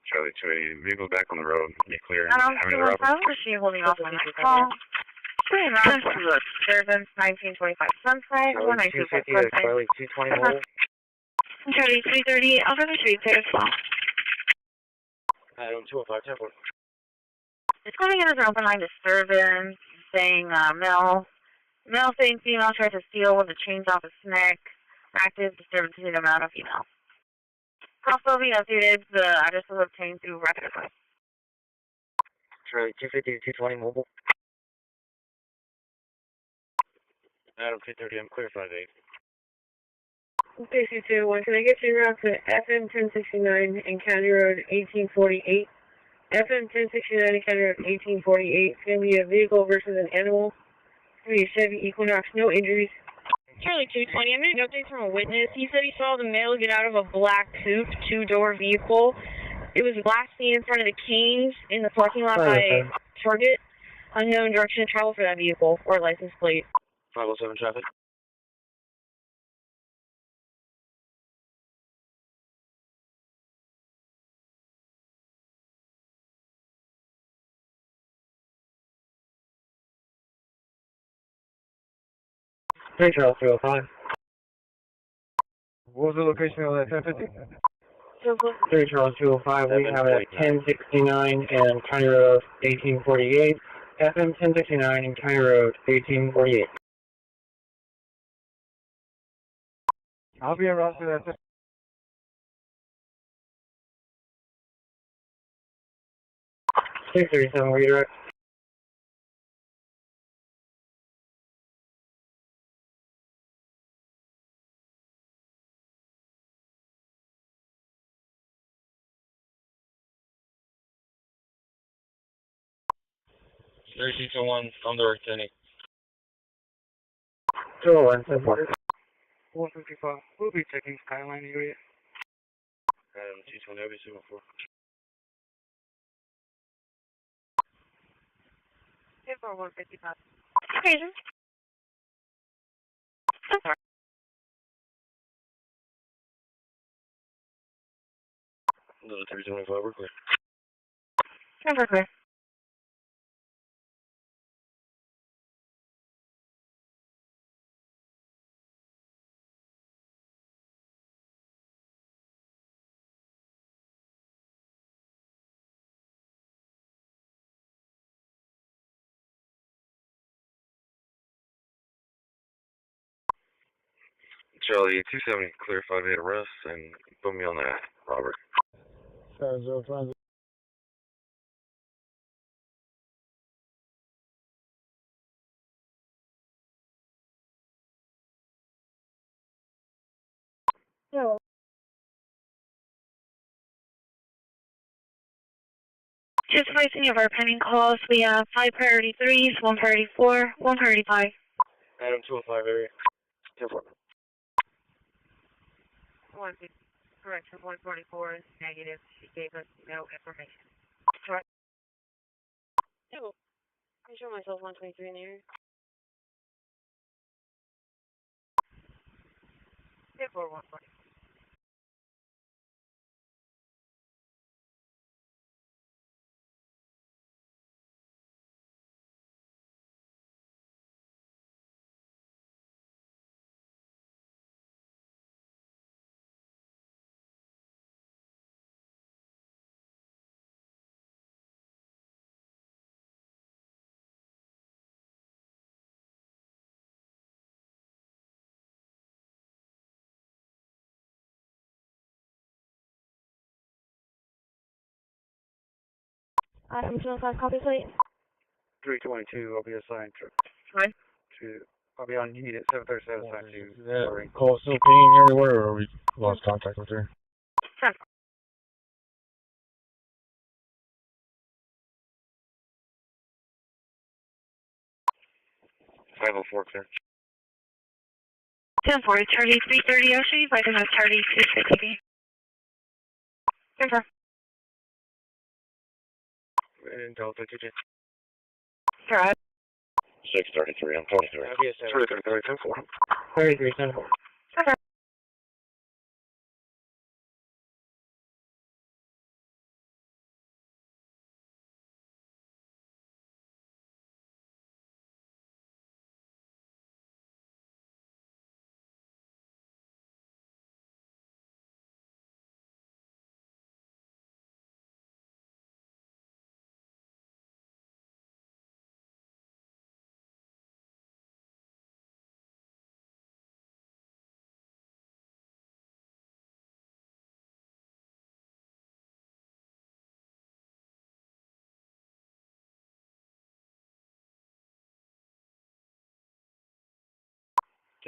Charlie 280, vehicle back on the road. Be clear. How is she holding off on this call? Pretty much. Servants 1925 Sunset, 1925 Sunset. Charlie 220 mobile. Charlie 330, Alpha 3, clear as well. Item 205, 10 4. It's coming in as an open line disturbance, saying male saying female tries to steal with the chains off his neck. Active disturbance in the amount of female. Also being updated, the address was obtained through rapid request. Charlie 250 220 mobile. Adam 230, I'm clear 5-8. Stacy 201, can I get you route to FM 1069 and County Road 1848? FM 1069 and County Road 1848. It's going to be a vehicle versus an animal. It's going to be a Chevy Equinox, no injuries. Charlie 220, I'm getting updates from a witness. He said he saw the male get out of a black coupe, two-door vehicle. It was last seen in front of the Canes in the parking lot by Target. Unknown direction of travel for that vehicle or license plate. 507 traffic. Hey, Charles 305. What was the location of that 1050? Hey, Charles 205. We have it at 1069 and County Road 1848. FM 1069 and County Road 1848. I'll be around for that. 637 redirect. Thursday to 1, on the work, Kenny. 201, 155. We'll be checking Skyline area. Adam 220, I'll be 74. For 155. Okay, I'm sorry. Another 325, we're clear. Never clear. Charlie 270, clear 5-8 arrest, and put me on that, Robert. 705. No. Just pricing of our pending calls, we have 5 priority 3s, 1 priority 4, 1 priority 5. Adam 205 area. 10-4. Correction 144 is negative. She gave us no information. Correct. No. I show myself 123 in the area. 140. Item 205, copy plate. 322, I'll be assigned to. Right. I'll be on heat at 737 assigned to. Sorry. Call still pinging everywhere, or we lost contact with her? Sure. .504 clear. 10-4, Charlie 330 Ocean, by the Charlie 250. 10-4. And Delta 2J. Correct. 633, I'm 23. 333, 10-4. 33, 10-4. Okay.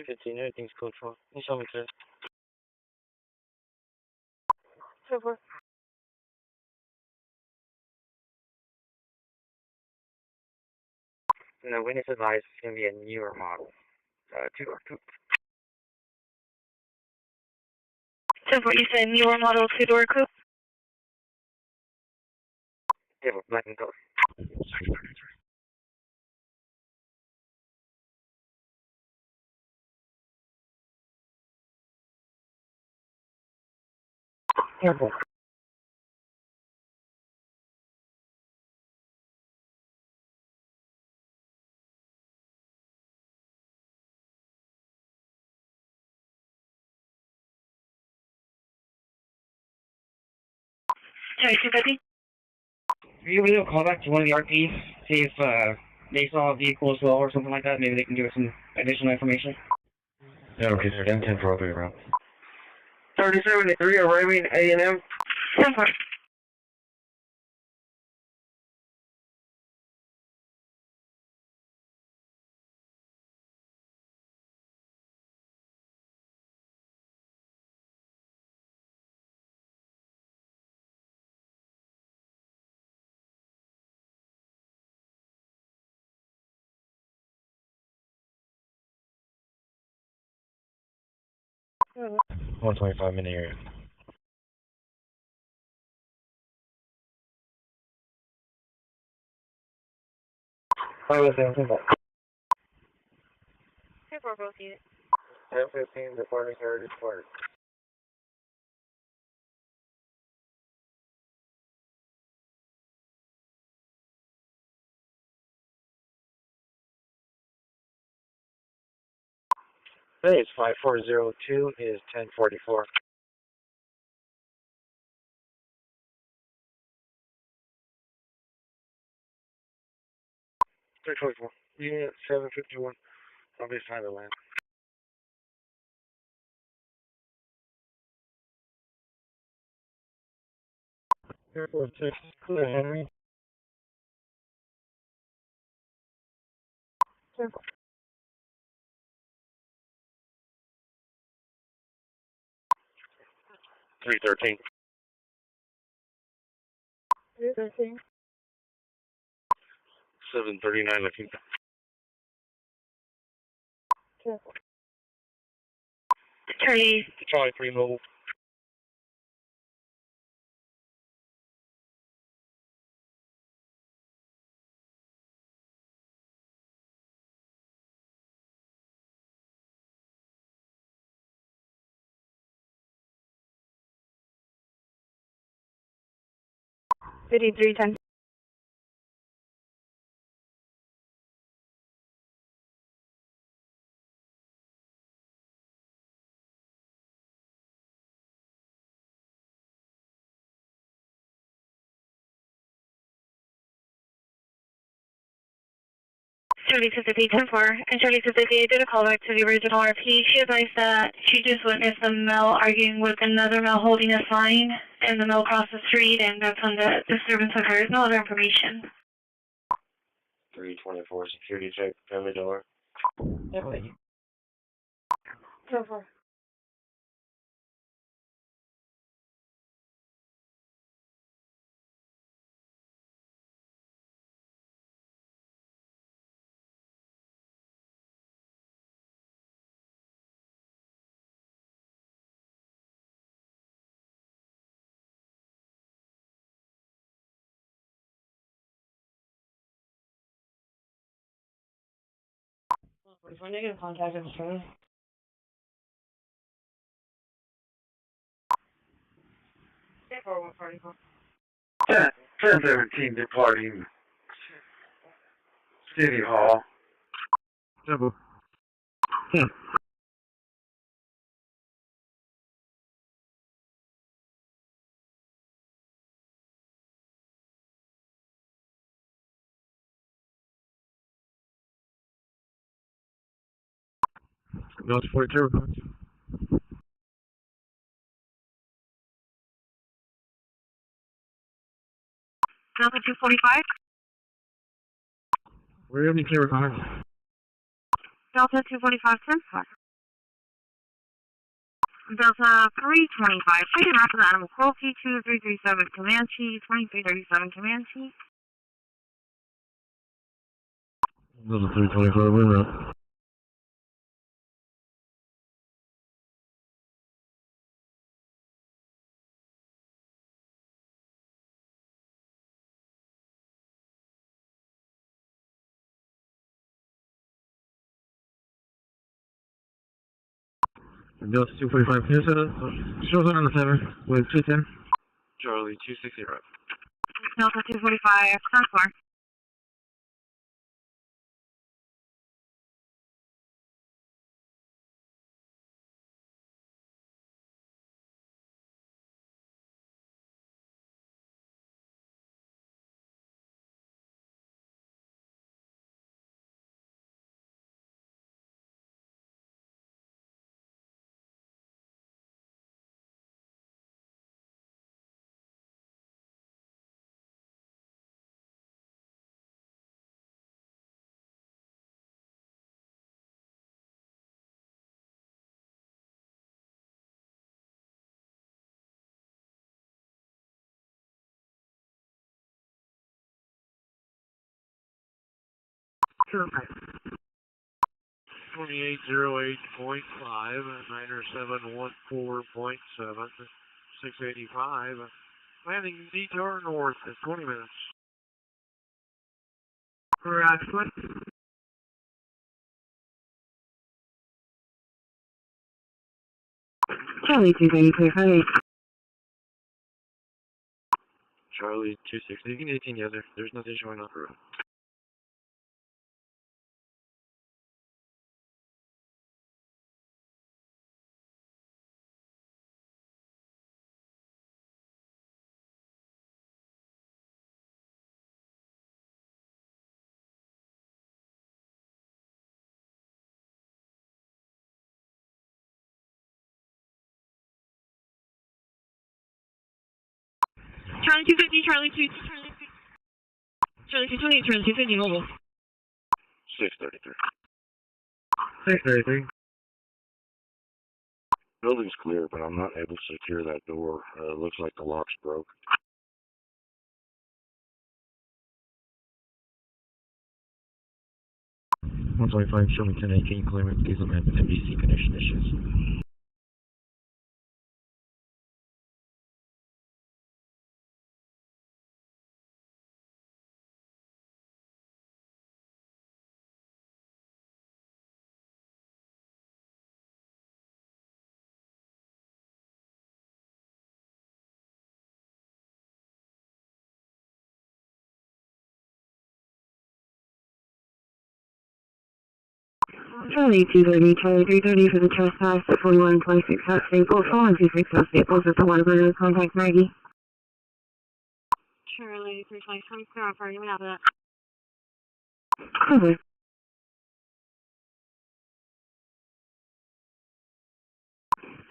215, everything's code 4. You show me clear. 2-4. No, witness advised it's going to be a newer model. 2-door coupe. 10-4, you said newer model 2-door coupe? Yeah, black and gold. Careful. Sorry, 250? Are you able to call back to one of the RPs, see if they saw a vehicle as well or something like that? Maybe they can give us some additional information. Yeah, okay, sir. 10-10 for open around. 3073 arriving A&M. 10-4. Mm-hmm. 125 minute area. I was in 10-4. 10-4, both units. 10-15, departing here, depart. Hey, it's 5402 is 1044. Unit 751. I'll be behind the land. Airport 6, clear Henry. 313. 313. 739 looking. Charlie. Charlie 3 mobile. City 310. Charlie 250, 10-4, and Charlie 250 did a callback to the original RP. She advised that she just witnessed a male arguing with another male holding a sign, and the male crossed the street, and that's when the disturbance occurred. No other information. 324, security check, family door. Yeah, wait. 10-4. When they get contact with the train? 1017 departing City Hall. Double. North 42. Delta 245. Where have you clear cars? Delta 245, 10-4. Delta 325, taking after the animal cruelty, 2337 Comanche, 2337 Comanche. Delta 325, we're out. Delta 245 Pheasant, shows on the center with 210. Charlie 260. Delta 245, Sunflower. Sure. 2808.5, 90714.7, 685. Landing detour north at 20 minutes. Right. Charlie 230, Charlie 260. You can 18 the other. There's nothing showing off the road. Charlie 250, Charlie 2, Charlie 228, Charlie 250, mobile. 633. 633. Building's clear, but I'm not able to secure that door. Looks like the lock's broke. 125, show me 1018, clearance, diesel map, and NBC connection issues. Charlie 230, Charlie 330 for the trespass at 4126 South Staples, 4126 South Staples is the one for contact Maggie. Charlie 320, clear off, are you out of that? Over.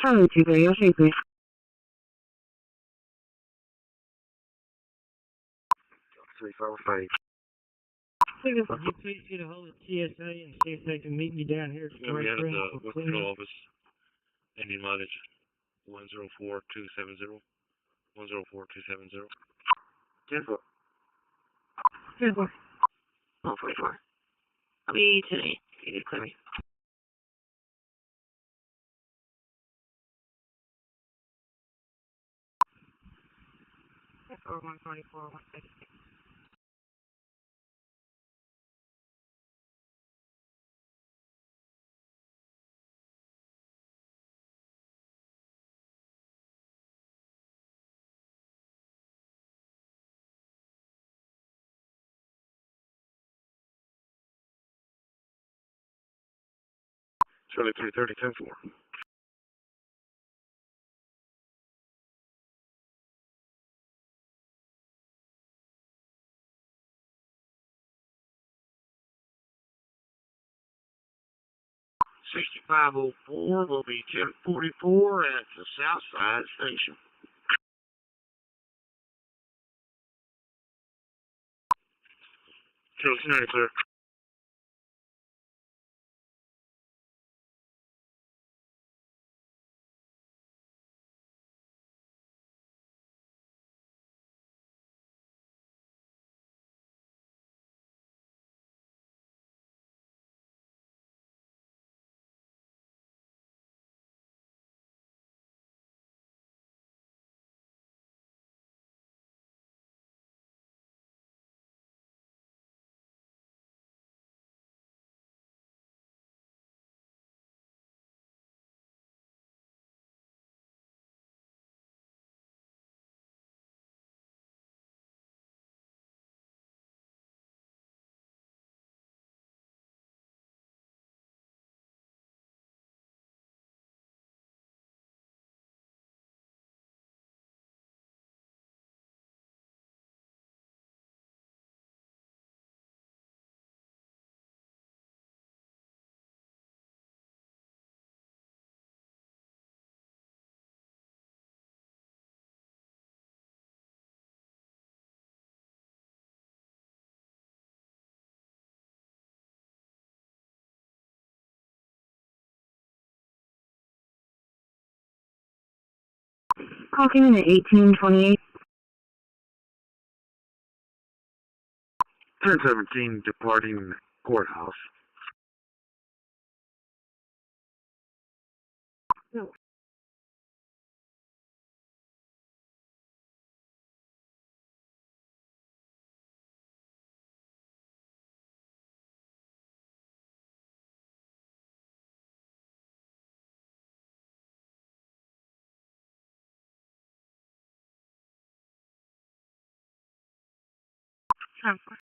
Charlie 230, I'll shake please. 355. Could you please get a hold of TSA and see if they can meet me down here at the We had the control office. Indian mileage 104270. 104270. 10-4. 10-4. 144. I'll be today. You need to clear me. Or 124, 156. Charlie 330, 10-4. $6504 will be 1044 at the South Side Station. Charlie 290, sir. Call came in at 1828. 1017 departing courthouse. No. Transfer.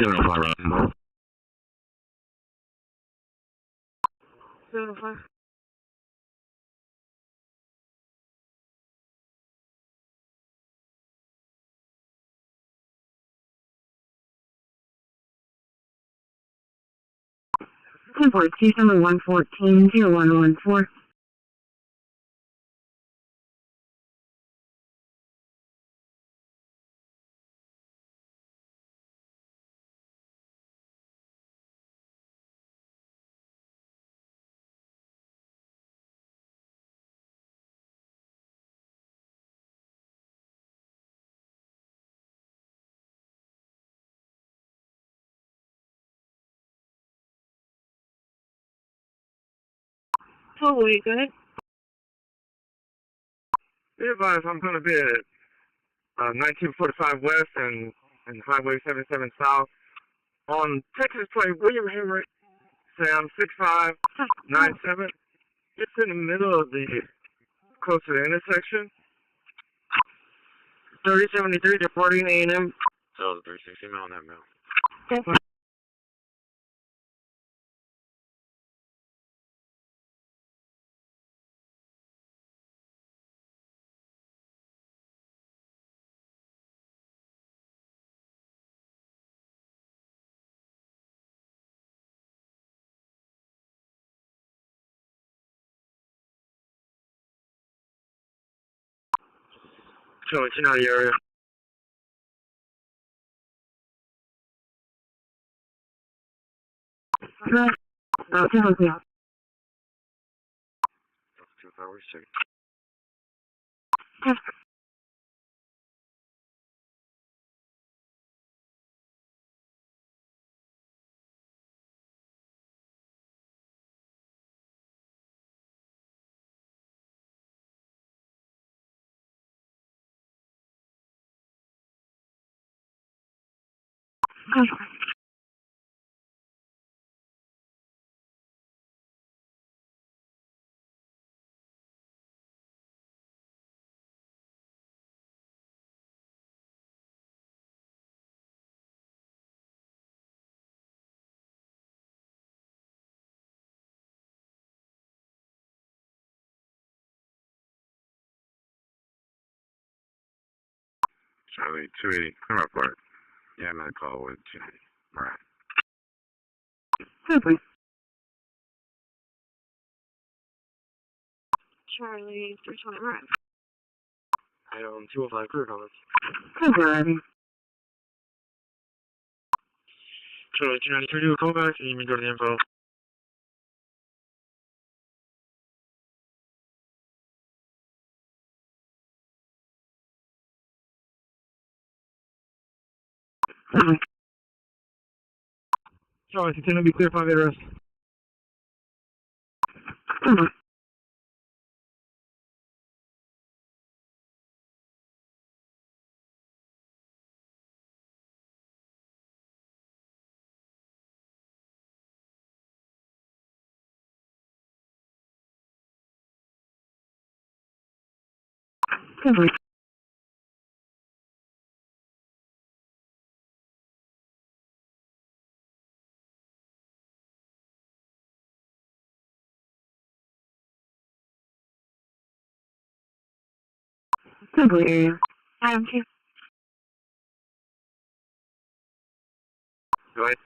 Seven oh five round. 705. Report 27114-0114. Totally, go ahead. Be advised, I'm going to be at 1945 West and Highway 77 South on Texas Plate William Henry, Sam 6597. It's in the middle of the close to the intersection. 3073 departing A&M. So 360 mile on that mill. Okay. So it's in the area. Right. 200. 2 hours, 6. Transfer. Transfer. Charlie 280, come report. Yeah, I'm gonna call with 290. Alright. Super. Charlie 320, right. I own 205 crew comments. Super, ready. Charlie 293, do a callback, and you can go to the info. Charlie, continue to be clear 5 8 arrest. Blue area. Item 2. Go ahead.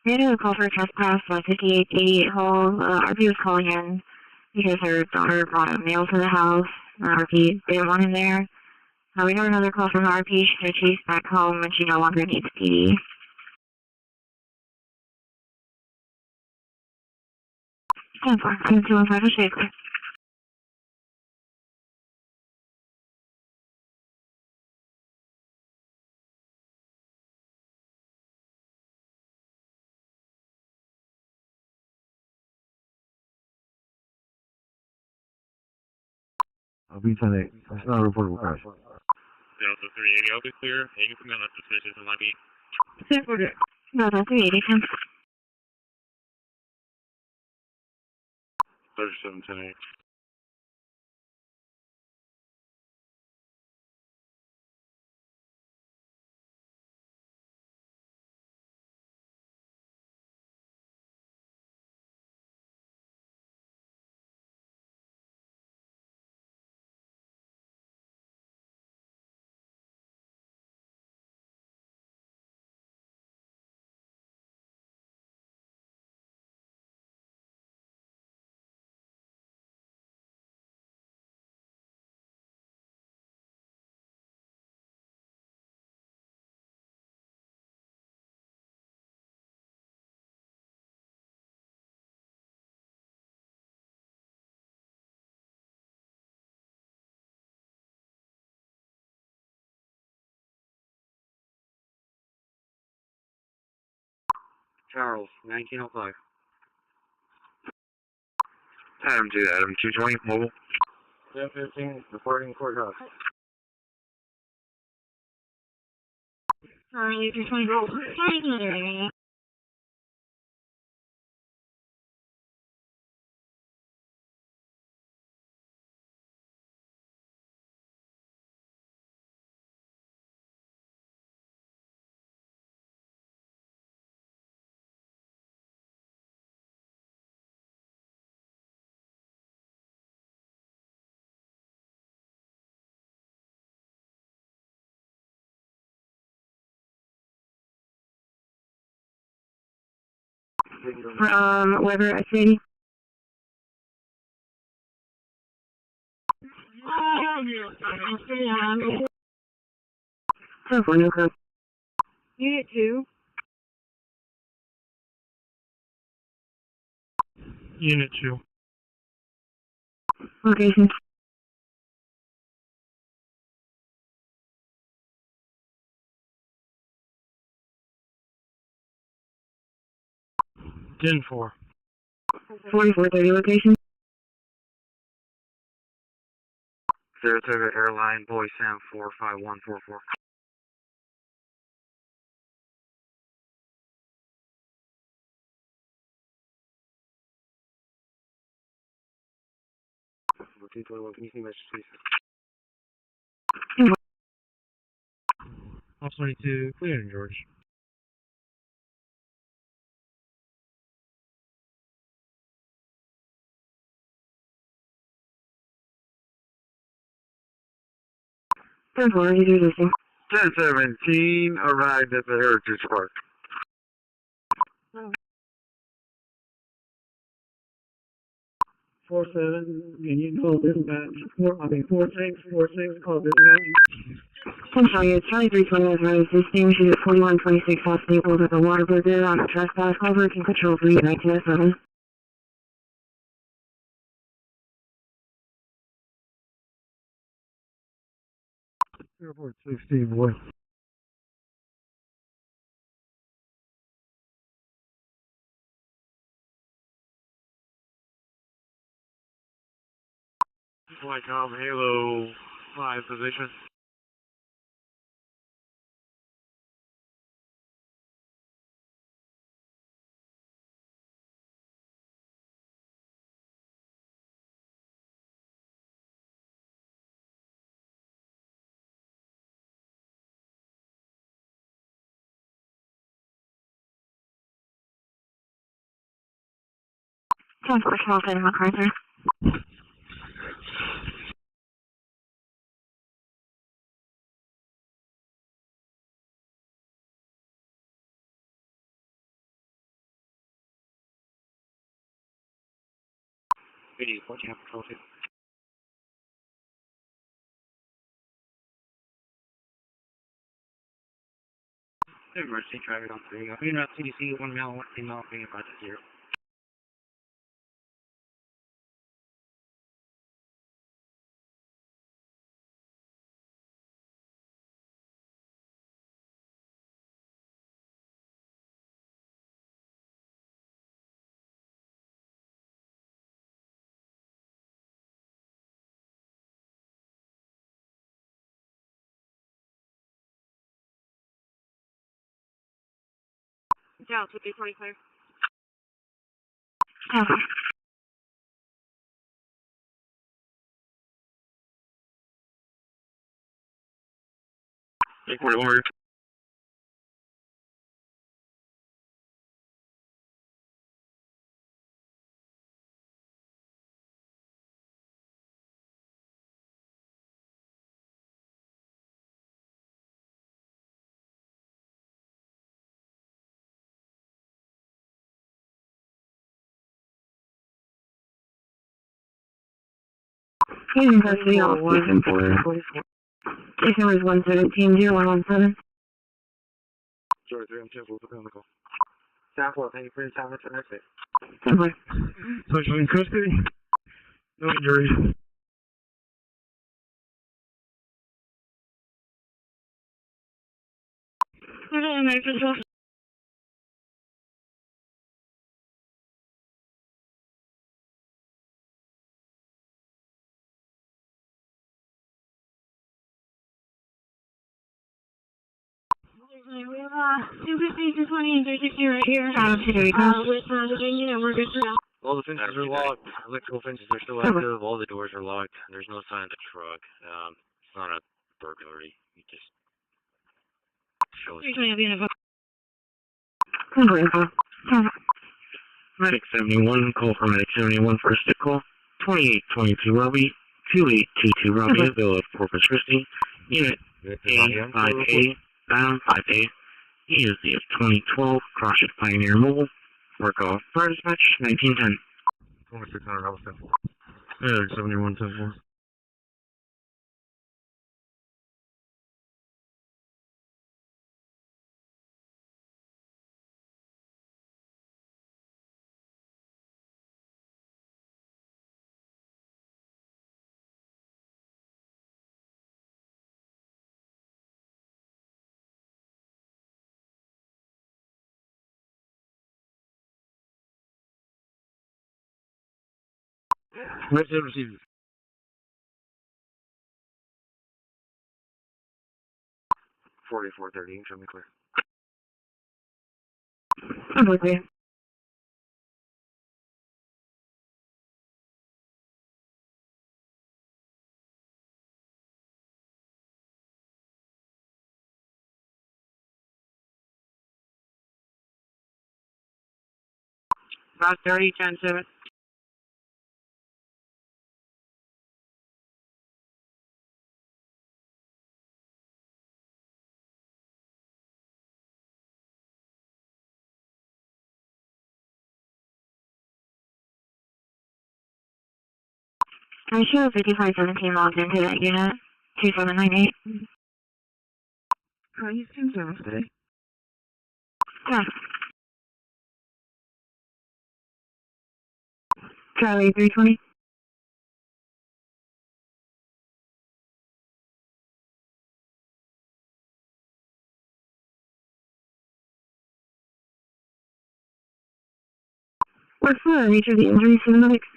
We had a call for a trespass by 5888 Hall. RP was calling in because her daughter brought a mail to the house. RP didn't want him there. We got another call from RP. She got chased back home and she no longer needs PD. 10-4. 215 shake. I'll be 10-8. That's not a reportable crash. Delta 380, I'll be clear. Hanging from that suspicious and might be. 10-4. Delta 380, 10. 37, 10-8. Charles, 1905. Adam 2, Adam 220, mobile. 1015, reporting courthouse. Sorry, 220, roll. Sorry, Weber, I see. Unit 2. Unit 2. Location. Den 4. 4430 location. Saratoga Airline, Boy Sam 45144. Number 221, can you see message, please? Off 22, clear, George. 10-4, you do this thing. 1017, arrived at the Heritage Park. Oh. 47, can you call dispatch? 46, call dispatch. 10-4, it's Charlie 320 is right. This distinguishes at 4126 South Staples at the Waterburger on a trespass cover. Can control 31907. Airport 16, boy. Flycom, Halo 5 position. Transport small setting on cruiser. Video, what you have control to? Emergency traffic on 3. Being out CDC, 1 male, 1 female, being about to 0. Down to 320 clear. Take 41. Using custody all 44. Case number is 117-0117. Sorry, 3 on 10, we'll put on the call. Staff, well, thank you for your time. What's the next day? Simply. Social in custody. No injuries. We have 250, 220, and 360 right here. With Virginia, and we're good to go. All the fences are locked. Electrical fences are still active. All the doors are locked. There's no sign of the truck. It's not a burglary. You just show us. 320 will be in a box. Medic 71, call for Medic 71 for a stick call. 2822 Robbie, 2822 Robbie, Bill of Corpus Christi. Unit A5A, bound 5A. ESD of 2012, Cross-Ship Pioneer Mobile. Work off fire dispatch, 1910. 2600, I was 10. 71, 10-4. Message received. 4430, show me clear. Okay. About 30, 10-7. I show 5517 logged into that unit. 2798. He's 10-7 today. Yeah. Charlie 320. What's the nature of the injuries to the medics?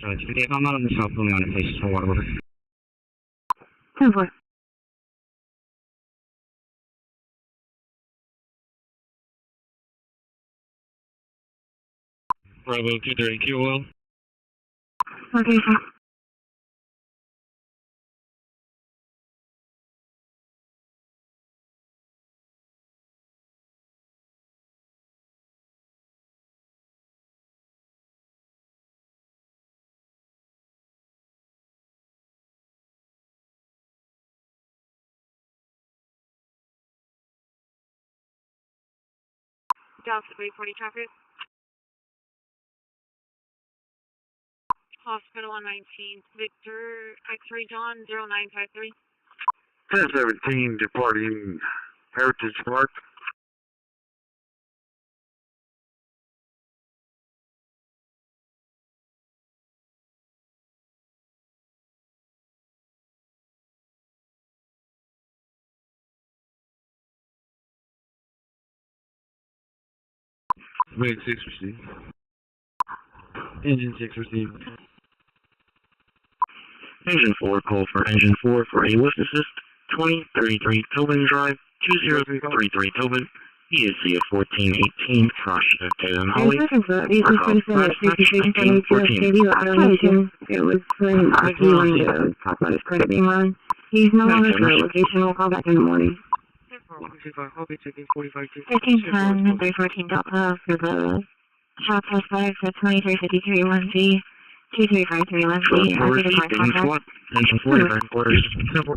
If I'm not on the south, put me on in places for water over. 10-4. Bravo 230 QOL. Okay, sir. Dallas 340 traffic. Hospital on 19th. Victor X-ray John 0953. 1017 departing Heritage Park. Wait, 6 received. Engine 6 received. Engine 4, call for Engine 4 for a lift assist. 2033 Tobin Drive, 20333 Tobin. ESC of 1418, cross shift and Holly. It was when he wanted to talk about his credit being run. He's no longer sure location. We'll call back in the morning. 1510, 314 Delta for the shop suspect at 2353 1C, 2353 1C. Happy to find contact. Engine 45 quarters. Simple.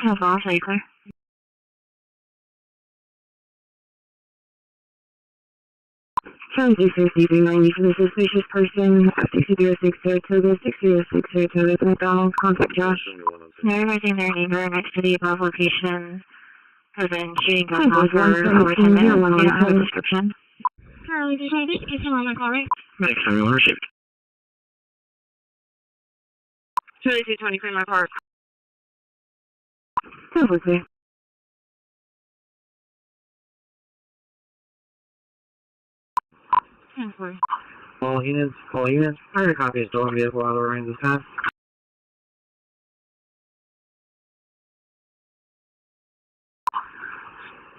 That's all, so you clear. Transit 6390 for the suspicious person, 6006 Saratoga, 6006 Saratoga, McDonald's, contact Josh. Verifying their name next to the above location has been shooting guns off for over 10 minutes. You don't have a description. Charlie, did you get him on my call, right? Next time you want to shift. 2223 my park. Perfectly. All units, fire copy of stolen vehicle out of range this time.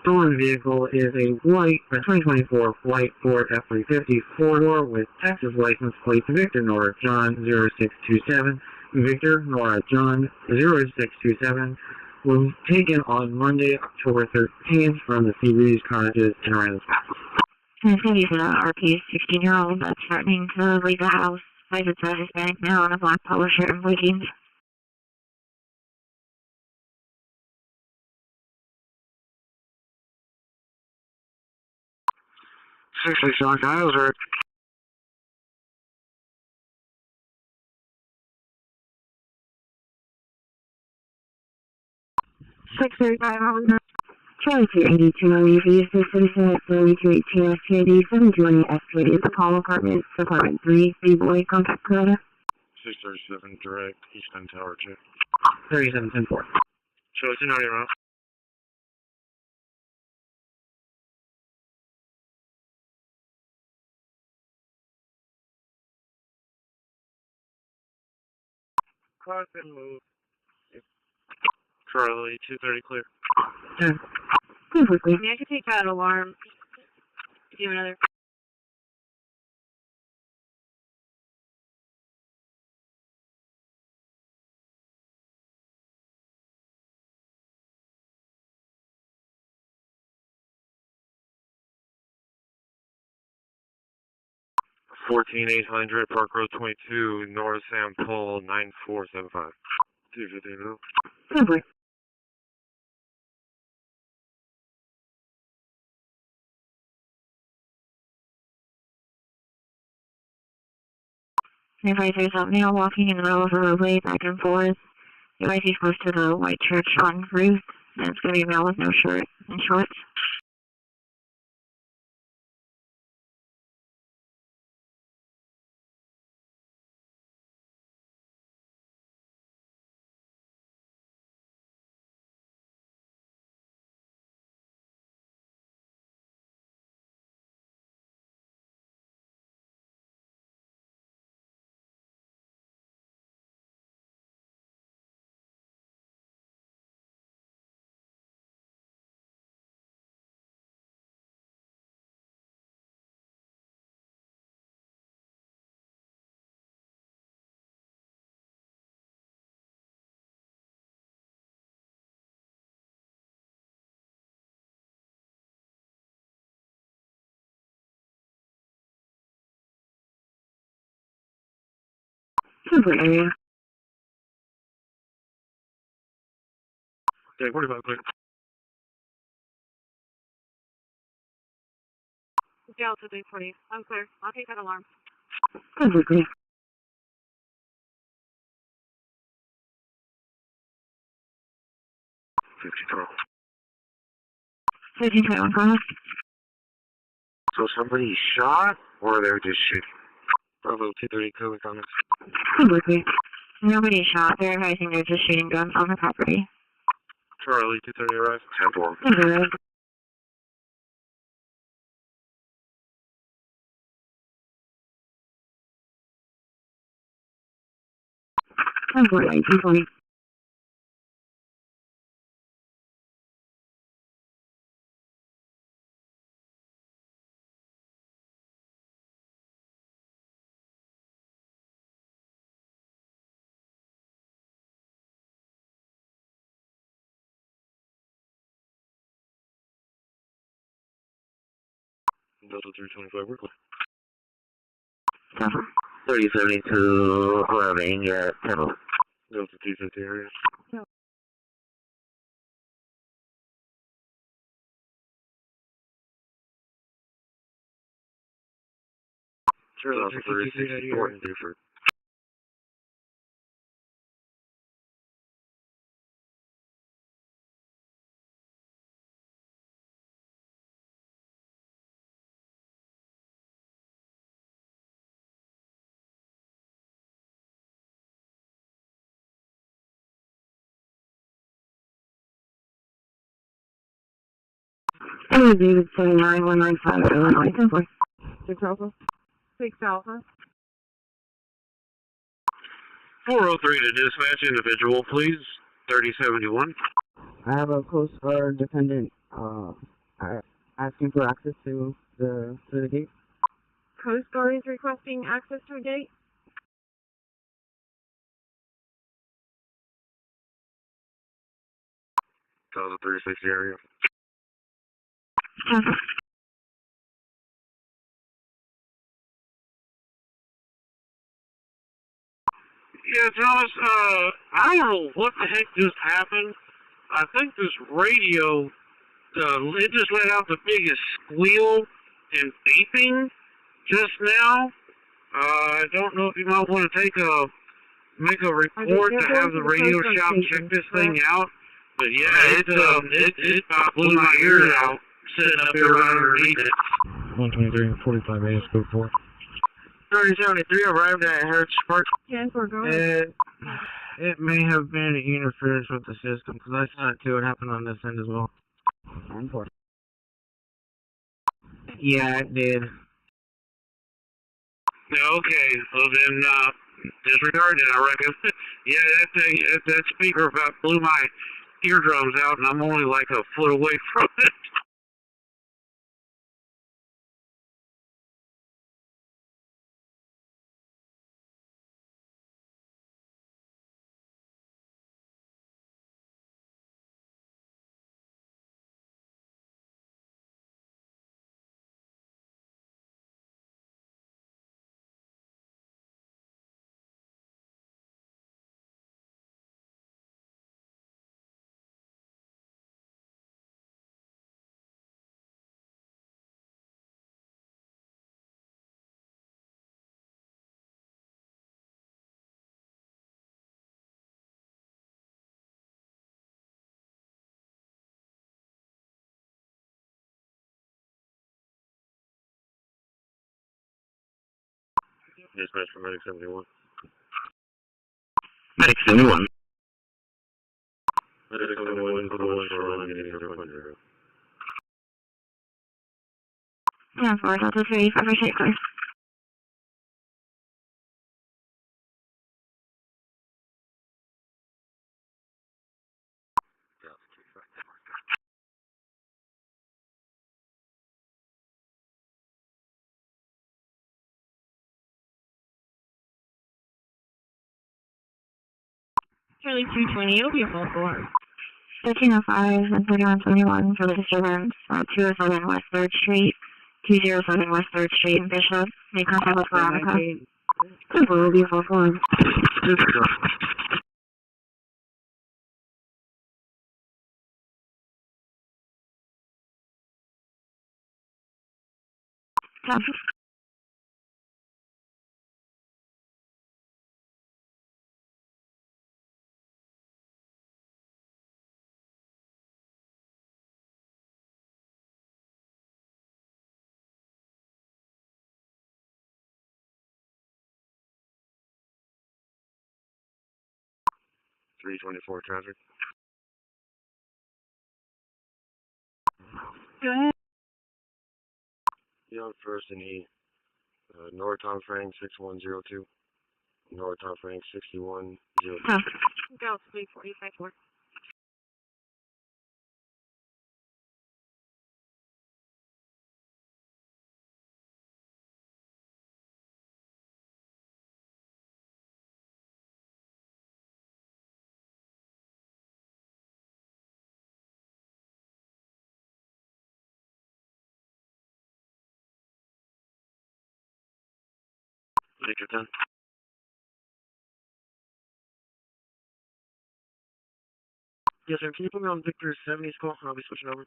Stolen vehicle is a white, 2024 white Ford F-350 four-door with Texas license plate Victor Nora John 0627. Victor Nora John 0627 was taken on Monday, October 13th from the CBD's cottages in Randall's Pass. It's going to be an RP 16-year-old that's threatening to leave the house. Finds it's a Hispanic male in a black polo shirt and blue jeans. 667 Kyle's right. Charlie 282 UV assist citizen at 3218 SPID 720 SPID at the Paul Apartment, Apartment 3, boy contact Corona. 637 direct, Eastern Tower check. 3710-4. Charlie 290 around. Clock and move. Charlie 230 clear. Yeah. Perfectly. I mean, I could take that alarm. Do another. $14,800 Park Road 22 North Sam Pole 9475. 250 now. Perfectly. Advise there's a male walking in the middle of the roadway back and forth. Advise he's close to the white church on Ruth. And it's going to be a male with no shirt and shorts. Complete area. Okay, 45 clear. Delta 340. I'm clear. I'll take that alarm. Complete clear. 1521, go ahead. So somebody shot, or they're just shooting? Bravo 230, code comments. Complete clear. Nobody shot. They're advising they're just shooting guns on the property. Charlie 230 arrive. 10-4. Complete. Complete. 240. Delta 325, we're clear. 3072, arriving at Temple. Delta 250 area. Delta 364 in Beaufort. David 79195 Illinois. 10-4. 6 Alpha. 6 Alpha. 403 to dispatch individual, please. 3071. I have a Coast Guard dependent asking for access to the gate. Coast Guard is requesting access to a gate. Delta 360 area. Yeah, Thomas, I don't know what the heck just happened. I think this radio, it just let out the biggest squeal and beeping just now. I don't know if you might want to make a report to have the radio shop check this thing out. But yeah, it about blew my ears out sitting up here right underneath it. 123, 45 AS code 4. 3073 arrived at Hertz Park. 10-4, go ahead. It may have been interference with the system, because I saw it too. It happened on this end as well. 1-4. Yeah, it did. Okay, well then, disregard it, I reckon. Yeah, that speaker about blew my eardrums out, and I'm only like a foot away from it. Dispatch for Medic 71. Medic 71. Medic 71, for the one for running in 0.0. Yeah, 4 Delta 3, fabricate clear. Charlie 220, it'll be a full floor. 1305 and 3171 for the disturbance. 207 West 3rd Street, 207 West 3rd Street in Bishop. Make contact with Veronica. Temple will be a false one. .324 traffic. Go ahead. Yeah, first and heath. North Tom Frank 6102. North Tom Frank 6102. Go, 345. Victor 10. Yes, sir. Can you put me on Victor 70's call? I'll be switching over.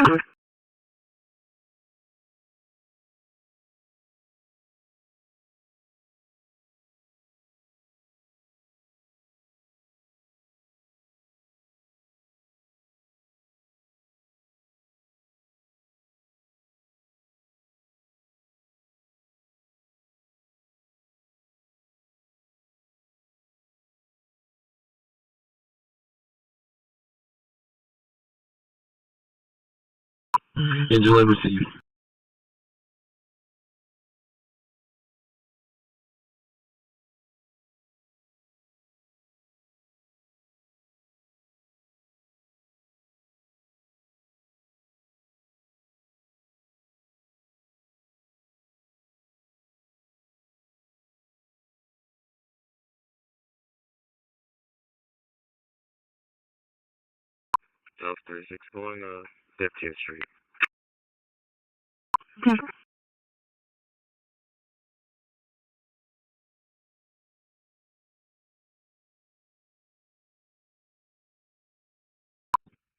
Over. Angela received. South 36 going 15th Street. Okay.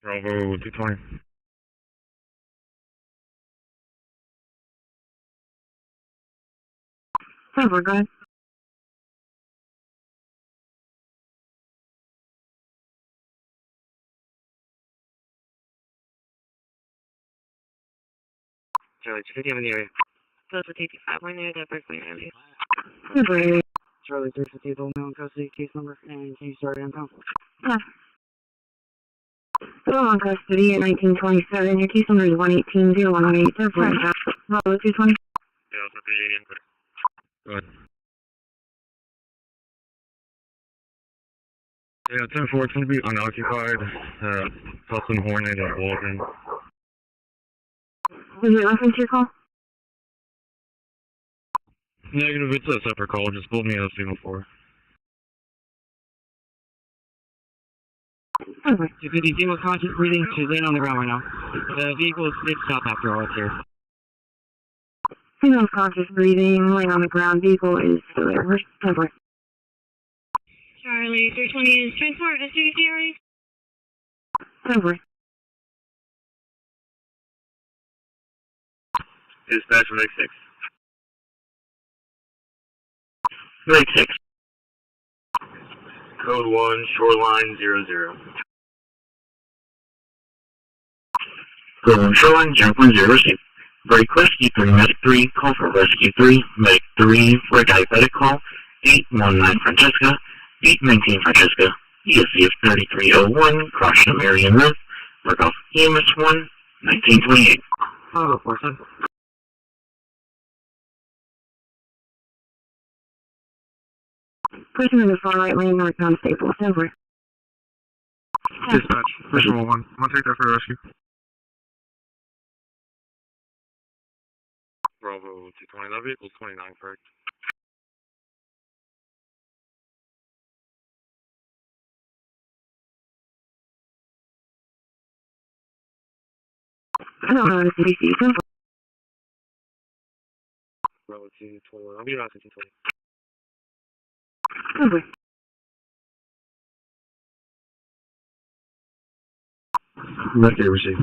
Bravo 220. Over, go ahead. Charlie 250 in the area. Close with TT5, we're near the Berkeley area. Over. Charlie 350 is Old Mountain Custody, case number, and can you start info? Yeah. Still on custody at 1927. Your case number is 118-0118. Bravo 220. Yeah, also 380 in. Go ahead. Yeah, 10-4, it's going to be unoccupied. Tustin Hornet and Waldron. Was it reference to your call? Negative, it's a separate call. Just pulled me out of signal 4. Over. 250 single conscious breathing. She's laying on the ground right now. The vehicle did stop after all here. Single conscious breathing, laying on the ground. Vehicle is still there. Over. Charlie 320 is transport to CCPD. Over. Dispatch from Lake 6. Lake 6. Code 1, shoreline 00. Code 1, shoreline, jump 10, receive. Break rescue 3, medic 3, call for rescue 3, medic 3, for a diabetic call, 819 Francesca, 819 Francesca, ESCF 3301, cross the Marion Road, work off EMS 1, 1928. Follow 47. Person in the far right lane, north constables. Over. Dispatch, visual 1. I'm going to take that for rescue. Bravo 220, that vehicle's 29, correct? I don't know the CDC. Bravo 221. I'll be around 1520. Over. Mercury received.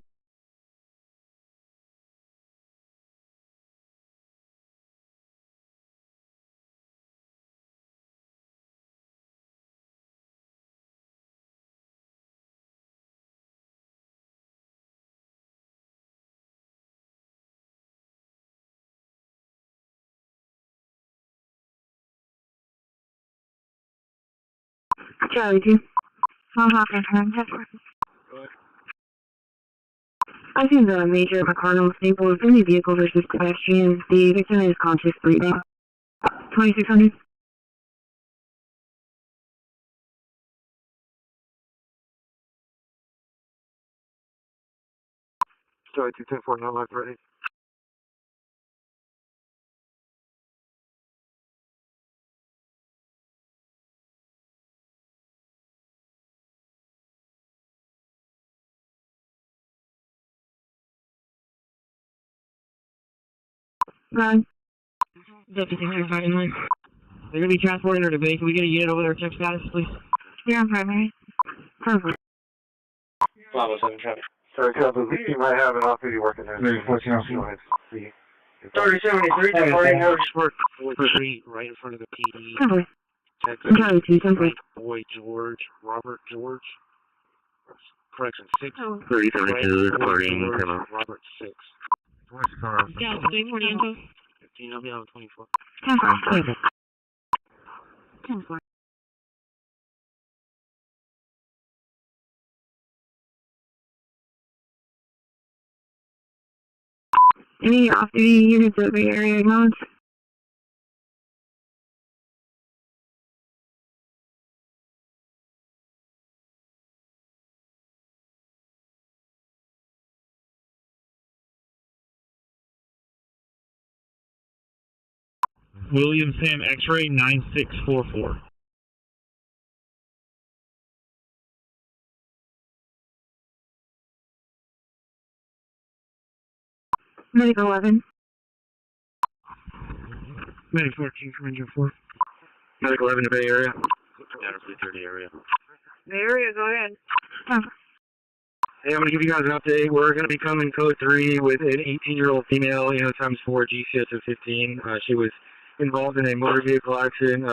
Charlie 2. Confirm. I think the major McCardinal staple is any vehicle versus pedestrian. The victim is conscious breathing. 2600. Charlie 210-4, now live ready. Run. Deputy Secretary in line. They're going to be transporting her to base. Can we get a unit over there? Check status, please. You're on primary. Perfect. Bravo 7 traffic. Sorry, Corpus, we might have an off-duty working there. Maybe 14 off. 3073, departing North Sport Street, right in front of the PD. Perfect. Texas. Charlie 2, Frank Boy George, Robert George. Correction, 6. 3072, reporting. Robert 6. Yeah, stay for the info. 15, I'll be on 24. 10-4. 10-4. Any off-duty units at the area acknowledged? William Sam X-ray 9644. Medic 11. Medic 14 from Engine 4. Medic 11 to Bay Area. Down to 330 area. The area, go ahead. Hey, I'm going to give you guys an update. We're going to be coming code 3 with an 18-year-old female, times 4 GCS of 15. She was involved in a motor vehicle accident,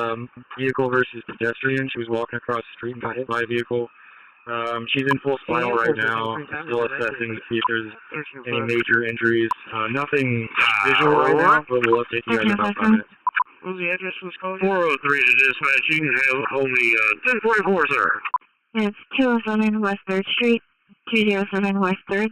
vehicle versus pedestrian. She was walking across the street and got hit by a vehicle. She's in full spinal right now, still assessing to see if there's any major injuries. Nothing visual right now, but we'll update you guys in about 5 minutes. What was the address was called? 403 to dispatch. You can hold me 1044, sir. It's 207 West 3rd Street, 207 West 3rd.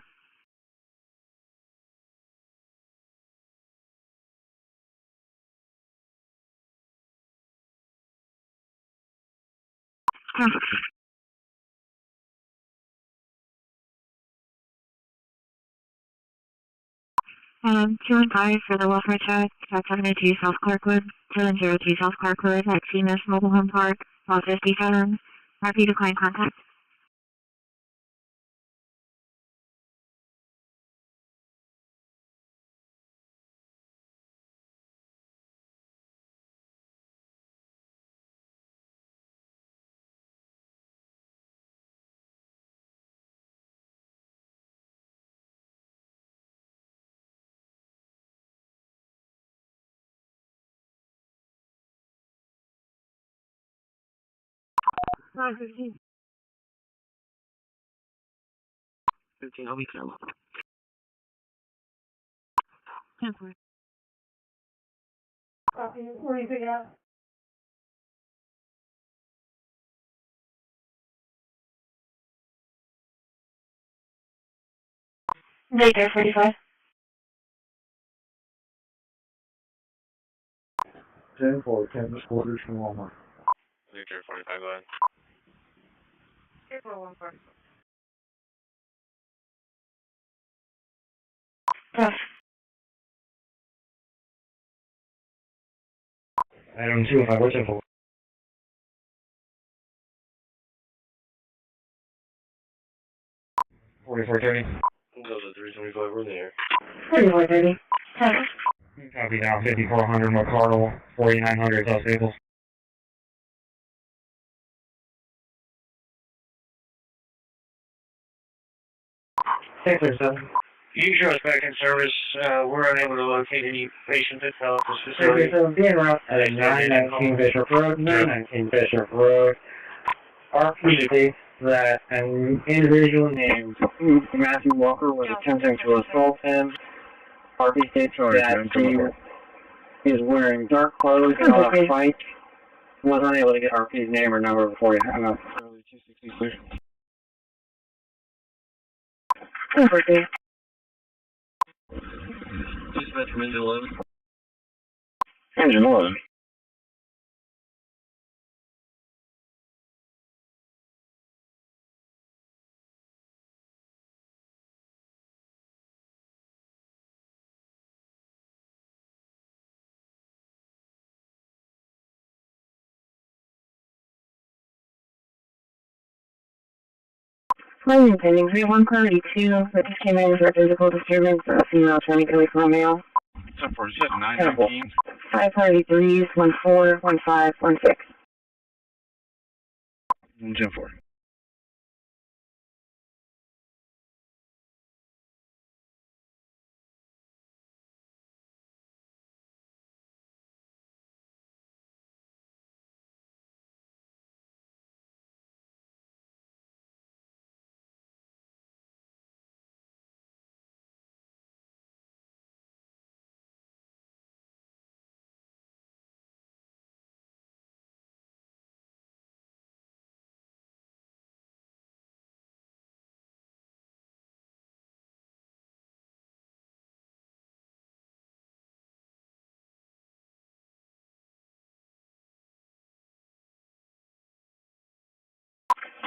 And 2 and 5 for the welfare check at 72 South Clarkwood, 202 South Clarkwood at CMS Mobile Home Park, Lot 57. RP decline contact. Hi, 15. 15, I'll be clear. 10-4. Copy, where do you pick it up? Victor 45. 10-4, campus quarters from Walmart. Victor 45, go ahead. April 1 Yes. Item 205, what's info? Goes to 325, we're there. 3430. 10. Copy down 5400 McCardle, 4900 South Staples. Hey, usual inspection service, we're unable to locate any patient at the facility. So being around at 919 Bishop Road, 919 Bishop Road, RP states that an individual named Matthew Walker was attempting to assault him. RP states that he is wearing dark clothes and on a fight. Was unable to get RP's name or number before he hung up. Dispatch from engine 11. Engine 11. Flight pending 3132, but just came in for a physical disturbance, a female trying to go away from a male. So for 919. 533, 14, 15, 16. Engine 4.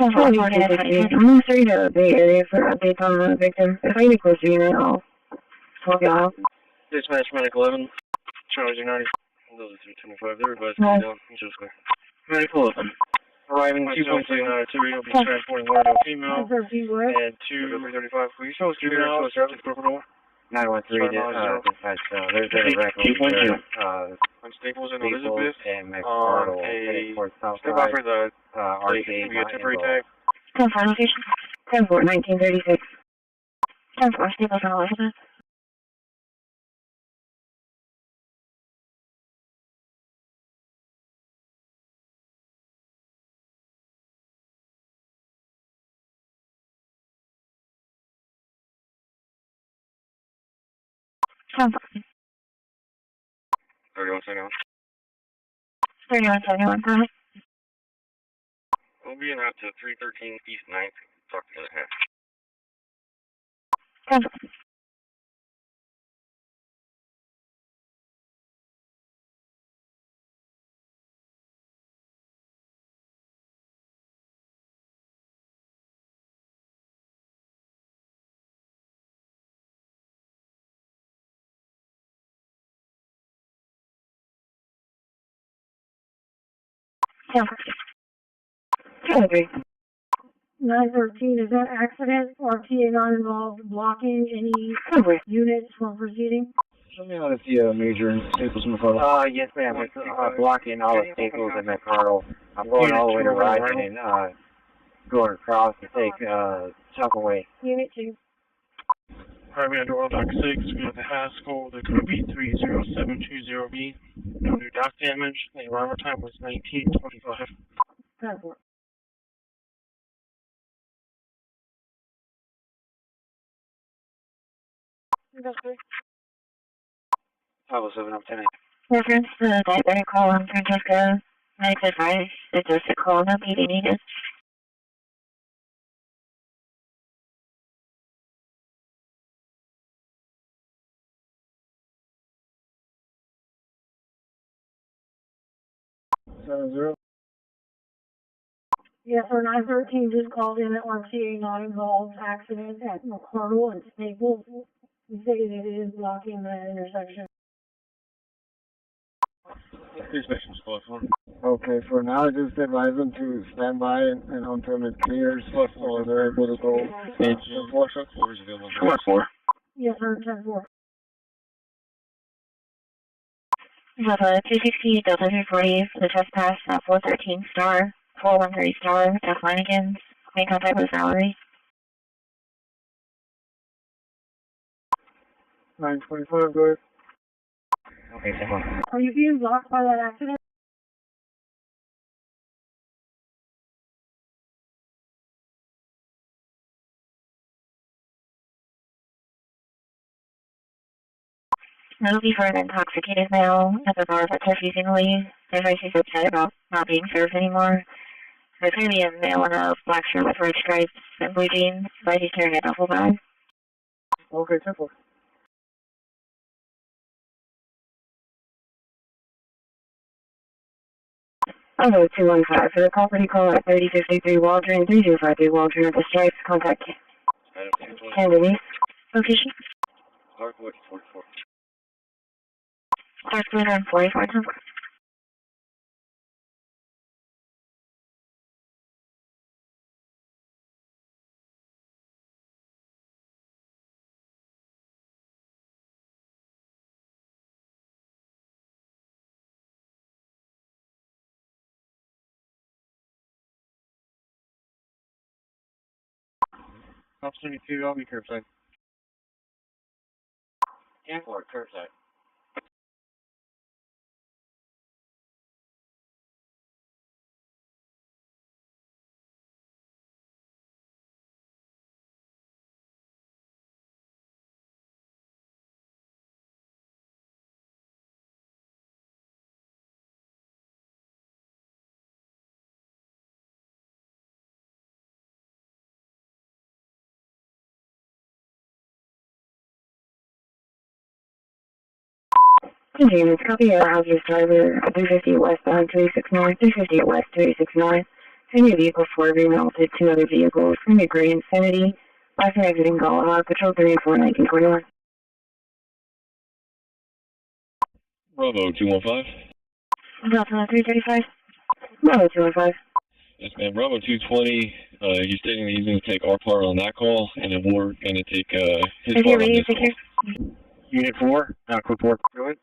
I'm going to the Bay Area for updates on the victim. If I get close to you, I'll talk y'all. Dispatch Medic 11, Charlie 90. Those are 325. They're advised to come down. Medic 11. Arriving 2.39, will be transporting one adult female and 235. Will you show us juvenile? 913, dispatch, there's a record Constables in Elizabeth, and McCardle, headed towards South step out for the RC, we get temporary tag. 10-4 location. 10-4, 1936. 10-4, Staples in Elizabeth. Come on. 3171. 3171, go ahead. We'll be in route to 313 East 9th. Talk to the other half. Come on. Okay. 913, is that accident or PA not involved blocking any units from proceeding? Show me how to see a major in Staples and McCardle. Yes ma'am, it's blocking all the Staples and McCardle. I'm going all the way to Rising and going across to take Chuck away. Unit 2. Alright, we have door dock 6, we have the Haskell, the code be 30720B. No new dock damage, the arrival time was 1925. 10-4. Pablo 7 up 10. Reference to the diabetic call on Francesca. Medic advice, it's a call, no PD needed. Yes, sir, 913 just called in at RCA not involved accident at McCardle and Staples. We stated it is blocking the intersection. Okay, for now, just advise them to stand by and until it clears, or they're able to go. 4. Yes, sir, 10-4. Delta 260, Delta 340 for the trespass at 413 star, 4130 star, F Flanagan's. Main contact with Valerie. 925, go ahead. Okay, come on. Are you being blocked by that accident? That'll be for an intoxicated male at the bar that's refusing to leave. If he's upset about not being served anymore. There's going to be a male in a black shirt with red stripes and blue jeans, but he's carrying a duffel bag. Okay, simple. Hello, 215 for the property call at 3053 Waldron, 3053 Waldron at the Stripes. Contact Candidates. Location? Hardwood 44. Darkwood on 44. Top 72, I'll be curbside. Yeah, for curbside. James, copy your obvious driver, 350 westbound 369, 350 west 369. Send your vehicle forward, remounted 2 other vehicles. Send your gray Infinity, last and exiting Galahad, Patrol 34, 1921. Bravo 215. Delta 335. Bravo 215. Yes, man. Bravo 220. He's stating that he's going to take our part on that call, and then we're going to take his part on this call. Unit 4, quick work. Go ahead.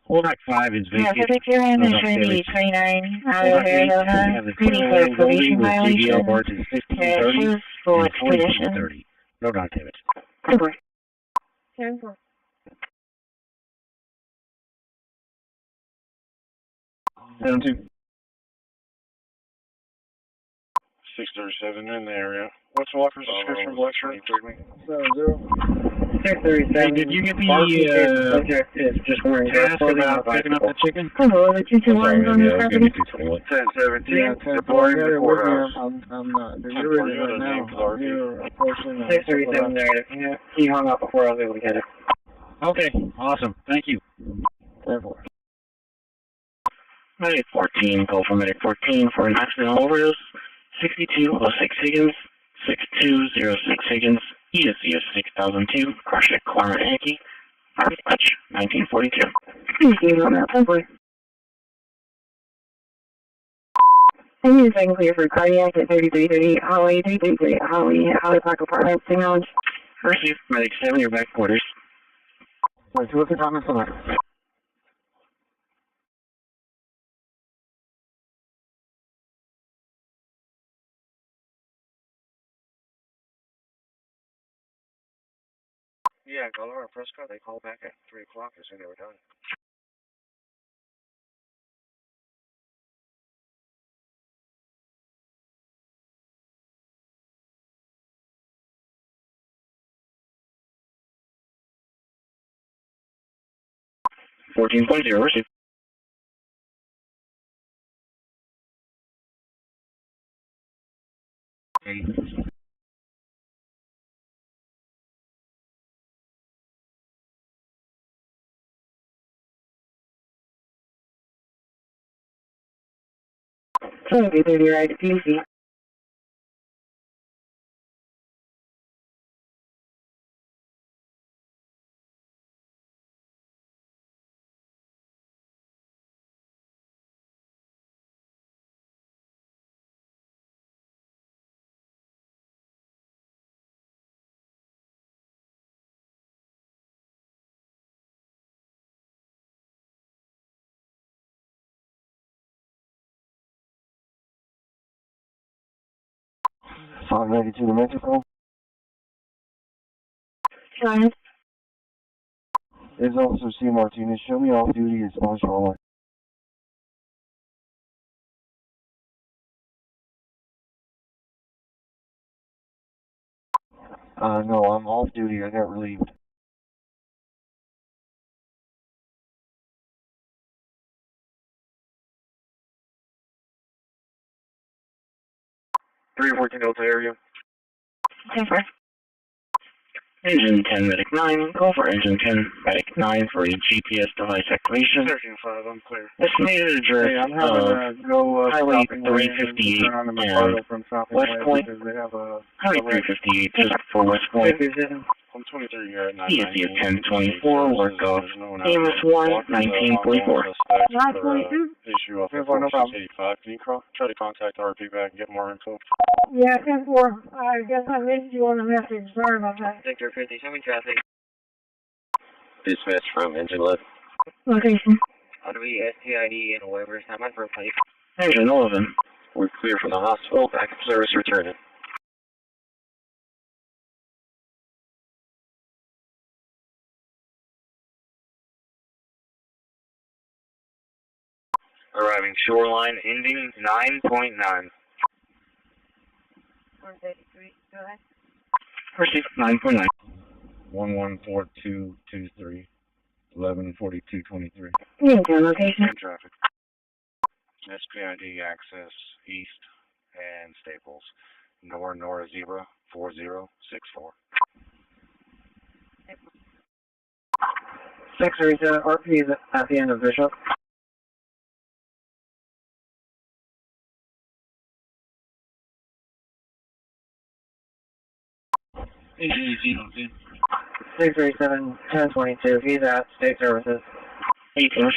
Hold back 5 is Yeah, vacant. subject here and there's going to be 29 out of Arizona. Reading for a probation violation. Shoes for expedition. No documents. Over. 10-4. 7-2. 637 in the area. What's Walker's description of lecture? 7-0. 637. Hey, did you get the subject is just wearing task about picking up the chicken? Hello, the 221 on your property. 10-17. Yeah, 10-4. I got it with me. I'm not. You're ready right now. You're approaching. 637 there. Yeah, he hung up before I was able to get it. Okay, awesome. Thank you. 10-4. Medic 14, call for Medic 14 for an accidental overdose. 6206 Higgins, 6206 Higgins, ESC of 6002, Crush at Claremont Yankee, Harvey Touch, 1942. Please use on that template. I need a second clear for cardiac at 3330 Holly, 3330 Holly Park Apartments, St. Helens. Received Medic 7, your back quarters. Wait, what's the comments on that? Yeah, Galera Prescott, they called back at 3 o'clock as soon as they were done. Received. So, 30 right, PC. 592 to Mexico. Go ahead. Is Officer C. Martinez. Show me off duty is on shoreline. No, I'm off duty. I got relieved. 314 Delta area. 10-4. Engine 10, Medic 9, call for Engine 10, Medic 9 for a GPS device activation. 13-5, I'm clear. Estimated address Hey, I'm having to go Highway stopping 358 turn on the and Mercado from stopping West way Point. because they have a Highway 358 just for West Point. I'm 23 here at 9. PSC of 1024, work off Amos 1, 1944. 922? Issue off of 4685. Can you try to contact RP back and get more info? Yeah, 10-4. I guess I missed you on the message. Sorry about that. Sector 50, show me traffic. Dispatch from Engine 11. Location. Audrey STID and waivers. Have my first plate. Engine 11. We're clear from the hospital. Backup service returning. Arriving shoreline ending 9.9. 133. Go ahead. Received 9.9. 114223. 114223. Your location. Traffic. SPID access east and Staples. Nora Zebra 4064. Secretary, RP is at the end of Bishop. AG 637 1022. He's at State Services. 18.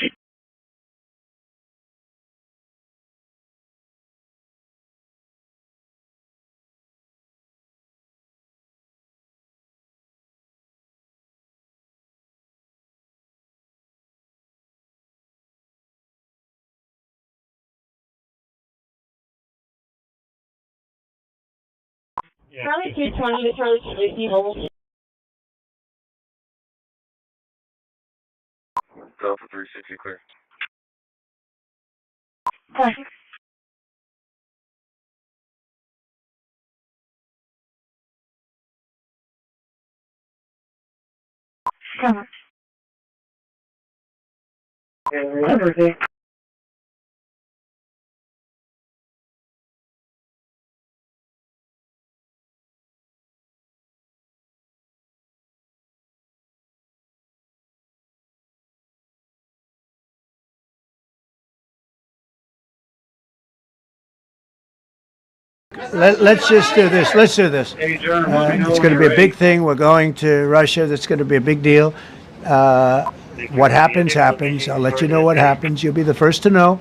Charlie 220 to Charlie 260, hold. Delta 360 clear. Hi. Come on. Everything. Let's just do this. Let's do this. It's going to be a big thing. We're going to Russia. That's going to be a big deal. What happens, happens. I'll let you know what happens. You'll be the first to know.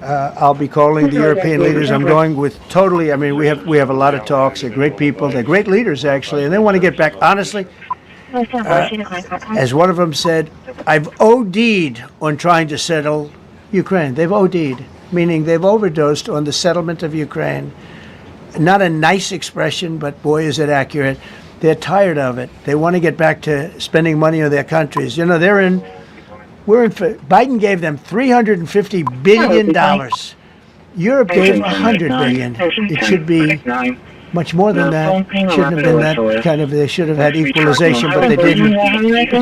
I'll be calling the European leaders. I'm going with totally, I mean, we have a lot of talks. They're great people. They're great leaders, actually, and they want to get back. Honestly, as one of them said, I've OD'd on trying to settle Ukraine. They've OD'd, meaning they've overdosed on the settlement of Ukraine. Not a nice expression, but boy, is it accurate. They're tired of it. They want to get back to spending money on their countries. You know, Biden gave them $350 billion. Europe gave $100 billion. It should be much more than that. Shouldn't have been that kind of, they should have had equalization, but they didn't.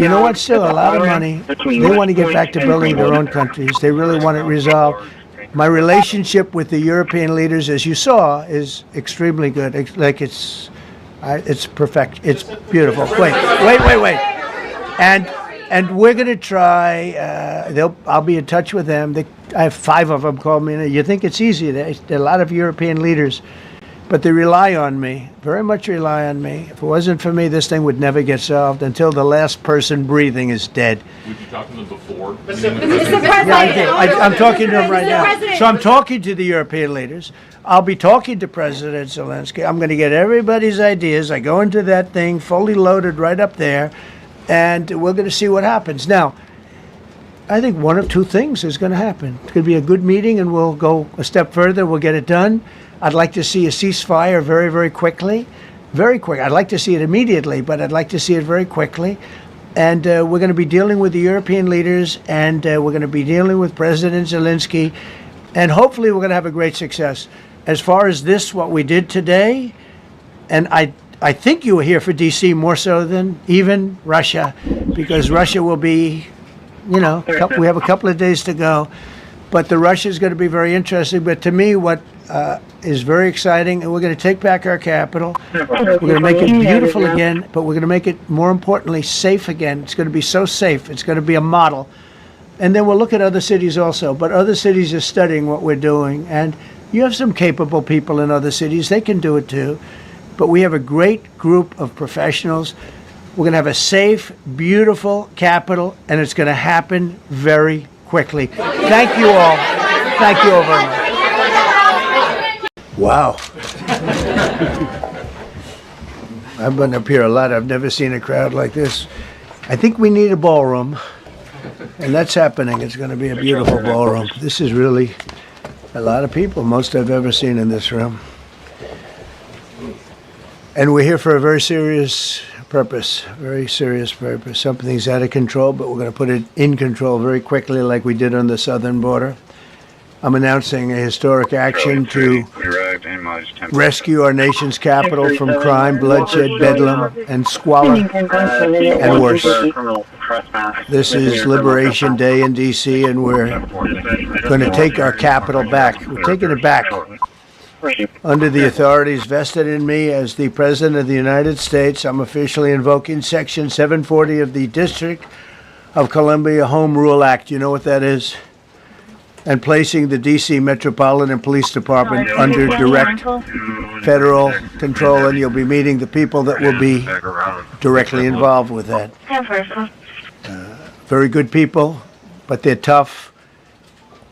You know what, still a lot of money. They want to get back to building their own countries. They really want it resolved. My relationship with the European leaders, as you saw, is extremely good. It's perfect. It's beautiful. Wait. And we're going to try, I'll be in touch with them. I have 5 of them call me. You think it's easy. There are a lot of European leaders, but they rely on me, very much rely on me. If it wasn't for me, this thing would never get solved until the last person breathing is dead. Would you talk to them before? Yeah, I did. I'm talking to them right now. So I'm talking to the European leaders. I'll be talking to President Zelensky. I'm going to get everybody's ideas. I go into that thing fully loaded right up there, and we're going to see what happens. Now, I think one of two things is going to happen. It's going to be a good meeting, and we'll go a step further. We'll get it done. I'd like to see a ceasefire very, very quickly. Very quick. I'd like to see it immediately, but I'd like to see it very quickly. And we're going to be dealing with the European leaders, and we're going to be dealing with President Zelensky, and hopefully we're going to have a great success. As far as this, what we did today, and I think you were here for D.C. more so than even Russia, because Russia will be, we have a couple of days to go. But the Russia is going to be very interesting. But to me, what is very exciting, and we're going to take back our capital. We're going to make it beautiful again, but we're going to make it, more importantly, safe again. It's going to be so safe. It's going to be a model. And then we'll look at other cities also. But other cities are studying what we're doing. And you have some capable people in other cities. They can do it too. But we have a great group of professionals. We're going to have a safe, beautiful capital, and it's going to happen very quickly. Thank you all. Thank you all very much. Wow. I've been up here a lot. I've never seen a crowd like this. I think we need a ballroom, and that's happening. It's going to be a beautiful ballroom. This is really a lot of people, most I've ever seen in this room. And we're here for a very serious purpose, very serious purpose. Something's out of control, but we're going to put it in control very quickly like we did on the southern border. I'm announcing a historic action to rescue our nation's capital from crime, bloodshed, bedlam, and squalor, and worse. This is Liberation Day in D.C., and we're going to take our capital back. We're taking it back. Under the authorities vested in me as the President of the United States, I'm officially invoking Section 740 of the District of Columbia Home Rule Act. You know what that is? And placing the D.C. Metropolitan Police Department under direct federal control, and you'll be meeting the people that will be directly involved with that. Very good people, but they're tough,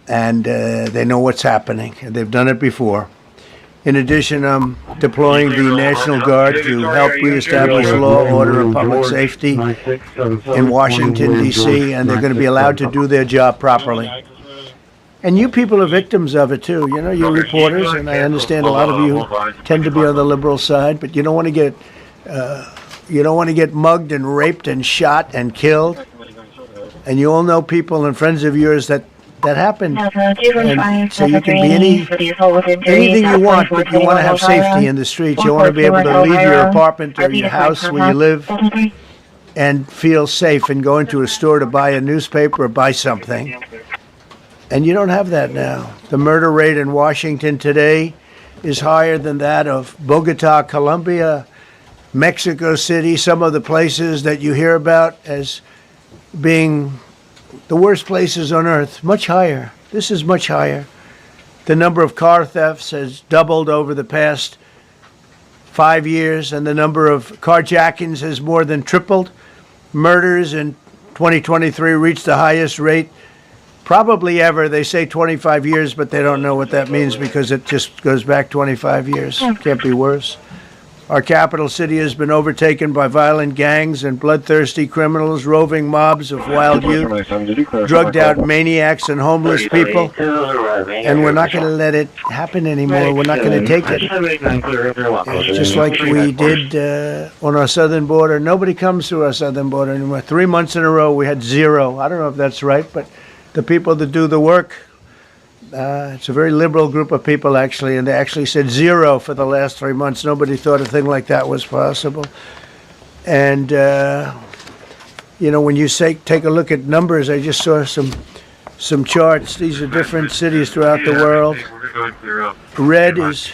and they know what's happening, and they've done it before. In addition, I'm deploying the National Guard to help reestablish law, order, and public safety in Washington, D.C., and they're going to be allowed to do their job properly. And you people are victims of it, too. You know, you're reporters, and I understand a lot of you tend to be on the liberal side, but you don't want to get mugged and raped and shot and killed. And you all know people and friends of yours that happened. And so you can be anything you want, but you want to have safety in the streets. You want to be able to leave your apartment or your house where you live and feel safe and go into a store to buy a newspaper or buy something. And you don't have that now. The murder rate in Washington today is higher than that of Bogota, Colombia, Mexico City, some of the places that you hear about as being the worst places on earth, much higher. This is much higher. The number of car thefts has doubled over the past 5 years, and the number of carjackings has more than tripled. Murders in 2023 reached the highest rate probably ever. They say 25 years, but they don't know what that means because it just goes back 25 years. Can't be worse. Our capital city has been overtaken by violent gangs and bloodthirsty criminals, roving mobs of wild youth, drugged out maniacs and homeless people. And we're not going to let it happen anymore. We're not going to take it. Just like we did on our southern border. Nobody comes through our southern border anymore. 3 months in a row, we had zero. I don't know if that's right, but the people that do the work, it's a very liberal group of people, actually, and they actually said zero for the last 3 months. Nobody thought a thing like that was possible. And, when you take a look at numbers, I just saw some charts. These are different cities throughout the world. Red is,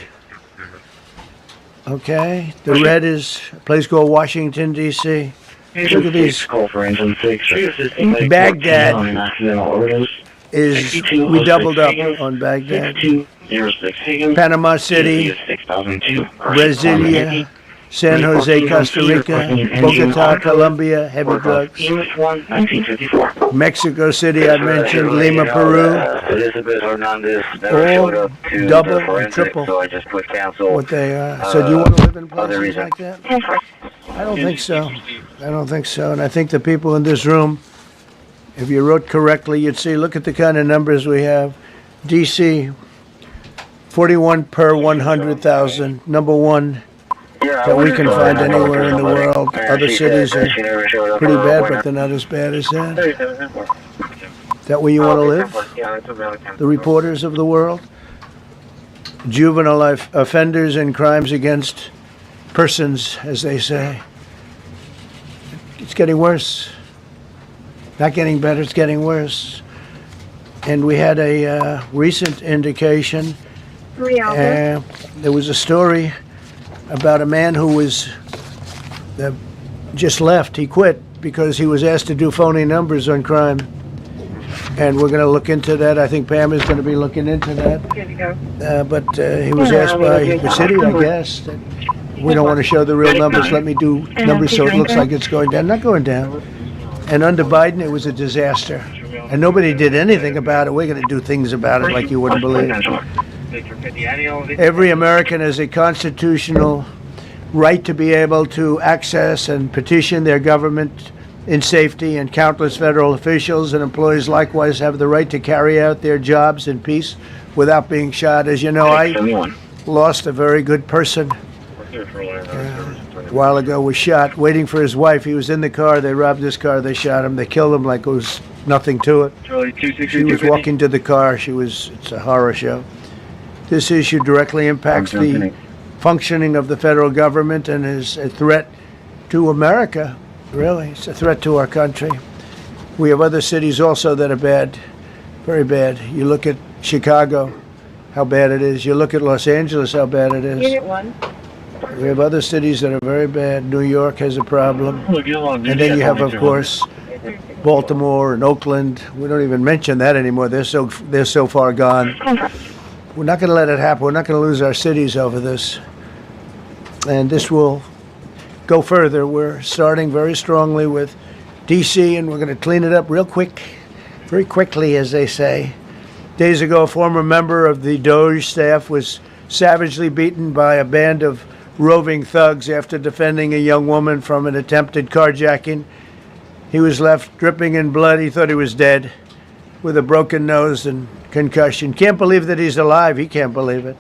okay, the red is a place called Washington, D.C. Look at these. Baghdad we doubled up on Baghdad. Panama City, Brasilia, San Jose, Costa Rica, Bogota, Colombia, heavy drugs. Mexico City, I mentioned, Lima, Peru. All double and triple what they are. So do you want to live in places like that? I don't think so. And I think the people in this room If you wrote correctly, you'd see, look at the kind of numbers we have. DC, 41 per 100,000, number one that we can find anywhere in the world. Other cities are pretty bad, but they're not as bad as that. Is that where you want to live? The reporters of the world? Juvenile offenders and crimes against persons, as they say. It's getting worse. Not getting better, it's getting worse. And we had a recent indication. There was a story about a man who was just left. He quit because he was asked to do phony numbers on crime. And we're going to look into that. I think Pam is going to be looking into that. But he was asked by the city, I guess, that we don't want to show the real numbers. Let me do numbers so it looks like it's going down. Not going down. And under Biden, it was a disaster. And nobody did anything about it. We're going to do things about it like you wouldn't believe. Every American has a constitutional right to be able to access and petition their government in safety, and countless federal officials and employees likewise have the right to carry out their jobs in peace without being shot. As you know, I lost a very good person a while ago, was shot waiting for his wife. He was in the car. They robbed his car. They shot him. They killed him like it was nothing to it. She was walking to the car. It's a horror show. This issue directly impacts the functioning of the federal government and is a threat to America. Really, it's a threat to our country. We have other cities also that are bad, very bad. You look at Chicago, how bad it is. You look at Los Angeles, how bad it is. Unit 1. We have other cities that are very bad. New York has a problem. And then you have, of course, Baltimore and Oakland. We don't even mention that anymore. They're so far gone. We're not going to let it happen. We're not going to lose our cities over this. And this will go further. We're starting very strongly with D.C., and we're going to clean it up real quick, very quickly, as they say. Days ago, a former member of the DOJ staff was savagely beaten by a band of roving thugs after defending a young woman from an attempted carjacking. He was left dripping in blood. He thought he was dead, with a broken nose and concussion. Can't believe that he's alive. He can't believe it.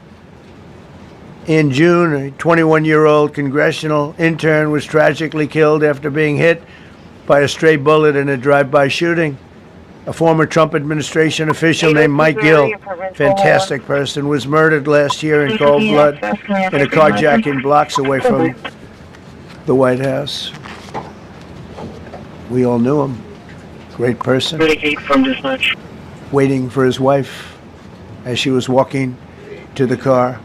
In June, a 21-year-old congressional intern was tragically killed after being hit by a stray bullet in a drive-by shooting. A former Trump administration official named Mike Gill, fantastic person, was murdered last year in cold blood in a carjacking blocks away from the White House. We all knew him. Great person. Waiting for his wife as she was walking to the car.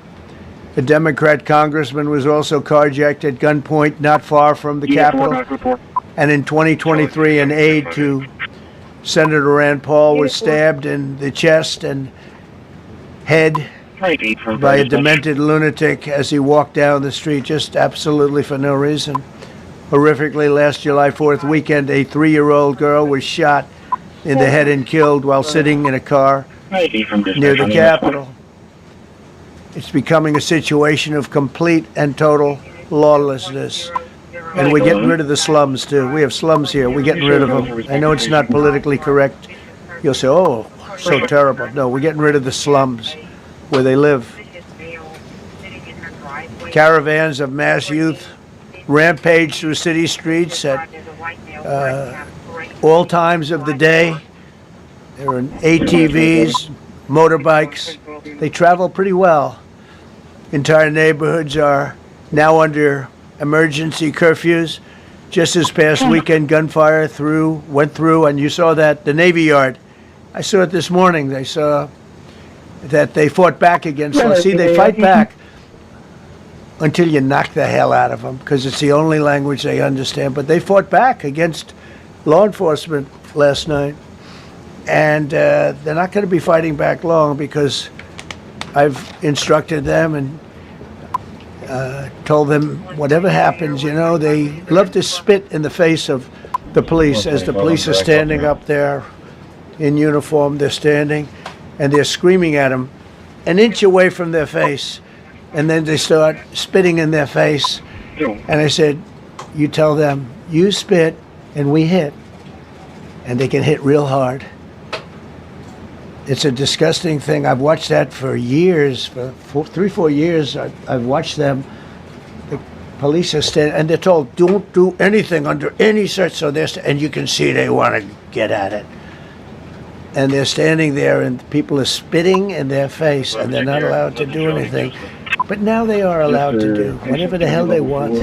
A Democrat congressman was also carjacked at gunpoint not far from the Capitol. And in 2023, an aide to Senator Rand Paul was stabbed in the chest and head by a demented lunatic as he walked down the street, just absolutely for no reason. Horrifically, last July 4th weekend, a 3-year-old girl was shot in the head and killed while sitting in a car near the Capitol. It's becoming a situation of complete and total lawlessness. And we're getting rid of the slums, too. We have slums here. We're getting rid of them. I know it's not politically correct. You'll say, oh, so terrible. No, we're getting rid of the slums where they live. Caravans of mass youth rampage through city streets at all times of the day. There are ATVs, motorbikes. They travel pretty well. Entire neighborhoods are now under emergency curfews. Just this past weekend, gunfire went through, and you saw that, the Navy Yard. I saw it this morning. They saw that they fought back against us. See, they fight back until you knock the hell out of them, because it's the only language they understand. But they fought back against law enforcement last night. And they're not going to be fighting back long, because I've instructed them and told them whatever happens, you know, they love to spit in the face of the police as the police are standing up there in uniform. They're standing and they're screaming at them an inch away from their face, and then they start spitting in their face. And I said, you tell them, you spit and we hit. and they can hit real hard. It's a disgusting thing. I've watched that for years, for 4 years. I've watched them. The police are standing, and they're told, don't do anything under any such, so and you can see they want to get at it. And they're standing there, and people are spitting in their face, and they're not allowed to do anything. But now they are allowed to do whatever the hell they want.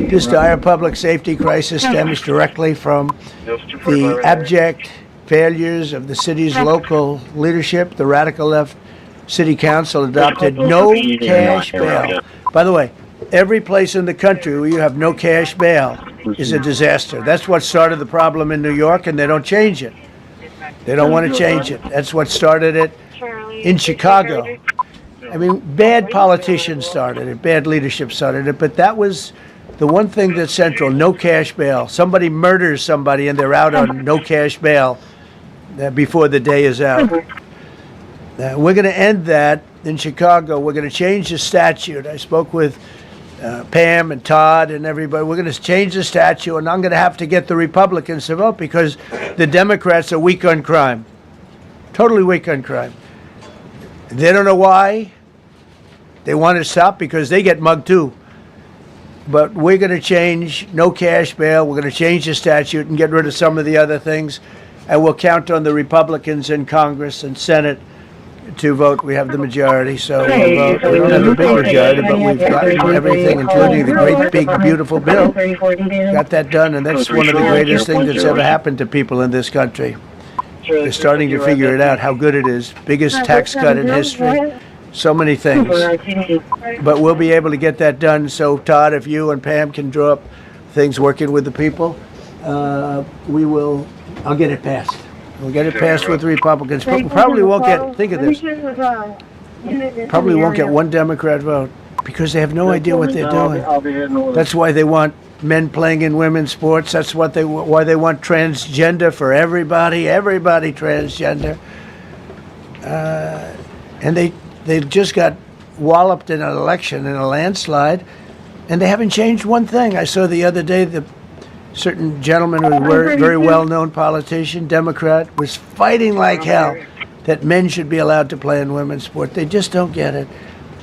This dire public safety crisis stems directly from the abject failures of the city's local leadership. The radical left city council adopted no cash bail. By the way, every place in the country where you have no cash bail is a disaster. That's what started the problem in New York, and they don't change it. They don't want to change it. That's what started it in Chicago. I mean, bad politicians started it, bad leadership started it, but that was the one thing that's central, no cash bail. Somebody murders somebody and they're out on no cash bail before the day is out. We're going to end that in Chicago. We're going to change the statute. I spoke with Pam and Todd and everybody. We're going to change the statute, and I'm going to have to get the Republicans to vote because the Democrats are weak on crime, totally weak on crime. They don't know why. They want to stop because they get mugged too. But we're going to change no cash bail. We're going to change the statute and get rid of some of the other things. And we'll count on the Republicans in Congress and Senate to vote. We have the majority, so we'll vote. We don't have a big majority, but we've gotten everything, including the great, big, beautiful bill. Got that done, and that's one of the greatest things that's ever happened to people in this country. They're starting to figure it out, how good it is. Biggest tax cut in history. So many things. But we'll be able to get that done. So, Todd, if you and Pam can draw up things working with the people, I'll get it passed. We'll get it passed with the Republicans. But we probably won't get, think of this, probably won't get one Democrat vote because they have no idea what they're doing. That's why they want men playing in women's sports. That's why they want transgender for everybody transgender. And they just got walloped in an election, in a landslide, and they haven't changed one thing. I saw the other day the certain gentleman who was a very well-known politician, Democrat, was fighting like hell that men should be allowed to play in women's sport. They just don't get it.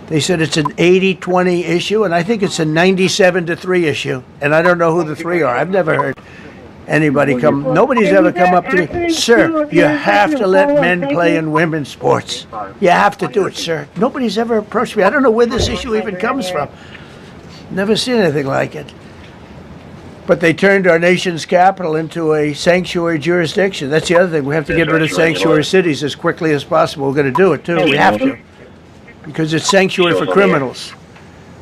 They said it's an 80-20 issue, and I think it's a 97-3 issue. And I don't know who the three are. I've never heard anybody nobody's ever come up to me, sir, you have to let men play in women's sports. You have to do it, sir. Nobody's ever approached me. I don't know where this issue even comes from. Never seen anything like it. But they turned our nation's capital into a sanctuary jurisdiction. That's the other thing. We have to get rid of sanctuary cities as quickly as possible. We're going to do it, too. We have to. Because it's sanctuary for criminals.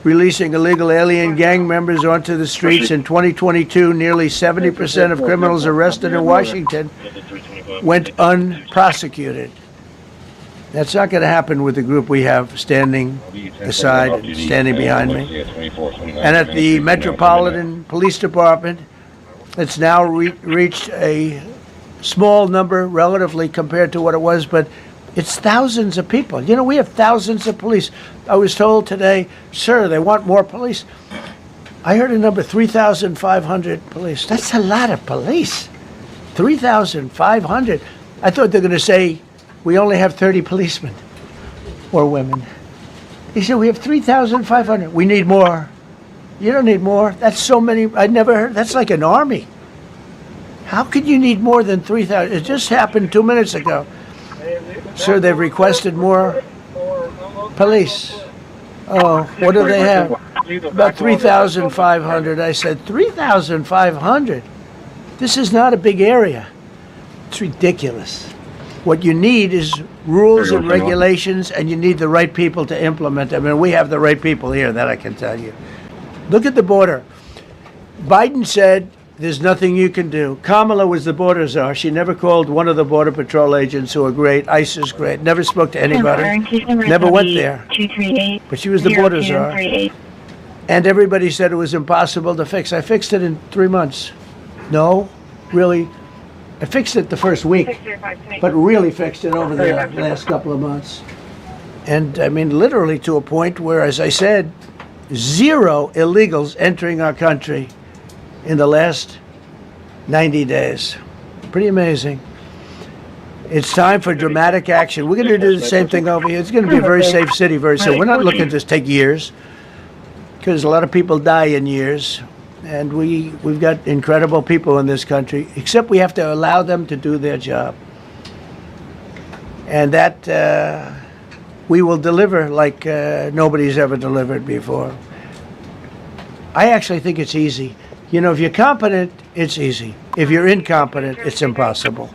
Releasing illegal alien gang members onto the streets in 2022, nearly 70% of criminals arrested in Washington went unprosecuted. That's not going to happen with the group we have standing aside, standing behind me. And at the Metropolitan Police Department, it's now reached a small number relatively compared to what it was, but it's thousands of people. You know, we have thousands of police. I was told today, sir, they want more police. I heard a number, 3,500 police. That's a lot of police. 3,500. I thought they were going to say, we only have 30 policemen or women. They said, we have 3,500. We need more. You don't need more. That's so many. I never heard. That's like an army. How could you need more than 3,000? It just happened 2 minutes ago. Sir, they've requested more police. Oh, what do they have? About 3,500. I said, 3,500? This is not a big area. It's ridiculous. What you need is rules and regulations, and you need the right people to implement them. And we have the right people here, that I can tell you. Look at the border. Biden said, there's nothing you can do. Kamala was the border czar. She never called one of the Border Patrol agents who are great. ICE is great. Never spoke to anybody. Never went there. But she was the border czar. And everybody said it was impossible to fix. I fixed it in 3 months. No, really. I fixed it the first week, but really fixed it over the last couple of months. And I mean, literally to a point where, as I said, 0 illegals entering our country in the last 90 days. Pretty amazing. It's time for dramatic action. We're going to do the same thing over here. It's going to be a very safe city very soon. We're not looking to take years, because a lot of people die in years. And we've got incredible people in this country, except we have to allow them to do their job. And that we will deliver like nobody's ever delivered before. I actually think it's easy. You know, if you're competent, it's easy. If you're incompetent, it's impossible.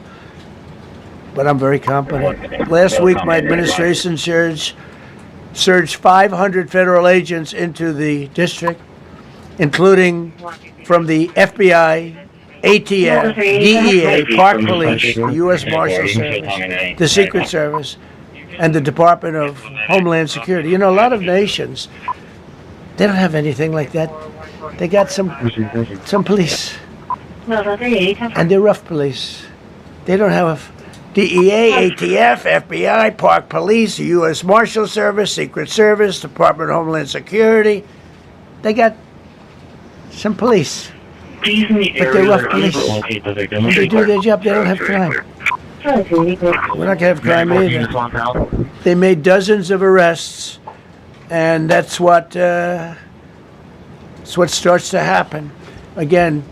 But I'm very competent. Last week, my administration surged 500 federal agents into the district, including from the FBI, ATF, DEA, Park Police, the U.S. Marshal Service, the Secret Service, and the Department of Homeland Security. You know, a lot of nations, they don't have anything like that. They got some police, and they're rough police. They don't have DEA, ATF, FBI, Park Police, the U.S. Marshal Service, Secret Service, Department of Homeland Security. They got some police, but they're rough police. When they do their job, they don't have crime. We're not going to have crime either. They made dozens of arrests, and that's what starts to happen. Again,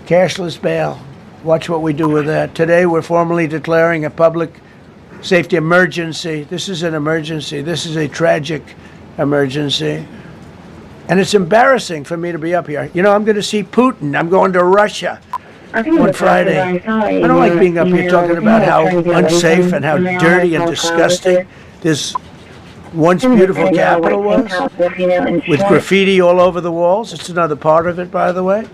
cashless bail. Watch what we do with that. Today, we're formally declaring a public safety emergency. This is an emergency. This is a tragic emergency. And it's embarrassing for me to be up here. You know, I'm going to see Putin. I'm going to Russia on Friday. I don't like being up here talking about how unsafe and how dirty and disgusting this once beautiful capital was, with graffiti all over the walls. It's another part of it, by the way,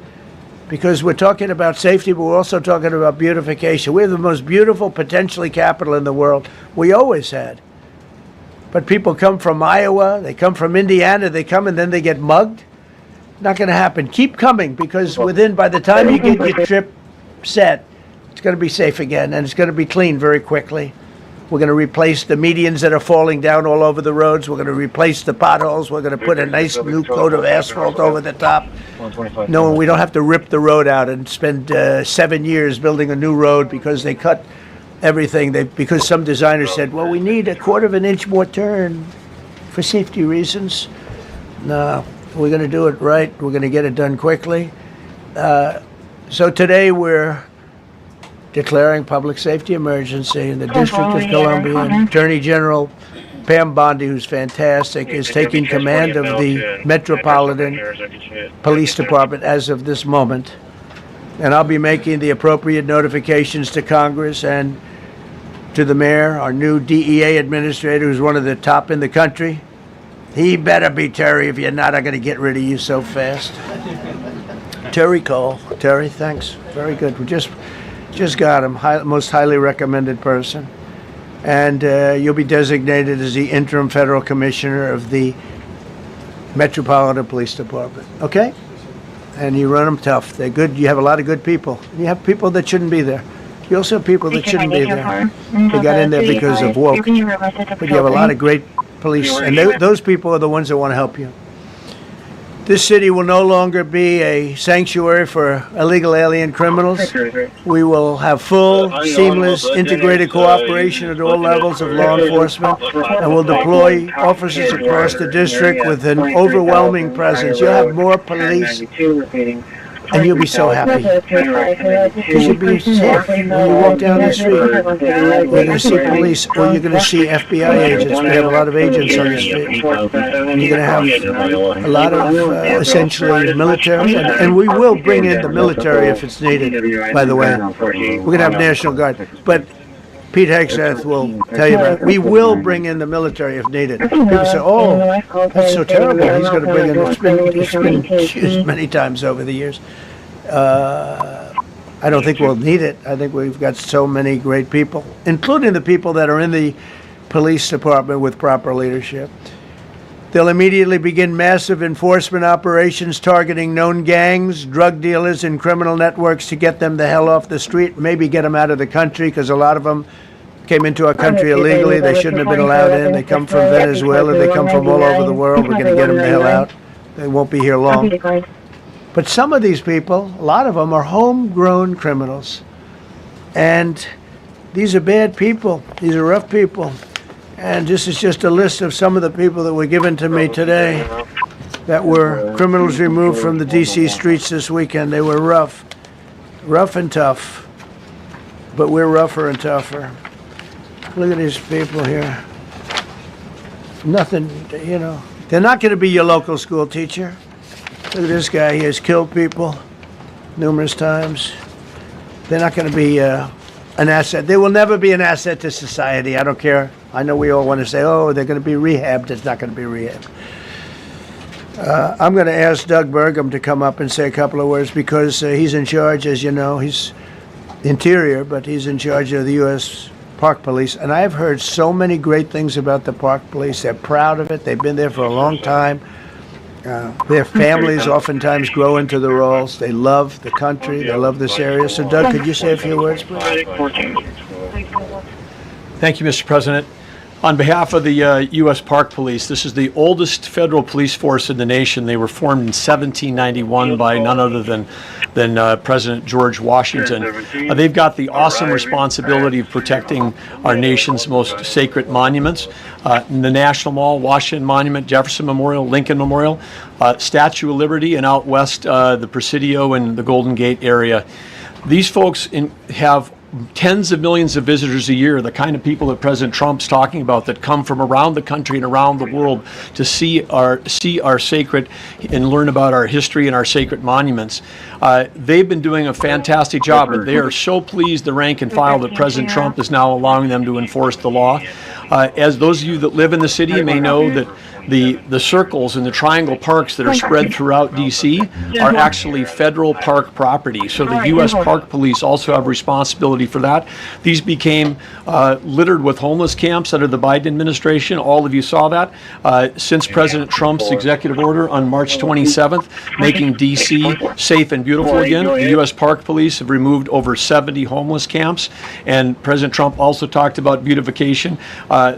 because we're talking about safety, but we're also talking about beautification. We have the most beautiful, potentially, capital in the world. We always had. But people come from Iowa, they come from Indiana, they come and then they get mugged. Not going to happen. Keep coming, because by the time you get your trip set, it's going to be safe again, and it's going to be clean very quickly. We're going to replace the medians that are falling down all over the roads. We're going to replace the potholes. We're going to put a nice new coat of asphalt over the top. No, we don't have to rip the road out and spend 7 years building a new road because they cut everything. Because some designer said, well, we need a 1/4 inch more turn for safety reasons. No, we're going to do it right. We're going to get it done quickly. So today we're declaring public safety emergency in the District of Columbia. Attorney General Pam Bondi, who's fantastic, is taking command of the Metropolitan Police Department as of this moment. And I'll be making the appropriate notifications to Congress and to the mayor, our new DEA administrator, who's one of the top in the country. He better be Terry. If you're not, I'm going to get rid of you so fast. Terry Cole. Terry, thanks. Very good. We just got him. Most highly recommended person. And you'll be designated as the interim federal commissioner of the Metropolitan Police Department. Okay? And you run them tough. They're good. You have a lot of good people. You have people that shouldn't be there. You also have people that shouldn't be there. They got in there because of woke. But you have a lot of great police. And those people are the ones that want to help you. This city will no longer be a sanctuary for illegal alien criminals. We will have full, seamless, integrated cooperation at all levels of law enforcement, and we'll deploy officers across the district with an overwhelming presence. You'll have more police, and you'll be so happy. Because you'll be safe when you walk down the street. You're going to see police, or you're going to see FBI agents. We have a lot of agents on the street. And you're going to have a lot of essentially military, and we will bring in the military if it's needed, by the way. We're going to have National Guard. But Pete Hegseth will tell you about it. We will bring in the military if needed. People say, oh, that's so terrible. He's going to bring in, it's been used many times over the years. I don't think we'll need it. I think we've got so many great people, including the people that are in the police department with proper leadership. They'll immediately begin massive enforcement operations targeting known gangs, drug dealers, and criminal networks to get them the hell off the street, maybe get them out of the country, because a lot of them came into our country illegally. They shouldn't have been allowed in. They come from Venezuela. They come from all over the world. We're going to get them the hell out. They won't be here long. But some of these people, a lot of them, are homegrown criminals. And these are bad people. These are rough people. And this is just a list of some of the people that were given to me today that were criminals removed from the D.C. streets this weekend. They were rough and tough. But we're rougher and tougher. Look at these people here. Nothing, you know. They're not going to be your local school teacher. Look at this guy. He has killed people numerous times. They're not going to be an asset. They will never be an asset to society. I don't care. I know we all want to say, oh, they're going to be rehabbed. It's not going to be rehabbed. I'm going to ask Doug Burgum to come up and say a couple of words because he's in charge, as you know. He's Interior, but he's in charge of the U.S. Park Police. And I've heard so many great things about the Park Police. They're proud of it. They've been there for a long time. Their families oftentimes grow into the roles. They love the country. They love this area. So, Doug, could you say a few words, please? Thank you, Mr. President. On behalf of the U.S. Park Police, this is the oldest federal police force in the nation. They were formed in 1791 by none other than President George Washington. They've got the awesome responsibility of protecting our nation's most sacred monuments. The National Mall, Washington Monument, Jefferson Memorial, Lincoln Memorial, Statue of Liberty, and out west, the Presidio and the Golden Gate area. These folks have tens of millions of visitors a year, the kind of people that President Trump's talking about that come from around the country and around the world to see our sacred and learn about our history and our sacred monuments. They've been doing a fantastic job, but they are so pleased, the rank and file, that President Trump is now allowing them to enforce the law. As those of you that live in the city may know, that the circles and the triangle parks that are spread throughout D.C. are actually federal park property. So the U.S. Park Police also have responsibility for that. These became littered with homeless camps under the Biden administration. All of you saw that. Since President Trump's executive order on March 27th, making D.C. safe and beautiful again, the U.S. Park Police have removed over 70 homeless camps. And President Trump also talked about beautification.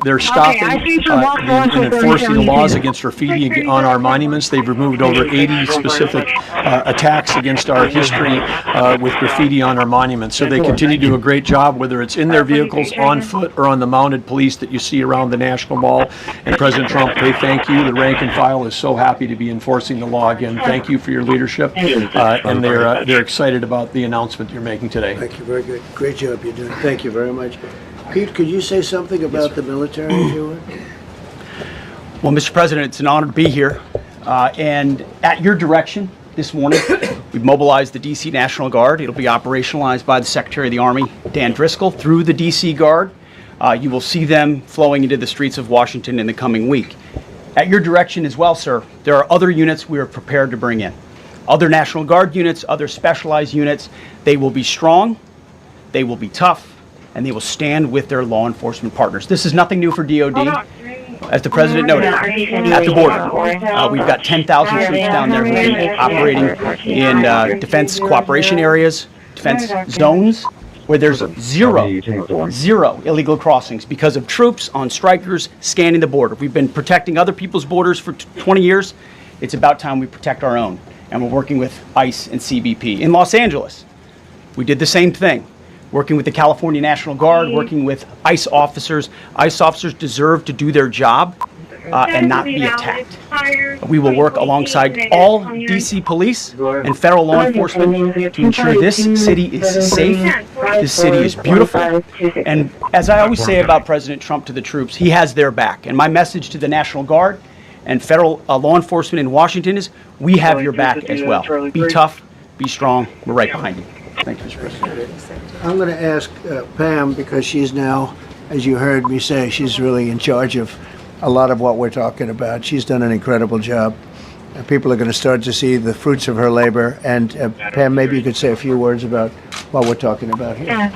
They're stopping and enforcing the laws against graffiti on our monuments. They've removed over 80 specific attacks against our history with graffiti on our monuments. So they continue to do a great job, whether it's in their vehicles, on foot, or on the mounted police that you see around the National Mall. And President Trump, they thank you. The rank and file is so happy to be enforcing the law again. Thank you for your leadership. And they're excited about the announcement you're making today. Thank you. Very good. Great job you're doing. Thank you very much. Pete, could you say something about the military, if you would? Well, Mr. President, it's an honor to be here. And at your direction this morning, we've mobilized the D.C. National Guard. It'll be operationalized by the Secretary of the Army, Dan Driscoll, through the D.C. Guard. You will see them flowing into the streets of Washington in the coming week. At your direction as well, sir, there are other units we are prepared to bring in. Other National Guard units, other specialized units. They will be strong, they will be tough, and they will stand with their law enforcement partners. This is nothing new for DOD. As the President noted, at the border, we've got 10,000 troops down there who've been operating in defense cooperation areas, defense zones, where there's zero illegal crossings because of troops on strikers scanning the border. We've been protecting other people's borders for 20 years. It's about time we protect our own. And we're working with ICE and CBP. In Los Angeles, we did the same thing. Working with the California National Guard, working with ICE officers. ICE officers deserve to do their job and not be attacked. We will work alongside all D.C. police and federal law enforcement to ensure this city is safe, this city is beautiful. And as I always say about President Trump to the troops, he has their back. And my message to the National Guard and federal law enforcement in Washington is, we have your back as well. Be tough, be strong, we're right behind you. Thank you, Mr. President. I'm going to ask Pam, because she's now, as you heard me say, she's really in charge of a lot of what we're talking about. She's done an incredible job. People are going to start to see the fruits of her labor. And Pam, maybe you could say a few words about what we're talking about here.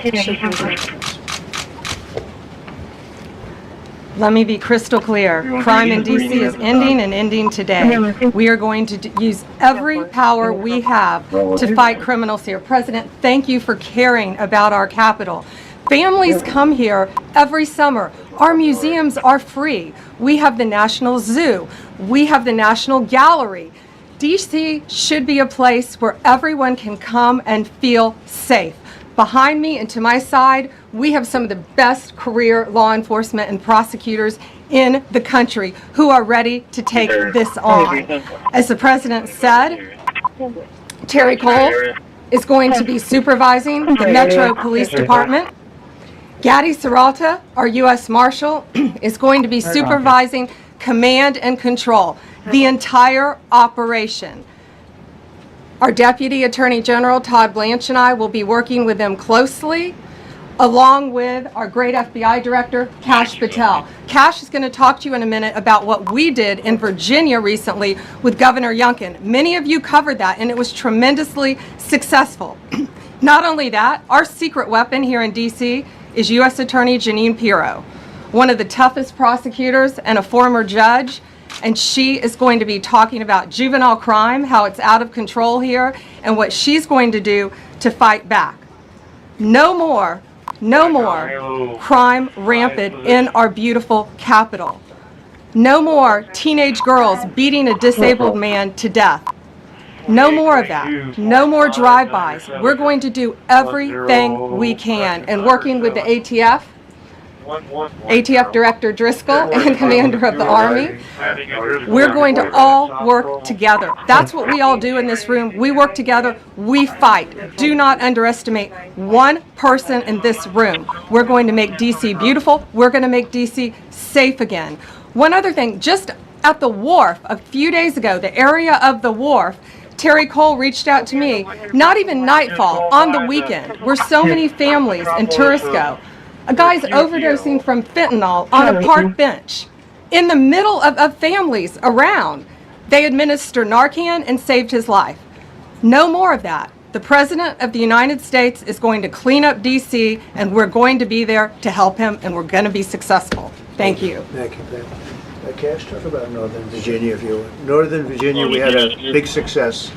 Let me be crystal clear. Crime in D.C. is ending and ending today. We are going to use every power we have to fight criminals here. President, thank you for caring about our capital. Families come here every summer. Our museums are free. We have the National Zoo. We have the National Gallery. D.C. should be a place where everyone can come and feel safe. Behind me and to my side, we have some of the best career law enforcement and prosecutors in the country who are ready to take this on. As the President said, Terry Cole is going to be supervising the Metro Police Department. Gaddy Serralta, our U.S. Marshal, is going to be supervising command and control, the entire operation. Our Deputy Attorney General, Todd Blanche, and I will be working with them closely, along with our great FBI Director, Kash Patel. Kash is going to talk to you in a minute about what we did in Virginia recently with Governor Youngkin. Many of you covered that, and it was tremendously successful. Not only that, our secret weapon here in D.C. is U.S. Attorney Jeanine Pirro, one of the toughest prosecutors and a former judge. And she is going to be talking about juvenile crime, how it's out of control here, and what she's going to do to fight back. No more crime rampant in our beautiful capital. No more teenage girls beating a disabled man to death. No more of that. No more drive-bys. We're going to do everything we can. And working with the ATF Director Driscoll and Commander of the Army, we're going to all work together. That's what we all do in this room. We work together, we fight. Do not underestimate one person in this room. We're going to make D.C. beautiful. We're going to make D.C. safe again. One other thing, just at the wharf a few days ago, the area of the wharf, Terry Cole reached out to me, not even nightfall, on the weekend, where so many families in tourists go. A guy's overdosing from fentanyl on a park bench in the middle of families around. They administer Narcan and saved his life. No more of that. The President of the United States is going to clean up D.C., and we're going to be there to help him, and we're going to be successful. Thank you. Thank you, Pam. Cash, talk about Northern Virginia, if you would. Northern Virginia, we had a big success.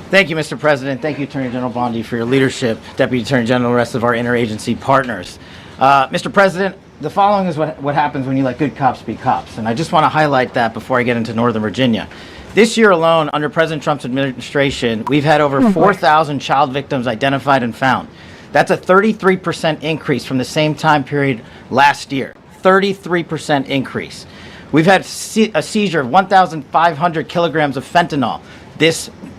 Thank you, Mr. President. Thank you, Attorney General Bondi, for your leadership, Deputy Attorney General, and the rest of our interagency partners. Mr. President, the following is what happens when you let good cops be cops, and I just want to highlight that before I get into Northern Virginia. This year alone, under President Trump's administration, we've had over 4,000 child victims identified and found. That's a 33% increase from the same time period last year. 33% increase. We've had a seizure of 1,500 kilograms of fentanyl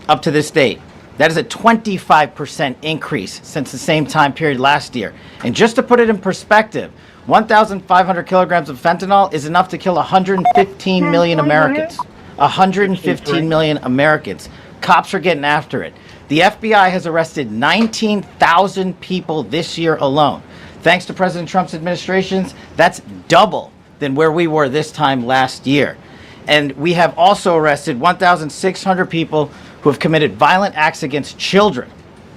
up to this date. That is a 25% increase since the same time period last year. And just to put it in perspective, 1,500 kilograms of fentanyl is enough to kill 115 million Americans. 115 million Americans. Cops are getting after it. The FBI has arrested 19,000 people this year alone. Thanks to President Trump's administrations, that's double than where we were this time last year. And we have also arrested 1,600 people who have committed violent acts against children.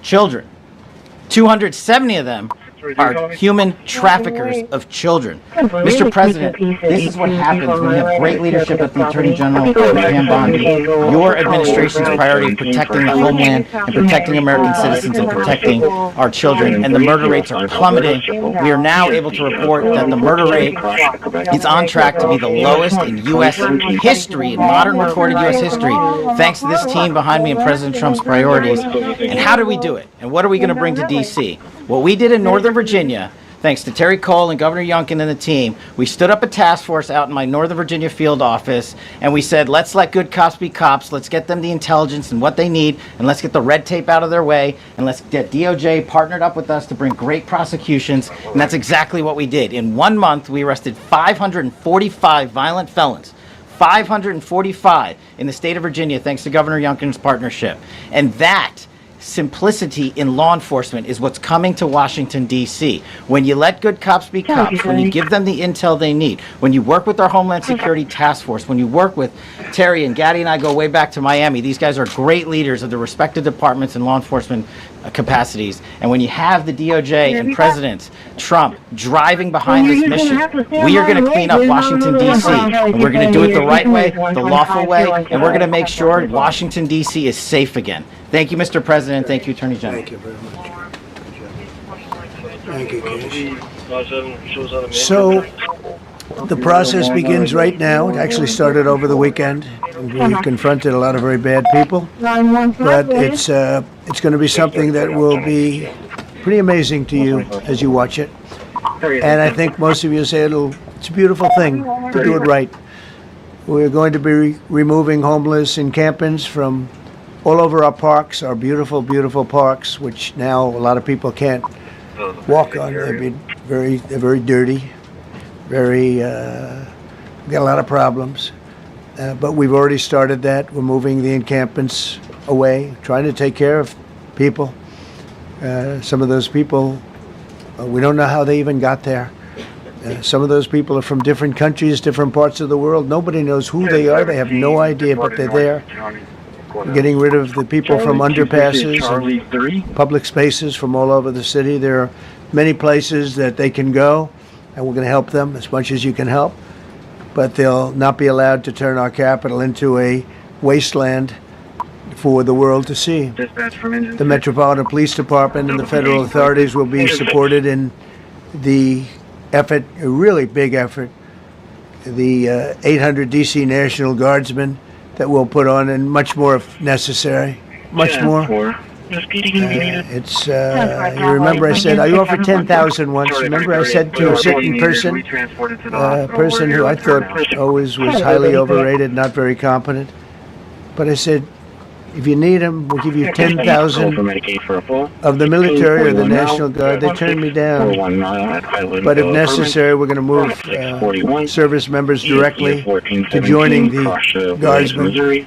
270 of them are human traffickers of children. Mr. President, this is what happens when you have great leadership at the Attorney General, Pam Bondi. Your administration's priority of protecting the homeland and protecting American citizens and protecting our children, and the murder rates are plummeting. We are now able to report that the murder rate is on track to be the lowest in U.S. history, in modern recorded U.S. history, thanks to this team behind me and President Trump's priorities. And how do we do it? And what are we going to bring to D.C.? What we did in Northern Virginia, thanks to Terry Cole and Governor Youngkin and the team, we stood up a task force out in my Northern Virginia field office, and we said, let's let good cops be cops, let's get them the intelligence and what they need, and let's get the red tape out of their way, and let's get DOJ partnered up with us to bring great prosecutions, and that's exactly what we did. In 1 month, we arrested 545 violent felons. 545 in the state of Virginia, thanks to Governor Youngkin's partnership. And that simplicity in law enforcement is what's coming to Washington, D.C. When you let good cops be cops, when you give them the intel they need, when you work with our Homeland Security Task Force, when you work with Terry and Gaddy and I go way back to Miami, these guys are great leaders of the respective departments and law enforcement capacities. And when you have the DOJ and President Trump driving behind this mission, we are going to clean up Washington, D.C. And we're going to do it the right way, the lawful way, and we're going to make sure Washington, D.C. is safe again. Thank you, Mr. President. Thank you, Attorney General. Thank you very much. Thank you, Cash. So, the process begins right now. It actually started over the weekend. We confronted a lot of very bad people, but it's going to be something that will be pretty amazing to you as you watch it. And I think most of you say it's a beautiful thing to do it right. We're going to be removing homeless encampments from all over our parks, our beautiful, beautiful parks, which now a lot of people can't walk on. They're very dirty, we got a lot of problems. But we've already started that. We're moving the encampments away, trying to take care of people. Some of those people, we don't know how they even got there. Some of those people are from different countries, different parts of the world. Nobody knows who they are. They have no idea, but they're there. We're getting rid of the people from underpasses and public spaces from all over the city. There are many places that they can go, and we're going to help them as much as you can help. But they'll not be allowed to turn our capital into a wasteland for the world to see. The Metropolitan Police Department and the federal authorities will be supported in the effort, a really big effort, the 800 DC National Guardsmen that we'll put on, and much more if necessary. Much more. It's, you remember I said, I offered 10,000 once. Remember I said to a certain person, a person who I thought always was highly overrated, not very competent. But I said, if you need them, we'll give you 10,000 of the military or the National Guard. They turned me down. But if necessary, we're going to move service members directly to joining the Guardsmen.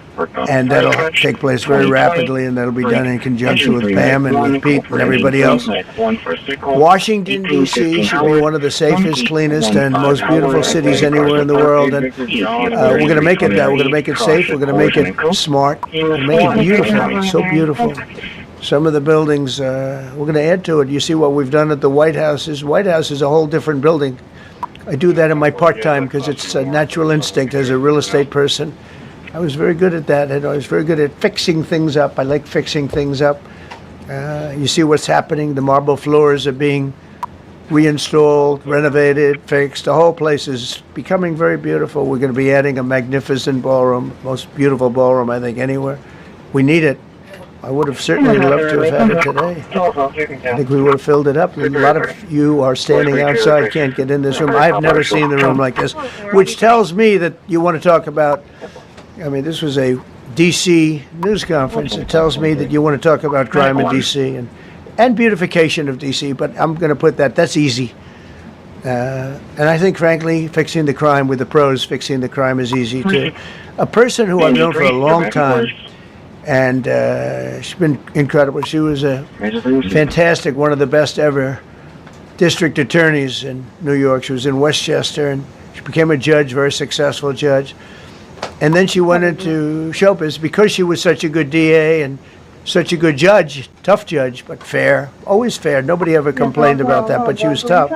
And that'll take place very rapidly, and that'll be done in conjunction with Pam and with Pete and everybody else. Washington, D.C. should be one of the safest, cleanest, and most beautiful cities anywhere in the world. And we're going to make it that. We're going to make it safe. We're going to make it smart. We're going to make it beautiful. So beautiful. Some of the buildings, we're going to add to it. You see what we've done at the White House. White House is a whole different building. I do that in my part-time because it's a natural instinct as a real estate person. I was very good at that, and I was very good at fixing things up. I like fixing things up. You see what's happening. The marble floors are being reinstalled, renovated, fixed. The whole place is becoming very beautiful. We're going to be adding a magnificent ballroom, most beautiful ballroom, I think, anywhere. We need it. I would have certainly loved to have had it today. I think we would have filled it up. A lot of you are standing outside, can't get in this room. I've never seen the room like this, which tells me that you want to talk about, I mean, this was a D.C. news conference. It tells me that you want to talk about crime in D.C. and beautification of D.C., but I'm going to put that's easy. And I think, frankly, fixing the crime with the pros, fixing the crime is easy, too. A person who I've known for a long time, and she's been incredible. She was a fantastic, one of the best ever district attorneys in New York. She was in Westchester, and she became a judge, very successful judge. And then she went into showbiz because she was such a good DA and such a good judge, tough judge, but fair, always fair. Nobody ever complained about that, but she was tough.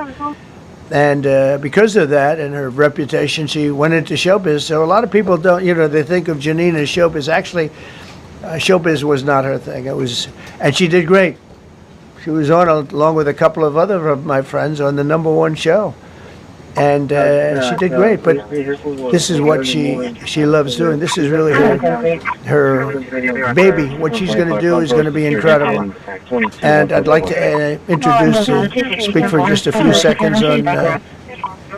And because of that and her reputation, she went into showbiz. So a lot of people don't, they think of Janine as showbiz. Actually, showbiz was not her thing. And she did great. She was on, along with a couple of other of my friends, on the #1 show. And she did great, but this is what she loves doing. This is really her baby. What she's going to do is going to be incredible. And I'd like to speak for just a few seconds on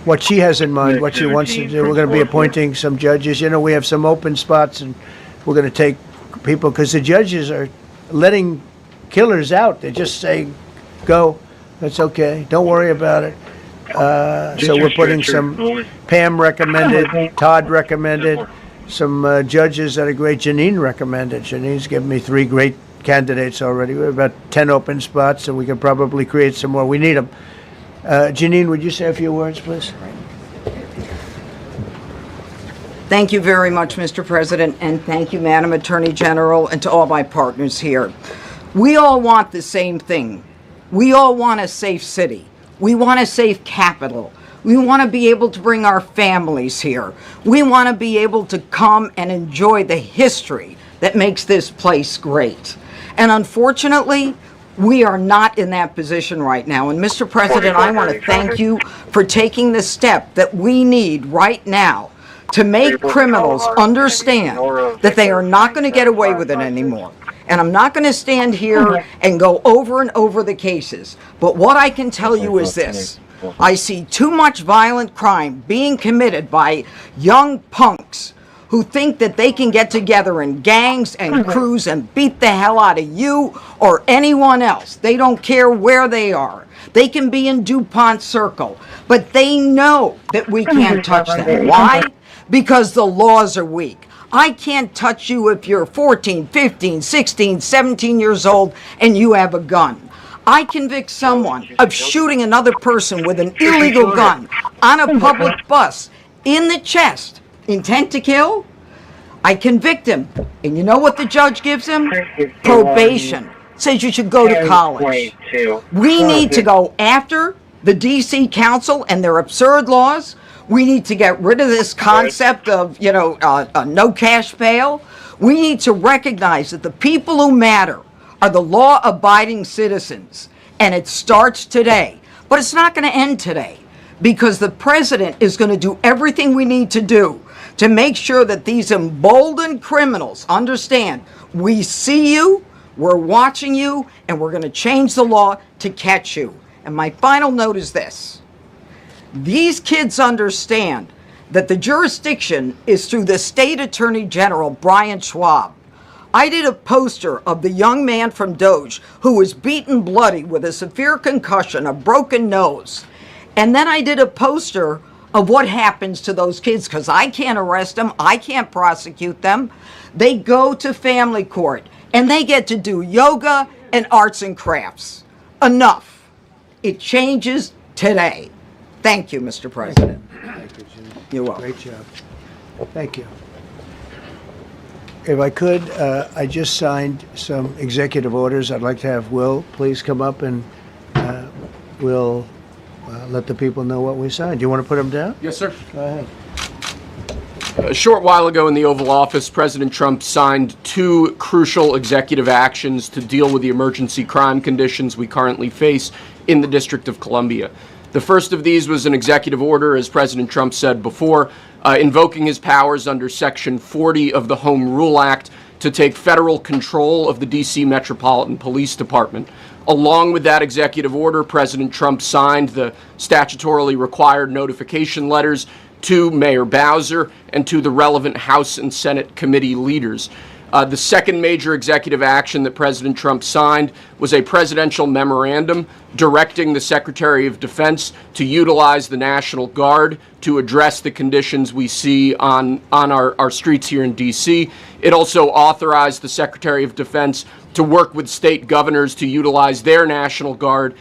what she has in mind, what she wants to do. We're going to be appointing some judges. We have some open spots, and we're going to take people, because the judges are letting killers out. They just say, go, that's okay, don't worry about it. So we're putting some, Pam recommended, Todd recommended, some judges that are great. Janine recommended. Janine's given me 3 great candidates already. We have about 10 open spots, and we can probably create some more. We need them. Janine, would you say a few words, please? Thank you very much, Mr. President, and thank you, Madam Attorney General, and to all my partners here. We all want the same thing. We all want a safe city. We want a safe capital. We want to be able to bring our families here. We want to be able to come and enjoy the history that makes this place great. And unfortunately, we are not in that position right now. And Mr. President, I want to thank you for taking the step that we need right now to make criminals understand that they are not going to get away with it anymore. And I'm not going to stand here and go over and over the cases. But what I can tell you is this. I see too much violent crime being committed by young punks who think that they can get together in gangs and crews and beat the hell out of you or anyone else. They don't care where they are. They can be in DuPont Circle, but they know that we can't touch them. Why? Because the laws are weak. I can't touch you if you're 14, 15, 16, 17 years old and you have a gun. I convict someone of shooting another person with an illegal gun on a public bus in the chest. Intent to kill? I convict him. And you know what the judge gives him? Probation. Says you should go to college. We need to go after the D.C. Council and their absurd laws. We need to get rid of this concept of, no cash bail. We need to recognize that the people who matter are the law-abiding citizens. And it starts today. But it's not going to end today, because the president is going to do everything we need to do to make sure that these emboldened criminals understand we see you, we're watching you, and we're going to change the law to catch you. And my final note is this. These kids understand that the jurisdiction is through the State Attorney General, Brian Schwab. I did a poster of the young man from Doge who was beaten bloody with a severe concussion, a broken nose. And then I did a poster of what happens to those kids, because I can't arrest them, I can't prosecute them. They go to family court and they get to do yoga and arts and crafts. Enough. It changes today. Thank you, Mr. President. Thank you, Jim. You're welcome. Great job. Thank you. If I could, I just signed some executive orders. I'd like to have Will please come up and we'll let the people know what we signed. Do you want to put them down? Yes, sir. Go ahead. A short while ago in the Oval Office, President Trump signed 2 crucial executive actions to deal with the emergency crime conditions we currently face in the District of Columbia. The first of these was an executive order, as President Trump said before, invoking his powers under Section 40 of the Home Rule Act to take federal control of the D.C. Metropolitan Police Department. Along with that executive order, President Trump signed the statutorily required notification letters to Mayor Bowser and to the relevant House and Senate committee leaders. The second major executive action that President Trump signed was a presidential memorandum directing the Secretary of Defense to utilize the National Guard to address the conditions we see on our streets here in D.C. It also authorized the Secretary of Defense to work with state governors to utilize their National Guard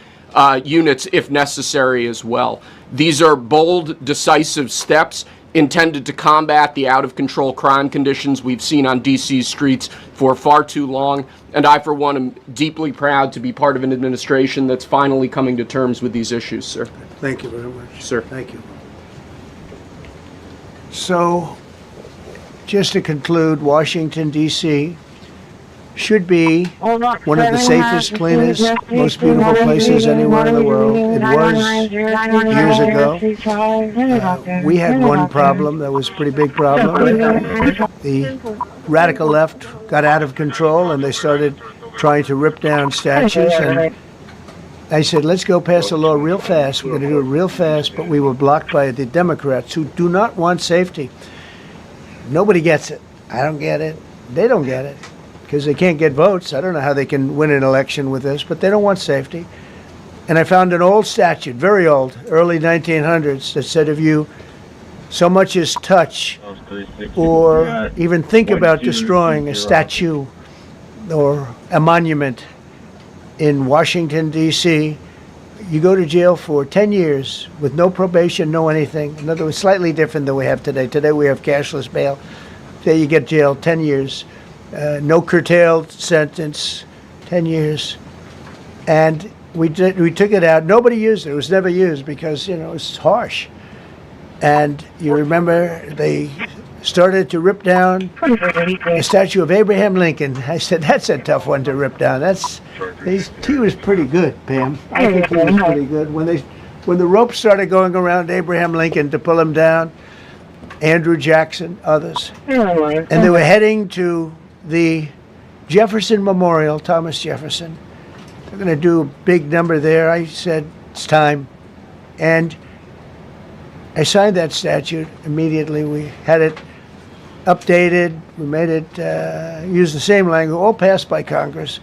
units if necessary as well. These are bold, decisive steps intended to combat the out-of-control crime conditions we've seen on D.C.'s streets for far too long, and I, for one, am deeply proud to be part of an administration that's finally coming to terms with these issues, sir. Thank you very much. Sir. Thank you. So, just to conclude, Washington, D.C. should be one of the safest, cleanest, most beautiful places anywhere in the world. It was years ago. We had one problem that was a pretty big problem. The radical left got out of control and they started trying to rip down statues. And I said, let's go pass a law real fast. We're going to do it real fast, but we were blocked by the Democrats who do not want safety. Nobody gets it. I don't get it. They don't get it, because they can't get votes. I don't know how they can win an election with this, but they don't want safety. And I found an old statute, very old, early 1900s, that said if you so much as touch or even think about destroying a statue or a monument in Washington, D.C., you go to jail for 10 years with no probation, no anything. In other words, slightly different than we have today. Today we have cashless bail. Today you get jailed 10 years. No curtailed sentence, 10 years. And we took it out. Nobody used it. It was never used because, it was harsh. And you remember they started to rip down the statue of Abraham Lincoln. I said, that's a tough one to rip down. He was pretty good, Pam. I think he was pretty good. When the rope started going around Abraham Lincoln to pull him down, Andrew Jackson, others, and they were heading to the Jefferson Memorial, Thomas Jefferson. They're going to do a big number there. I said, it's time. And I signed that statute immediately. We had it updated. We made it use the same language, all passed by Congress.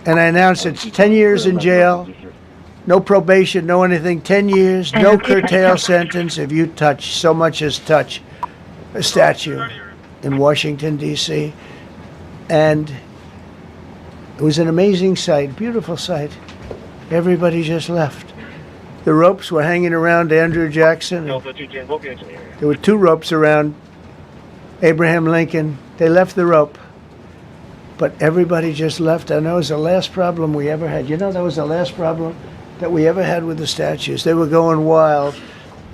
And I announced it's 10 years in jail, no probation, no anything, 10 years, no curtail sentence if you touch, so much as touch a statue in Washington, D.C. And it was an amazing sight, beautiful sight. Everybody just left. The ropes were hanging around Andrew Jackson. There were 2 ropes around Abraham Lincoln. They left the rope. But everybody just left. And that was the last problem we ever had. You know, that was the last problem that we ever had with the statues. They were going wild.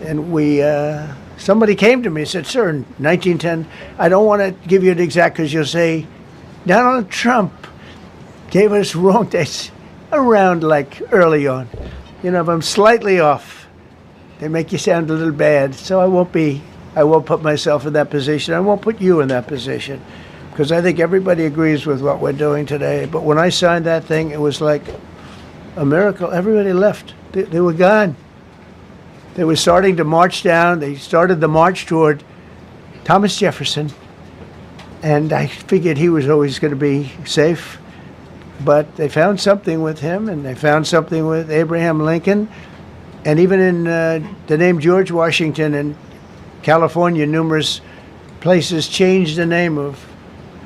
And somebody came to me and said, sir, in 1910, I don't want to give you an exact because you'll say, Donald Trump gave us wrong dates around like early on. You know, if I'm slightly off, they make you sound a little bad. So I won't put myself in that position. I won't put you in that position. Because I think everybody agrees with what we're doing today. But when I signed that thing, it was like a miracle. Everybody left. They were gone. They were starting to march down. They started the march toward Thomas Jefferson. And I figured he was always going to be safe. But they found something with him, and they found something with Abraham Lincoln. And even in the name George Washington in California, numerous places changed the name of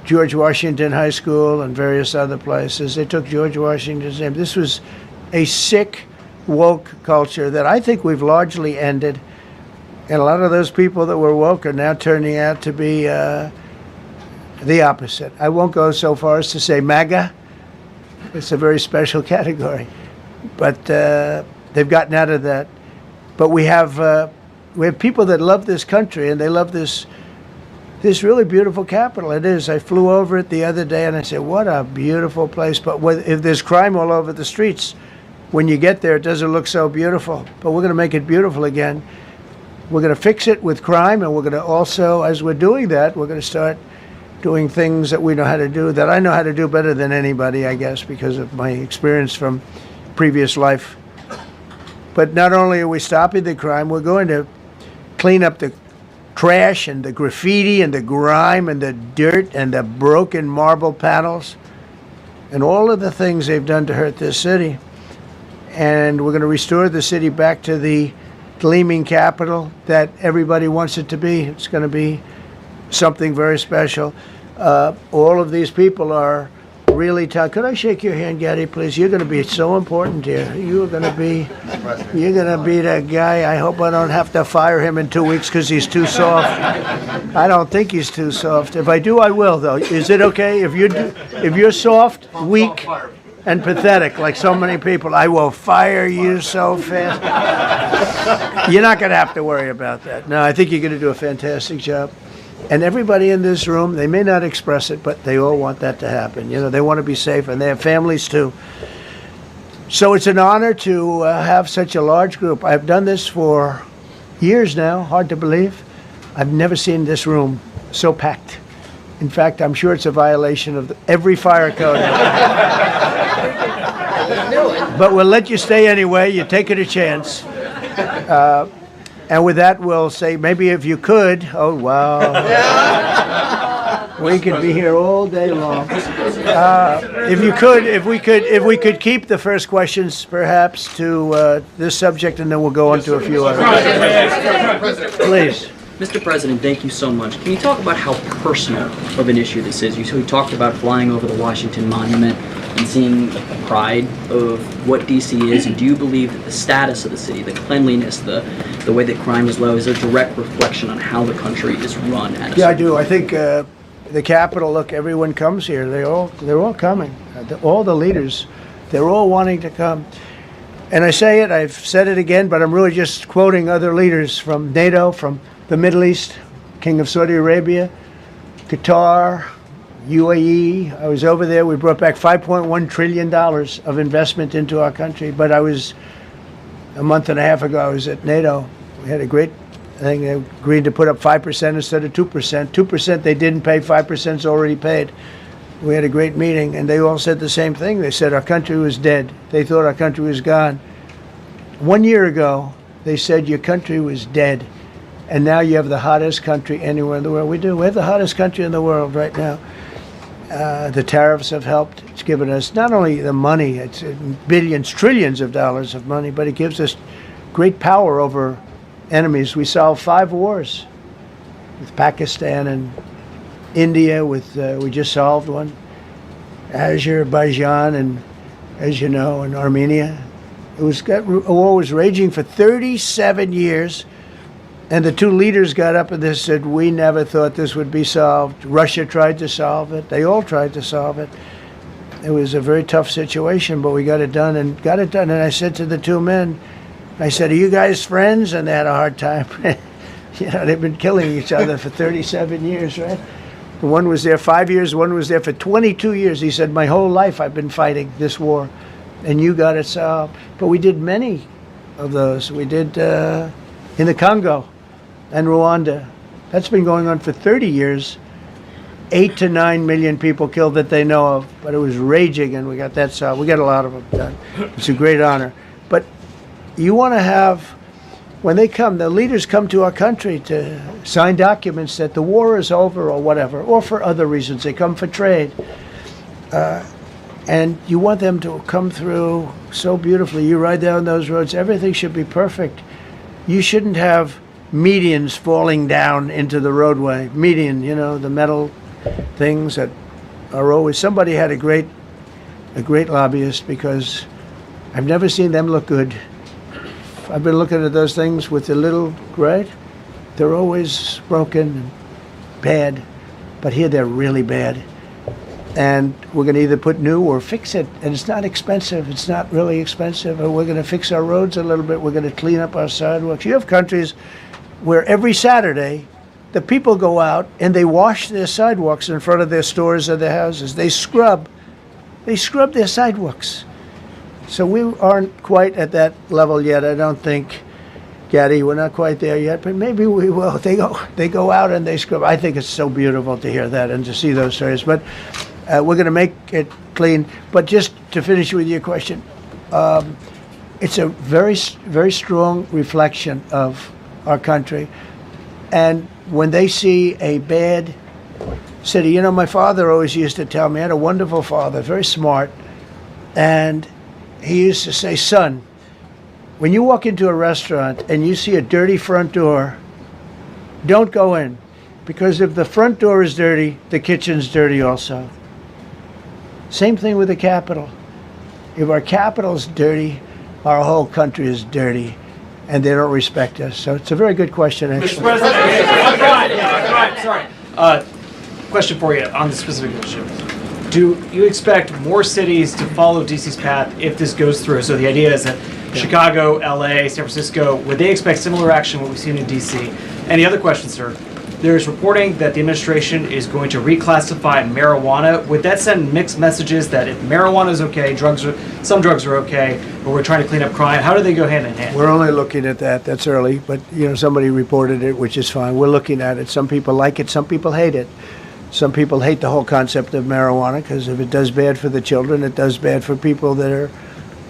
George Washington High School and various other places. They took George Washington's name. This was a sick, woke culture that I think we've largely ended. And a lot of those people that were woke are now turning out to be the opposite. I won't go so far as to say MAGA. It's a very special category. But they've gotten out of that. But we have people that love this country, and they love this really beautiful capital. It is. I flew over it the other day and I said, what a beautiful place. But if there's crime all over the streets, when you get there, it doesn't look so beautiful. But we're going to make it beautiful again. We're going to fix it with crime, and we're going to also, as we're doing that, we're going to start doing things that we know how to do, that I know how to do better than anybody, I guess, because of my experience from previous life. But not only are we stopping the crime, we're going to clean up the trash and the graffiti and the grime and the dirt and the broken marble panels and all of the things they've done to hurt this city. And we're going to restore the city back to the gleaming capital that everybody wants it to be. It's going to be something very special. All of these people are really tough. Could I shake your hand, Gaddy, please? You're going to be so important here. You're going to be that guy. I hope I don't have to fire him in 2 weeks because he's too soft. I don't think he's too soft. If I do, I will, though. Is it okay? If you're soft, weak, and pathetic, like so many people, I will fire you so fast. You're not going to have to worry about that. No, I think you're going to do a fantastic job. And everybody in this room, they may not express it, but they all want that to happen. You know, they want to be safe, and they have families too. So it's an honor to have such a large group. I've done this for years now, hard to believe. I've never seen this room so packed. In fact, I'm sure it's a violation of every fire code. But we'll let you stay anyway. You're taking a chance. And with that, we'll say, maybe if you could, oh, wow. We could be here all day long. If we could keep the first questions, perhaps, to this subject, and then we'll go on to a few others. Please. Mr. President, thank you so much. Can you talk about how personal of an issue this is? You talked about flying over the Washington Monument and seeing the pride of what D.C. is, and do you believe that the status of the city, the cleanliness, the way that crime is low, is a direct reflection on how the country is run? Yeah, I do. I think the Capitol, look, everyone comes here. They're all coming. All the leaders, they're all wanting to come. And I say it, I've said it again, but I'm really just quoting other leaders from NATO, from the Middle East, King of Saudi Arabia, Qatar, UAE. I was over there. We brought back $5.1 trillion of investment into our country. But a month and a half ago, I was at NATO. We had a great thing. They agreed to put up 5% instead of 2%. 2% they didn't pay, 5% is already paid. We had a great meeting, and they all said the same thing. They said our country was dead. They thought our country was gone. 1 year ago, they said your country was dead, and now you have the hottest country anywhere in the world. We do. We have the hottest country in the world right now. The tariffs have helped. It's given us not only the money, it's billions, trillions of dollars of money, but it gives us great power over enemies. We solved 5 wars with Pakistan and India. We just solved one. Azerbaijan and, as you know, and Armenia. A war was raging for 37 years, and the 2 leaders got up and they said, we never thought this would be solved. Russia tried to solve it. They all tried to solve it. It was a very tough situation, but we got it done. And I said to the 2 men, I said, are you guys friends? And they had a hard time. You know, they've been killing each other for 37 years, right? The one was there 5 years, one was there for 22 years. He said, my whole life I've been fighting this war, and you got it solved. But we did many of those. We did in the Congo and Rwanda. That's been going on for 30 years. 8 to 9 million people killed that they know of, but it was raging, and we got that solved. We got a lot of them done. It's a great honor. But you want to have, when they come, the leaders come to our country to sign documents that the war is over or whatever, or for other reasons. They come for trade. And you want them to come through so beautifully. You ride down those roads, everything should be perfect. You shouldn't have medians falling down into the roadway. Median, you know, the metal things that are always, somebody had a great lobbyist, because I've never seen them look good. I've been looking at those things with the little, right? They're always broken and bad, but here they're really bad. And we're going to either put new or fix it. And it's not expensive. It's not really expensive. And we're going to fix our roads a little bit. We're going to clean up our sidewalks. You have countries where every Saturday, the people go out and they wash their sidewalks in front of their stores or their houses. They scrub their sidewalks. So we aren't quite at that level yet. I don't think, Gaddy, we're not quite there yet, but maybe we will. They go out and they scrub. I think it's so beautiful to hear that and to see those stories. But we're going to make it clean. But just to finish with your question, it's a very, very strong reflection of our country. And when they see a bad city, you know, my father always used to tell me, I had a wonderful father, very smart, and he used to say, son, when you walk into a restaurant and you see a dirty front door, don't go in, because if the front door is dirty, the kitchen's dirty also. Same thing with the Capitol. If our Capitol's dirty, our whole country is dirty, and they don't respect us. So it's a very good question, actually. Mr. President, sorry. Question for you on the specific issue. Do you expect more cities to follow DC's path if this goes through? So the idea is that Chicago, LA, San Francisco, would they expect similar action to what we've seen in DC? And the other question, sir, there's reporting that the administration is going to reclassify marijuana. Would that send mixed messages that if marijuana is okay, some drugs are okay, but we're trying to clean up crime? How do they go hand in hand? We're only looking at that. That's early, but you know, somebody reported it, which is fine. We're looking at it. Some people like it, some people hate it. Some people hate the whole concept of marijuana, because if it does bad for the children, it does bad for people that are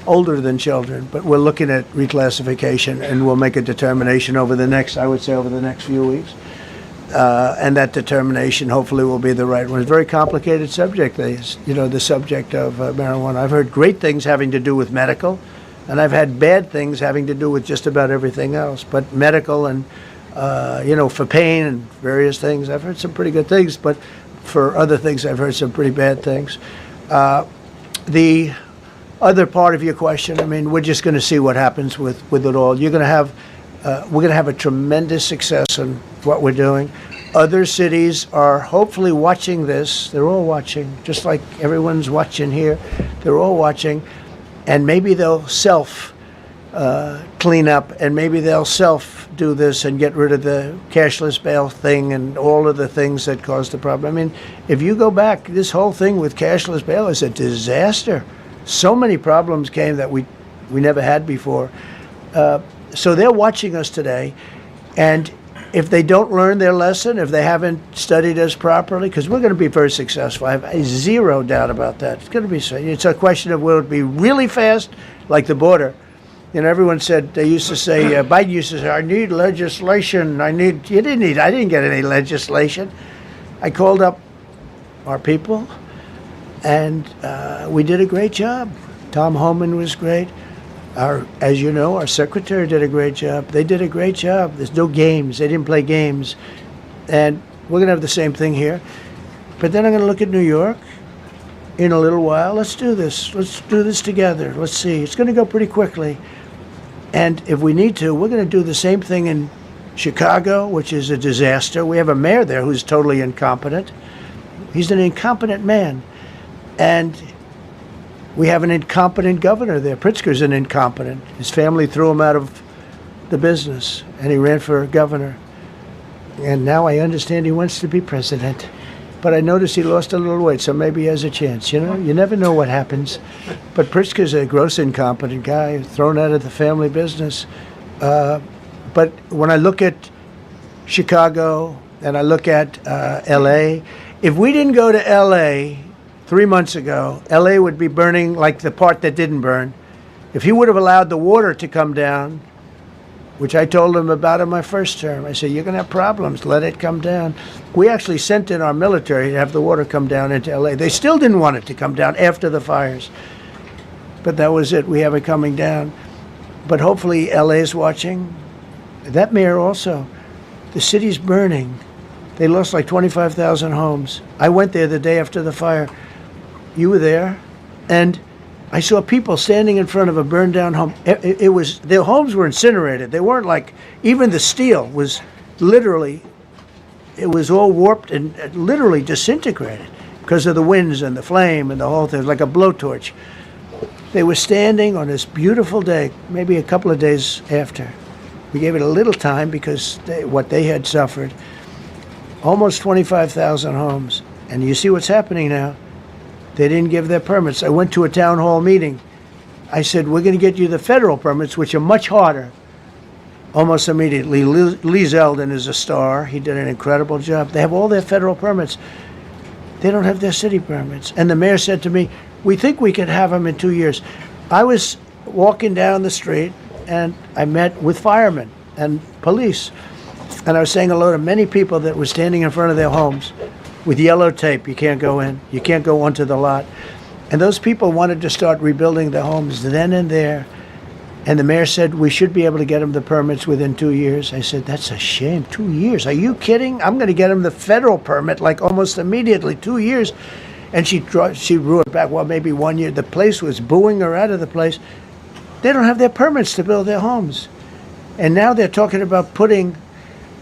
older than children. But we're looking at reclassification, and we'll make a determination over the next few weeks. And that determination hopefully will be the right one. It's a very complicated subject, the subject of marijuana. I've heard great things having to do with medical, and I've had bad things having to do with just about everything else. But medical and, for pain and various things, I've heard some pretty good things, but for other things, I've heard some pretty bad things. The other part of your question, I mean, we're just going to see what happens with it all. We're going to have a tremendous success in what we're doing. Other cities are hopefully watching this. They're all watching, just like everyone's watching here. They're all watching, and maybe they'll clean up, and maybe they'll do this and get rid of the cashless bail thing and all of the things that caused the problem. I mean, if you go back, this whole thing with cashless bail is a disaster. So many problems came that we never had before. So they're watching us today, and if they don't learn their lesson, if they haven't studied us properly, because we're going to be very successful. I have zero doubt about that. It's going to be so. It's a question of will it be really fast, like the border. You know, everyone said, they used to say, Biden used to say, I need legislation. I didn't get any legislation. I called up our people, and we did a great job. Tom Homan was great. As you know, our secretary did a great job. They did a great job. There's no games. They didn't play games. And we're going to have the same thing here. But then I'm going to look at New York in a little while. Let's do this. Let's do this together. Let's see. It's going to go pretty quickly. And if we need to, we're going to do the same thing in Chicago, which is a disaster. We have a mayor there who's totally incompetent. He's an incompetent man. And we have an incompetent governor there. Pritzker's an incompetent. His family threw him out of the business, and he ran for governor. And now I understand he wants to be president. But I noticed he lost a little weight, so maybe he has a chance. You know, you never know what happens. But Pritzker's a gross incompetent guy, thrown out of the family business. But when I look at Chicago and I look at L.A., if we didn't go to L.A. 3 months ago, L.A. would be burning like the part that didn't burn. If he would have allowed the water to come down, which I told him about in my first term, I said, you're going to have problems, let it come down. We actually sent in our military to have the water come down into L.A. They still didn't want it to come down after the fires. But that was it. We have it coming down. But hopefully L.A. is watching. That mayor also. The city's burning. They lost like 25,000 homes. I went there the day after the fire. You were there, and I saw people standing in front of a burned down home. It was, their homes were incinerated. They weren't like, even the steel was literally, it was all warped and literally disintegrated because of the winds and the flame and the whole thing, like a blowtorch. They were standing on this beautiful day, maybe a couple of days after. We gave it a little time because what they had suffered. Almost 25,000 homes. And you see what's happening now. They didn't give their permits. I went to a town hall meeting. I said, we're going to get you the federal permits, which are much harder. Almost immediately. Lee Zeldin is a star. He did an incredible job. They have all their federal permits. They don't have their city permits. And the mayor said to me, we think we could have them in 2 years. I was walking down the street, and I met with firemen and police. And I was saying hello to many people that were standing in front of their homes with yellow tape. You can't go in. You can't go onto the lot. And those people wanted to start rebuilding their homes then and there. And the mayor said, we should be able to get them the permits within 2 years. I said, that's a shame. 2 years? Are you kidding? I'm going to get them the federal permit like almost immediately. 2 years. And she drew it back. Well, maybe 1 year. The place was booing her out of the place. They don't have their permits to build their homes. And now they're talking about putting,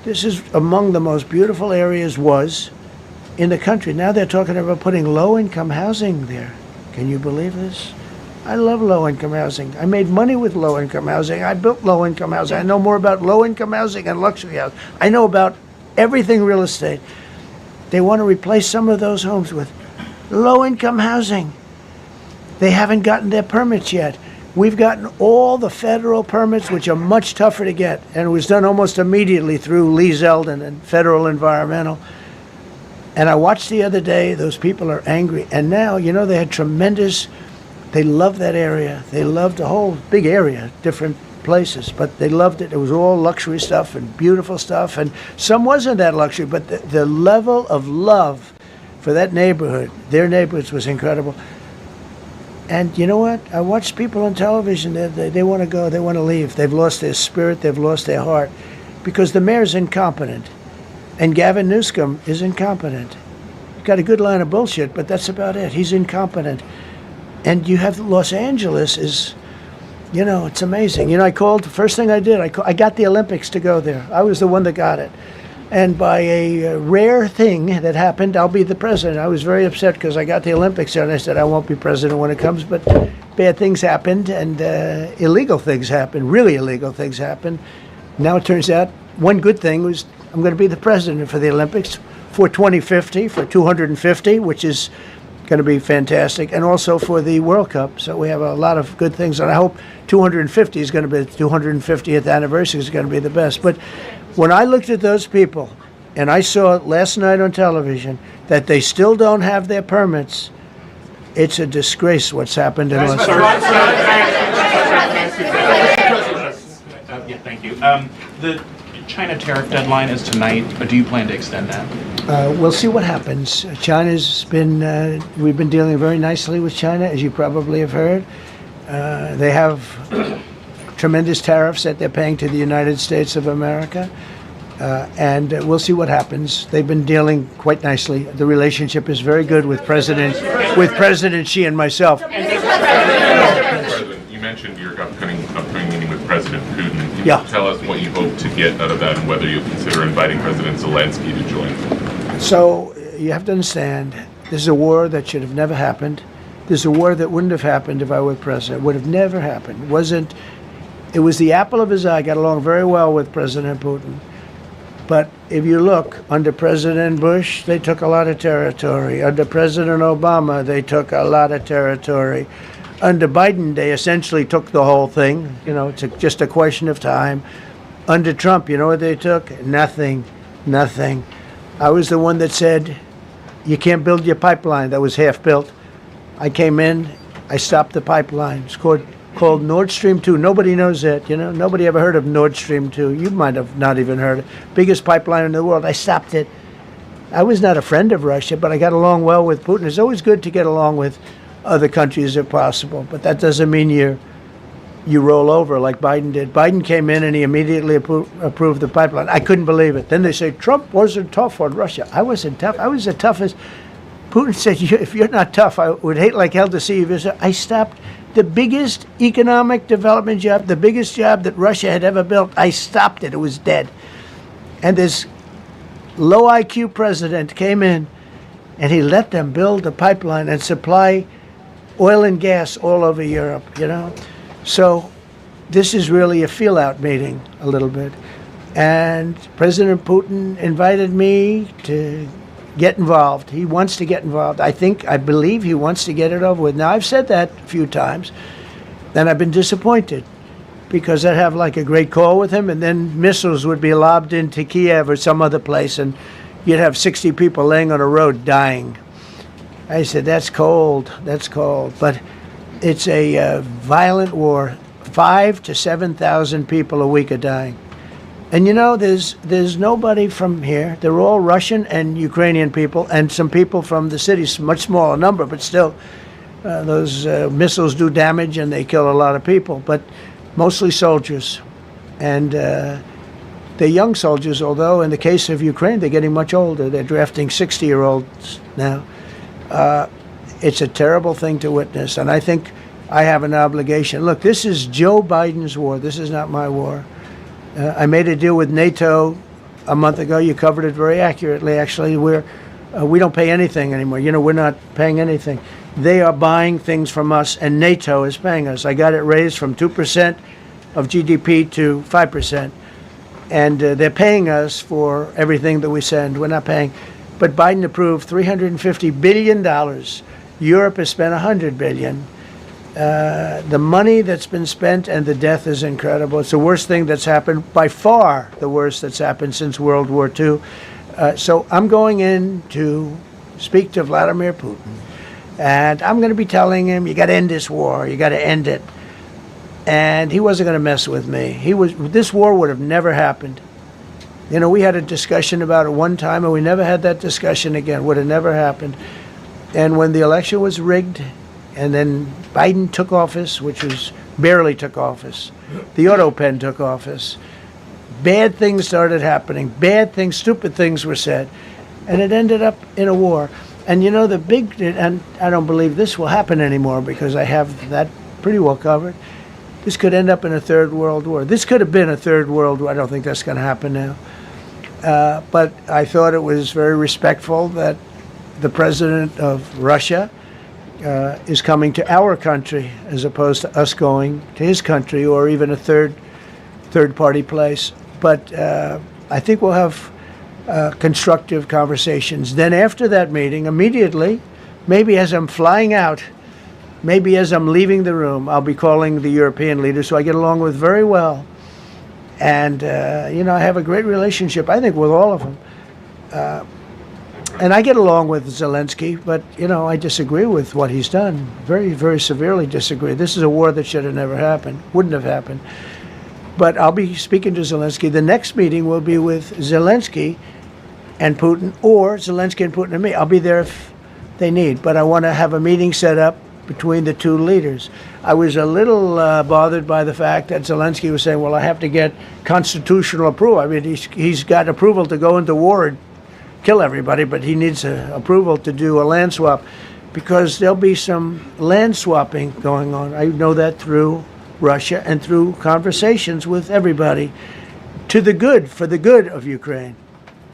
this is among the most beautiful areas in the country. Now they're talking about putting low-income housing there. Can you believe this? I love low-income housing. I made money with low-income housing. I built low-income housing. I know more about low-income housing and luxury housing. I know about everything real estate. They want to replace some of those homes with low-income housing. They haven't gotten their permits yet. We've gotten all the federal permits, which are much tougher to get, and it was done almost immediately through Lee Zeldin and Federal Environmental. And I watched the other day, those people are angry. And now, you know, they had they loved that area. They loved the whole big area, different places, but they loved it. It was all luxury stuff and beautiful stuff. And some wasn't that luxury, but the level of love for that neighborhood, their neighborhoods, was incredible. And you know what? I watched people on television, they want to go, they want to leave. They've lost their spirit, they've lost their heart, because the mayor's incompetent. And Gavin Newsom is incompetent. He's got a good line of bullshit, but that's about it. He's incompetent. And you have Los Angeles is, you know, it's amazing. You know, I called, the first thing I did, I got the Olympics to go there. I was the one that got it. And by a rare thing that happened, I'll be the president. I was very upset because I got the Olympics there, and I said I won't be president when it comes, but bad things happened, and illegal things happened, really illegal things happened. Now it turns out one good thing was I'm going to be the president for the Olympics for 2050, for 250, which is going to be fantastic, and also for the World Cup. So we have a lot of good things, and I hope 250 is going to be the 250th anniversary is going to be the best. But When I looked at those people, and I saw last night on television that they still don't have their permits, it's a disgrace what's happened in Los Angeles. Yeah, thank you. The China tariff deadline is tonight. Do you plan to extend that? We'll see what happens. China's been, we've been dealing very nicely with China, as you probably have heard. They have tremendous tariffs that they're paying to the United States of America. And we'll see what happens. They've been dealing quite nicely. The relationship is very good with President Xi and myself. President, you mentioned your upcoming meeting with President Putin. Can you tell us what you hope to get out of that and whether you'll consider inviting President Zelensky to join? So you have to understand, this is a war that should have never happened. This is a war that wouldn't have happened if I were president. It would have never happened. It was the apple of his eye. I got along very well with President Putin. But if you look, under President Bush, they took a lot of territory. Under President Obama, they took a lot of territory. Under Biden, they essentially took the whole thing. You know, it's just a question of time. Under Trump, you know what they took? Nothing. I was the one that said, you can't build your pipeline. That was half built. I came in, I stopped the pipeline. It's called Nord Stream 2. Nobody knows that, you know. Nobody ever heard of Nord Stream 2. You might have not even heard of it. Biggest pipeline in the world. I stopped it. I was not a friend of Russia, but I got along well with Putin. It's always good to get along with other countries if possible, but that doesn't mean you roll over like Biden did. Biden came in and he immediately approved the pipeline. I couldn't believe it. Then they say Trump wasn't tough on Russia. I wasn't tough. I was the toughest. Putin said, if you're not tough, I would hate like hell to see you visit. I stopped the biggest economic development job, the biggest job that Russia had ever built. I stopped it. It was dead. And this low IQ president came in and he let them build the pipeline and supply oil and gas all over Europe, you know. So this is really a feel-out meeting a little bit. And President Putin invited me to get involved. He wants to get involved. I believe he wants to get it over with. Now, I've said that a few times, and I've been disappointed because I'd have like a great call with him, and then missiles would be lobbed into Kiev or some other place, and you'd have 60 people laying on a road dying. I said, that's cold. But it's a violent war. 5,000 to 7,000 people a week are dying. And you know, there's nobody from here. They're all Russian and Ukrainian people, and some people from the cities, much smaller number, but still, those missiles do damage and they kill a lot of people, but mostly soldiers. And they're young soldiers, although in the case of Ukraine, they're getting much older. They're drafting 60-year-olds now. It's a terrible thing to witness, and I think I have an obligation. Look, this is Joe Biden's war. This is not my war. I made a deal with NATO a month ago. You covered it very accurately, actually. We don't pay anything anymore. You know, we're not paying anything. They are buying things from us, and NATO is paying us. I got it raised from 2% of GDP to 5%. And they're paying us for everything that we send. We're not paying. But Biden approved $350 billion. Europe has spent $100 billion. The money that's been spent and the death is incredible. It's the worst thing that's happened, by far the worst that's happened since World War II. So I'm going in to speak to Vladimir Putin. And I'm going to be telling him, you got to end this war. You got to end it. And he wasn't going to mess with me. This war would have never happened. You know, we had a discussion about it one time, and we never had that discussion again. Would have never happened. And when the election was rigged, and then Biden took office, which was barely took office, the auto pen took office, bad things started happening. Bad things, stupid things were said. And it ended up in a war. And you know, and I don't believe this will happen anymore because I have that pretty well covered. This could end up in a third world war. This could have been a third world war. I don't think that's going to happen now. But I thought it was very respectful that the president of Russia is coming to our country as opposed to us going to his country or even a third-party place. But I think we'll have constructive conversations. Then after that meeting, immediately, maybe as I'm flying out, maybe as I'm leaving the room, I'll be calling the European leaders who I get along with very well. And, I have a great relationship, I think, with all of them. And I get along with Zelensky, but, I disagree with what he's done. Very, very severely disagree. This is a war that should have never happened, wouldn't have happened. But I'll be speaking to Zelensky. The next meeting will be with Zelensky and Putin, or Zelensky and Putin and me. I'll be there if they need, but I want to have a meeting set up between the two leaders. I was a little bothered by the fact that Zelensky was saying, well, I have to get constitutional approval. I mean, he's got approval to go into war and kill everybody, but he needs approval to do a land swap, because there'll be some land swapping going on. I know that through Russia and through conversations with everybody, to the good, for the good of Ukraine.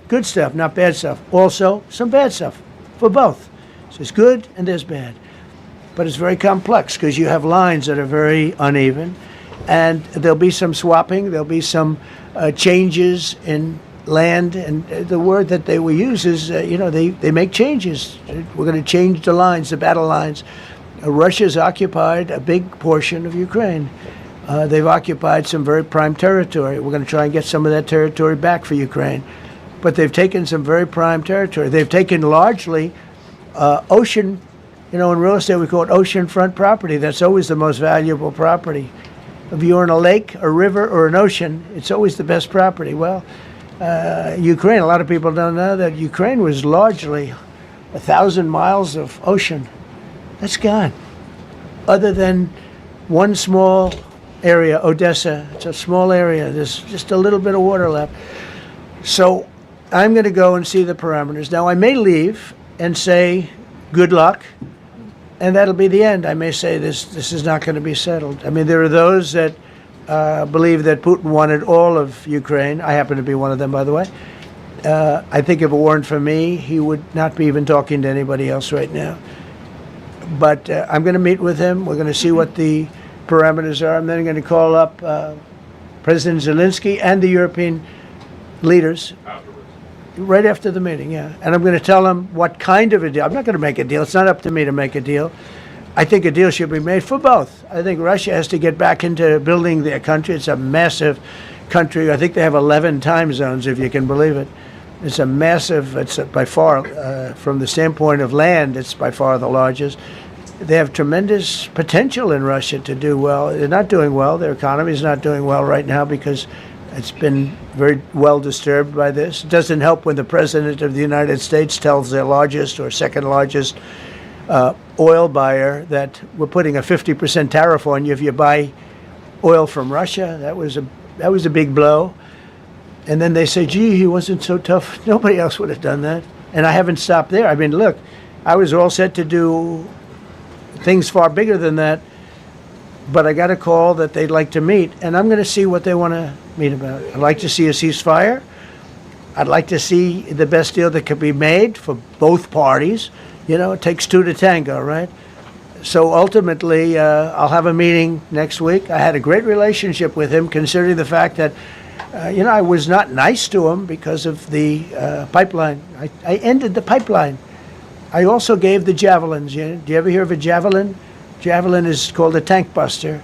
Good stuff, not bad stuff. Also, some bad stuff for both. So there's good and there's bad. But it's very complex because you have lines that are very uneven, and there'll be some swapping, there'll be some changes in land, and the word that they will use is, they make changes. We're going to change the lines, the battle lines. Russia's occupied a big portion of Ukraine. They've occupied some very prime territory. We're going to try and get some of that territory back for Ukraine. But they've taken some very prime territory. They've taken largely ocean, in real estate we call it oceanfront property. That's always the most valuable property. If you're in a lake, a river, or an ocean, it's always the best property. Well, Ukraine, a lot of people don't know that Ukraine was largely 1,000 miles of ocean. That's gone. Other than one small area, Odessa. It's a small area. There's just a little bit of water left. So I'm going to go and see the parameters. Now, I may leave and say, good luck, and that'll be the end. I may say this is not going to be settled. I mean, there are those that believe that Putin wanted all of Ukraine. I happen to be one of them, by the way. I think if it weren't for me, he would not be even talking to anybody else right now. But I'm going to meet with him. We're going to see what the parameters are. I'm then going to call up President Zelensky and the European leaders right after the meeting, yeah. And I'm going to tell them what kind of a deal. I'm not going to make a deal. It's not up to me to make a deal. I think a deal should be made for both. I think Russia has to get back into building their country. It's a massive country. I think they have 11 time zones, if you can believe it. It's a massive, it's by far, from the standpoint of land, it's by far the largest. They have tremendous potential in Russia to do well. They're not doing well. Their economy is not doing well right now because it's been very well disturbed by this. It doesn't help when the President of the United States tells their largest or second largest oil buyer that we're putting a 50% tariff on you if you buy oil from Russia. That was a big blow. And then they say, gee, he wasn't so tough. Nobody else would have done that. And I haven't stopped there. I mean, look, I was all set to do things far bigger than that, but I got a call that they'd like to meet, and I'm going to see what they want to meet about. I'd like to see a ceasefire. I'd like to see the best deal that could be made for both parties. It takes two to tango, right? So ultimately, I'll have a meeting next week. I had a great relationship with him, considering the fact that I was not nice to him because of the pipeline. I ended the pipeline. I also gave the javelins. Do you ever hear of a javelin? Javelin is called a tank buster.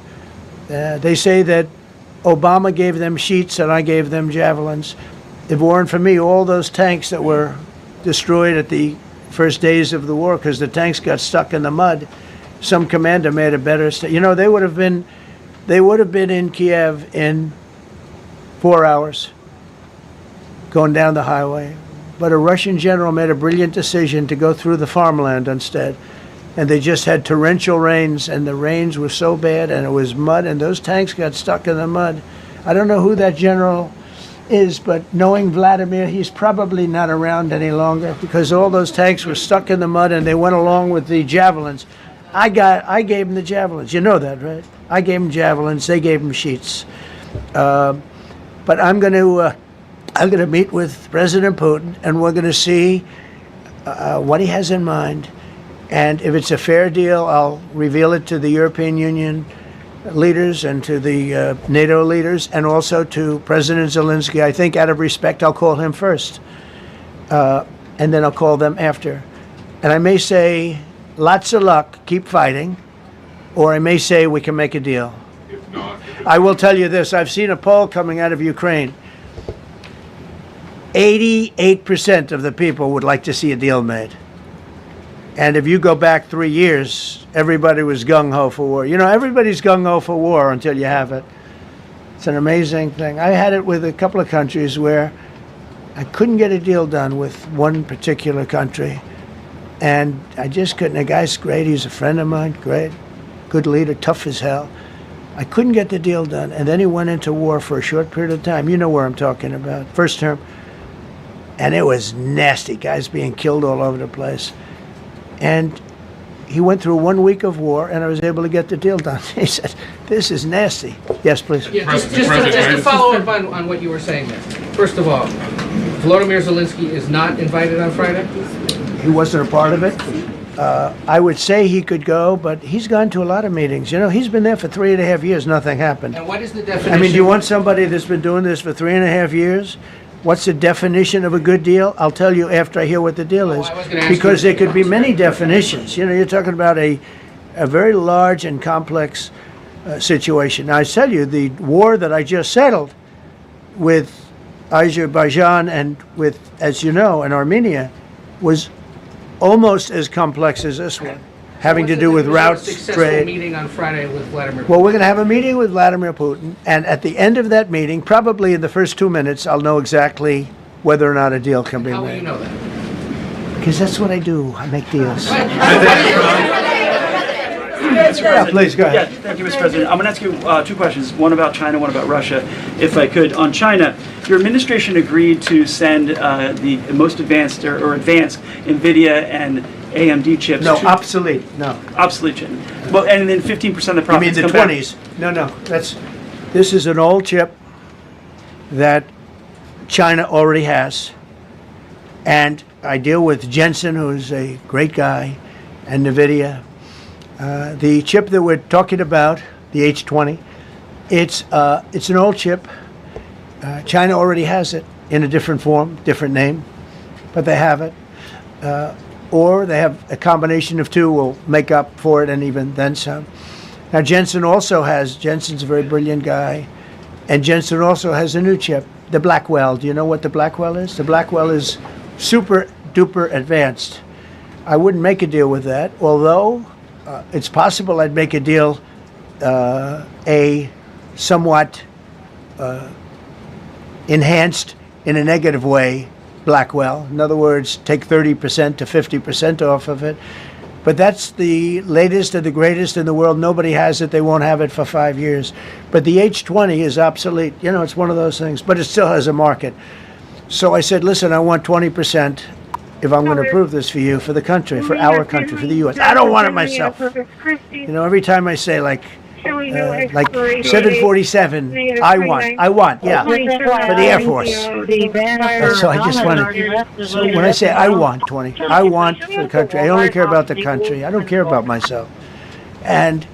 They say that Obama gave them sheets and I gave them javelins. If it weren't for me, all those tanks that were destroyed at the first days of the war because the tanks got stuck in the mud, some commander made a better they would have been in Kiev in 4 hours going down the highway. But a Russian general made a brilliant decision to go through the farmland instead. And they just had torrential rains, and the rains were so bad, and it was mud, and those tanks got stuck in the mud. I don't know who that general is, but knowing Vladimir, he's probably not around any longer because all those tanks were stuck in the mud, and they went along with the javelins. I gave them the javelins. You know that, right? I gave them javelins. They gave them sheets. But I'm going to meet with President Putin, and we're going to see what he has in mind. And if it's a fair deal, I'll reveal it to the European Union leaders and to the NATO leaders and also to President Zelensky. I think out of respect, I'll call him first. And then I'll call them after. And I may say, lots of luck, keep fighting. Or I may say we can make a deal. I will tell you this. I've seen a poll coming out of Ukraine. 88% of the people would like to see a deal made. And if you go back 3 years, everybody was gung-ho for war. You know, everybody's gung-ho for war until you have it. It's an amazing thing. I had it with a couple of countries where I couldn't get a deal done with one particular country. And I just couldn't. The guy's great. He's a friend of mine. Great. Good leader. Tough as hell. I couldn't get the deal done. And then he went into war for a short period of time. You know where I'm talking about. First term. And it was nasty. Guys being killed all over the place. And he went through 1 week of war, and I was able to get the deal done. He said, this is nasty. Yes, please. Yeah, just to follow up on what you were saying there. First of all, Volodymyr Zelensky is not invited on Friday? He wasn't a part of it. I would say he could go, but he's gone to a lot of meetings. You know, he's been there for 3.5 years. Nothing happened. And what is the definition? I mean, do you want somebody that's been doing this for 3.5 years? What's the definition of a good deal? I'll tell you after I hear what the deal is. Because there could be many definitions. You know, you're talking about a very large and complex situation. Now, I tell you, the war that I just settled with Azerbaijan and with, as you know, and Armenia was almost as complex as this one, having to do with routes, trade. Meeting on Friday with Vladimir Putin. Well, we're going to have a meeting with Vladimir Putin, and at the end of that meeting, probably in the first 2 minutes, I'll know exactly whether or not a deal can be made. How will you know that? Because that's what I do. I make deals. Yeah, please, go ahead. Yeah, thank you, Mr. President. I'm going to ask you 2 questions, one about China, one about Russia, if I could. On China, your administration agreed to send the most advanced or advanced NVIDIA and AMD chips. No, obsolete. No. Obsolete chip. Well, and then 15% of the profits. You mean the come 20s? Back. No. This is an old chip that China already has. And I deal with Jensen, who's a great guy, and NVIDIA. The chip that we're talking about, the H20, it's an old chip. China already has it in a different form, different name, but they have it. Or they have a combination of two will make up for it and even then some. Now Jensen Jensen's a very brilliant guy, and Jensen also has a new chip, the Blackwell. Do you know what the Blackwell is? The Blackwell is super duper advanced. I wouldn't make a deal with that, although it's possible I'd make a deal, a somewhat enhanced in a negative way Blackwell. In other words, take 30% to 50% off of it. But that's the latest and the greatest in the world. Nobody has it. They won't have it for 5 years. But the H20 is obsolete. You know, it's one of those things. But it still has a market. So I said, listen, I want 20% if I'm going to approve this for you, for the country, for our country, for the U.S. I don't want it myself. You know, every time I say, like 747, I want, yeah, for the Air Force. So I just wanted, so when I say I want 20, I want for the country. I only care about the country. I don't care about myself. And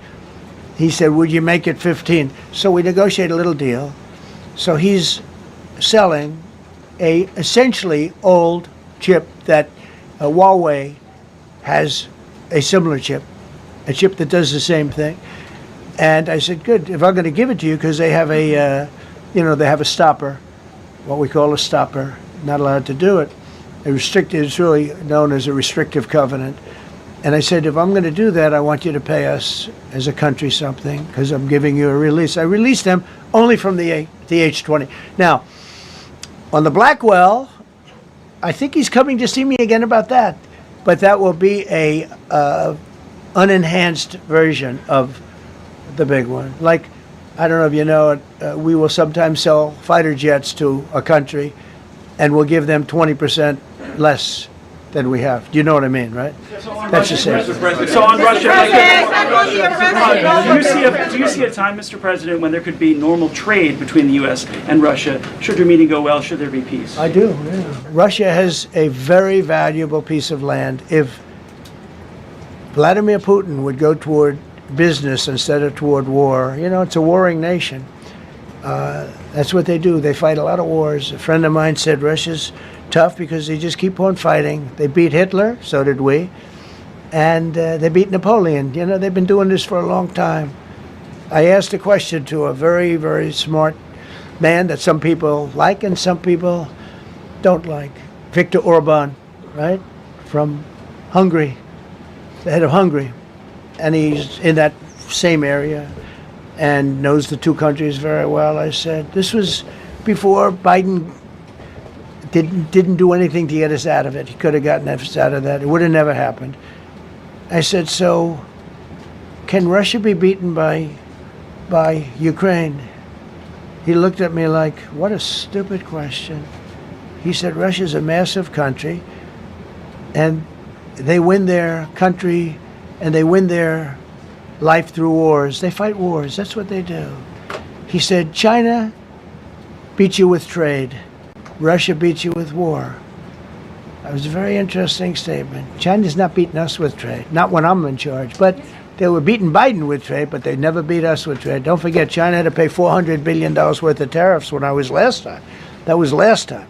he said, would you make it 15? So we negotiate a little deal. So he's selling a essentially old chip that Huawei has a similar chip, a chip that does the same thing. And I said, good, if I'm going to give it to you, because they have they have a stopper, what we call a stopper, not allowed to do it. It's really known as a restrictive covenant. And I said, if I'm going to do that, I want you to pay us as a country something, because I'm giving you a release. I released them only from the H20. Now, on the Blackwell, I think he's coming to see me again about that. But that will be a unenhanced version of the big one. Like, I don't know if you know it, we will sometimes sell fighter jets to a country and we'll give them 20% less than we have. Do you know what I mean, right? That's the same. So on Russia, do you see a time, Mr. President, when there could be normal trade between the U.S. and Russia? Should your meeting go well? Should there be peace? I do, yeah. Russia has a very valuable piece of land. If Vladimir Putin would go toward business instead of toward war, you know, it's a warring nation. That's what they do. They fight a lot of wars. A friend of mine said Russia's tough because they just keep on fighting. They beat Hitler, so did we, and they beat Napoleon. You know, they've been doing this for a long time. I asked a question to a very, very smart man that some people like and some people don't like. Viktor Orban, right? From Hungary, the head of Hungary. And he's in that same area and knows the two countries very well. I said, this was before Biden didn't do anything to get us out of it. He could have gotten us out of that. It would have never happened. I said, so can Russia be beaten by Ukraine? He looked at me like, what a stupid question. He said, Russia's a massive country, and they win their country, and they win their life through wars. They fight wars. That's what they do. He said, China beats you with trade. Russia beats you with war. That was a very interesting statement. China's not beating us with trade, not when I'm in charge, but they were beating Biden with trade, but they never beat us with trade. Don't forget, China had to pay $400 billion worth of tariffs when I was last time. That was last time.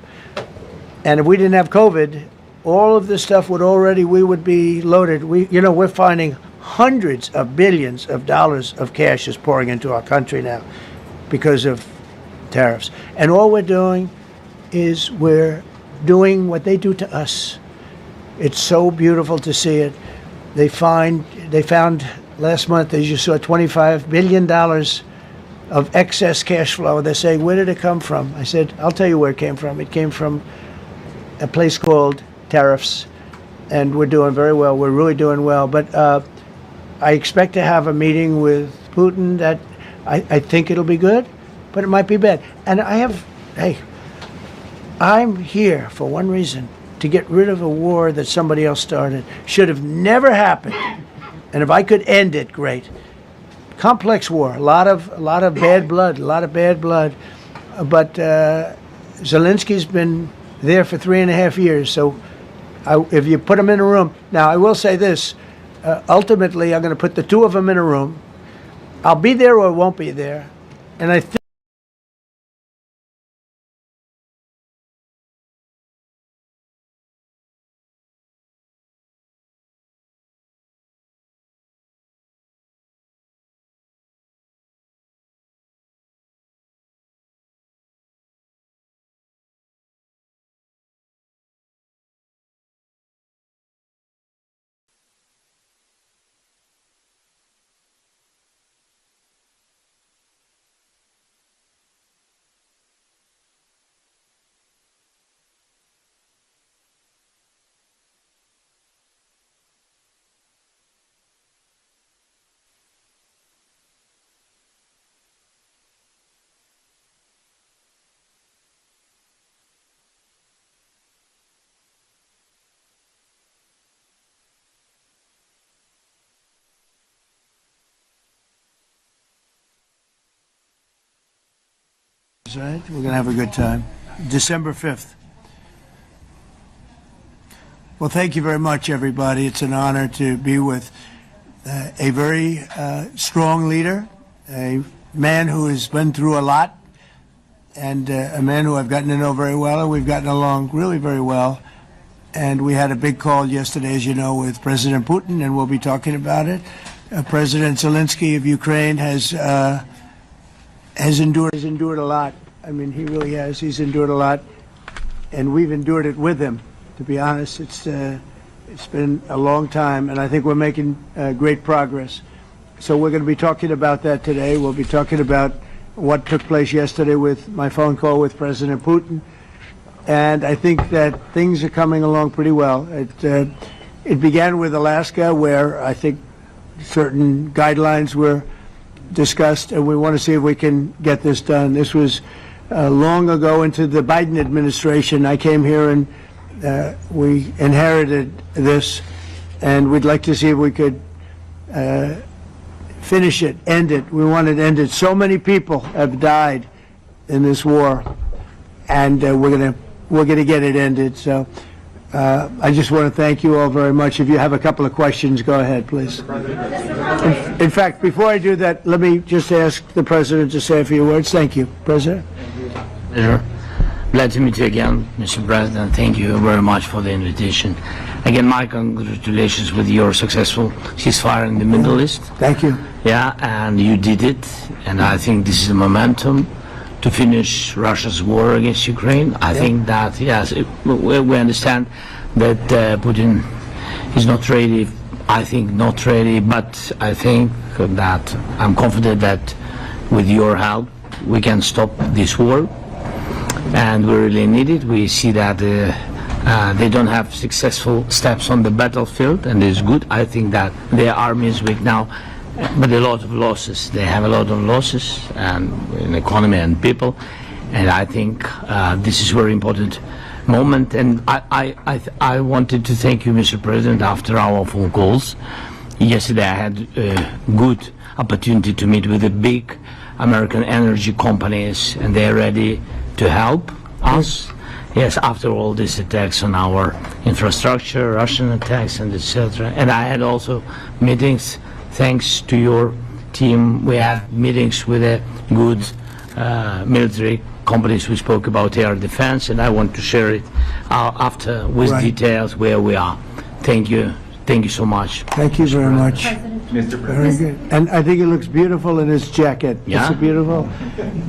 And if we didn't have COVID, all of this stuff we would be loaded. We're finding hundreds of billions of dollars of cash is pouring into our country now because of tariffs. And all we're doing is we're doing what they do to us. It's so beautiful to see it. They found last month, as you saw, $25 billion of excess cash flow. They say, where did it come from? I said, I'll tell you where it came from. It came from a place called tariffs, and we're doing very well. We're really doing well. But I expect to have a meeting with Putin that I think it'll be good, but it might be bad. And I'm here for one reason, to get rid of a war that somebody else started. Should have never happened. And if I could end it, great. Complex war, a lot of bad blood, But Zelensky's been there for 3.5 years. So if you put them in a room, now I will say this, ultimately I'm going to put the two of them in a room. I'll be there or I won't be there. And I think right? We're going to have a good time. December 5th. Well, thank you very much, everybody. It's an honor to be with a very strong leader, a man who has been through a lot, and a man who I've gotten to know very well, and we've gotten along really very well. And we had a big call yesterday, as you know, with President Putin, and we'll be talking about it. President Zelensky of Ukraine has endured a lot. I mean, he really has. He's endured a lot, and we've endured it with him. To be honest, it's been a long time, and I think we're making great progress. So we're going to be talking about that today. We'll be talking about what took place yesterday with my phone call with President Putin, and I think that things are coming along pretty well. It began with Alaska, where I think certain guidelines were discussed, and we want to see if we can get this done. This was long ago into the Biden administration. I came here and we inherited this, and we'd like to see if we could finish it, end it. We want it ended. So many people have died in this war, and we're gonna get it ended. So I just want to thank you all very much. If you have a couple of questions, go ahead, please. In fact, before I do that, let me just ask the President to say a few words. Thank you, President. Sure. Glad to meet you again, Mr. President. Thank you very much for the invitation. Again, my congratulations with your successful ceasefire in the Middle East. Thank you. Yeah, and you did it, and I think this is the momentum to finish Russia's war against Ukraine. I think that, yes, we understand that Putin is not ready. I think not ready, but I think that I'm confident that with your help we can stop this war, and we really need it. We see that they don't have successful steps on the battlefield, and it's good. I think that their army is weak now, but a lot of losses. They have a lot of losses and in economy and people, and I think this is very important moment. And I wanted to thank you, Mr. President, after our phone calls. Yesterday I had a good opportunity to meet with the big American energy companies, and they're ready to help us. Yes, after all these attacks on our infrastructure, Russian attacks and etc. And I had also meetings, thanks to your team, we had meetings with a good military companies. We spoke about air defense, and I want to share it after with details where we are. Thank you. Thank you so much. Thank you very much. Mr. Very good. And I think it looks beautiful in his jacket. Yeah? It's beautiful.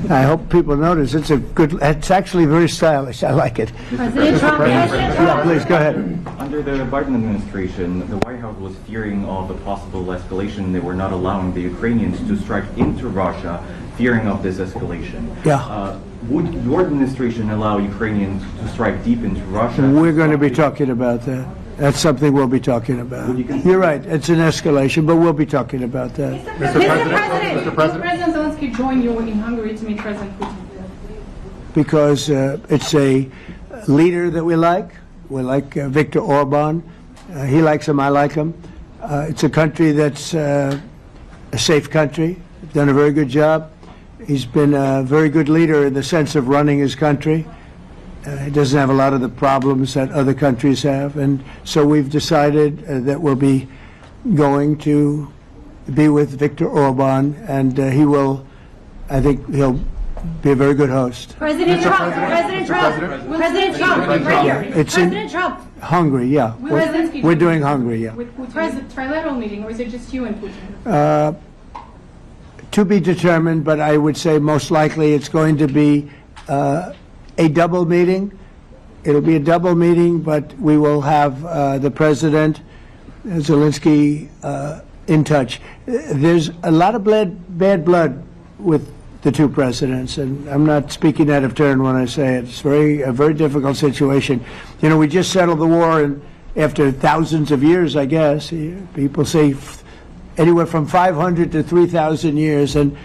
I hope people notice. It's actually very stylish. I like it. President Trump. Yeah, please, go ahead. Under the Biden administration, the White House was fearing of a possible escalation. They were not allowing the Ukrainians to strike into Russia, fearing of this escalation. Yeah. Would your administration allow Ukrainians to strike deep into Russia? We're going to be talking about that. That's something we'll be talking about. You're right. It's an escalation, but we'll be talking about that. Mr. President, will President Zelensky join you in Hungary to meet President Putin? Because it's a leader that we like. We like Viktor Orban. He likes him. I like him. It's a country that's a safe country. Done a very good job. He's been a very good leader in the sense of running his country. He doesn't have a lot of the problems that other countries have, and so we've decided that we'll be going to be with Viktor Orban, and he will, I think he'll be a very good host. President Trump, President Trump, President Trump, right here. It's in President Trump. Hungary, yeah. We're doing Hungary, yeah. With Putin, trilateral meeting, or is it just you and Putin? To be determined, but I would say most likely it's going to be a double meeting. It'll be a double meeting, but we will have the President, Zelensky, in touch. There's a lot of bad blood with the two presidents, and I'm not speaking out of turn when I say it. It's a very difficult situation. You know, we just settled the war, and after thousands of years, I guess. People say anywhere from 500 to 3,000 years, and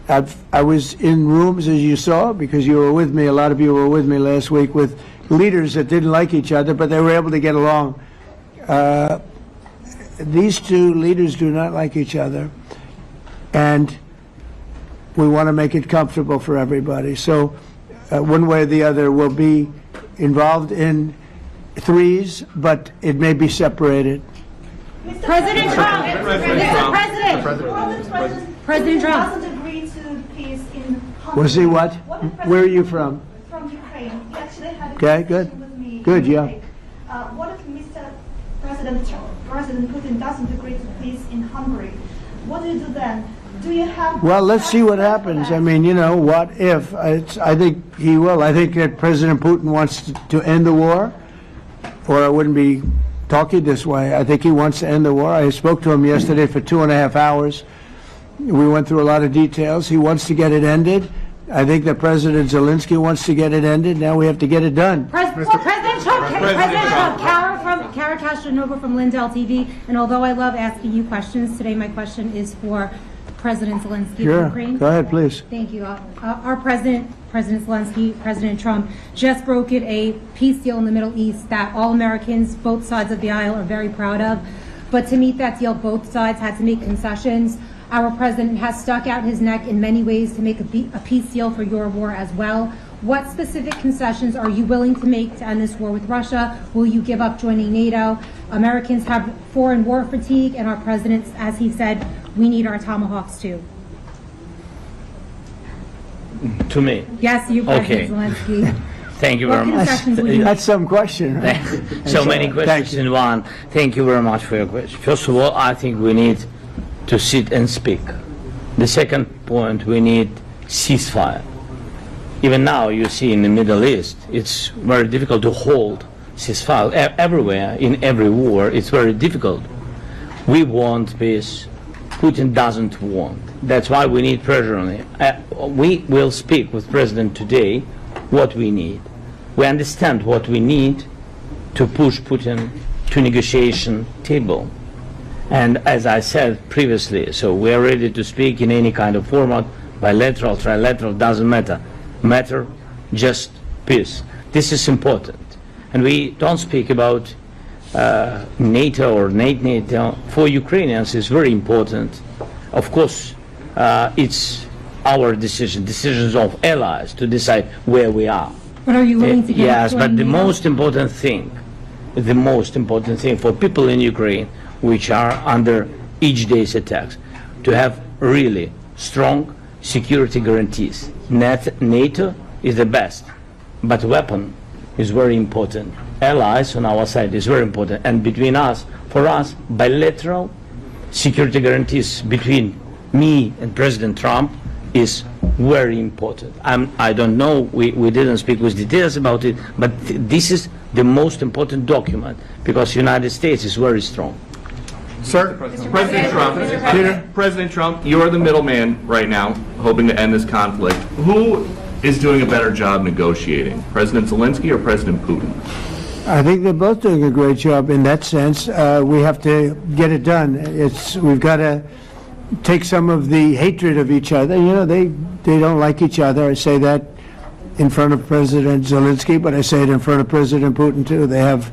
I was in rooms, as you saw, because you were with me, a lot of you were with me last week, with leaders that didn't like each other, but they were able to get along. These two leaders do not like each other, and we want to make it comfortable for everybody. So one way or the other, we'll be involved in threes, but it may be separated. President Trump, Mr. President, President Trump. Was he what? Where are you from? From Ukraine. He actually had a Okay, good. conversation with me. Good, yeah. What if Mr. President Putin doesn't agree to peace in Hungary? What do you do then? Do you have... Well, let's see what happens. I mean, you know, what if? I think he will. I think that President Putin wants to end the war, or I wouldn't be talking this way. I think he wants to end the war. I spoke to him yesterday for 2.5 hours. We went through a lot of details. He wants to get it ended. I think that President Zelensky wants to get it ended. Now we have to get it done. President Trump, Kara Castronova from Lindell TV. And although I love asking you questions, today my question is for President Zelensky of Ukraine. Go ahead, please. Thank you. Our President Zelensky, President Trump, just brokered a peace deal in the Middle East that all Americans, both sides of the aisle, are very proud of. But to meet that deal, both sides had to make concessions. Our president has stuck out his neck in many ways to make a peace deal for your war as well. What specific concessions are you willing to make to end this war with Russia? Will you give up joining NATO? Americans have foreign war fatigue, and our president, as he said, we need our tomahawks too. To me? Yes, you, President Zelensky. Thank you very much. That's some question, right? So many questions in one. Thank you very much for your question. First of all, I think we need to sit and speak. The second point, we need ceasefire. Even now, you see in the Middle East, it's very difficult to hold ceasefire. Everywhere, in every war, it's very difficult. We want peace. Putin doesn't want. That's why we need pressure on him. We will speak with President today what we need. We understand what we need to push Putin to negotiation table. And as I said previously, so we are ready to speak in any kind of format, bilateral, trilateral, doesn't matter. Matter just peace. This is important. And we don't speak about NATO or NATO. For Ukrainians, it's very important. Of course, it's our decisions of allies to decide where we are. But are you willing to get Yes, but the most important thing for people in Ukraine, which are under each day's attacks, to have really strong security guarantees. NATO is the best, but weapon is very important. Allies on our side is very important, and between us, for us, bilateral security guarantees between me and President Trump is very important. I don't know, we didn't speak with details about it, but this is the most important document because the United States is very strong. Sir, President Trump, you are the middleman right now, hoping to end this conflict. Who is doing a better job negotiating, President Zelensky or President Putin? I think they're both doing a great job in that sense. We have to get it done. We've got to take some of the hatred of each other. You know, they don't like each other. I say that in front of President Zelensky, but I say it in front of President Putin too. They have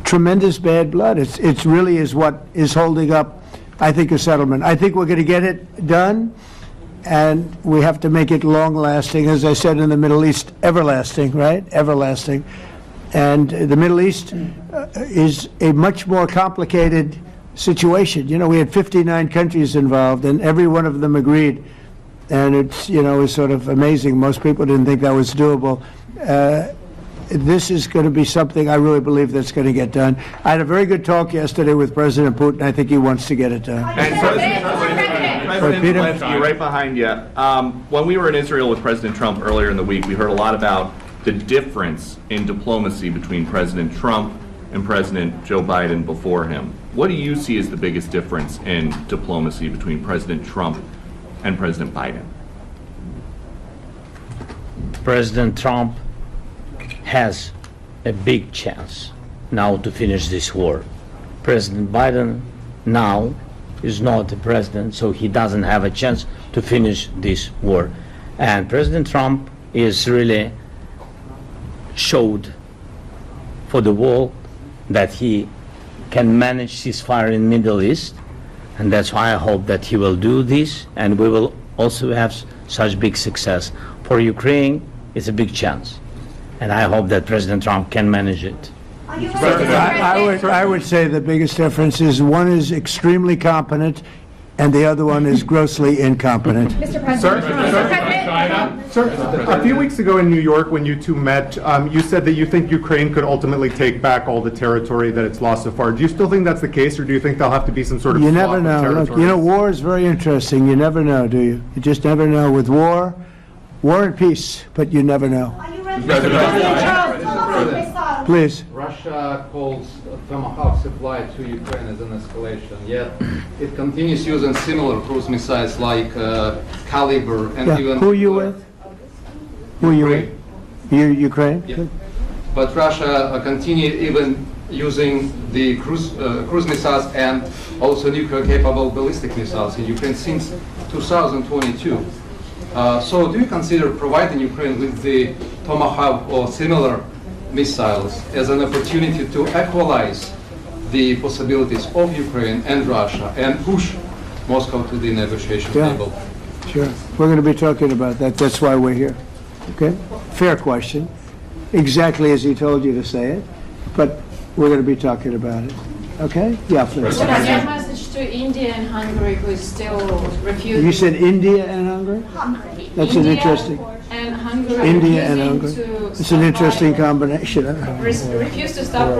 tremendous bad blood. It's really is what is holding up, I think, a settlement. I think we're going to get it done, and we have to make it long-lasting. As I said in the Middle East, everlasting, right? Everlasting. And the Middle East is a much more complicated situation. You know, we had 59 countries involved, and every one of them agreed. And it's, you know, it's sort of amazing. Most people didn't think that was doable. This is going to be something I really believe that's going to get done. I had a very good talk yesterday with President Putin. I think he wants to get it done. And President Zelensky, right behind you. When we were in Israel with President Trump earlier in the week, we heard a lot about the difference in diplomacy between President Trump and President Joe Biden before him. What do you see as the biggest difference in diplomacy between President Trump and President Biden? President Trump has a big chance now to finish this war. President Biden now is not the president, so he doesn't have a chance to finish this war. And President Trump is really showed for the world that he can manage ceasefire in Middle East, and that's why I hope that he will do this, and we will also have such big success. For Ukraine, it's a big chance, and I hope that President Trump can manage it. I would say the biggest difference is one is extremely competent and the other one is grossly incompetent. Mr. President. Sir, a few weeks ago in New York when you two met, you said that you think Ukraine could ultimately take back all the territory that it's lost so far. Do you still think that's the case, or do you think there'll have to be some sort of You never know. Look, you know, war is very interesting. You never know, do you? You just never know. With war and peace, but you never know. Please. Russia calls Tomahawk supply to Ukraine as an escalation, yet it continues using similar cruise missiles like Caliber and even... Who are you with? Who are you with? Ukraine? Yeah. But Russia continue even using the cruise missiles and also nuclear-capable ballistic missiles in Ukraine since 2022. So do you consider providing Ukraine with the Tomahawk or similar missiles as an opportunity to equalize the possibilities of Ukraine and Russia and push Moscow to the negotiation table? Sure. We're going to be talking about that. That's why we're here. Okay? Fair question. Exactly as he told you to say it. But we're going to be talking about it. Okay? Yeah, please. What is your message to India and Hungary who still refuse? You said India and Hungary? Hungary. That's India an interesting. And Hungary Hungary India and refusing Hungary. to It's an stop interesting buying- combination. refuse to stop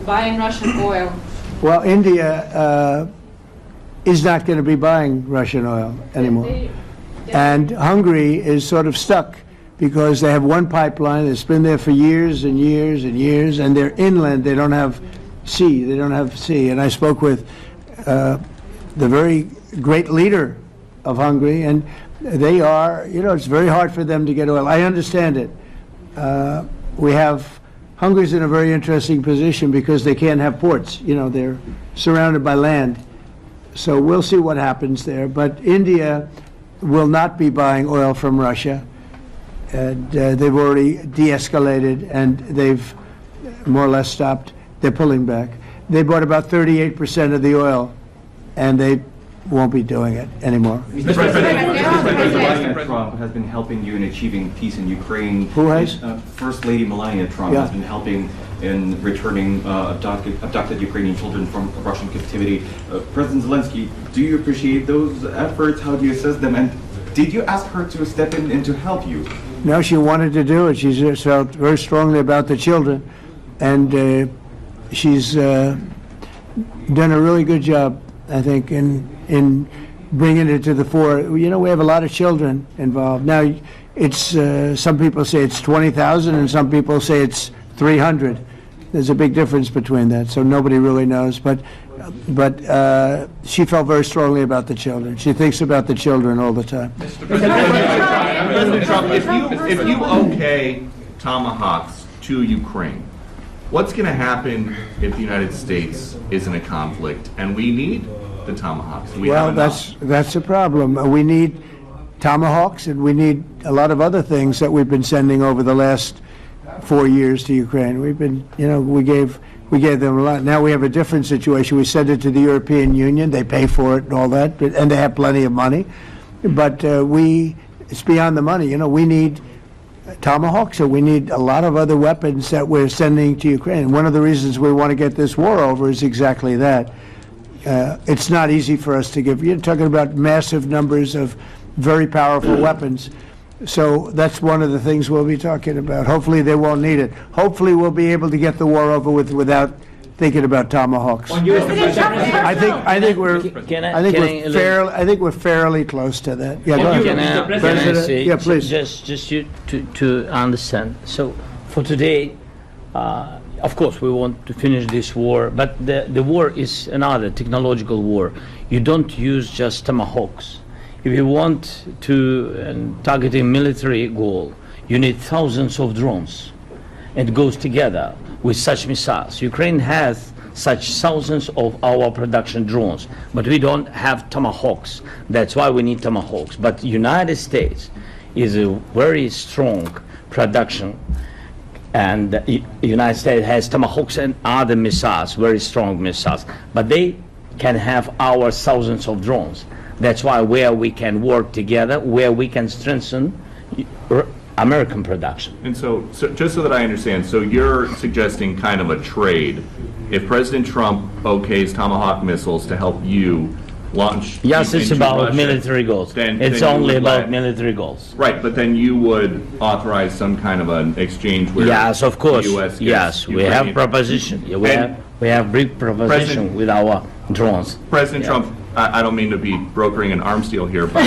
buying Russian oil. Well, India is not going to be buying Russian oil anymore. And Hungary is sort of stuck because they have one pipeline that's been there for years and years and years, and they're inland. They don't have sea. They don't have sea. And I spoke with the very great leader of Hungary, and they are, it's very hard for them to get oil. I understand it. Hungary's in a very interesting position because they can't have ports. They're surrounded by land. So we'll see what happens there. But India will not be buying oil from Russia. And they've already de-escalated, and they've more or less stopped. They're pulling back. They bought about 38% of the oil, and they won't be doing it anymore. Mr. President Trump has been helping you in achieving peace in Ukraine. Who has? First Lady Melania Trump Yeah. has been helping in returning abducted Ukrainian children from Russian captivity. President Zelensky, do you appreciate those efforts? How do you assess them? And did you ask her to step in and to help you? No, she wanted to do it. She just felt very strongly about the children, and she's done a really good job, I think, in bringing it to the fore. We have a lot of children involved. Now, it's some people say it's 20,000, and some people say it's 300. There's a big difference between that, so nobody really knows. But she felt very strongly about the children. She thinks about the children all the time. President Trump, if you okay tomahawks to Ukraine, what's going to happen if the United States is in a conflict and we need the tomahawks? Well, that's a problem. We need tomahawks, and we need a lot of other things that we've been sending over the last 4 years to Ukraine. We've been, we gave them a lot. Now we have a different situation. We send it to the European Union. They pay for it and all that, and they have plenty of money. But it's beyond the money. We need tomahawks, and we need a lot of other weapons that we're sending to Ukraine. One of the reasons we want to get this war over is exactly that. It's not easy for us to give. You're talking about massive numbers of very powerful weapons. So that's one of the things we'll be talking about. Hopefully they won't need it. Hopefully we'll be able to get the war over with without thinking about tomahawks. I think we're fairly close to that. Yeah, go ahead. President, Yeah, please. Just to understand. So for today, of course, we want to finish this war, but the war is another technological war. You don't use just tomahawks. If you want to target a military goal, you need thousands of drones. It goes together with such missiles. Ukraine has such thousands of our production drones, but we don't have tomahawks. That's why we need tomahawks. But United States is a very strong production, and the United States has tomahawks and other missiles, very strong missiles, but they can have our thousands of drones. That's why where we can work together, where we can strengthen American production. And so just so that I understand, so you're suggesting kind of a trade. If President Trump okays Tomahawk missiles to help you launch Yes, it's into about Russia, military goals. It's you only would about military goals. Right, but then you would authorize some kind of an exchange where Yes, of course. the U.S. gets Yes, we have Ukrainian- proposition. Yeah, we have big proposition President- with our drones. President Yeah. Trump, I don't mean to be brokering an arms deal here, but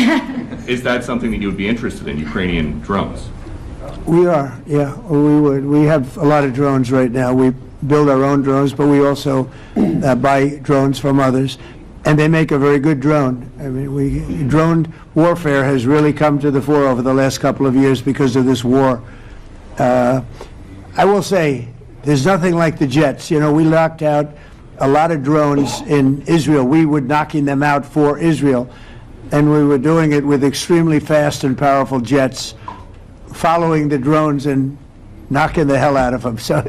is that something that you would be interested in, Ukrainian drones? We are, yeah, we would. We have a lot of drones right now. We build our own drones, but we also buy drones from others, and they make a very good drone. I mean, drone warfare has really come to the fore over the last couple of years because of this war. I will say, there's nothing like the jets. We knocked out a lot of drones in Israel. We were knocking them out for Israel, and we were doing it with extremely fast and powerful jets, following the drones and knocking the hell out of them. So,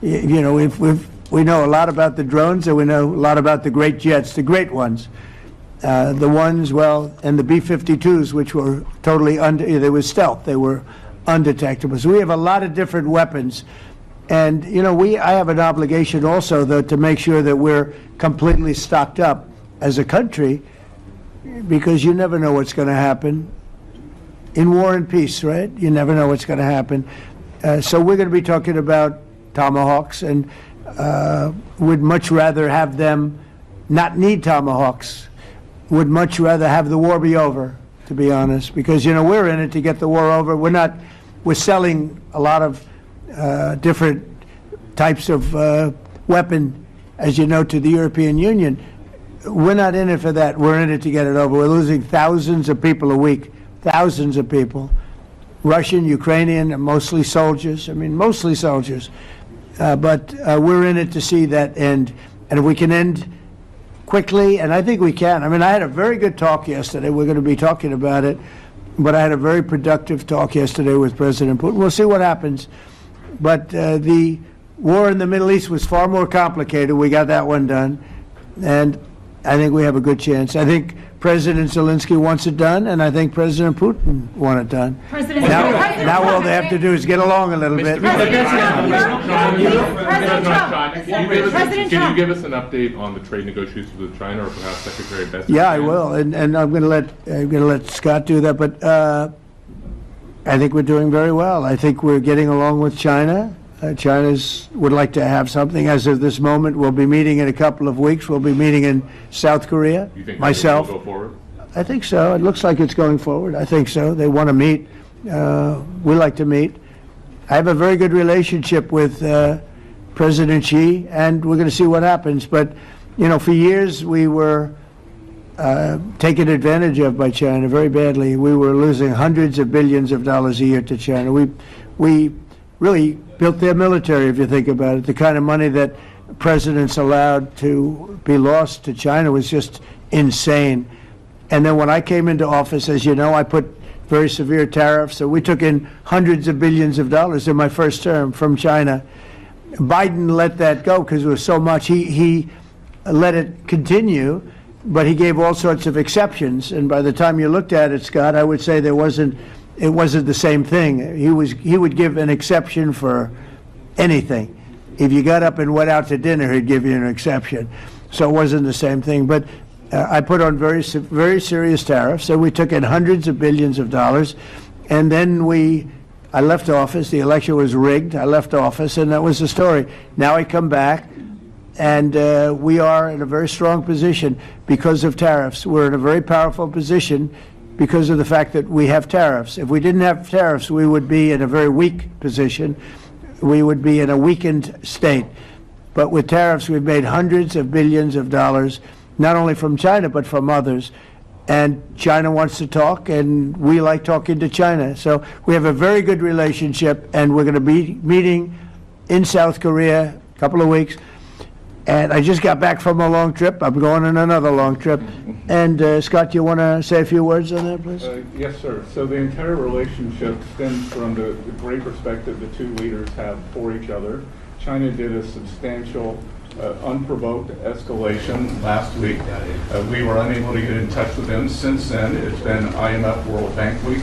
we know a lot about the drones, and we know a lot about the great jets, the great ones. The ones, and the B-52s, which were totally they were stealth. They were undetectable. So we have a lot of different weapons. And, I have an obligation also, though, to make sure that we're completely stocked up as a country, because you never know what's going to happen. in war and peace, right? You never know what's going to happen. So we're going to be talking about tomahawks, and would much rather have them not need tomahawks. Would much rather have the war be over, to be honest, because, we're in it to get the war over. We're selling a lot of different types of weapon, as you know, to the European Union. We're not in it for that. We're in it to get it over. We're losing thousands of people a week, thousands of people. Russian, Ukrainian, and mostly soldiers. Mostly soldiers. But we're in it to see that end. And if we can end quickly, and I think we can. I had a very good talk yesterday. We're going to be talking about it. But I had a very productive talk yesterday with President Putin. We'll see what happens. But the war in the Middle East was far more complicated. We got that one done. And I think we have a good chance. I think President Zelensky wants it done, and I think President Putin wants it done. Now all they have to do is get along a little bit. Can you give us an update on the trade negotiations with China, or perhaps Secretary Best? Yeah, I will, and I'm going to let Scott do that. But I think we're doing very well. I think we're getting along with China. China would like to have something. As of this moment, we'll be meeting in a couple of weeks. We'll be meeting in South Korea. You think myself. Will go forward? I think so. It looks like it's going forward. I think so. They want to meet. We like to meet. I have a very good relationship with President Xi, and we're going to see what happens. But, for years we were taken advantage of by China very badly. We were losing hundreds of billions of dollars a year to China. We really built their military, if you think about it. The kind of money that presidents allowed to be lost to China was just insane. And then when I came into office, as you know, I put very severe tariffs. So we took in hundreds of billions of dollars in my first term from China. Biden let that go because it was so much. He let it continue, but he gave all sorts of exceptions. And by the time you looked at it, Scott, I would say it wasn't the same thing. He would give an exception for anything. If you got up and went out to dinner, he'd give you an exception. So it wasn't the same thing. But I put on very serious tariffs. So we took in hundreds of billions of dollars, and then I left office. The election was rigged. I left office, and that was the story. Now I come back, and we are in a very strong position because of tariffs. We're in a very powerful position because of the fact that we have tariffs. If we didn't have tariffs, we would be in a very weak position. We would be in a weakened state. But with tariffs, we've made hundreds of billions of dollars, not only from China, but from others. And China wants to talk, and we like talking to China. So we have a very good relationship, and we're going to be meeting in South Korea a couple of weeks. And I just got back from a long trip. I'm going on another long trip. And Scott, you want to say a few words on that, please? Yes, sir. So the entire relationship stems from the great respect that the two leaders have for each other. China did a substantial, unprovoked escalation last week. We were unable to get in touch with them since then. It's been IMF World Bank Week.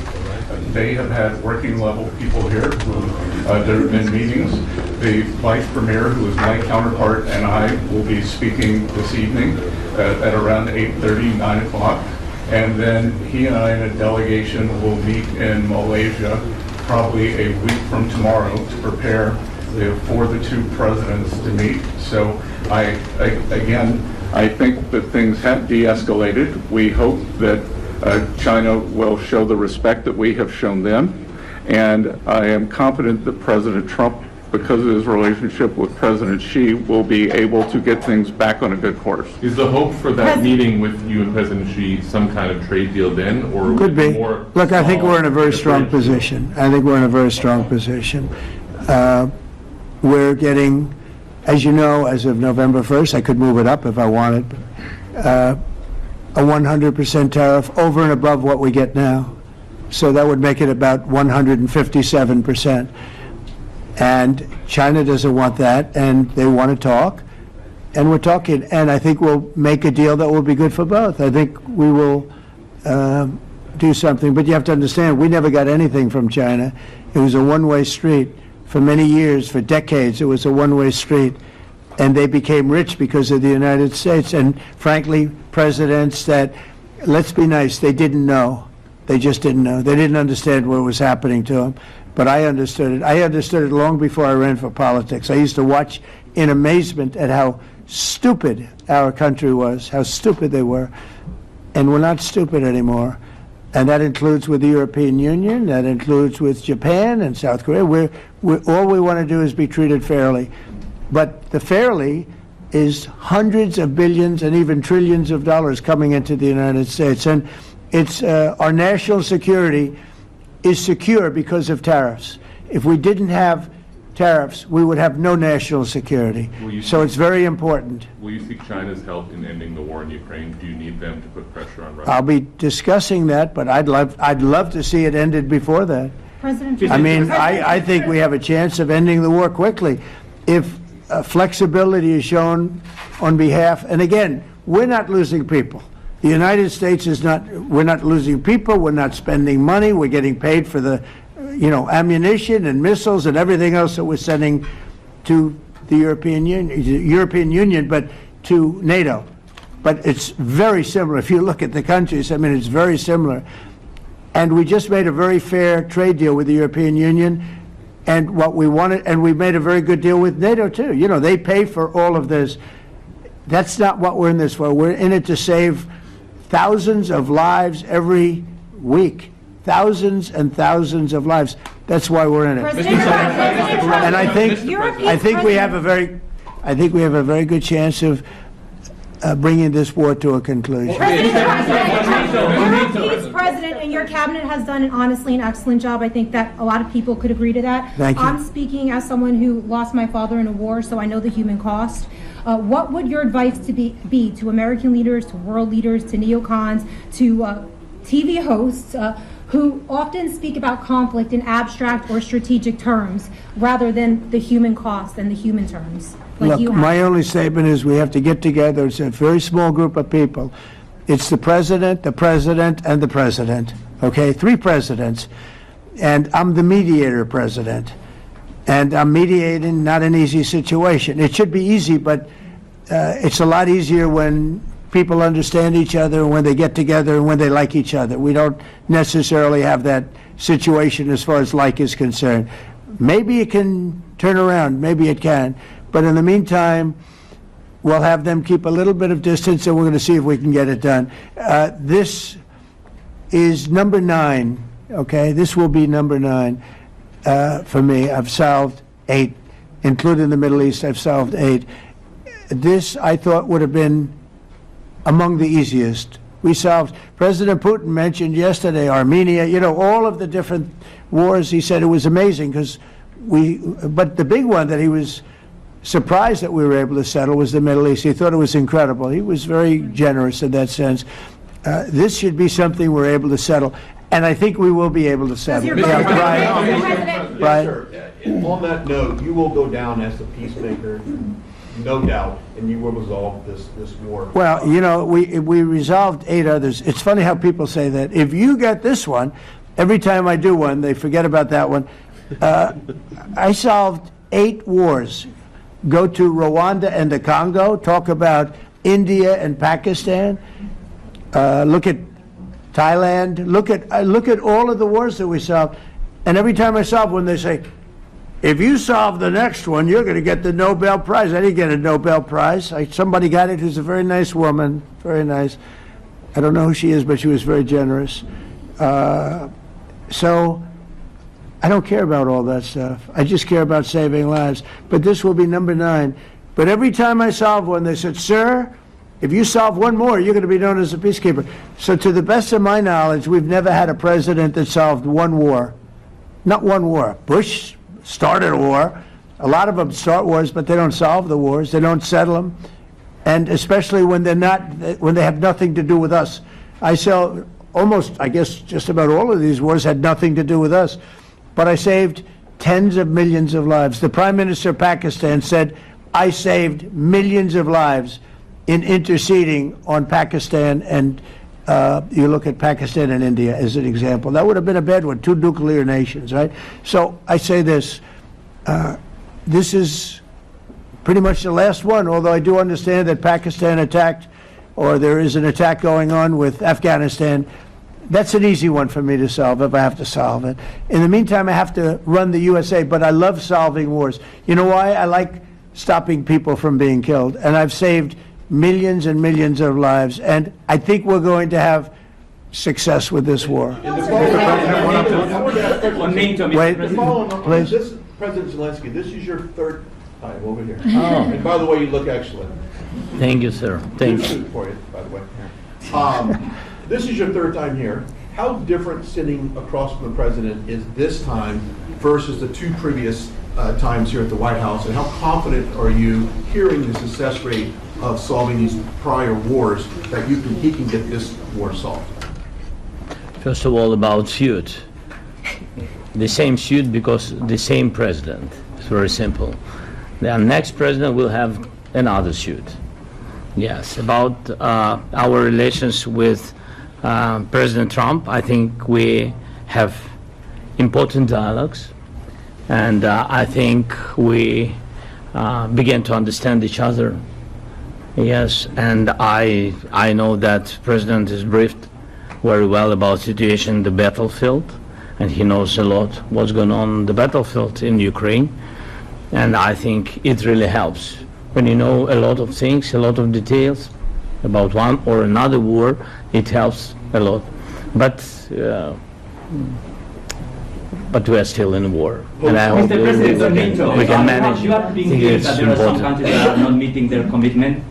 They have had working level people here there have been meetings. The Vice Premier, who is my counterpart, and I will be speaking this evening at around 8:30, 9 o'clock. And then he and I and a delegation will meet in Malaysia probably a week from tomorrow to prepare for the two presidents to meet. So I think that things have de-escalated. We hope that China will show the respect that we have shown them. And I am confident that President Trump, because of his relationship with President Xi, will be able to get things back on a good course. Is the hope for that meeting with you and President Xi some kind of trade deal then, or could be? More Look, I think we're in a very strong position. We're getting, as you know, as of November 1st, I could move it up if I wanted, a 100% tariff over and above what we get now. So that would make it about 157%. And China doesn't want that, and they want to talk, and we're talking. And I think we'll make a deal that will be good for both. I think we will do something. But you have to understand, we never got anything from China. It was a one-way street. For many years, for decades, it was a one-way street. And they became rich because of the United States. And frankly, presidents that, let's be nice, they didn't know. They just didn't know. They didn't understand what was happening to them. But I understood it. I understood it long before I ran for politics. I used to watch in amazement at how stupid our country was, how stupid they were. And we're not stupid anymore. And that includes with the European Union, that includes with Japan and South Korea. All we want to do is be treated fairly. But the fairly is hundreds of billions and even trillions of dollars coming into the United States. And it's our national security is secure because of tariffs. If we didn't have tariffs, we would have no national security. So it's very important. Will you seek China's help in ending the war in Ukraine? Do you need them to put pressure on Russia? I'll be discussing that, but I'd love to see it ended before that. President I mean, I think we have a chance of ending the war quickly if flexibility is shown on behalf, and again, we're not losing people. The United States is not, we're not losing people, we're not spending money, we're getting paid for the, ammunition and missiles and everything else that we're sending to the European Union, but to NATO. But it's very similar. If you look at the countries, I mean, it's very similar. And we just made a very fair trade deal with the European Union, and what we wanted, and we made a very good deal with NATO too. They pay for all of this. That's not what we're in this for. We're in it to save thousands of lives every week. Thousands and thousands of lives. That's why we're in it. And I think we have a very good chance of bringing this war to a conclusion. Europe's president and your cabinet has done honestly an excellent job. I think that a lot of people could agree to that. Thank you. I'm speaking as someone who lost my father in a war, so I know the human cost. What would your advice be to American leaders, to world leaders, to neocons, to TV hosts who often speak about conflict in abstract or strategic terms rather than the human cost and the human terms? Look, my only statement is we have to get together. It's a very small group of people. It's the president, and the president. Okay, 3 presidents. And I'm the mediator president. And I'm mediating not an easy situation. It should be easy, but it's a lot easier when people understand each other, when they get together, and when they like each other. We don't necessarily have that situation as far as like is concerned. Maybe it can turn around. Maybe it can. But in the meantime, we'll have them keep a little bit of distance, and we're going to see if we can get it done. This is number 9, okay? This will be number 9 for me. I've solved 8, including the Middle East. I've solved 8. This, I thought, would have been among the easiest. We solved, President Putin mentioned yesterday Armenia, all of the different wars. He said it was amazing because but the big one that he was surprised that we were able to settle was the Middle East. He thought it was incredible. He was very generous in that sense. This should be something we're able to settle, and I think we will be able to settle. Yes, sir. On that note, you will go down as the peacemaker, no doubt, and you will resolve this war. Well, we resolved 8 others. It's funny how people say that. If you get this one, every time I do one, they forget about that one. I solved 8 wars. Go to Rwanda and the Congo, talk about India and Pakistan, look at Thailand, look at all of the wars that we solved. And every time I solve one, they say, if you solve the next one, you're going to get the Nobel Prize. I didn't get a Nobel Prize. Somebody got it who's a very nice woman, very nice. I don't know who she is, but she was very generous. So I don't care about all that stuff. I just care about saving lives. But this will be number 9. But every time I solve one, they said, sir, if you solve one more, you're going to be known as a peacekeeper. So to the best of my knowledge, we've never had a president that solved one war. Not one war. Bush started a war. A lot of them start wars, but they don't solve the wars. They don't settle them. And especially when they have nothing to do with us. I guess just about all of these wars had nothing to do with us. But I saved tens of millions of lives. The Prime Minister of Pakistan said, I saved millions of lives in interceding on Pakistan, and you look at Pakistan and India as an example. That would have been a bad one, 2 nuclear nations, right? So I say this, this is pretty much the last one, although I do understand that Pakistan attacked, or there is an attack going on with Afghanistan. That's an easy one for me to solve if I have to solve it. In the meantime, I have to run the USA, but I love solving wars. You know why? I like stopping people from being killed, and I've saved millions and millions of lives, and I think we're going to have success with this war. Wait, please. This, President Zelensky, this is your third time over here. Oh. And by the way, you look excellent. Thank you, sir. Thank Good you. suit for you, by the way. This is your third time here. How different sitting across from the president is this time versus the two previous times here at the White House? And how confident are you hearing the success rate of solving these prior wars that he can get this war solved? First of all, about suit. The same suit because the same president. It's very simple. The next president will have another suit. Yes, about our relations with President Trump, I think we have important dialogues, and I think we begin to understand each other. Yes, and I know that President is briefed very well about situation in the battlefield, and he knows a lot what's going on in the battlefield in Ukraine, and I think it really helps. When you know a lot of things, a lot of details about one or another war, it helps a lot. But we are still in war, and I hope we can manage. You have been clear that there are some countries that are not meeting their commitment.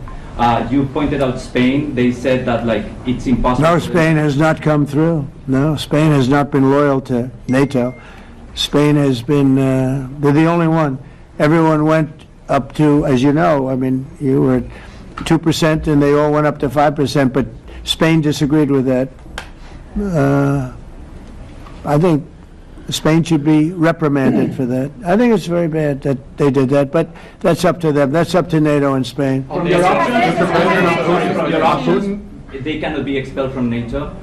You pointed out Spain. They said that like it's impossible. No, Spain has not come through. No, Spain has not been loyal to NATO. Spain has been, they're the only one. Everyone went up to, as you know, I mean, you were at 2% and they all went up to 5%, but Spain disagreed with that. I think Spain should be reprimanded for that. I think it's very bad that they did that, but that's up to them. That's up to NATO and Spain. They cannot be expelled from NATO.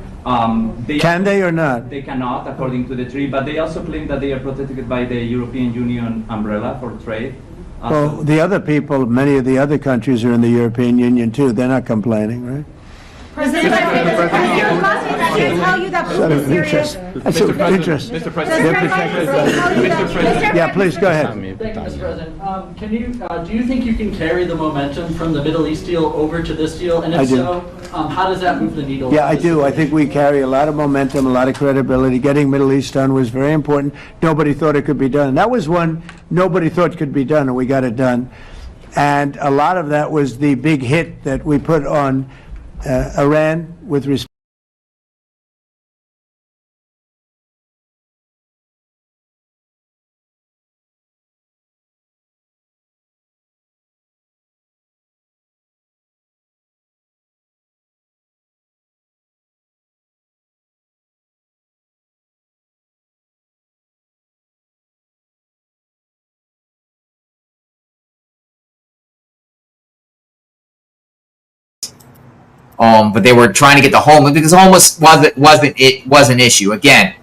Can they or not? They cannot, according to the treaty, but they also claim that they are protected by the European Union umbrella for trade. Well, the other people, many of the other countries are in the European Union too. They're not complaining, right? President, tell you that That's of interest. That's of interest. Mr. They're President. protected. Mr. President. Yeah, please, go ahead. Thank you, Mr. President. Do you think you can carry the momentum from the Middle East deal over to this deal? And I if do. so, how does that move the needle? Yeah, I do. I think we carry a lot of momentum, a lot of credibility. Getting Middle East done was very important. Nobody thought it could be done. That was one nobody thought could be done, and we got it done. And a lot of that was the big hit that we put on Iran with respect. But they were trying to get the homeless because homeless was an issue. Again,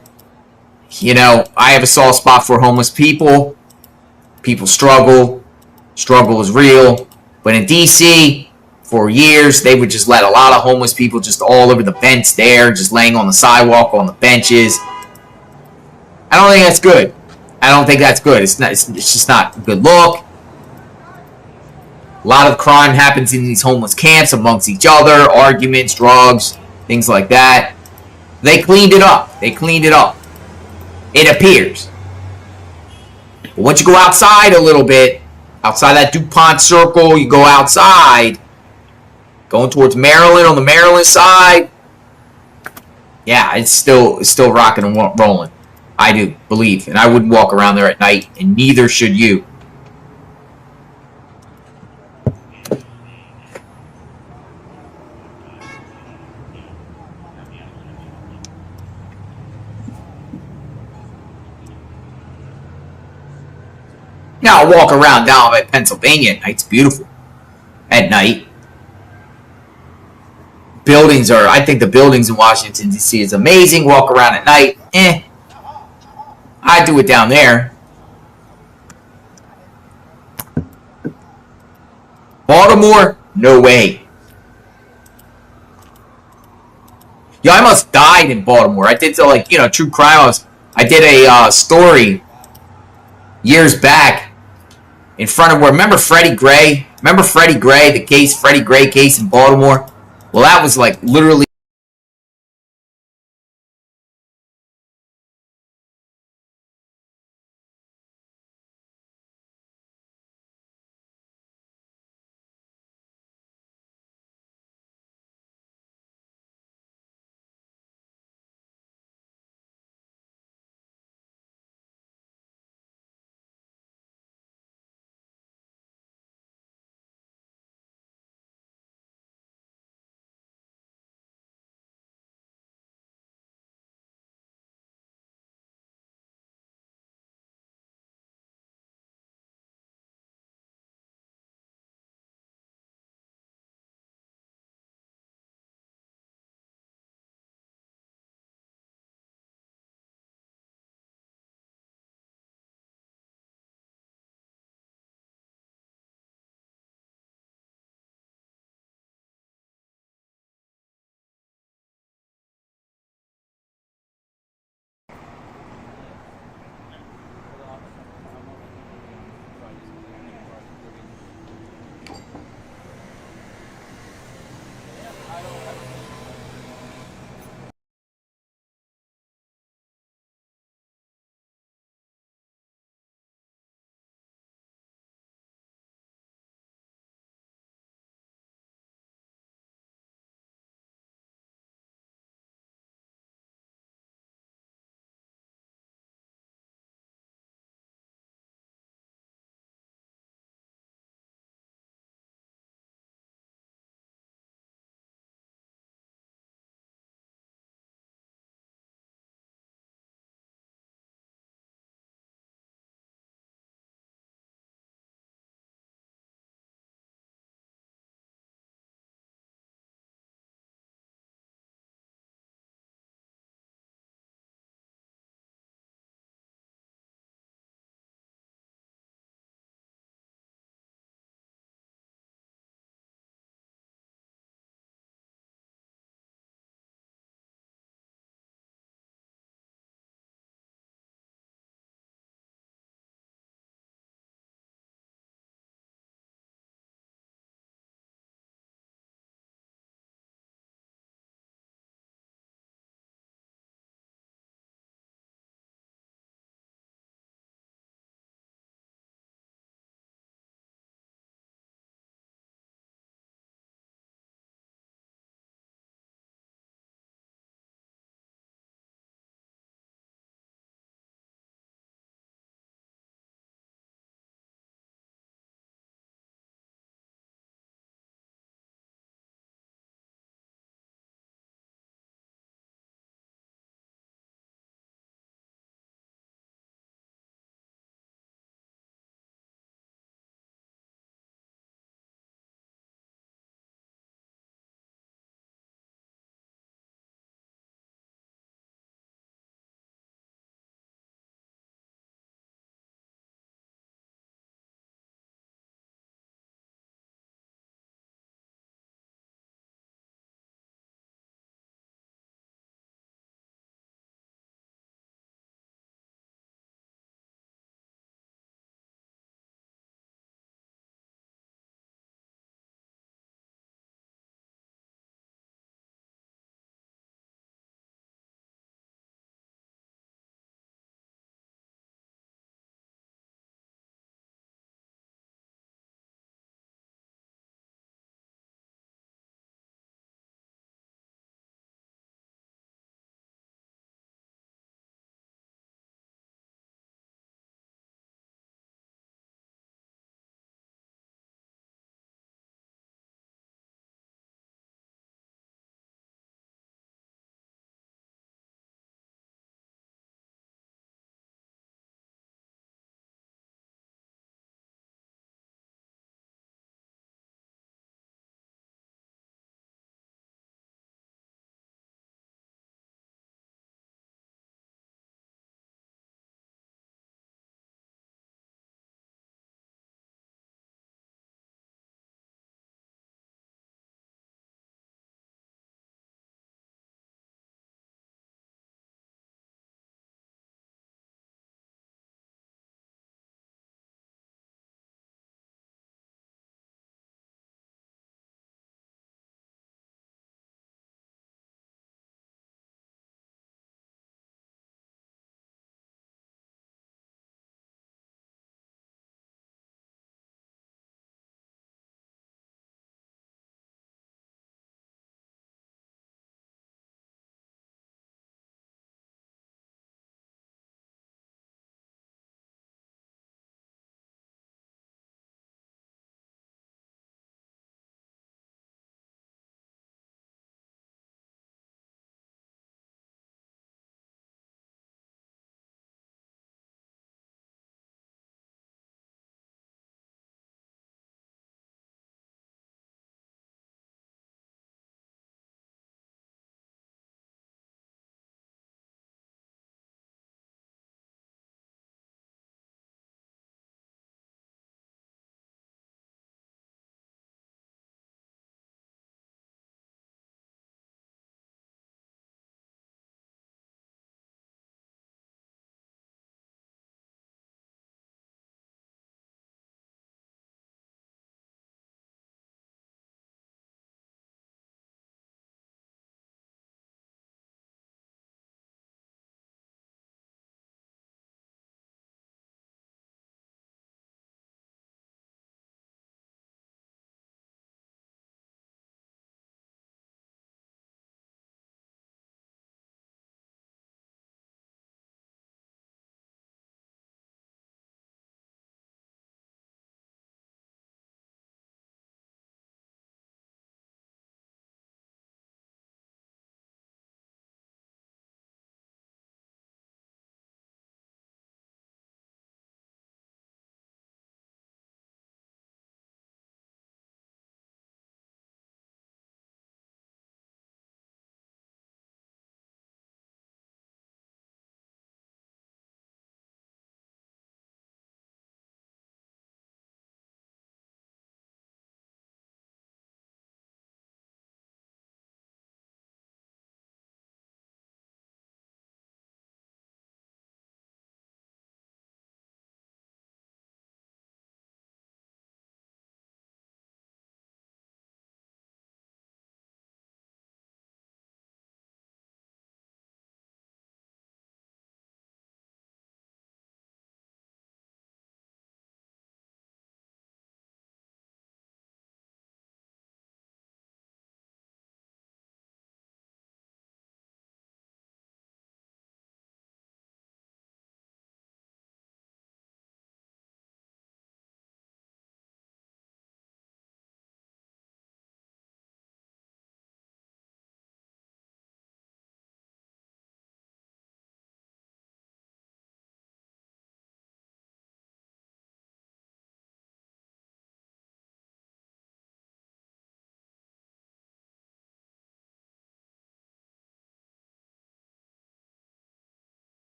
you know, I have a soft spot for homeless people. People struggle. Struggle is real. But in DC, for years, they would just let a lot of homeless people just all over the bench there, just laying on the sidewalk, on the benches. I don't think that's good. I don't think that's good. It's just not a good look. A lot of crime happens in these homeless camps amongst each other, arguments, drugs, things like that. They cleaned it up. They cleaned it up. It appears. But once you go outside a little bit, outside that DuPont circle, you go outside, going towards Maryland on the Maryland side, yeah, it's still rocking and rolling. I do believe, and I wouldn't walk around there at night, and neither should you. Now I walk around down by Pennsylvania at night. It's beautiful at night. Buildings are, I think the buildings in Washington, D.C. is amazing. Walk around at night. I do it down there. Baltimore, no way. Yo, I almost died in Baltimore. I did true crime. I did a story years back in front of remember Freddie Gray? Remember Freddie Gray, Freddie Gray case in Baltimore? Well, that was like literally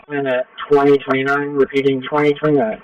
minute 2029, repeating 2029.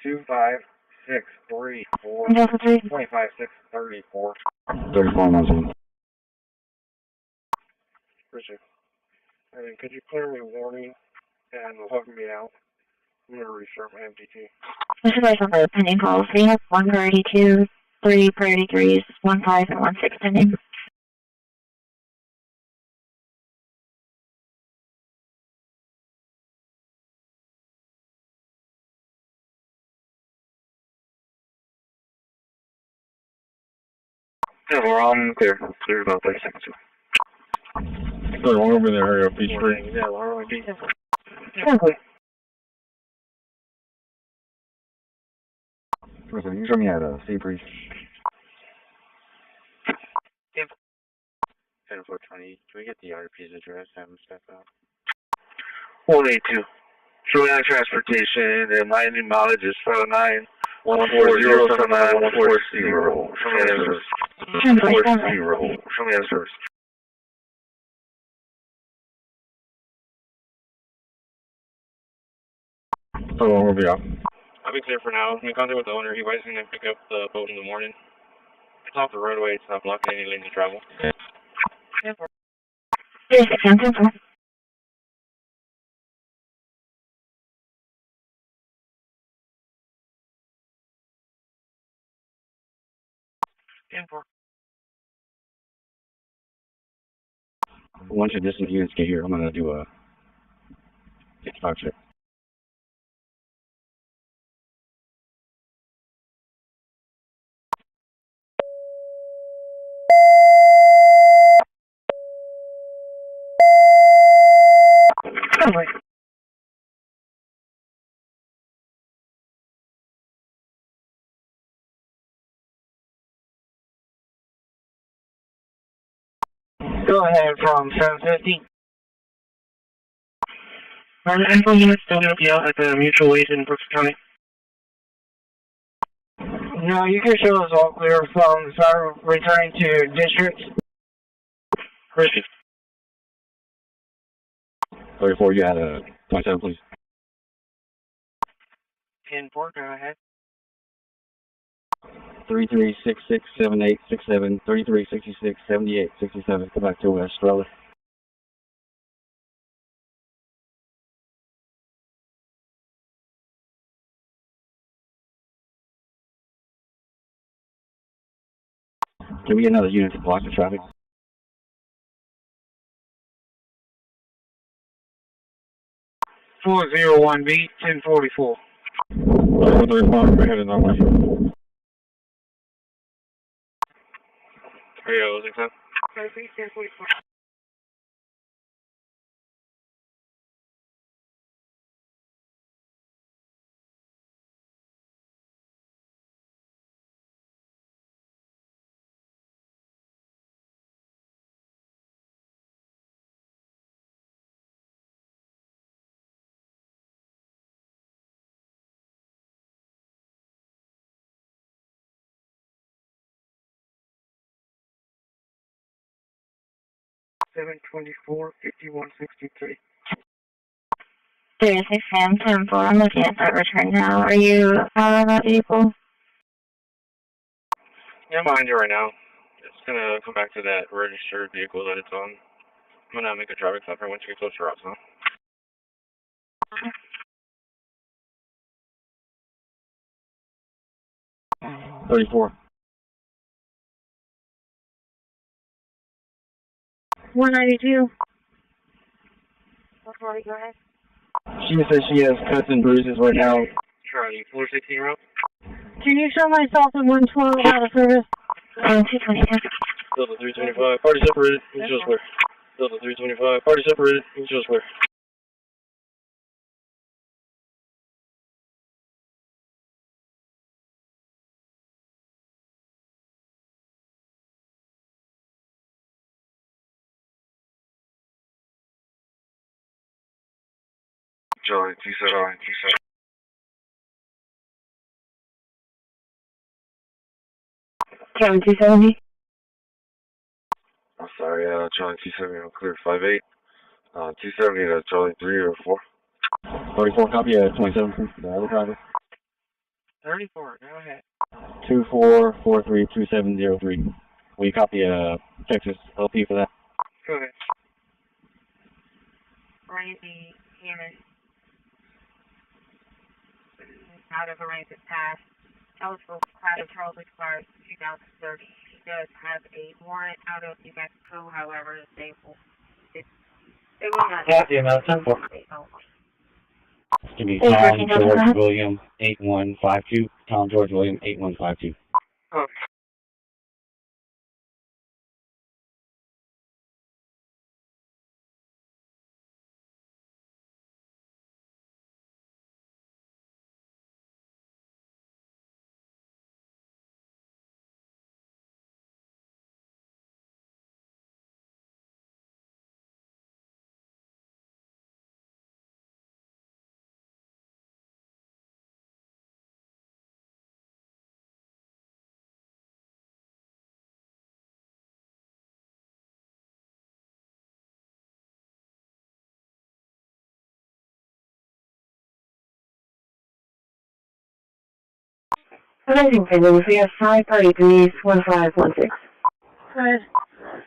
25634. 25634. 34 Richard. And could you clear me warning and hook me out? I'm going to restart my MDT. This is like on the pending calls. We have 132, 3 priority 3s, 15 and 16 pending. Yeah, we're on clear. Clear about 30 seconds. Good, we're over there. Hurry up, beach free. Yeah, we're on beach. Exactly. Listen, you show me how to see breeze. 10-4-20. Can we get the RP's address? Have them step out. 182. Show me on transportation, and my new mileage is 79. 14079 140. Show me that service. 140. Show me that service. Hold on, we'll be out. I'll be clear for now. I'm in contact with the owner. He was going to pick up the boat in the morning. It's off the roadway. It's not blocking any lanes of travel. Yes, 10-4. Once your distant units get here, I'm going to do a 65 check. Go ahead from 750. Are the info units still going to be out at the mutual aid in Brooks County? No, you can show us all clear from start returning to district. Christi. 34, you had a 27, please. 10-4, go ahead. 33667867 33667867. Come back to Estrella. Can we get another unit to block the traffic? 401B 1044. 435, we're heading that way. Here you go, 10. 1044. $724.5163. 36 Sam 10-4. I'm looking at that return now. Are you out on that vehicle? Yeah, I'm behind you right now. It's gonna come back to that registered vehicle that it's on. I'm gonna make a traffic stop here once you get close to route, so. 34. 192. 140, go ahead. She says she has cuts and bruises right now. Charlie, 416 route. Can you show myself in 112 out of service? 220. Delta 325, party separated, mutual square. Delta 325, party separated, mutual square. Charlie, 279, 27. Charlie 270. I'm sorry, Charlie 270, I'm clear 58. 270 to Charlie 3 or 4. 34, copy, 27, the other driver. 34, go ahead. 24432703. We copy Texas LP for that. Go ahead. Randy Hammond. Out of arrangement pass. Eligible class of Charles expires 2030. He does have a warrant out of New Mexico, however, they will not. Yeah, the amount of 10-4. Give me Tom George William 8152. Tom George William 8152. Okay. Amazing figures. We have 533s, 1516. Good.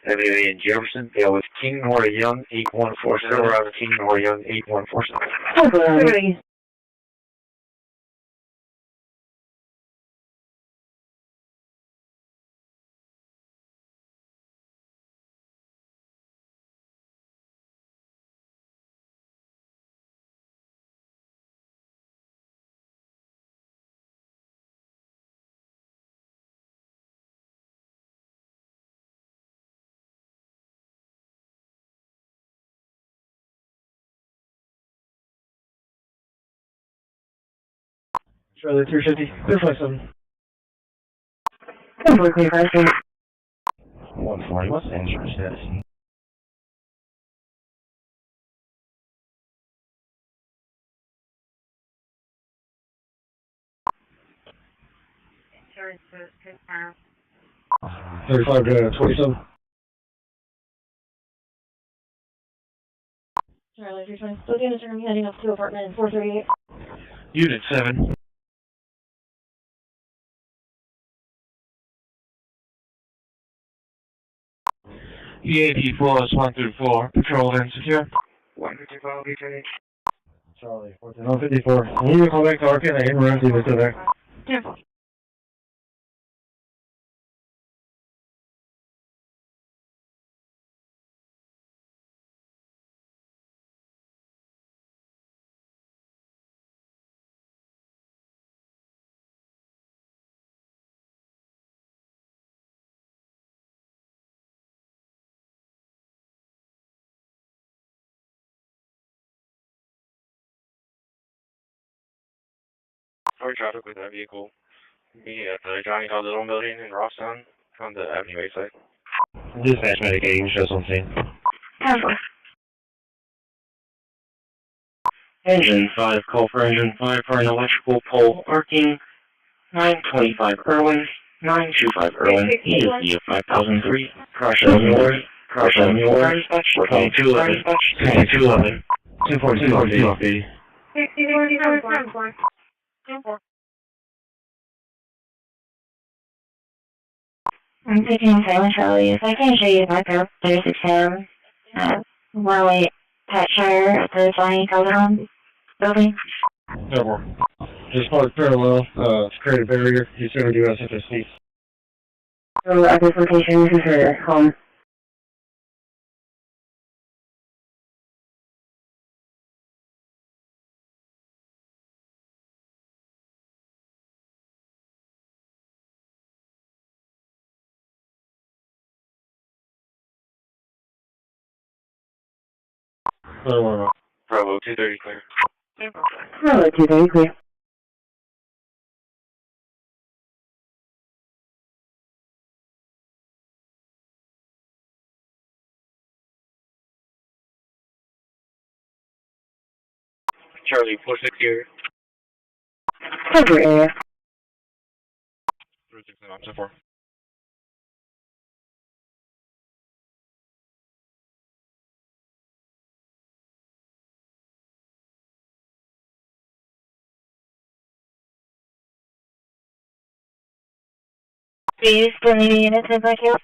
WA in Jefferson, yeah, with King Nora Young 8147. We're on King Nora Young 8147. Good. Charlie 350. Clear flight 7. Good. Clear flight 7. 140. What's the insurance status? Insurance to confirm. 35 to 27. Charlie 320. Still units are going to be heading up to apartment 438. Unit 7. EAP floors 1 through 4. Patrol and secure. 155, BK. Charlie 154. Can you call back to Arkin? I interrupted you with that. Careful. For traffic with that vehicle, be at the Johnny Calderon building in Robstown on the Avenue A side. Dispatch medicating, show something. Careful. Engine 5, call for engine 5 for an electrical pole arcing. 925 Irwin, 925 Irwin, ESD of 5003, crash on yours, 2211, 2211, 242 off 80. I'm taking Silent Charlie. If I can show you back up 36M, 108 Patshire at the Johnny Calderon building. No more. Just park parallel, create a barrier. He's going to do SFSC. So at this location, this is her home. Bravo 230 clear. Bravo 230 clear. Charlie 46 here. Cover area. 369, option 4. Do you still need a unit to back you?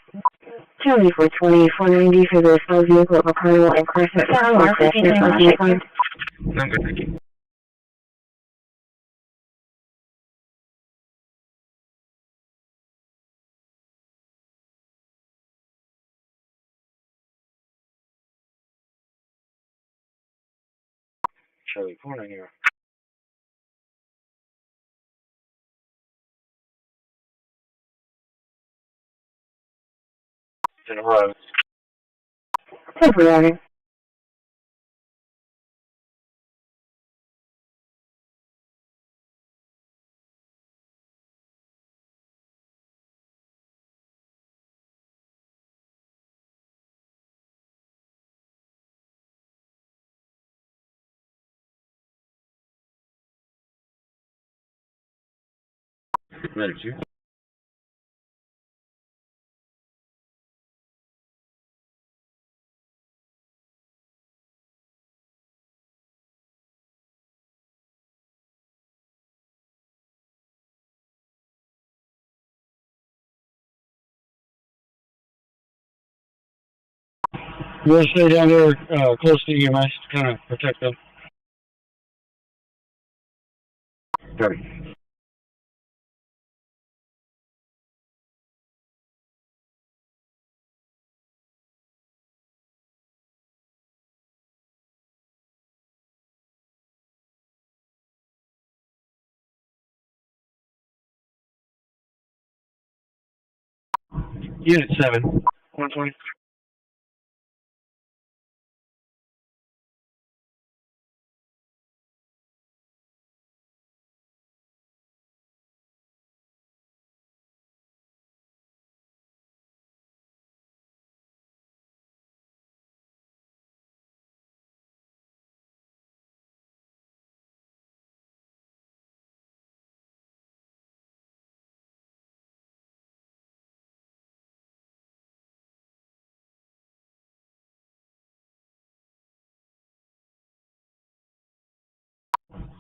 Charlie 420, 490 for the slow vehicle of Carnival and Crescent. No, good, thank you. Charlie 490. In a row. Temporary. Later, you. You want to stay down there close to EMS to kind of protect them? Sorry. Unit 7. 120.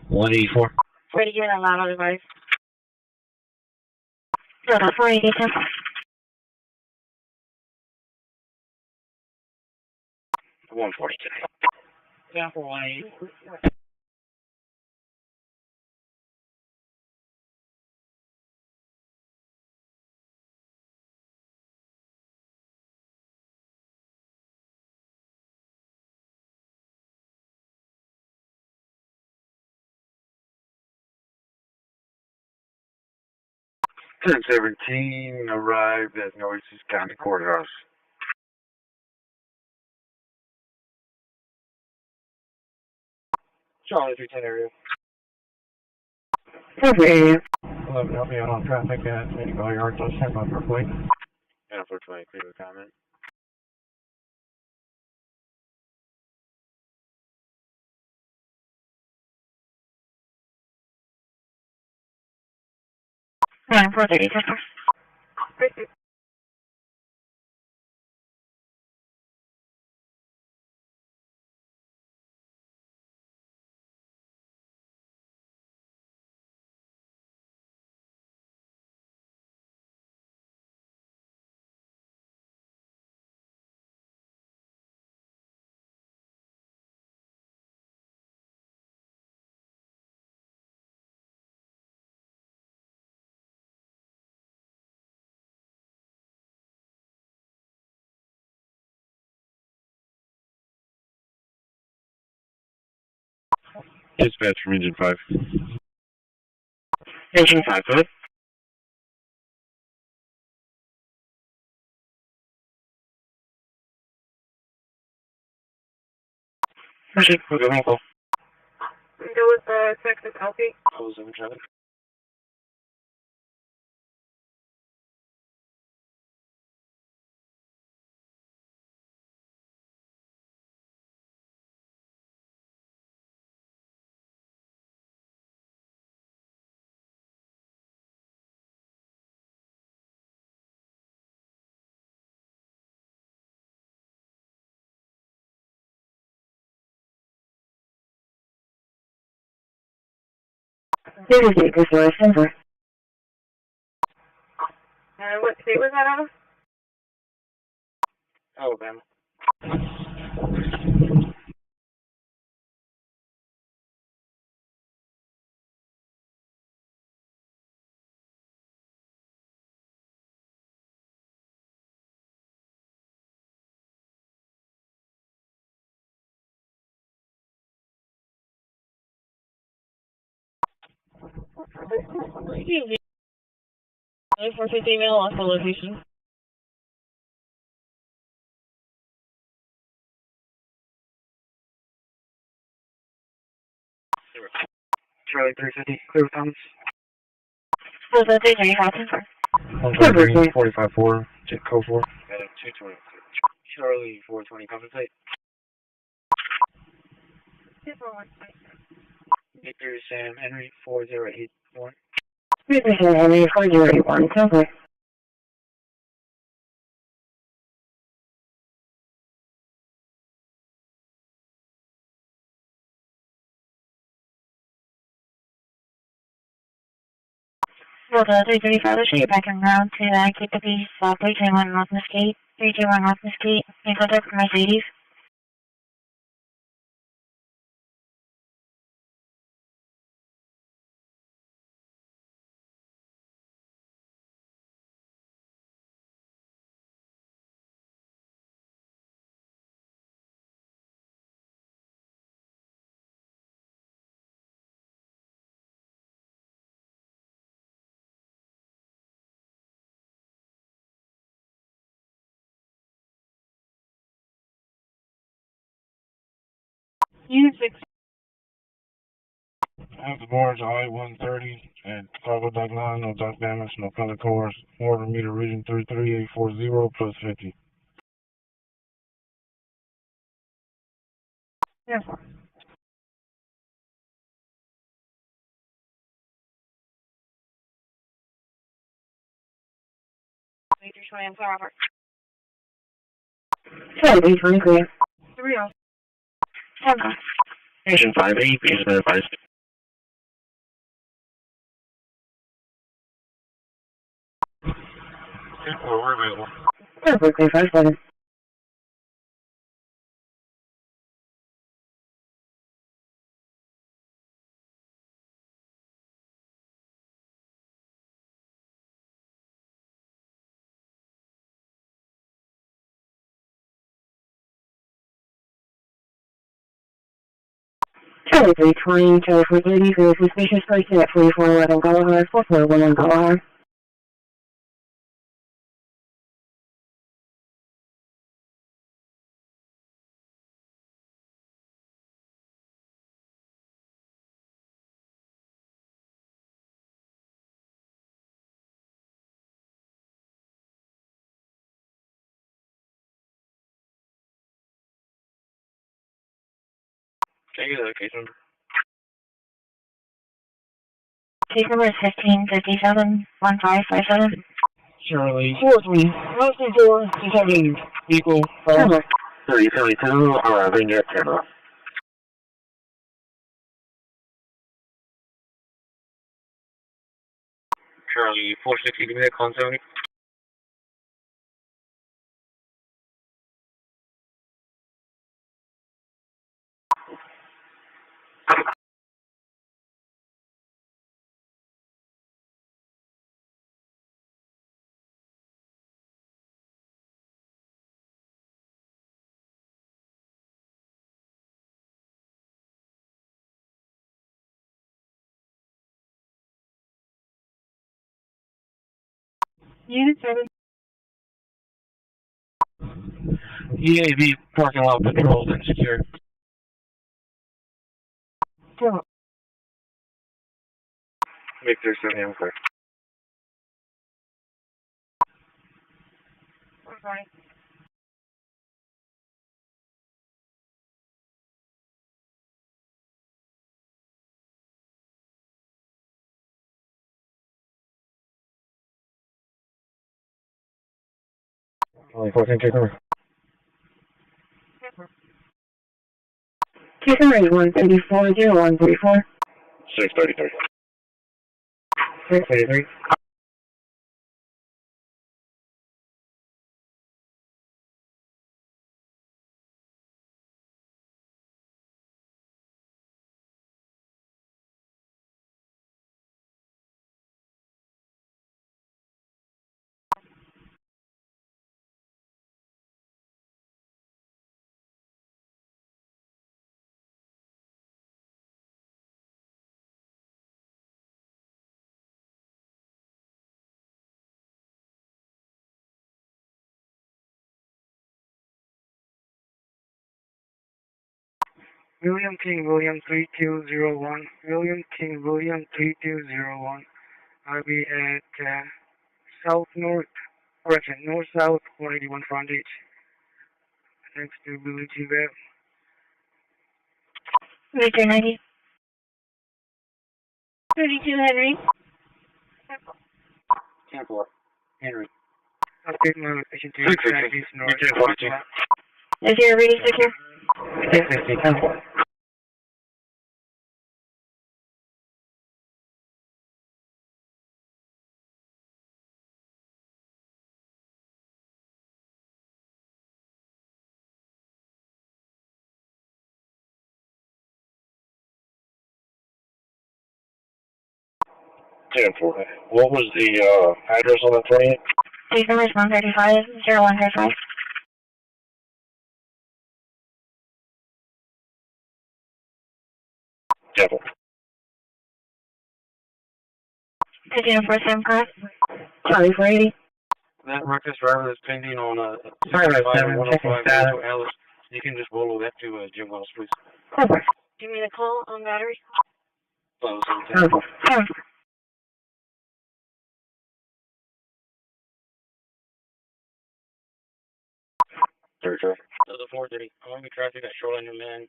$184. Ready to get a lot of device. No, that's 480. 142. Yeah, for 180. Ten 17 arrived at Nueces County Courthouse. Charlie 310 area. Over area. 11, help me out on traffic at Mayville Yard, so stand by for a flight. Yeah, 420, clear the comment. Yeah, 430. Dispatch from Engine 5. Engine 5, good. Okay, we'll go ankle. Go with the Texas LP. Close in traffic. This is Baker for Denver. What state was that out of? Alabama. For 50 email on the location. Charlie 350, clear with comments. Was that DJ Hawkins? 45-4, check code 4. 220. Charlie 420, compensate. Victor Sam Henry 4081. Victor Sam Henry 4081, cover. Well, the 335, let's get back in round to keep the peace. 321 North Mesquite. 321 North Mesquite. In contact with Mercedes. Unit 6. After boards I-130 at cargo dock 9, no dock damage, no color cores, order meter reading 33840 plus 50. Yes. Victor Swam, Robert. Charlie, 3 3 off. 10 off. Station 5-8, please advised. We're available. Perfectly, 5 seconds. Charlie 320, Charlie 430, for suspicious person at 4411 Galahar, 4411 Galahar. Can I get the case number? Case number is 1557-1557. Charlie 43, Austin 4, 27, equal, 3072, arriving at 10 off. Charlie 460, give me that con 70. Unit 7. EAV parking lot patrolled and secured. Victor 7 clear. I'm sorry. Only 14 case number. Case number is 134-0134. 633. 633. William King William 3201. William King William 3201. I'll be at south north, correction, north south 181 frontage. Next to Billy G. Webb. Victor 90. 32 Henry. 10-4. Henry. I'll take my location to Northeast North. Is your reading secure? 10-4. What was the address on the 20th? Please number is 135, 0135. Devil. Continue for Sam Clark. Charlie 480. That reckless driver that's pending on Sorry about 7, checking status. Alice, you can just follow that to Jim Wells, please. Corpus. Give me the call on battery. Close. Third traffic. The 430. I'm going to be traffic at Shoreline New Man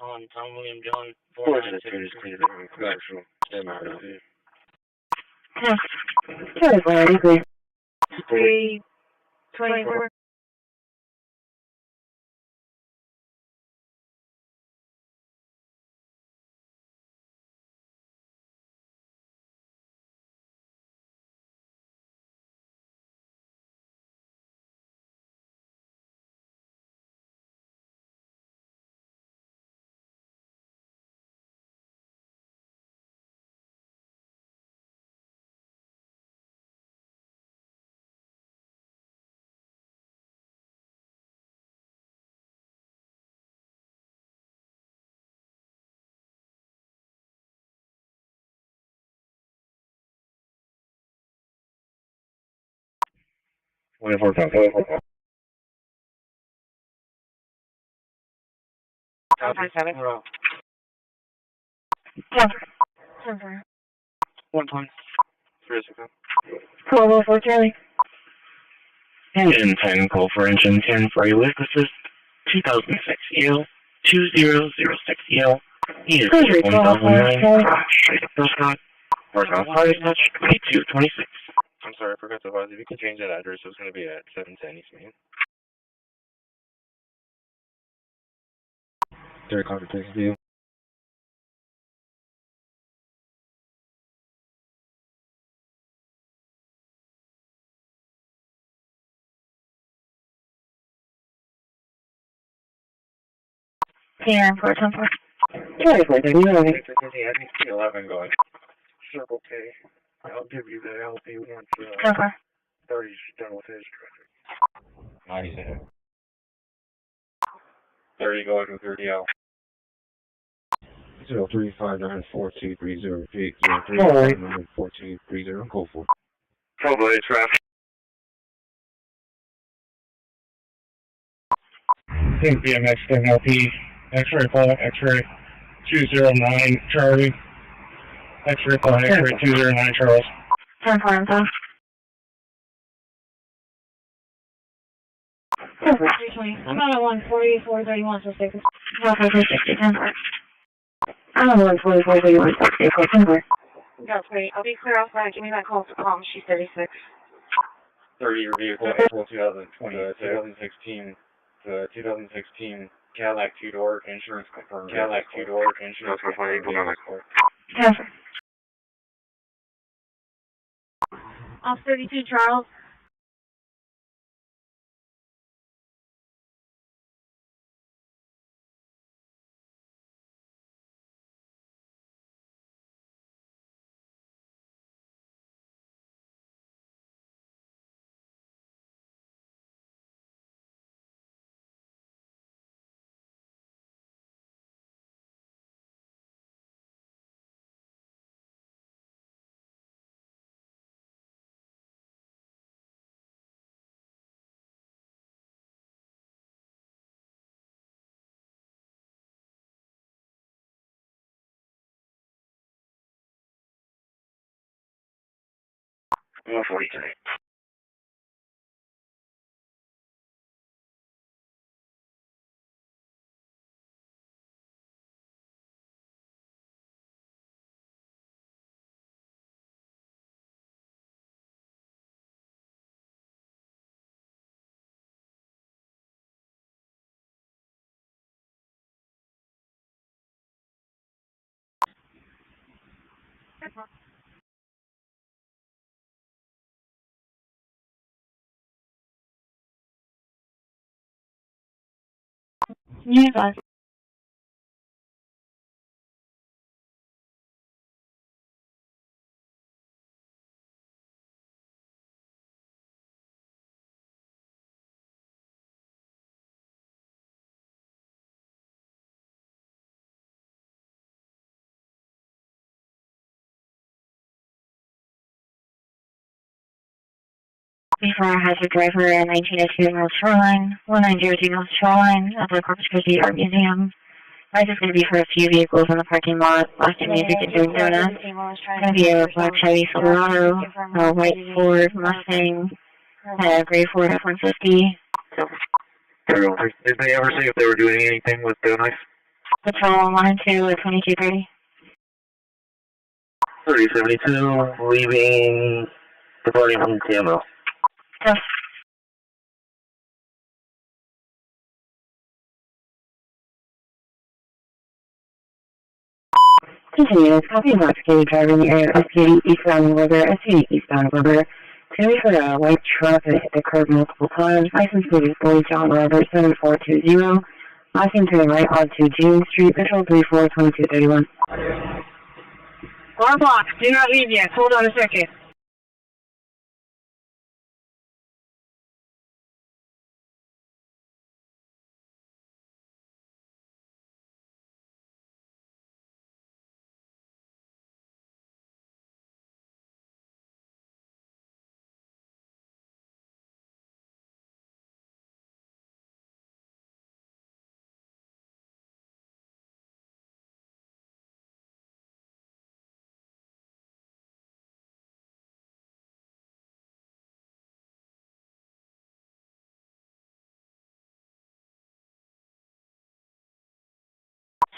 on Tom William John. 430 is clear. Commercial. Stand out. Charlie 480. 324. Wait for time. Copy 7. 10-4. 1 point. 3 seconds. Call 4 Charlie. Engine 10, call for engine 10 for a lift assist 2006 EL 2006 EL. Is 1009. Straight up Prescott. Horizontal fire touch 2226. I'm sorry, I forgot to advise. If you can change that address, it's going to be at 710 East Main. Third conversation to you. Yeah, 4 10-4. Charlie 430. 11 going. Circle K. I'll give you the LP once 30's done with his traffic. 97. 30 going to 30 out. 03594230 03594230. Go for it. Probably traffic. BMX 10 LP. X-ray flight, X-ray 209 Charlie. X-ray flight, X-ray 209 Charles. 10-4 info. 320. I'm on a 140, 431, so stay. No, 10-4. I'm on a 140, 431, so stay. 10-4. That's great. I'll be clear outside. Give me that call to calm. She's 36. 30 your vehicle, April 2020, 2016, 2016 Cadillac 2-door, insurance confirmed. Cadillac 2-door, insurance confirmed. 10-4. Off 32 Charles. 142. Yes. Before hazard driver at 1902 North Shoreline, 1902 North Shoreline at the Corpus Christi Art Museum. Light is going to be for a few vehicles in the parking lot, blasting music and doing donuts. It's going to be a black Chevy Silverado, a white Ford Mustang, a gray Ford F-150. Did they ever say if they were doing anything with the knife? Patrol on line 2 at 2230. 3072, leaving, departing from TMO. Yes. Continue. Copy of intoxicated driver in the area of SPD eastbound River, SPD eastbound River. Two for a white truck that hit the curb multiple times. License plate is Boy John Robert 7420. Last name turning right onto June Street, Visual 342231. 1 block. Do not leave yet. Hold on a second.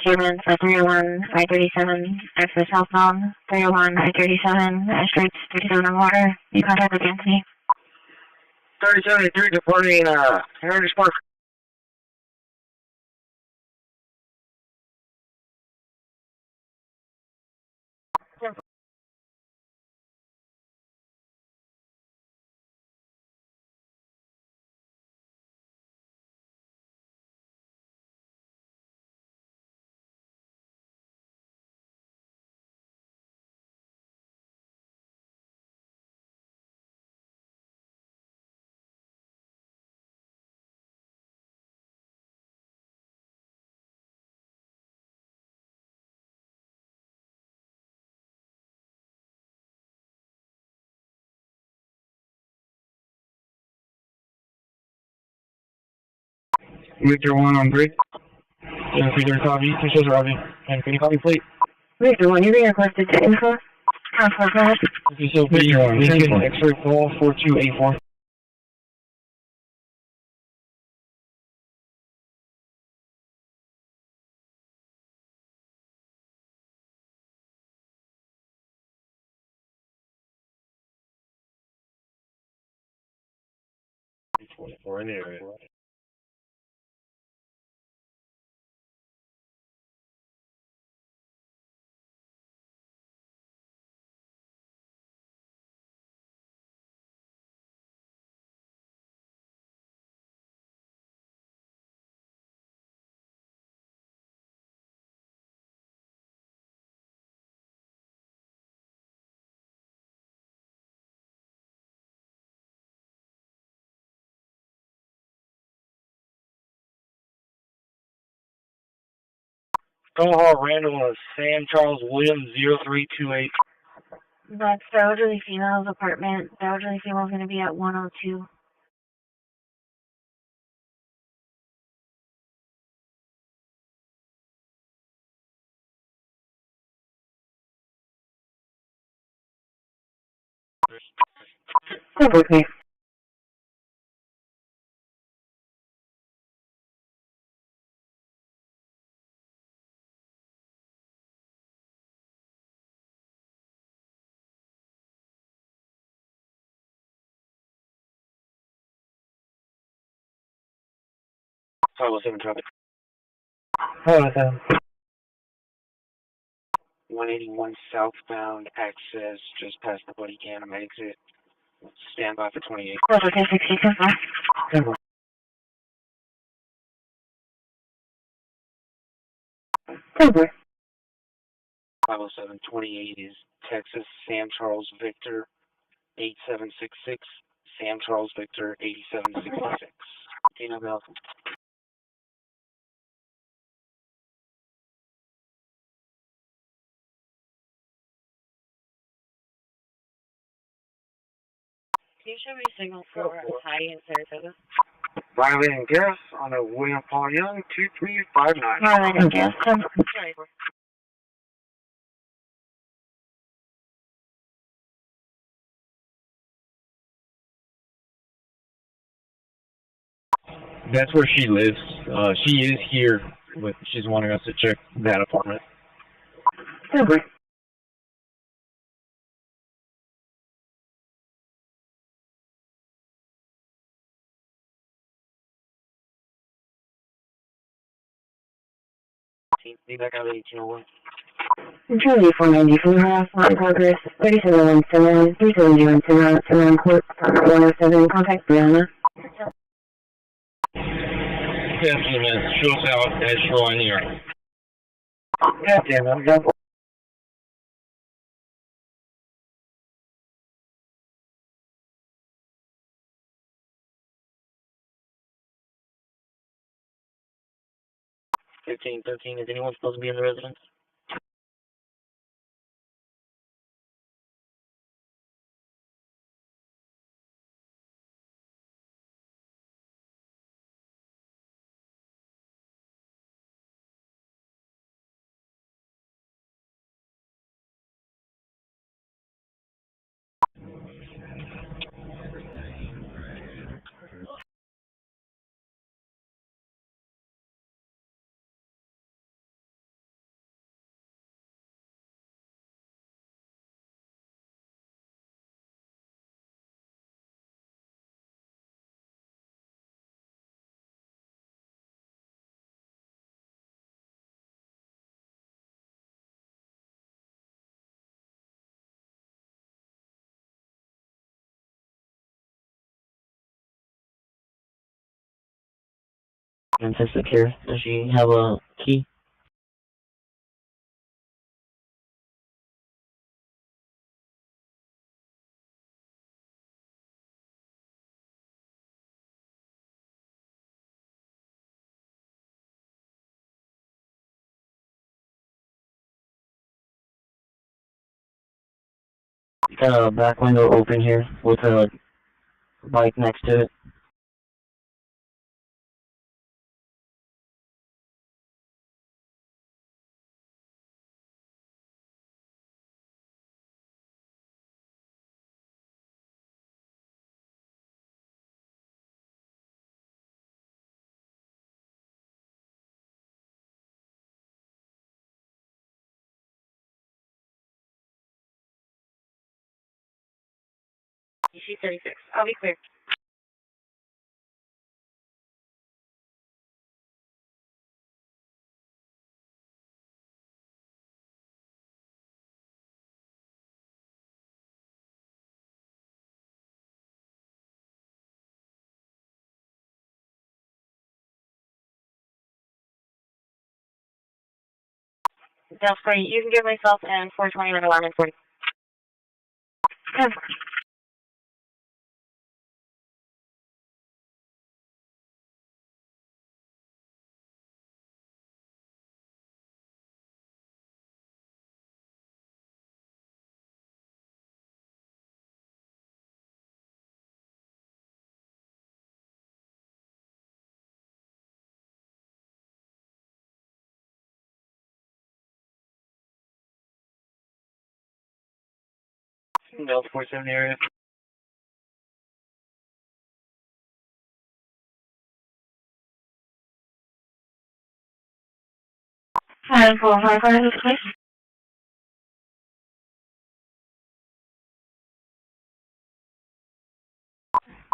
Human for 301, I-37, access southbound, 301, I-37, streets 37 on water. You contact with Anthony. 3073, departing, Heritage Park. Victor 1 on bridge. 730 copy, Mrs. Robbie. And can you copy plate? Victor 1, you're being requested to info. Council, go ahead. Okay, so Lincoln, X-ray call 4284. For any area. Call Randall Sam Charles Williams 0328. That's the elderly female's apartment. The elderly female's going to be at 102. with me. Follow 7 traffic. Follow 7. 181 southbound access just past the buddy cam exit. Stand by for 28. Roger, 1060, 10 4. 10 4. 507 28 is Texas Sam Charles Victor 8766. Sam Charles Victor 8766. Dino Bell. Can you show me a signal for high in Saratoga? Violating gas on a William Paul Young 2359. Violating gas, 10 4. That's where she lives. She is here, but she's wanting us to check that apartment. 10 4. Be back out at 1801. Charlie 494, on progress, 3717, 370 Court, 107, contact Brianna. Definitely, show us out at Shoreline here. God damn it, I'm done. Is anyone supposed to be in the residence? Fantastic here. Does she have a key? Got a back window open here with a bike next to it. She's 36. I'll be clear. That's great. You can give myself and 420 on alarm and 40. 10 4. Bell 47 area. Qualify for this, please.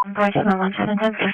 I'm going to 1710, sir.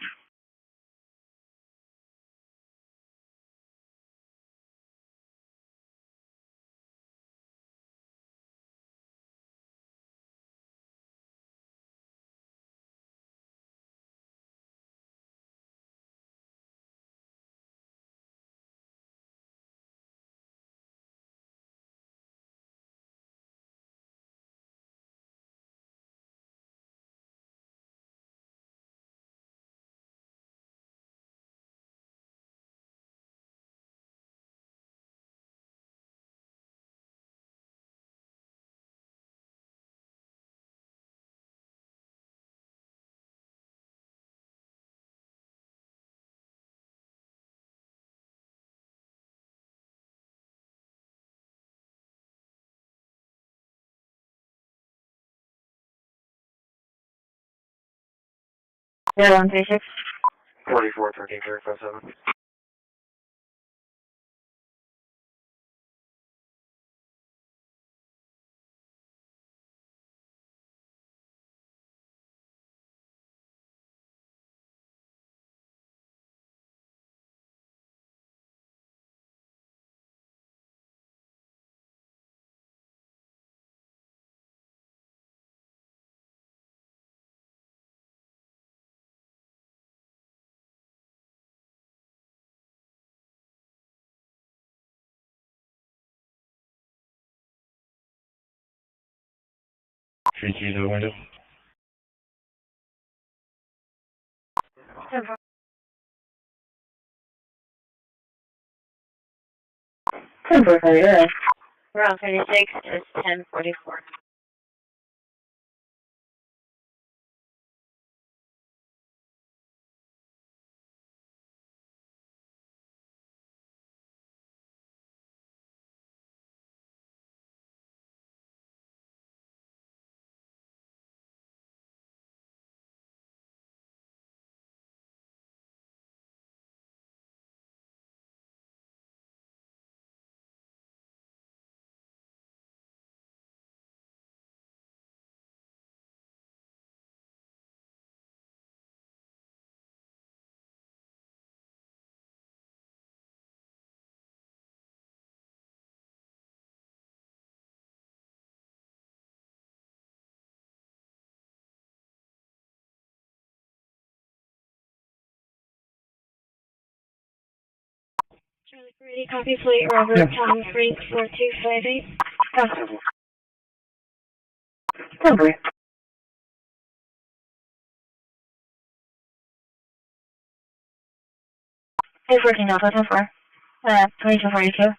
Yeah, 136. 44, 13, 357. Three keys to the window. 1045, yeah. Round 36 is 1044. Charlie Brady, copy fleet, Robert, Tom Freak, 4258. Possible. Number. 814 Alpha 10-4. 2242.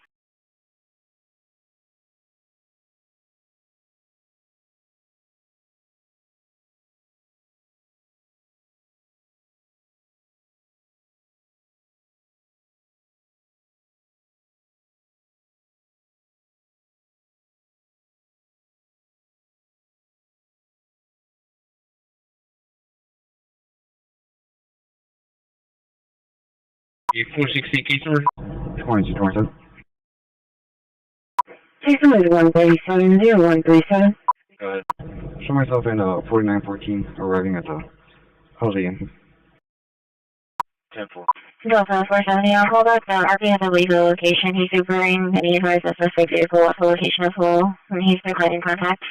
You 460 key number? 2227. Jason is 137, 0137. Go ahead. Show myself in 4914, arriving at the Holiday Inn. 10-4. Delta 470, I'll call back. The RP has a legal location. He's Ubering, and he advised the suspect vehicle at the location as well, and he's declining contact.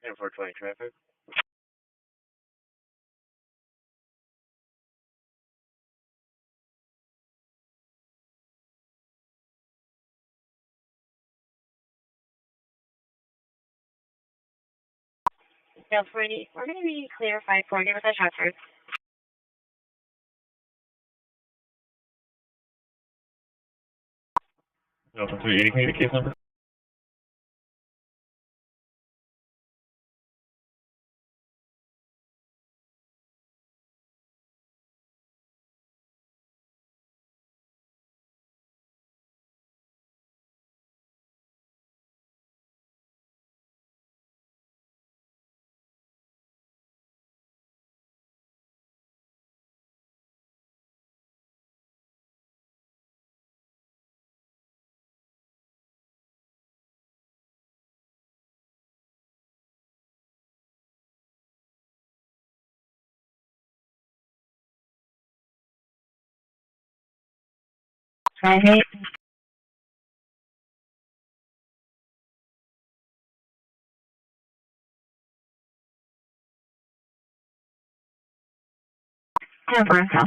And 420 traffic. Delta 40, we're going to be clear 540 with the transfers. Delta 380, can you get the case number? 5-8. Temperance House.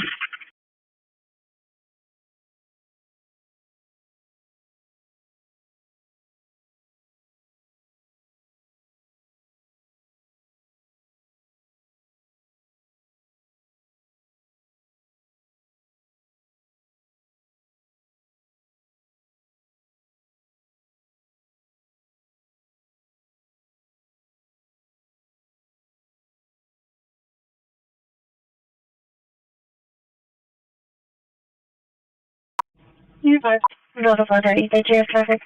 Unit 5. Delta 430. They cheers traffic.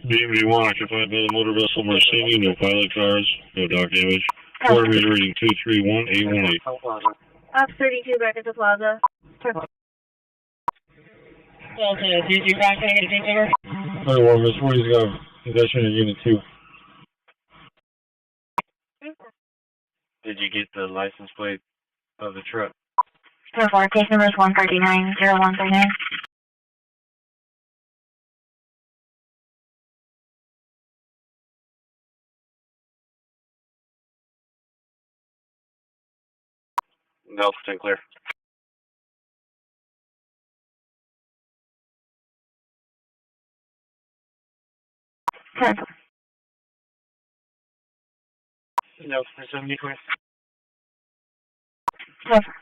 BMD1 occupied by the motor vessel Marcini, no pilot cars, no dock damage. Quarter meter reading 231818. Up 32 back at the plaza. Okay, Very well, Miss Woody's got possession in Unit 2. Did you get the license plate of the truck? 4, case number is 139-0139. Delta 10 clear. Cancel. Delta 70 clear. Cancel.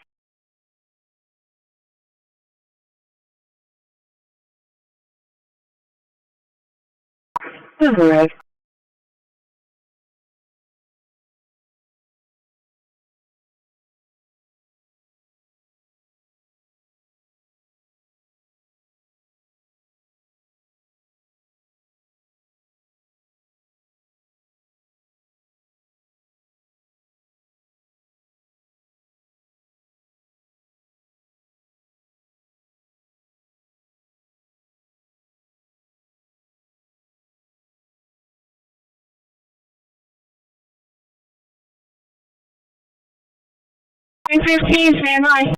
Override. $315, stand by.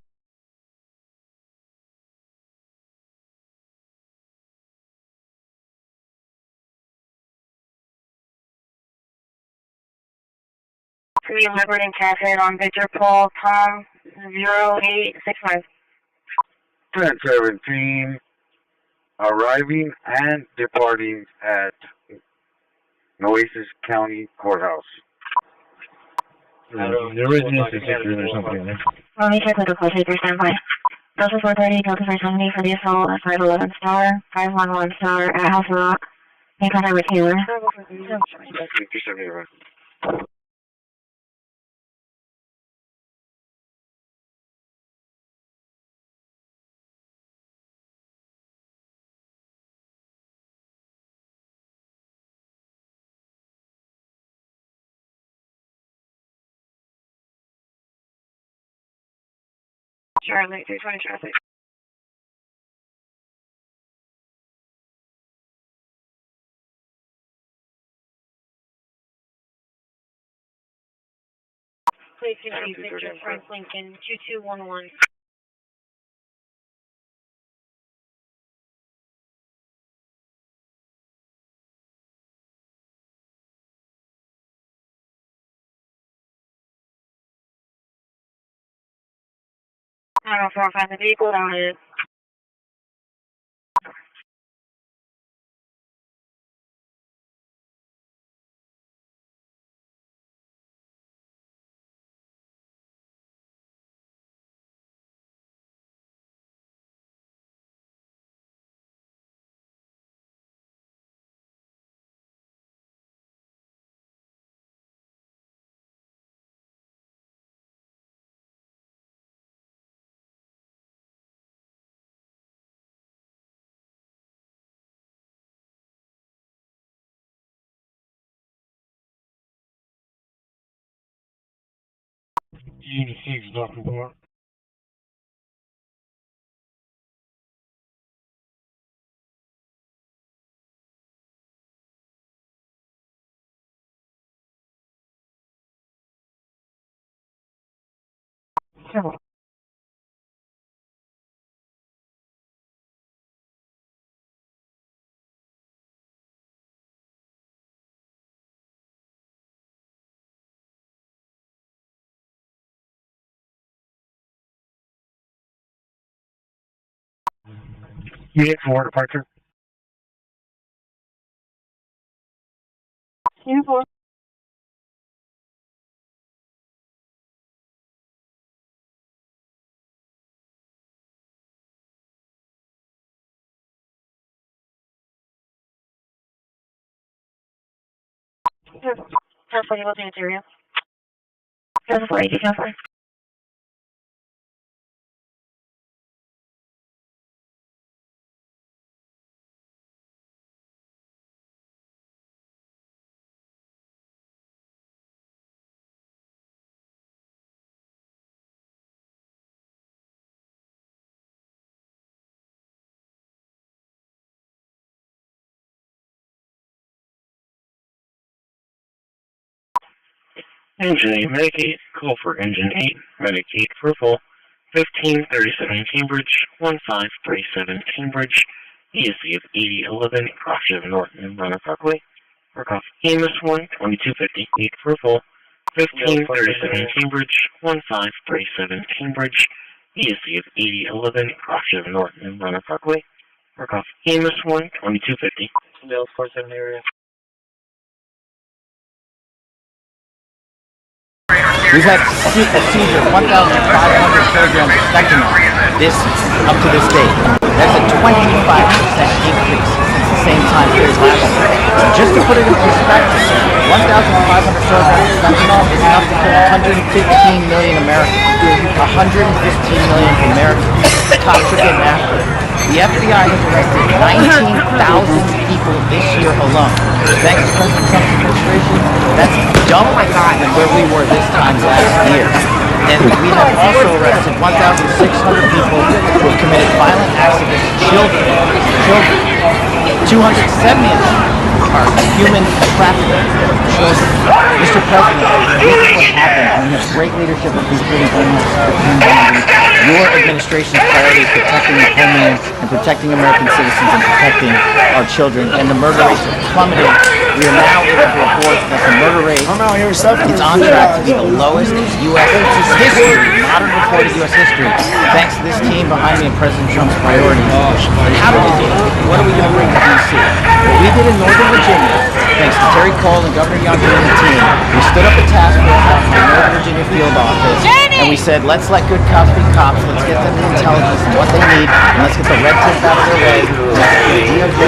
Three Leopard and Catamaran on Victor Paul Tom 0865. 1017, arriving and departing at Nueces County Courthouse. The residence is secret or something. Let me check with the close taker, stand by. Delta 430, Delta 470 for the assault at 511 Star, 511 Star at House of Rock. In contact with Taylor. Charlie, 320 traffic. Please receive Victor Frank Lincoln 2211. I don't know if I find the vehicle down here. Unit 6, Dr. Park. Sure. Unit 4, departure. Unit 4. California, Los Angeles area. 480, California. Engine 8, Medic 8, call for Engine 8, Medic 8 for full, 1537 Cambridge, 1537 Cambridge, ESC of 8011, cross-shift north and Runner Parkway, work off EMS 1, 2250, 8 for full, 1537 Cambridge, 1537 Cambridge, ESC of 8011, cross-shift north and Runner Parkway, work off EMS 1, 2250. Bill 47 area. We've had a seizure of 1,500 kilograms of fentanyl up to this date. That's a 25% increase since the same time period last year. So just to put it in perspective, 1,500 kilograms of fentanyl is enough to kill 115 million Americans. 115 million Americans. The cops are getting after it. The FBI has arrested 19,000 people this year alone. Thanks to President Trump's administration, that's double than where we were this time last year. And we have also arrested 1,600 people who have committed violent acts against children. 270 of them are human trafficking of children. Mr. President, this is what happens when you have great leadership of including your administration's priority is protecting the homeland and protecting American citizens and protecting our children, and the murder rates are plummeting. We are now able to report that the murder rate is on track to be the lowest in U.S. history, modern recorded U.S. history, thanks to this team behind me and President Trump's priorities. And how do we do it? What are we going to bring to D.C.? What we did in Northern Virginia, thanks to Terry Cole and Governor Youngkin and the team, we stood up a task force out in the Northern Virginia field office, and we said, let's let good cops be cops, let's get them the intelligence and what they need, and let's get the red tape out of their way, let's get the DOJ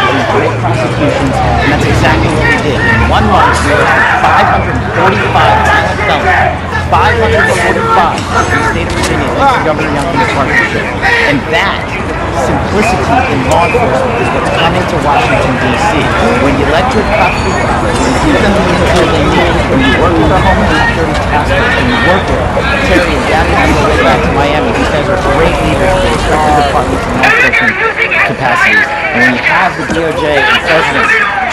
these great prosecutions, and that's exactly what we did. In 1 month, we arrested 545 violent felons. 545 in the state of Virginia, thanks to Governor Youngkin's partnership. And that simplicity in law enforcement is what's coming to Washington, D.C. When you let good cops be cops, when you give them the intel they need, when you work with our Homeland Security Task Force, when you work with Terry and Gabby on the way back to Miami, these guys are great leaders in respective departments and law enforcement capacities. And when you have the DOJ and President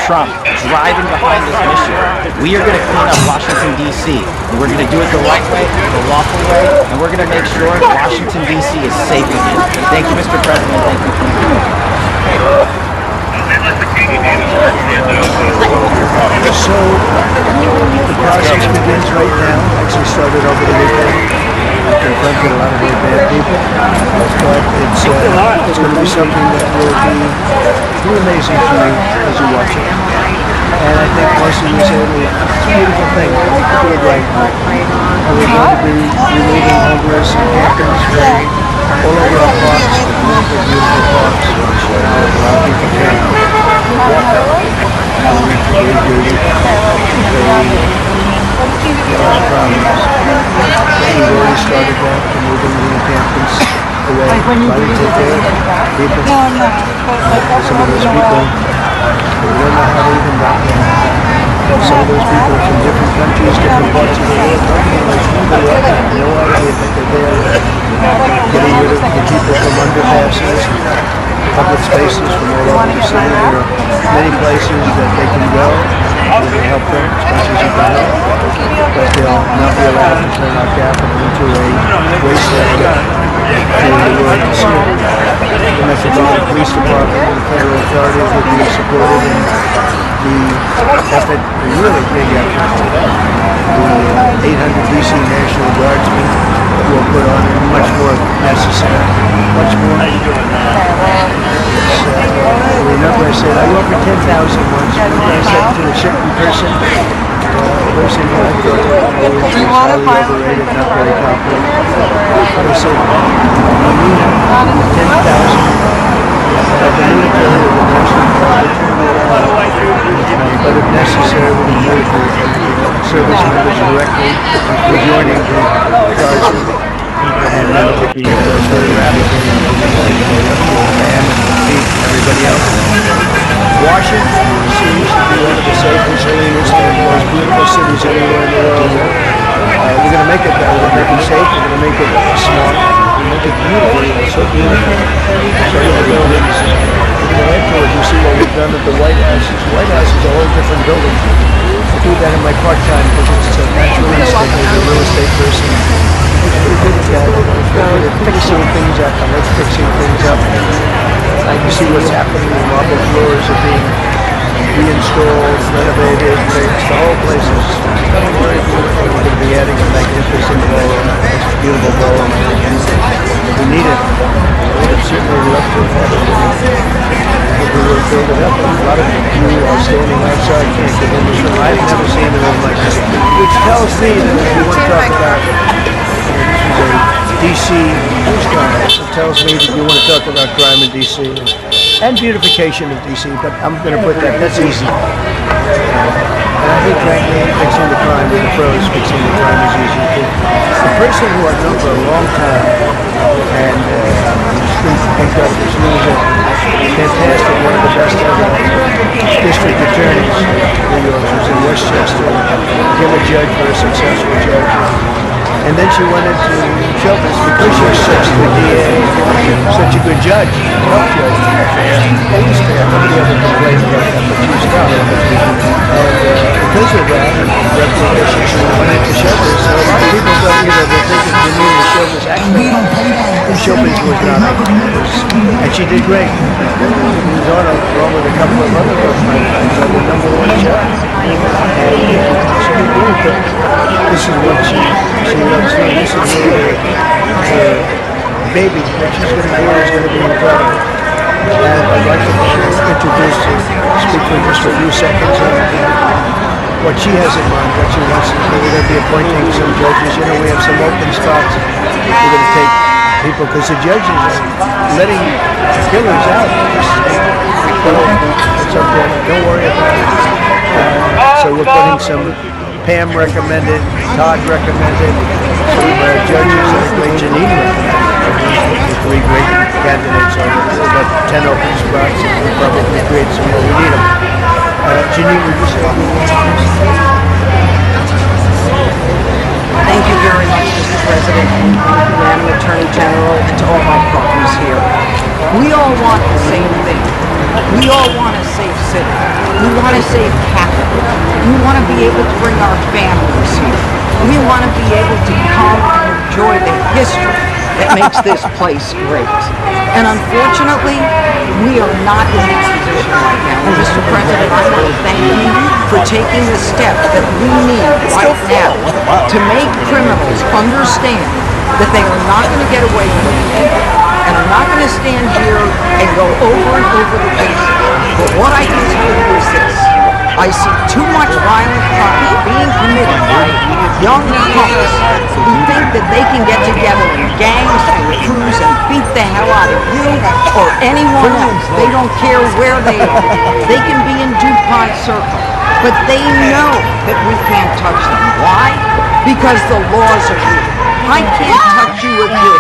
Trump driving behind this mission, we are going to clean up Washington, D.C. And we're going to do it the right way, the lawful way, and we're going to make sure Washington, D.C. is safe again. Thank you, Mr. President. Thank you. So, the process begins right now. Actually started over the weekend. I confronted a lot of very bad people. But it's going to be something that will be amazing for you as you watch it. And I think most of you say, it's a beautiful thing. Look at it right now. We're going to be removing homeless encampments from all over our parks, the beautiful, beautiful parks. So now a lot of people can walk up. We've already started that, removing the encampments away, trying to take care of people. Some of those people, we don't know how they even got there. Some of those people are from different countries, different parts of the world. No idea that they're there. Getting rid of the people from underpasses, public spaces from all over the city. There are many places that they can go. We can help them as much as you can help. But they'll not be allowed to turn our capital into a wasteland to consume. The Metropolitan Police Department and the federal authorities will be supported in the effort, a really big effort. The 800 DC National Guardsmen will put on much more necessary. much more. How you doing, man? Remember I said I offered 10,000 once. I said to a certain person, person who I thought was highly overrated, not very competent. I said, I mean, 10,000. I've been in the period of the national project, but if necessary, we can move the service members directly rejoining the guards, and that would be very rapidly and beat everybody else. Washington seems to be one of the safest, cleanest, and most beautiful cities anywhere in the world. We're going to make it better. We're going to make it safe. We're going to make it smart. We're going to make it beautiful. It's so beautiful. So the buildings. We're going to add to it. You see what we've done at the White House. The White House is a whole different building. I do that in my part-time because it's a natural instinct as a real estate person. We're good at that. We're good at fixing things up. I like fixing things up. You see what's happening. The marble floors are being reinstalled, renovated. The whole place is becoming very beautiful. We're going to be adding a magnificent ballroom. It's a beautiful ballroom. We need it. We'd certainly love to have it. We will build it up. A lot of you are standing outside can't get in this room. I've never seen a room like this, which tells me that if you want to talk about DC news conference, it tells me that you want to talk about crime in DC and beautification of DC, but I'm going to put that's easy. And I think, frankly, fixing the crime with the pros, fixing the crime is easy too. The person who I've known for a long time, and thank God this news is fantastic, one of the best ever district attorneys in New York, was in Westchester, became a judge, very successful judge. And then she went into show business because she was such the DA, such a good judge, tough judge, fair, always fair. Nobody ever complained about that, but she was tough. And because of that, reputation, she went into show business. So a lot of people thought, they're thinking Janine was show business. Actually, show business was not. And she did great. She was on along with a couple of other folks, my friends, on the #1 show. And this is what she loves doing. This is her baby that she's going to do is going to be incredible. And I'd like to introduce her, speak for just a few seconds on what she has in mind, what she wants to do. We're going to be appointing some judges. We have some open spots. We're going to take people, because the judges are letting killers out. It's okay. Don't worry about it. So we're putting some, Pam recommended, Todd recommended, some judges and a great Janine recommended. 3 great candidates on it. We've got 10 open spots, and we'll probably create some more. We need them. Janine, would you say? Thank you very much, Mr. President, and Madam Attorney General, and to all my partners here. We all want the same thing. We all want a safe city. We want a safe capital. We want to be able to bring our families here. We want to be able to come and enjoy the history that makes this place great. And unfortunately, we are not in that position right now. And Mr. President, I want to thank you for taking the step that we need right now to make criminals understand that they are not going to get away with it. And I'm not going to stand here and go over and over the bases. But what I can tell you is this. I see too much violent crime being committed by young couples who think that they can get together in gangs and crews and beat the hell out of you or anyone else. They don't care where they are. They can be in DuPont Circle. But they know that we can't touch them. Why? Because the laws are here. I can't touch you if you're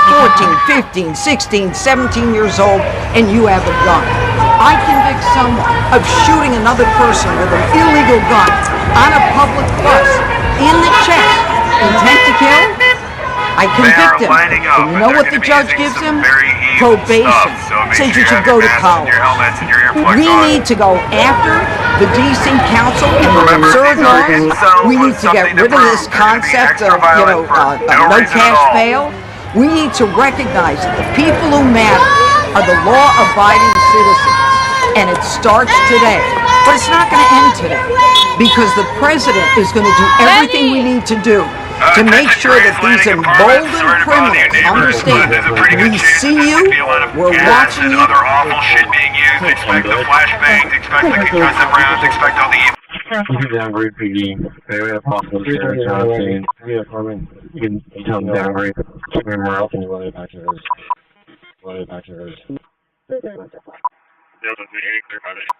14, 15, 16, 17 years old and you have a gun. I convict someone of shooting another person with an illegal gun on a public bus in the chest, intent to kill. I convict him. And you know what the judge gives him? Probation. Says you should go to college. We need to go after the DC Council and the absurd laws. We need to get rid of this concept of, no cash bail. We need to recognize that the people who matter are the law-abiding citizens. And it starts today. But it's not going to end today. Because the president is going to do everything we need to do to make sure that these emboldened criminals understand we see you, we're watching you. Other awful shit being used. Expect the flashbangs, expect the concussive rounds, expect all the... This is downgrade PD. They have possible search on scene. Yeah, Corman. You can tell them downgrade. Check them else and you want it back to those.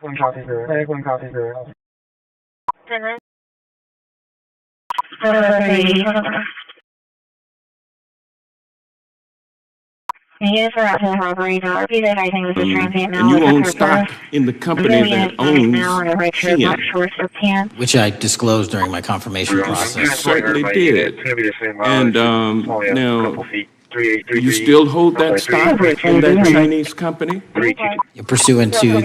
One copy here. One copy here. And you own stock in the company that owns Sheehan. Which I disclosed during my confirmation You process. certainly did. And now, do you still hold that stock in that Chinese company? Pursuant to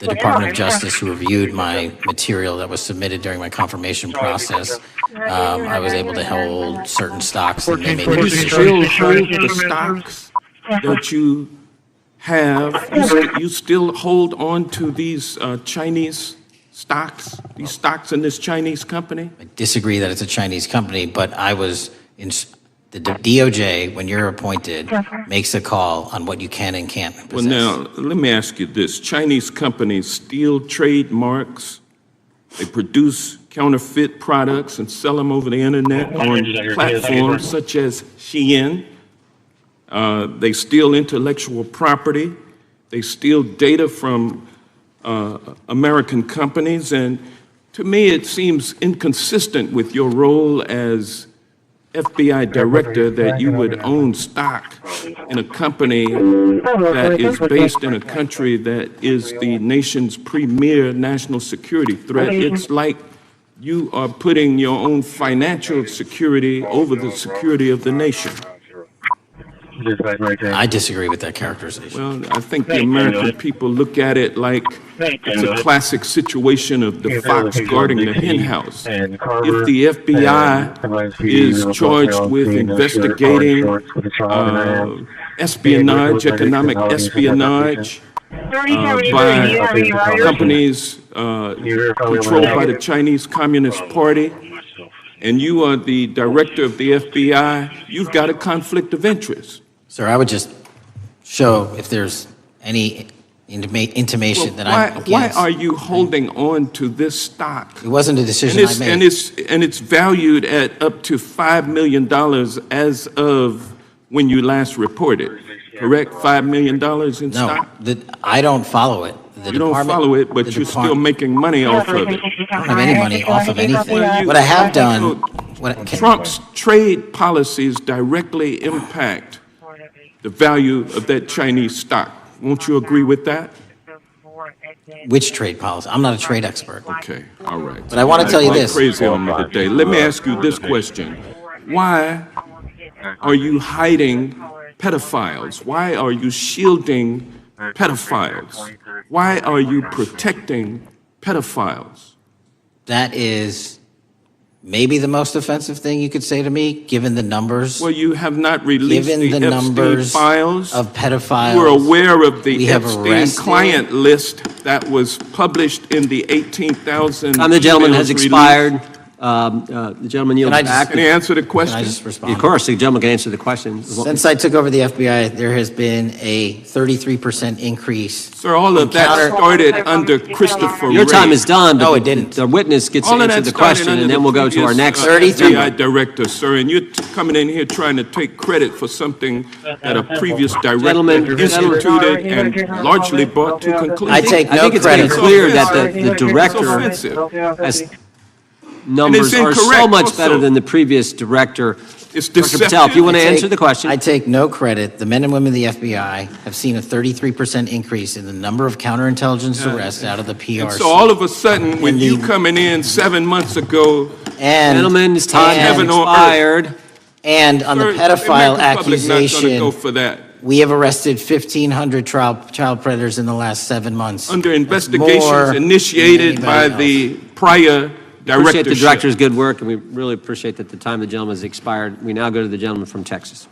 the Department of Justice, who reviewed my material that was submitted during my confirmation process, I was able to hold certain stocks, and they made But a you decision. still hold the stocks that you have? You still hold on to these Chinese stocks, these stocks in this Chinese company? I disagree that it's a Chinese company, but I was in the DOJ, when you're appointed, makes a call on what you can and can't possess. Well, now, let me ask you this. Chinese companies steal trademarks. They produce counterfeit products and sell them over the internet on platforms such as Shein. They steal intellectual property. They steal data from American companies. And to me, it seems inconsistent with your role as FBI director that you would own stock in a company that is based in a country that is the nation's premier national security threat. It's like you are putting your own financial security over the security of the nation. I disagree with that characterization. Well, I think the American people look at it like it's a classic situation of the fox guarding the hen house. If the FBI is charged with investigating espionage, economic espionage, by companies controlled by the Chinese Communist Party, and you are the director of the FBI, you've got a conflict of interest. Sir, I would just show if there's any intimation that I'm against. Why are you holding on to this stock? It wasn't a decision I made. And it's valued at up to $5 million as of when you last reported, correct? $5 million in stock? No, I don't follow it. You don't follow it, but you're still making money off of it. I don't have any money off of anything. What I have done... Trump's trade policies directly impact the value of that Chinese stock. Won't you agree with that? Which trade policy? I'm not a trade expert. Okay, all right. But I want to tell you this. I'm crazy on me today. Let me ask you this question. Why are you hiding pedophiles? Why are you shielding pedophiles? Why are you protecting pedophiles? That is maybe the most offensive thing you could say to me, given the numbers. Well, you have not released given the Epstein numbers files of pedophiles. You are aware of the Epstein client list that was published in the 18,000 The gentleman has released. expired. The gentleman yields back. Can he answer the question? Can I just respond? Of course, the gentleman can answer the question. Since I took over the FBI, there has been a 33% increase. Sir, all of that started under Christopher Your time Wray. is done, but No, it didn't. the witness gets to All of answer that the started question, under and then the we'll go to our next. FBI director, sir, and you're coming in here trying to take credit for something that a previous director instituted and largely brought to conclusion. I take no I think it's credit. pretty clear that the director has numbers are so much better than the previous director. It's Dr. Patel, if you want to answer the question. I take no credit. The men and women of the FBI have seen a 33% increase in the number of counterintelligence arrests out of the PRC. And so all of a sudden, when you coming in 7 months ago, Gentlemen's time has expired. And on the Sir, pedophile the American public not gonna accusation, go for that. we have arrested 1,500 child predators in the last 7 months. Under That's investigations more initiated than by anybody the prior Appreciate the directorship. director's good work, and we really appreciate that the time of the gentleman has expired. We now go to the gentleman from Texas.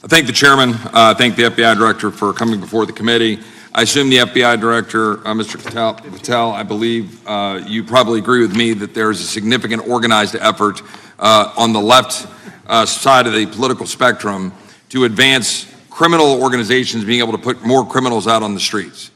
I thank the chairman. I thank the FBI director for coming before the committee. I assume the FBI director, Mr. Patel, I believe you probably agree with me that there is a significant organized effort on the left side of the political spectrum to advance criminal organizations being able to put more criminals out on the streets.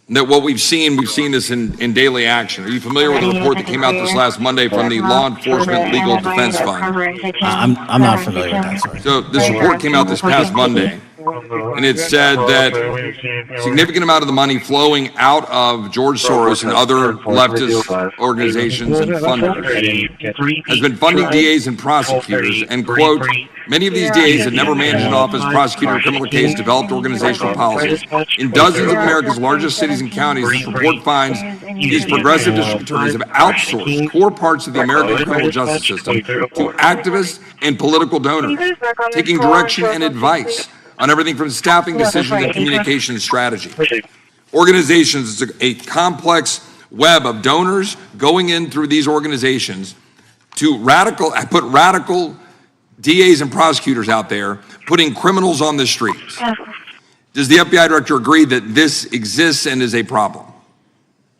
And that what we've seen this in daily action. Are you familiar with the report that came out this last Monday from the Law Enforcement Legal Defense Fund? I'm not familiar with that, sorry. So this report came out this past Monday, and it said that a significant amount of the money flowing out of George Soros and other leftist organizations and funders has been funding DAs and prosecutors, and quote, many of these DAs had never managed an office, prosecuted a criminal case, developed organizational policies. In dozens of America's largest cities and counties, this report finds these progressive district attorneys have outsourced core parts of the American criminal justice system to activists and political donors, taking direction and advice on everything from staffing decisions and communication strategy. Organizations, it's a complex web of donors going in through these organizations to put radical DAs and prosecutors out there, putting criminals on the streets. Does the FBI director agree that this exists and is a problem?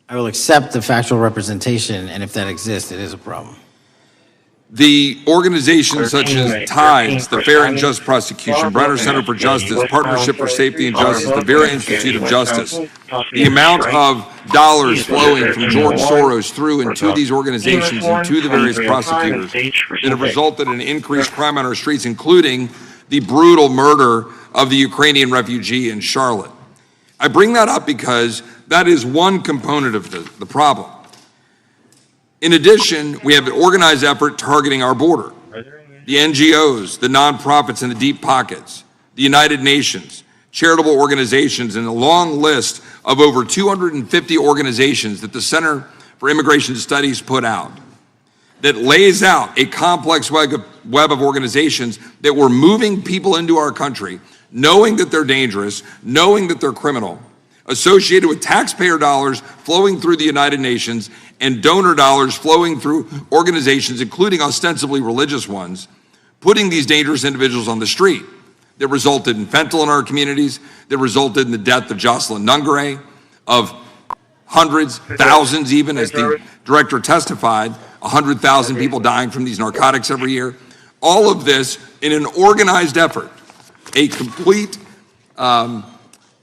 I will accept the factual representation, and if that exists, it is a problem. The organizations such as TIDES, the Fair and Just Prosecution, Brenner Center for Justice, Partnership for Safety and Justice, the Vera Institute of Justice, the amount of dollars flowing from George Soros through and to these organizations and to the various prosecutors that have resulted in increased crime on our streets, including the brutal murder of the Ukrainian refugee in Charlotte. I bring that up because that is one component of the problem. In addition, we have an organized effort targeting our border. The NGOs, the nonprofits and the deep pockets, the United Nations, charitable organizations, and a long list of over 250 organizations that the Center for Immigration Studies put out that lays out a complex web of organizations that were moving people into our country, knowing that they're dangerous, knowing that they're criminal, associated with taxpayer dollars flowing through the United Nations and donor dollars flowing through organizations, including ostensibly religious ones, putting these dangerous individuals on the street that resulted in fentanyl in our communities, that resulted in the death of Jocelyn Nungare, of hundreds, thousands even, as the director testified, 100,000 people dying from these narcotics every year. All of this in an organized effort, a complete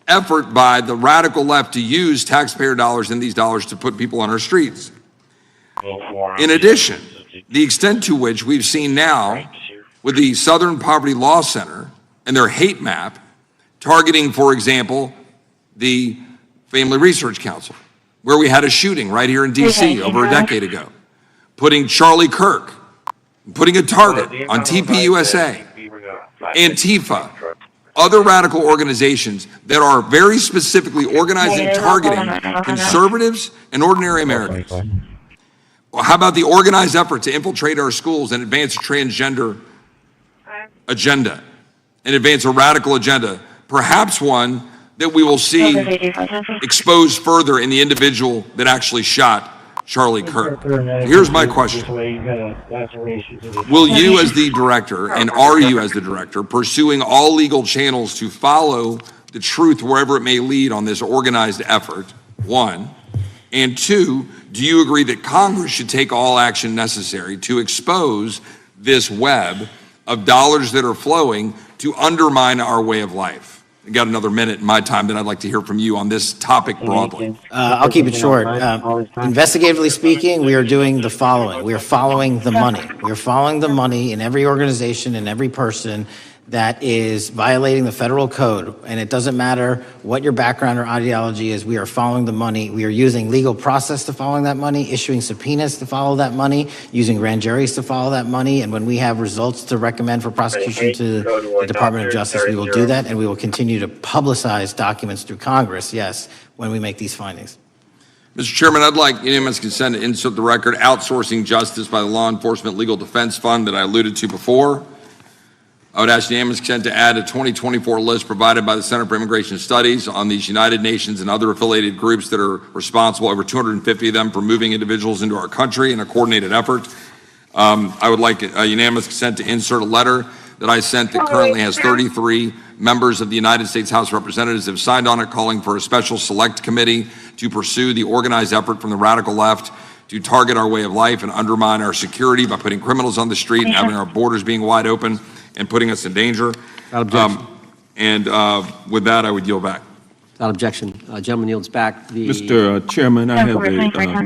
effort by the radical left to use taxpayer dollars and these dollars to put people on our streets. In addition, the extent to which we've seen now with the Southern Poverty Law Center and their hate map targeting, for example, the Family Research Council, where we had a shooting right here in DC over a decade ago, putting Charlie Kirk, putting a target on TPUSA, Antifa, other radical organizations that are very specifically organizing, targeting conservatives and ordinary Americans. Well, how about the organized effort to infiltrate our schools and advance a transgender agenda and advance a radical agenda, perhaps one that we will see exposed further in the individual that actually shot Charlie Kirk. Here's my question. Will you as the director, and are you as the director, pursuing all legal channels to follow the truth wherever it may lead on this organized effort, one? And two, do you agree that Congress should take all action necessary to expose this web of dollars that are flowing to undermine our way of life? I got another minute in my time that I'd like to hear from you on this topic broadly. I'll keep it short. Investigatively speaking, we are doing the following. We are following the money. We are following the money in every organization and every person that is violating the federal code. And it doesn't matter what your background or ideology is, we are following the money. We are using legal process to follow that money, issuing subpoenas to follow that money, using grand juries to follow that money. And when we have results to recommend for prosecution to the Department of Justice, we will do that. And we will continue to publicize documents through Congress, yes, when we make these findings. Mr. Chairman, I'd like unanimous consent to insert the record outsourcing justice by the Law Enforcement Legal Defense Fund that I alluded to before. I would ask unanimous consent to add a 2024 list provided by the Center for Immigration Studies on these United Nations and other affiliated groups that are responsible, over 250 of them, for moving individuals into our country in a coordinated effort. I would like a unanimous consent to insert a letter that I sent that currently has 33 members of the United States House of Representatives have signed on it, calling for a special select committee to pursue the organized effort from the radical left to target our way of life and undermine our security by putting criminals on the street and having our borders being wide open and putting us in danger. Without objection. With that, I would yield back. Without objection. Gentleman yields back. Mr. Chairman, I have a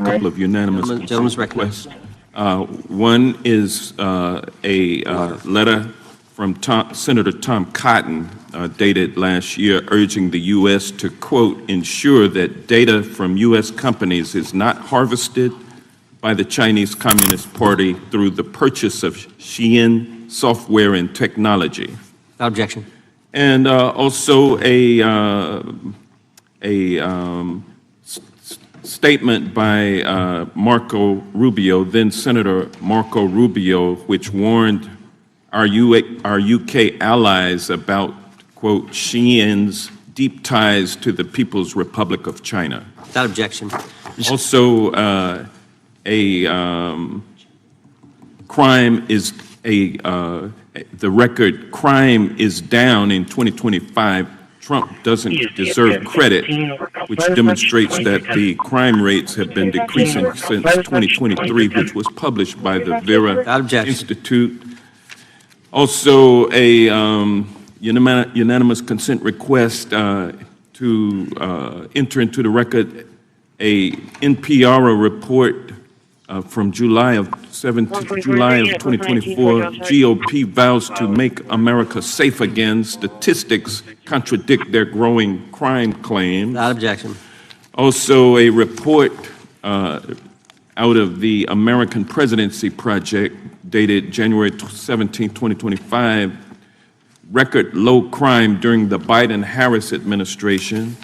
couple of unanimous Gentleman's requests. One is a letter from Senator Tom Cotton dated last year urging the U.S. to, quote, ensure that data from U.S. companies is not harvested by the Chinese Communist Party through the purchase of Shein software and technology. Without objection. And also statement by Marco Rubio, then Senator Marco Rubio, which warned our UK allies about, quote, Shein's deep ties to the People's Republic of China. Without objection. Also, the record crime is down in 2025. Trump doesn't deserve credit, which demonstrates that the crime rates have been decreasing since 2023, which was published by the Vera Institute. Also, a unanimous consent request to enter into the record a NPR report from July of 2024, GOP vows to make America safe again. Statistics contradict their growing crime claims. Without objection. Also, a report out of the American Presidency Project dated January 17, 2025, record low crime during the Biden-Harris administration.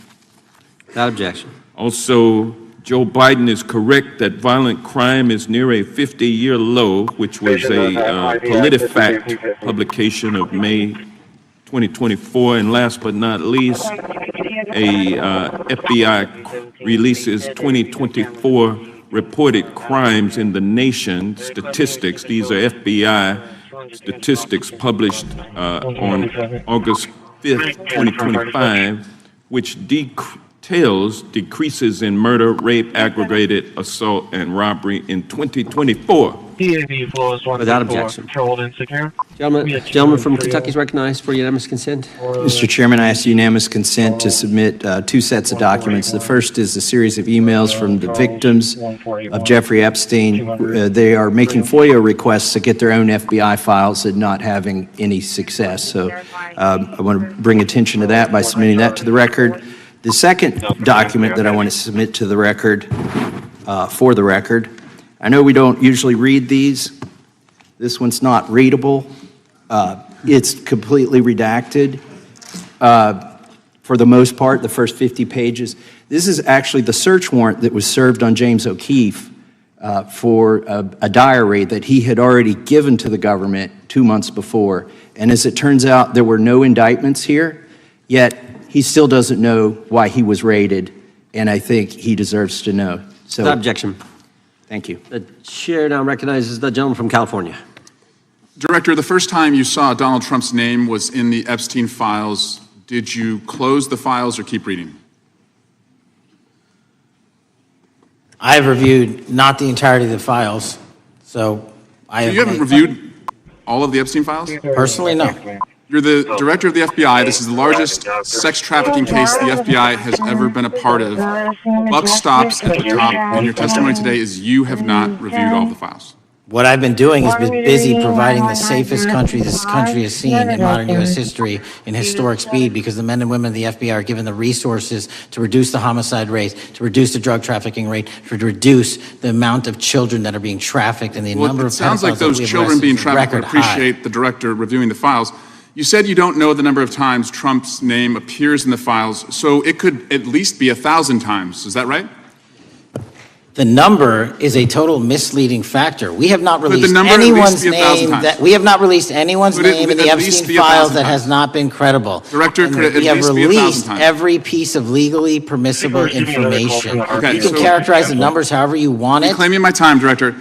Without objection. Also, Joe Biden is correct that violent crime is near a 50-year low, which was a PolitiFact publication of May 2024. And last but not least, FBI releases 2024 reported crimes in the nation statistics. These are FBI statistics published on August 5th, 2025, which details decreases in murder, rape, aggravated assault, and robbery in 2024. Without objection. Gentleman from Kentucky is recognized for unanimous consent. Mr. Chairman, I ask unanimous consent to submit two sets of documents. The first is a series of emails from the victims of Jeffrey Epstein. They are making FOIA requests to get their own FBI files and not having any success. So I want to bring attention to that by submitting that to the record. The second document that I want to submit to the record, for the record, I know we don't usually read these. This one's not readable. It's completely redacted. For the most part, the first 50 pages. This is actually the search warrant that was served on James O'Keefe for a diary that he had already given to the government 2 months before. And as it turns out, there were no indictments here, yet he still doesn't know why he was raided, and I think he deserves to know. So, without objection. Thank you. The chair now recognizes the gentleman from California. Director, the first time you saw Donald Trump's name was in the Epstein files. Did you close the files or keep reading? I have reviewed not the entirety of the files, so I have... You haven't reviewed all of the Epstein files? Personally, no. You're the director of the FBI. This is the largest sex trafficking case the FBI has ever been a part of. Buck stops at the top, and your testimony today is you have not reviewed all the files. What I've been doing is been busy providing the safest country this country has seen in modern U.S. history in historic speed, because the men and women of the FBI are given the resources to reduce the homicide rate, to reduce the drug trafficking rate, to reduce the amount of children that are being trafficked, and the number of pedophiles. It sounds like those children being trafficked would appreciate the director reviewing the files. You said you don't know the number of times Trump's name appears in the files, so it could at least be 1,000 times. Is that right? The number is a total misleading factor. We have not released anyone's name that we have not released anyone's name in the Epstein files that has not been credible. Director, could it we at have least be 1,000 released times? every piece of legally permissible information. Okay, You can characterize the numbers however you want it. Reclaiming my time, Director.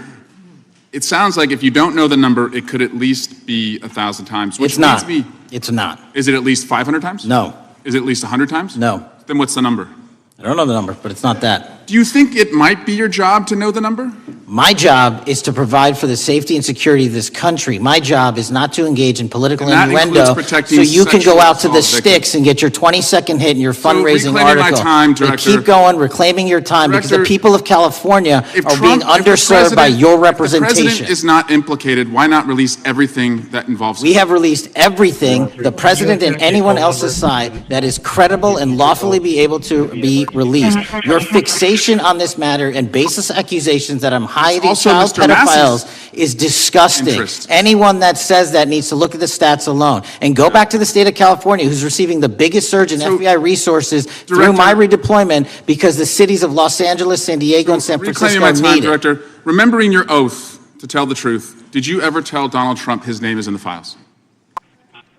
it sounds like if you don't know the number, it could at least be 1,000 times. Which It's not. leads me- It's not. Is it at least 500 times? No. Is it at least 100 times? No. Then what's the number? I don't know the number, but it's not that. Do you think it might be your job to know the number? My job is to provide for the safety and security of this country. My job is not to engage in political And that innuendo includes protecting so you can go out to the sexual assault sticks and get your 20-second hit in your fundraising reclaiming my article. time, And Director. keep going, reclaiming your time, because the Director, people of California If are Trump- being if the underserved by president- your If the representation. president is not implicated, why not release everything that involves We have released everything, the president and anyone else's side, that is credible and lawfully be able to be released. Your fixation on this matter and baseless accusations that I'm hiding Also child Mr. Massey's pedophiles is disgusting. interest. Anyone that says that needs to look at the stats alone. And go back to the state of California, who's receiving the biggest surge in FBI resources through my redeployment because the cities of Los Angeles, San Diego, and San Reclaiming Francisco my time, need it. Director. Remembering your oath to tell the truth, did you ever tell Donald Trump his name is in the files?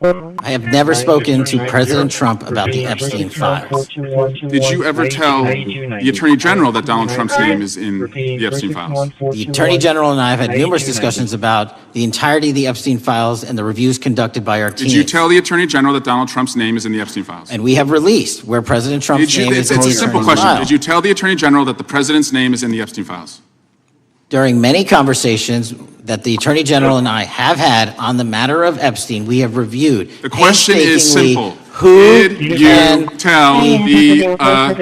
I have never spoken to President Trump about the Epstein files. Did you ever tell the Attorney General that Donald Trump's name is in the Epstein files? The Attorney General and I have had numerous discussions about the entirety of the Epstein files and the reviews conducted by our team. Did you tell the Attorney General that Donald Trump's name is in the Epstein files? And we have released where President Trump's Did you, name is in it's the a simple Epstein question. file. Did you tell the Attorney General that the President's name is in the Epstein files? During many conversations that the Attorney General and I have had on the matter of Epstein, we have reviewed. The question is painstakingly simple. Who Did you can tell the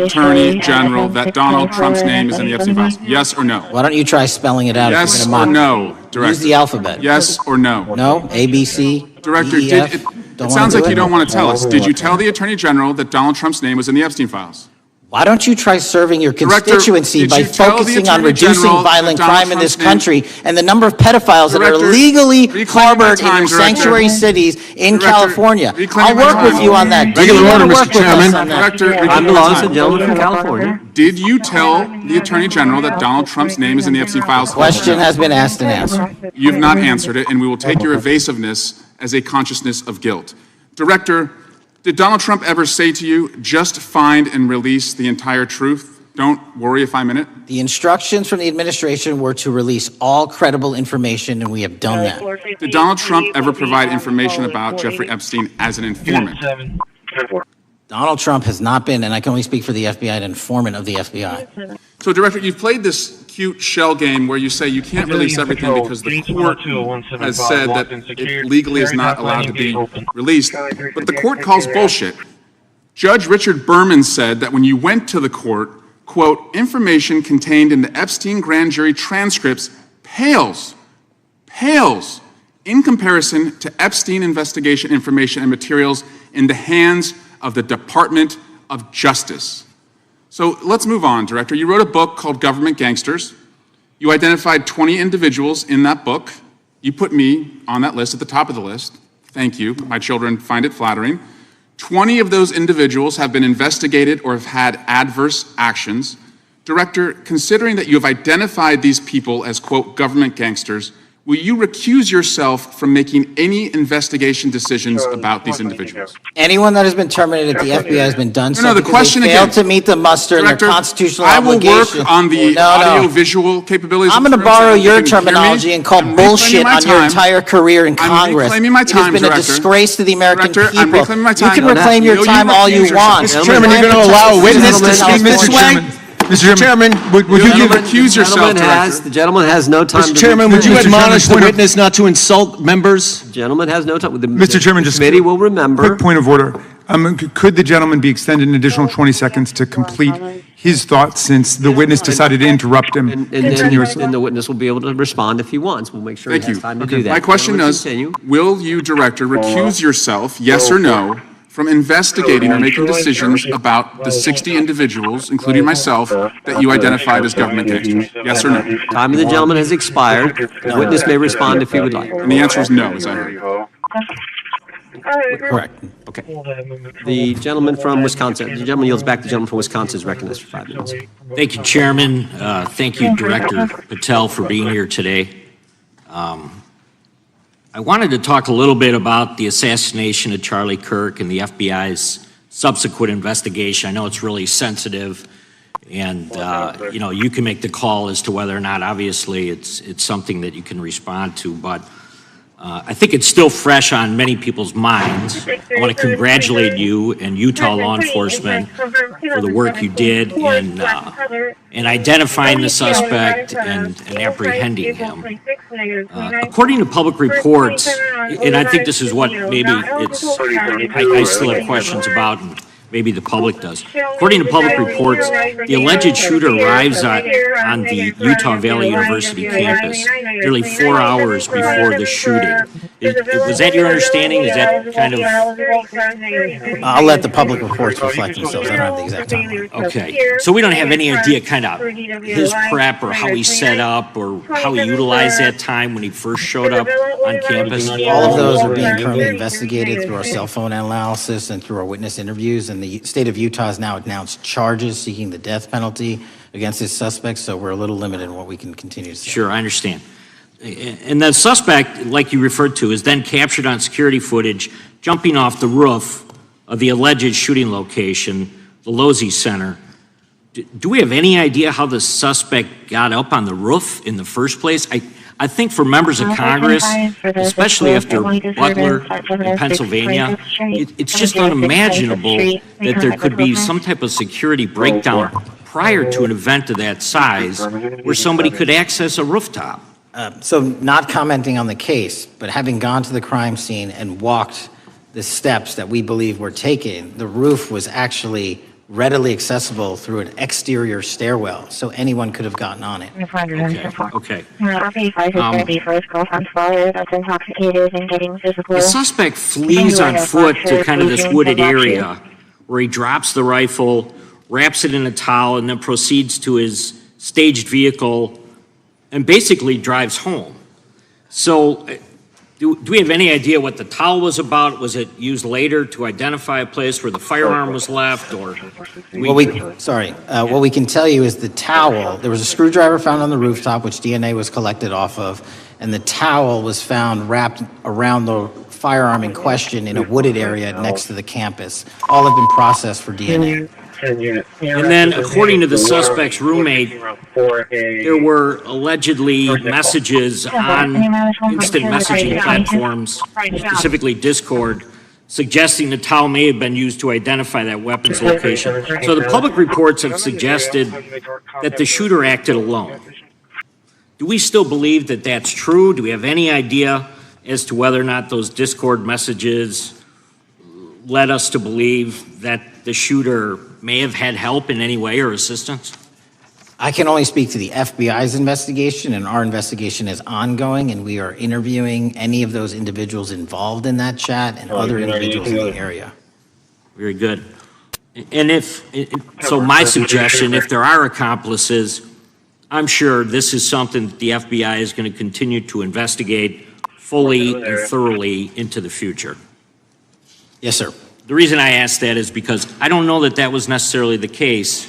Attorney General that Donald Trump's name is in the Epstein files? Yes or no? Why don't you try spelling it out? if Yes you're gonna or mock no, me? Director? Use the alphabet. Yes or no? No? A, B, C, Director, D, E, F? it Don't sounds wanna like do you it? don't want to tell us. Did you tell the Attorney General that Donald Trump's name was in the Epstein files? Why don't you try serving your Director, constituency did by you tell the focusing on Attorney reducing General that violent Donald crime in this Trump's name- country and the number of pedophiles that are Director, legally reclaim my harbored in time, your Director. sanctuary cities in Director, California? reclaim I'll my work with time. you on that. Do Regular you wanna order, work Mr. with us Chairman. on that? Director, reclaim I'm the my lawless time. gentleman from California. Did you tell the Attorney General that Donald Trump's name is in the Epstein files? Question has been asked and answered. You've not answered it, and we will take your evasiveness as a consciousness of guilt. Director, did Donald Trump ever say to you, just find and release the entire truth? Don't worry if I'm in it. The instructions from the administration were to release all credible information, and we have done that. Did Donald Trump ever provide information about Jeffrey Epstein as an informant? Donald Trump has not been, and I can only speak for the FBI, an informant of the FBI. So, Director, you've played this cute shell game where you say you can't release everything because the court has said that it legally is not allowed to be released. But the court calls bullshit. Judge Richard Berman said that when you went to the court, quote, information contained in the Epstein grand jury transcripts pales in comparison to Epstein investigation information and materials in the hands of the Department of Justice. So let's move on, Director. You wrote a book called Government Gangsters. You identified 20 individuals in that book. You put me on that list at the top of the list. Thank you. My children find it flattering. 20 of those individuals have been investigated or have had adverse actions. Director, considering that you have identified these people as, quote, government gangsters, will you recuse yourself from making any investigation decisions about these individuals? Anyone that has been terminated at the FBI has been done so No, the because question they failed again. to meet the muster in Director, their constitutional I will obligation. work on the audio-visual capabilities. I'm of going to the borrow room so your you can hear me. terminology and call I'm reclaiming bullshit my on your time. entire career in I'm Congress. reclaiming my It time, has been Director. a disgrace to the American Director, I'm people. reclaiming my time. You can reclaim your Will you time all you recuse want. yourself? Mr. Chairman, you're going to allow a witness to speak this way? Mr. Chairman, would you give... Recuse yourself, Director. The gentleman has no time to... Mr. Chairman, would you admonish the witness not to insult members? The gentleman has no time. Mr. Chairman, just... The committee will remember... Quick point of order. Could the gentleman be extended an additional 20 seconds to complete his thoughts since the witness decided to interrupt him continuously? And the witness will be able to respond if he wants. We'll make sure Thank he has you. time to do that. My question is, will you, Director, recuse yourself, yes or no, from investigating or making decisions about the 60 individuals, including myself, that you identified as government gangsters? Yes or no? Time of the gentleman has expired. The witness may respond if he would like. And the answer is no, as I heard. Correct. Okay. The gentleman from Wisconsin, the gentleman yields back. The gentleman from Wisconsin is recognized for 5 minutes. Thank you, Chairman. Thank you, Director Patel, for being here today. I wanted to talk a little bit about the assassination of Charlie Kirk and the FBI's subsequent investigation. I know it's really sensitive. And, you can make the call as to whether or not, obviously, it's something that you can respond to, but I think it's still fresh on many people's minds. I want to congratulate you and Utah law enforcement for the work you did in identifying the suspect and apprehending him. According to public reports, and I think this is what maybe I still have questions about, and maybe the public does. According to public reports, the alleged shooter arrives on the Utah Valley University campus nearly 4 hours before the shooting. Was that your understanding? Is that kind of... I'll let the public reports reflect themselves. I don't have the exact timeline. Okay. So we don't have any idea kind of his prep or how he set up or how he utilized that time when he first showed up on campus? All of those are being currently investigated through our cell phone analysis and through our witness interviews. And the state of Utah has now announced charges seeking the death penalty against his suspects. So we're a little limited in what we can continue to say. Sure, I understand. And the suspect, like you referred to, is then captured on security footage jumping off the roof of the alleged shooting location, the Losey Center. Do we have any idea how the suspect got up on the roof in the first place? I think for members of Congress, especially after Butler in Pennsylvania, it's just unimaginable that there could be some type of security breakdown prior to an event of that size where somebody could access a rooftop. So not commenting on the case, but having gone to the crime scene and walked the steps that we believe were taken, the roof was actually readily accessible through an exterior stairwell, so anyone could have gotten on it. Okay. The The suspect flees on foot to kind of this wooded area where he drops the rifle, wraps it in a towel, and then proceeds to his staged vehicle and basically drives home. So do we have any idea what the towel was about? Was it used later to identify a place where the firearm was left, or? What we can tell you is the towel, there was a screwdriver found on the rooftop, which DNA was collected off of, and the towel was found wrapped around the firearm in question in a wooded area next to the campus. All have been processed for DNA. And then, according to the suspect's roommate, there were allegedly messages on instant messaging platforms, specifically Discord, suggesting the towel may have been used to identify that weapon's location. So the public reports have suggested that the shooter acted alone. Do we still believe that that's true? Do we have any idea as to whether or not those Discord messages led us to believe that the shooter may have had help in any way or assistance? I can only speak to the FBI's investigation, and our investigation is ongoing, and we are interviewing any of those individuals involved in that chat and other individuals in the area. Very good. And so my suggestion, if there are accomplices, I'm sure this is something that the FBI is going to continue to investigate fully and thoroughly into the future. Yes, sir. The reason I ask that is because I don't know that that was necessarily the case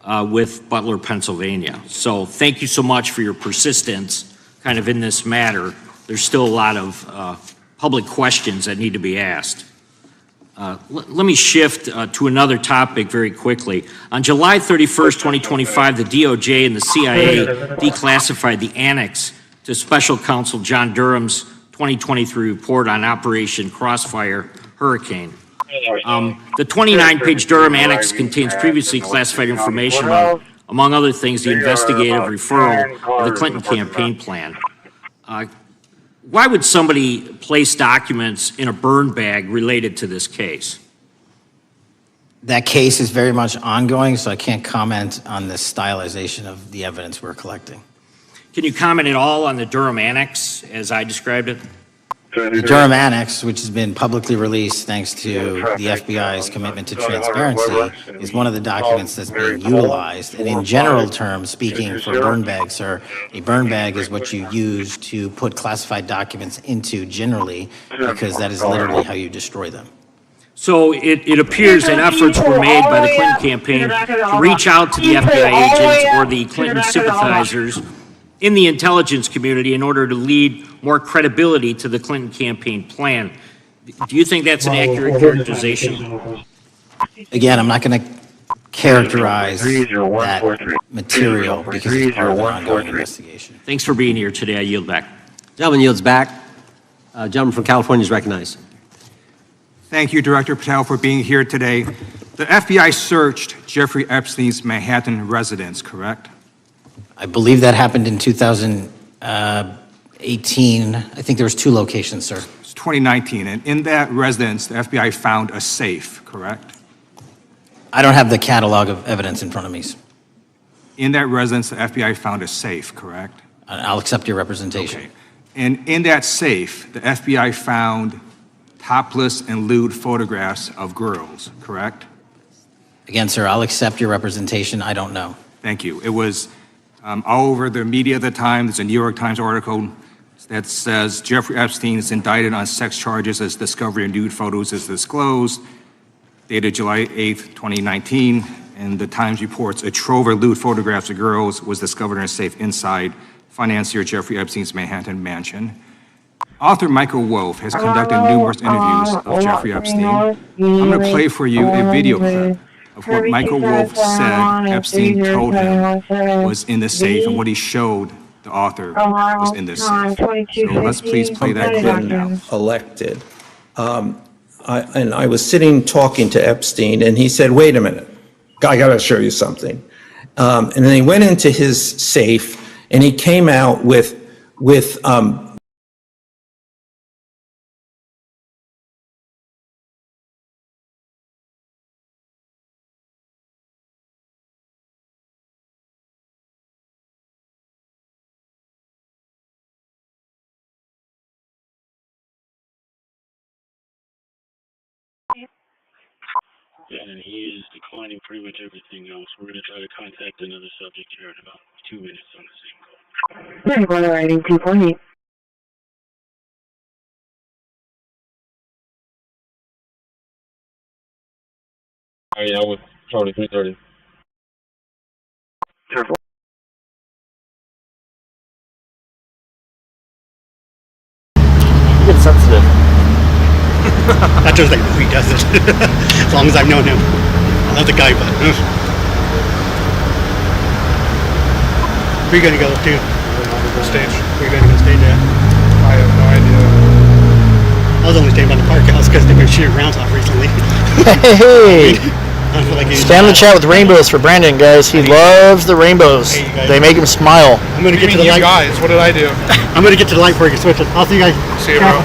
with Butler, Pennsylvania. So thank you so much for your persistence kind of in this matter. There's still a lot of public questions that need to be asked. Let me shift to another topic very quickly. On July 31st, 2025, the DOJ and the CIA declassified the annex to Special Counsel John Durham's 2023 report on Operation Crossfire Hurricane. The 29-page Durham Annex contains previously classified information about, among other things, the investigative referral of the Clinton campaign plan. Why would somebody place documents in a burn bag related to this case? That case is very much ongoing, so I can't comment on the stylization of the evidence we're collecting. Can you comment at all on the Durham Annex as I described it? The Durham Annex, which has been publicly released thanks to the FBI's commitment to transparency, is one of the documents that's being utilized. And in general terms, speaking for burn bags, sir, a burn bag is what you use to put classified documents into generally, because that is literally how you destroy them. So it appears that efforts were made by the Clinton campaign to reach out to the FBI agents or the Clinton sympathizers in the intelligence community in order to lead more credibility to the Clinton campaign plan. Do you think that's an accurate characterization? Again, I'm not going to characterize that material because it's part of an ongoing investigation. Thanks for being here today. I yield back. Gentleman yields back. Gentleman from California is recognized. Thank you, Director Patel, for being here today. The FBI searched Jeffrey Epstein's Manhattan residence, correct? I believe that happened in 2018. I think there was 2 locations, sir. It's 2019, and in that residence, the FBI found a safe, correct? I don't have the catalog of evidence in front of me. In that residence, the FBI found a safe, correct? I'll accept your representation. Okay. And in that safe, the FBI found topless and lewd photographs of girls, correct? Again, sir, I'll accept your representation. I don't know. Thank you. It was all over the media at the time. There's a New York Times article that says Jeffrey Epstein is indicted on sex charges as discovery of nude photos is disclosed, dated July 8th, 2019. And the Times reports a trove of lewd photographs of girls was discovered in a safe inside financier Jeffrey Epstein's Manhattan mansion. Author Michael Wolff has conducted numerous interviews of Jeffrey Epstein. I'm going to play for you a video clip of what Michael Wolff said Epstein told him was in the safe and what he showed the author was in the safe. So let's please play that clip now. Elected. And I was sitting talking to Epstein, and he said, "Wait a minute, I got to show you something." And then he went into his safe, and he came out with And he is declining pretty much everything else. We're going to try to contact another subject here in about 2 minutes on the same call. 31 writing 2.8. Oh yeah, with Charlie 330. Careful. You get sensitive. Not just like who he does it. As long as I've known him. I love the guy, but where are you gonna go to? Stage. Where are you gonna go stage at? I have no idea. I was only staying by the park house because they've been shooting rounds off recently. Hey! I feel like Spam the chat with rainbows for Brandon, guys. He loves the rainbows. They make him smile. I'm gonna get to the light. guys, what did I do? I'm gonna get to the light before you can switch it. I'll see you guys. See you, bro.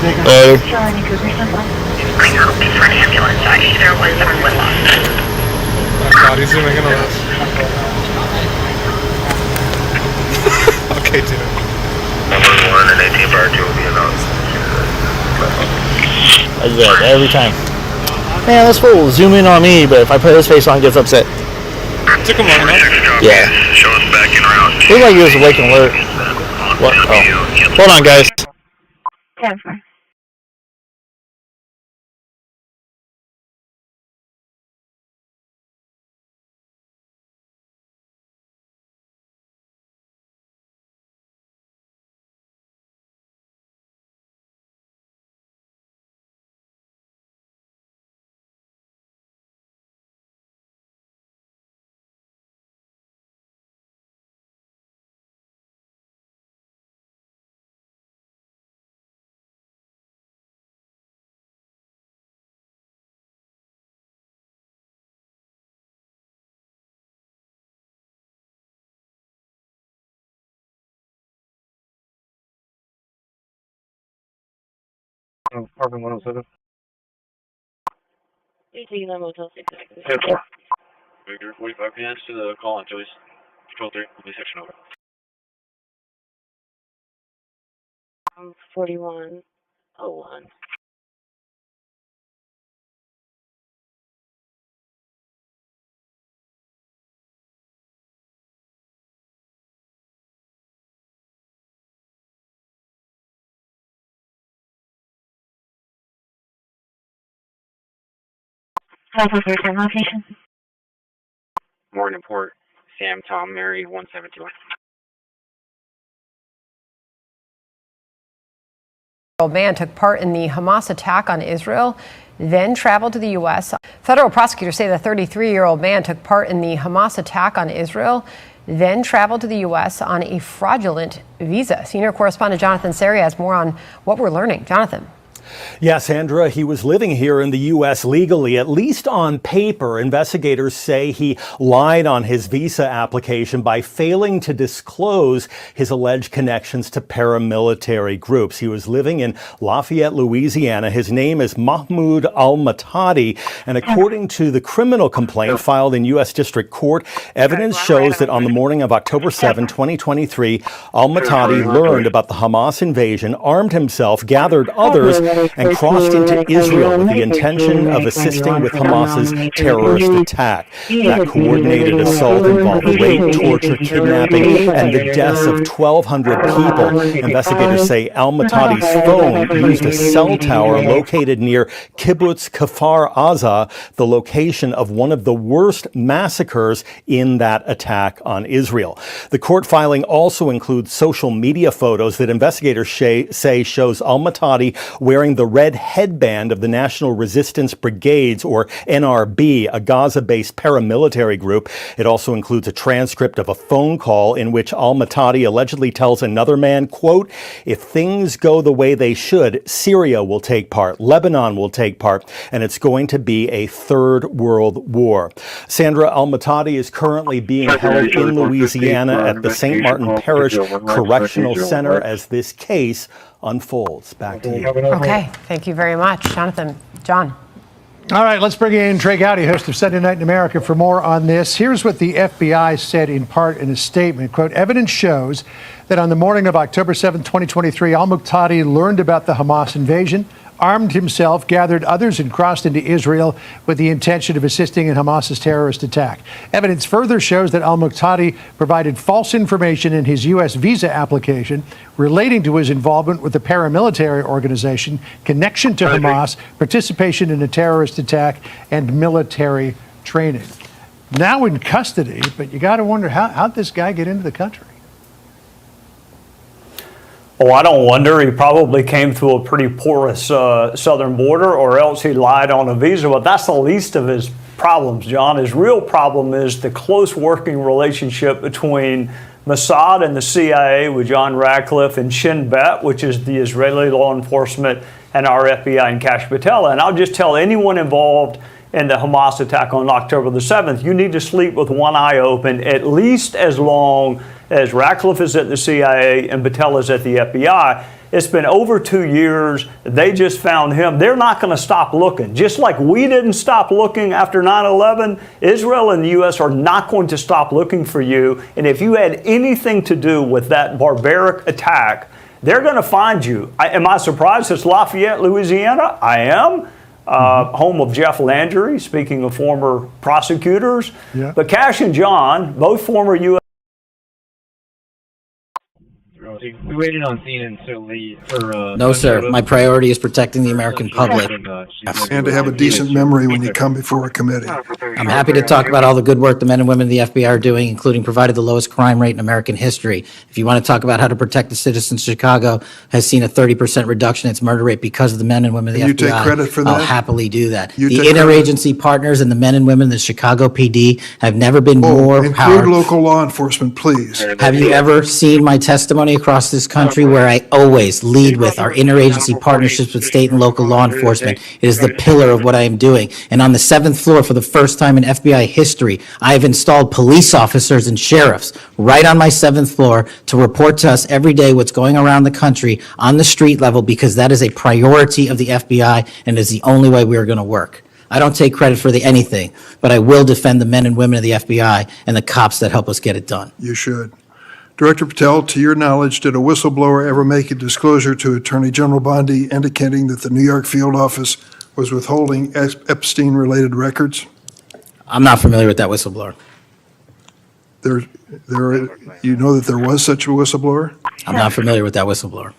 Bring Corpus for an ambulance at 8017 Whitlock. Oh God, he's zooming in on us. Okay, dude. Number 1 and 18 bar 2 will be announced. I do that every time. Man, this fool will zoom in on me, but if I put his face on, he gets upset. Took him long enough. Yeah. Show us back in route. Looks like he was awake and alert. What? Oh. Hold on, guys. Carbon 107. Please take that Motel 6. 10-4. Victor, 45 hands to the call on Joey's. Control 3, police section over. 4101. Location. Morning Port, Sam, Tom, Mary, 1721. man took part in the Hamas attack on Israel, then traveled to the U.S. Federal prosecutors say the 33-year-old man took part in the Hamas attack on Israel, then traveled to the U.S. on a fraudulent visa. Senior correspondent Jonathan Seri has more on what we're learning. Jonathan. Yes, Sandra, he was living here in the U.S. legally, at least on paper. Investigators say he lied on his visa application by failing to disclose his alleged connections to paramilitary groups. He was living in Lafayette, Louisiana. His name is Mahmoud al-Matadi, and according to the criminal complaint filed in U.S. District Court, evidence shows that on the morning of October 7, 2023, al-Matadi learned about the Hamas invasion, armed himself, gathered others, and crossed into Israel with the intention of assisting with Hamas's terrorist attack. That coordinated assault involved rape, torture, kidnapping, and the deaths of 1,200 people. Investigators say al-Matadi's phone used a cell tower located near Kibbutz Kfar Aza, the location of one of the worst massacres in that attack on Israel. The court filing also includes social media photos that investigators say shows al-Matadi wearing the red headband of the National Resistance Brigades, or NRB, a Gaza-based paramilitary group. It also includes a transcript of a phone call in which al-Matadi allegedly tells another man, quote, "If things go the way they should, Syria will take part, Lebanon will take part, and it's going to be a third world war." Sandra, al-Matadi is currently being held in Louisiana at the St. Martin Parish Correctional Center as this case unfolds. Back to you. Okay, thank you very much, Jonathan. John. All right, let's bring in Trey Gowdy, host of Sunday Night in America, for more on this. Here's what the FBI said in part in a statement. Quote, "Evidence shows that on the morning of October 7, 2023, al-Matadi learned about the Hamas invasion, armed himself, gathered others, and crossed into Israel with the intention of assisting in Hamas's terrorist attack. Evidence further shows that al-Matadi provided false information in his U.S. visa application relating to his involvement with the paramilitary organization, connection to Hamas, participation in a terrorist attack, and military training." Now in custody, but you got to wonder, how'd this guy get into the country? Oh, I don't wonder. He probably came through a pretty porous southern border, or else he lied on a visa. But that's the least of his problems, John. His real problem is the close working relationship between Mossad and the CIA with John Radcliffe and Shin Bet, which is the Israeli law enforcement, and our FBI and Kash Patella. And I'll just tell anyone involved in the Hamas attack on October the 7th, you need to sleep with one eye open at least as long as Radcliffe is at the CIA and Patel is at the FBI. It's been over 2 years. They just found him. They're not going to stop looking. Just like we didn't stop looking after 9/11, Israel and the U.S. are not going to stop looking for you. And if you had anything to do with that barbaric attack, they're going to find you. Am I surprised it's Lafayette, Louisiana? I am. Home of Jeff Landry, speaking of former prosecutors. Yeah. But Kash and John, both former U.S. We waited on scene until late for... No, sir. My priority is protecting the American public. And to have a decent memory when you come before a committee. I'm happy to talk about all the good work the men and women of the FBI are doing, including provided the lowest crime rate in American history. If you want to talk about how to protect the citizens, Chicago has seen a 30% reduction in its murder rate because of the men and women of the FBI. You take credit for that? I'll happily do that. You The take interagency partners and the men and women of the Chicago PD have never been more include powerful. local law enforcement, please. Have you ever seen my testimony across this country where I always lead with our interagency partnerships with state and local law enforcement? It is the pillar of what I am doing. And on the 7th floor, for the first time in FBI history, I have installed police officers and sheriffs right on my 7th floor to report to us every day what's going around the country on the street level, because that is a priority of the FBI and is the only way we are going to work. I don't take credit for anything, but I will defend the men and women of the FBI and the cops that help us get it done. You should. Director Patel, to your knowledge, did a whistleblower ever make a disclosure to Attorney General Bondi indicating that the New York field office was withholding Epstein-related records? I'm not familiar with that whistleblower. You know that there was such a whistleblower? I'm not familiar with that whistleblower.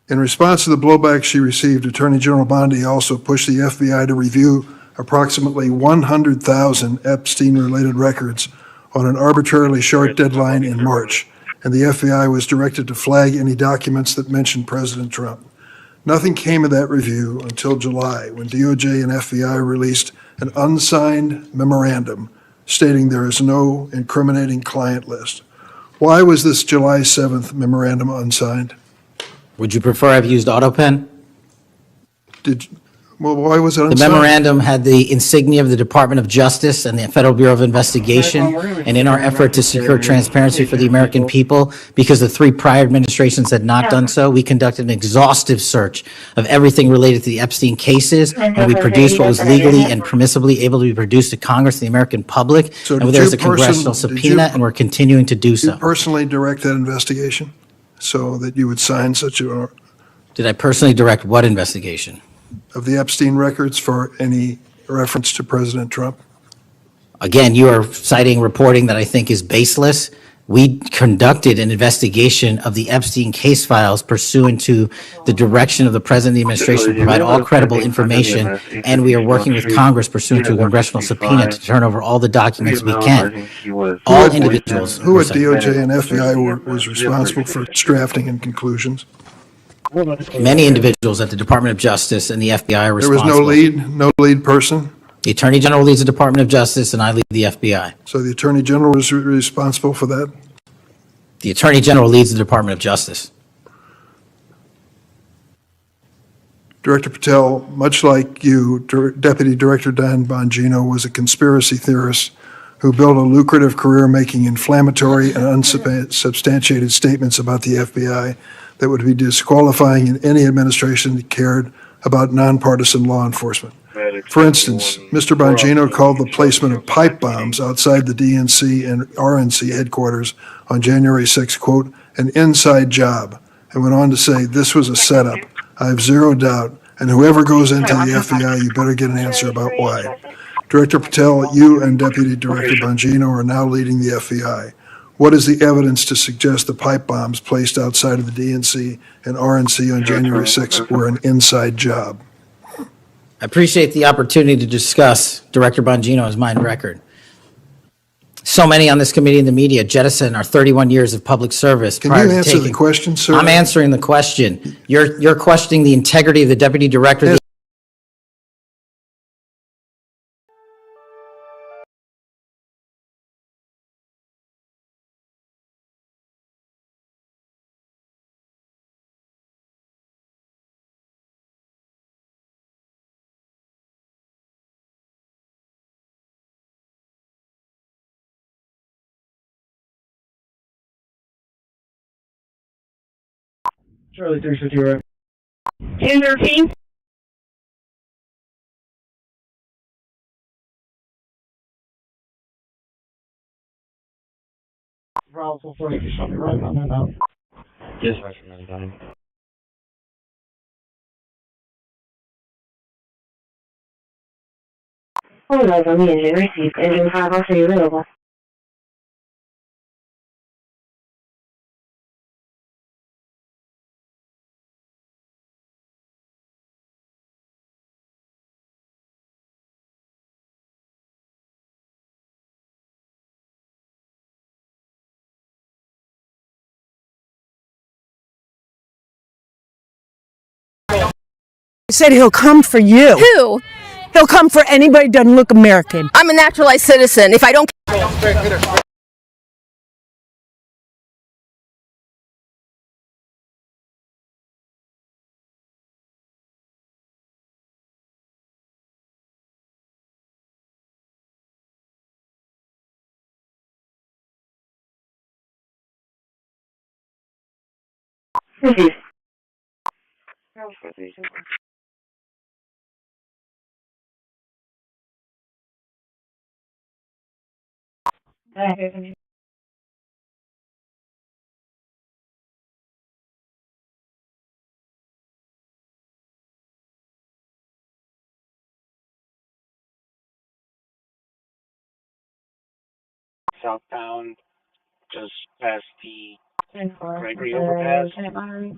In response to the blowback she received, Attorney General Bondi also pushed the FBI to review approximately 100,000 Epstein-related records on an arbitrarily short deadline in March, and the FBI was directed to flag any documents that mentioned President Trump. Nothing came of that review until July, when DOJ and FBI released an unsigned memorandum stating there is no incriminating client list. Why was this July 7th memorandum unsigned? Would you prefer I've used AutoPen? Well, why was it The unsigned? memorandum had the insignia of the Department of Justice and the Federal Bureau of Investigation, and in our effort to secure transparency for the American people, because the three prior administrations had not done so, we conducted an exhaustive search of everything related to the Epstein cases, and we produced what was legally and permissibly able to be produced to Congress and the American public, So and did there was you a congressional did you- subpoena, and we're continuing to do You so. personally direct that investigation so that you would sign such a, Did I personally direct what investigation? of the Epstein records for any reference to President Trump? Again, you are citing reporting that I think is baseless. We conducted an investigation of the Epstein case files pursuant to the direction of the President of the administration to provide all credible information, and we are working with Congress pursuant to a congressional subpoena to turn over all all we can. All individuals. Who at DOJ and FBI was responsible for drafting and conclusions? Many individuals at the Department of Justice and the FBI are There was responsible. no lead person? The Attorney General leads the Department of Justice, and I lead the FBI. So the Attorney General was responsible for that? The Attorney General leads the Department of Justice. Director Patel, much like you, Deputy Director Dan Bongino was a conspiracy theorist who built a lucrative career making inflammatory and unsubstantiated statements about the FBI that would be disqualifying in any administration that cared about nonpartisan law enforcement. For instance, Mr. Bongino called the placement of pipe bombs outside the DNC and RNC headquarters on January 6, quote, an inside job, and went on to say this was a setup. I have zero doubt, and whoever goes into the FBI, you better get an answer about why. Director Patel, you and Deputy Director Bongino are now leading the FBI. What is the evidence to suggest the pipe bombs placed outside of the DNC and RNC on January 6th were an inside job? I appreciate the opportunity to discuss Director Bongino's mind record. So many on this committee and the media jettison our 31 years of public service. Can you answer the question, sir? I'm answering the question. You're questioning the integrity of the Deputy Director. Charlie 350, right? Intervene. Bravo 440, show me right on that now. Yes, Roger, man. Hold on, I'm engine received. Engine 503 available. He said he'll come for you. Who? He'll come for anybody who doesn't look American. I'm a naturalized citizen. If I don't Received. Southbound, just past the Gregory overpass.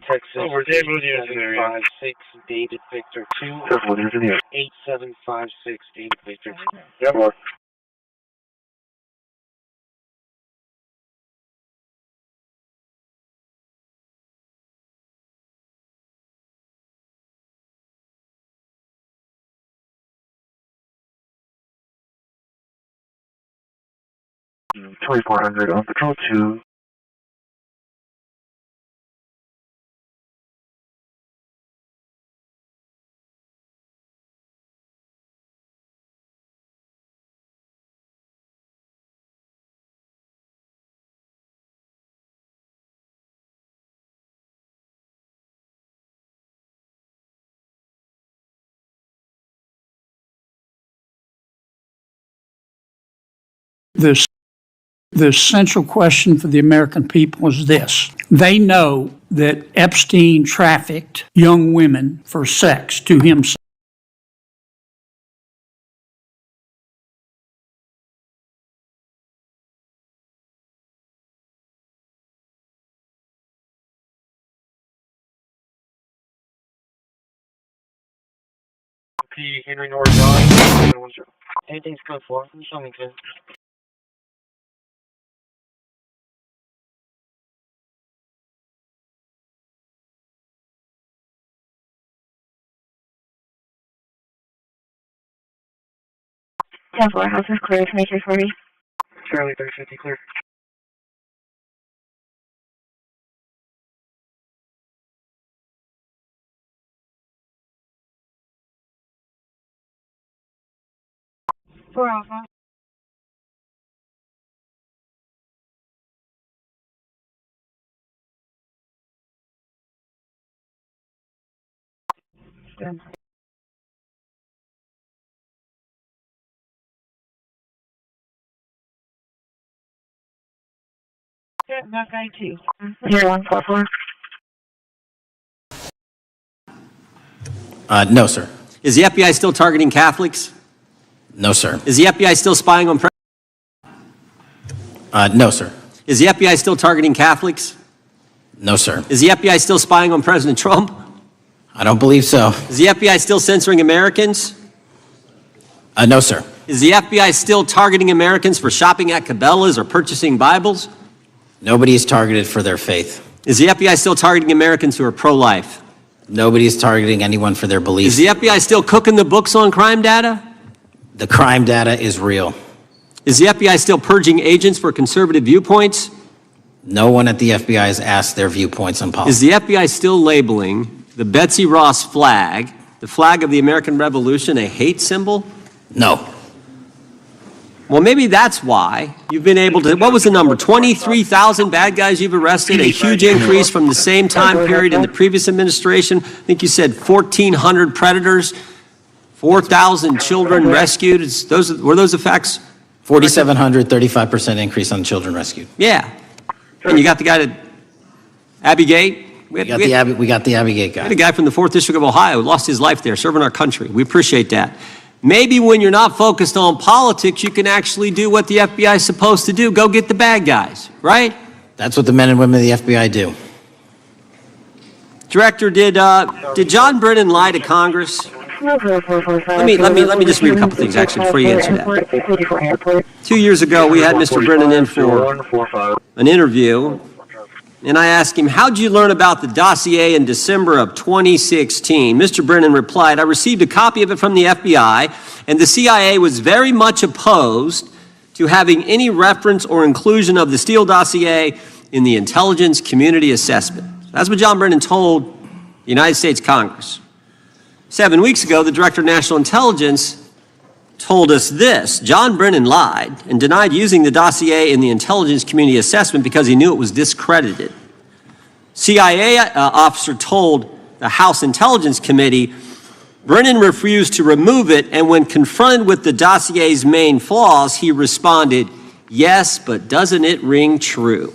Texas. Over there, 8756 David Victor 2. 8756 David Victor 2. Yep. 2400 on patrol 2. The central question for the American people is this. They know that Epstein trafficked young women for sex to himself. Henry North Drive. Anything's code 4 from Shumington. Temple House is clear, 2340. Charlie 350 clear. For Alpha. Stand. That guy too. 0144. No, sir. Is the FBI still targeting Catholics? No, sir. Is the FBI still spying on No, sir. Is the FBI still targeting Catholics? No, sir. Is the FBI still spying on President Trump? I don't believe so. Is the FBI still censoring Americans? No, sir. Is the FBI still targeting Americans for shopping at Cabela's or purchasing Bibles? Nobody is targeted for their faith. Is the FBI still targeting Americans who are pro-life? Nobody is targeting anyone for their beliefs. Is the FBI still cooking the books on crime data? The crime data is real. Is the FBI still purging agents for conservative viewpoints? No one at the FBI has asked their viewpoints on Is politics. the FBI still labeling the Betsy Ross flag, the flag of the American Revolution, a hate symbol? No. Well, maybe that's why you've been able to, what was the number, 23,000 bad guys you've arrested, a huge increase from the same time period in the previous administration. I think you said 1,400 predators, 4,000 children rescued. Were those the facts? 4,700, 35% increase on children rescued. Yeah. And you got the guy that, Abbey Gate? We got the Abbey Gate guy. We had a guy from the 4th District of Ohio who lost his life there serving our country. We appreciate that. Maybe when you're not focused on politics, you can actually do what the FBI is supposed to do. Go get the bad guys, right? That's what the men and women of the FBI do. Director, did John Brennan lie to Congress? Let me just read a couple things actually before you answer that. 2 years ago, we had Mr. Brennan in for an interview, and I asked him, how'd you learn about the dossier in December of 2016? Mr. Brennan replied, I received a copy of it from the FBI, and the CIA was very much opposed to having any reference or inclusion of the Steele dossier in the intelligence community assessment. That's what John Brennan told the United States Congress. 7 weeks ago, the Director of National Intelligence told us this. John Brennan lied and denied using the dossier in the intelligence community assessment because he knew it was discredited. CIA officer told the House Intelligence Committee Brennan refused to remove it, and when confronted with the dossier's main flaws, he responded, yes, but doesn't it ring true?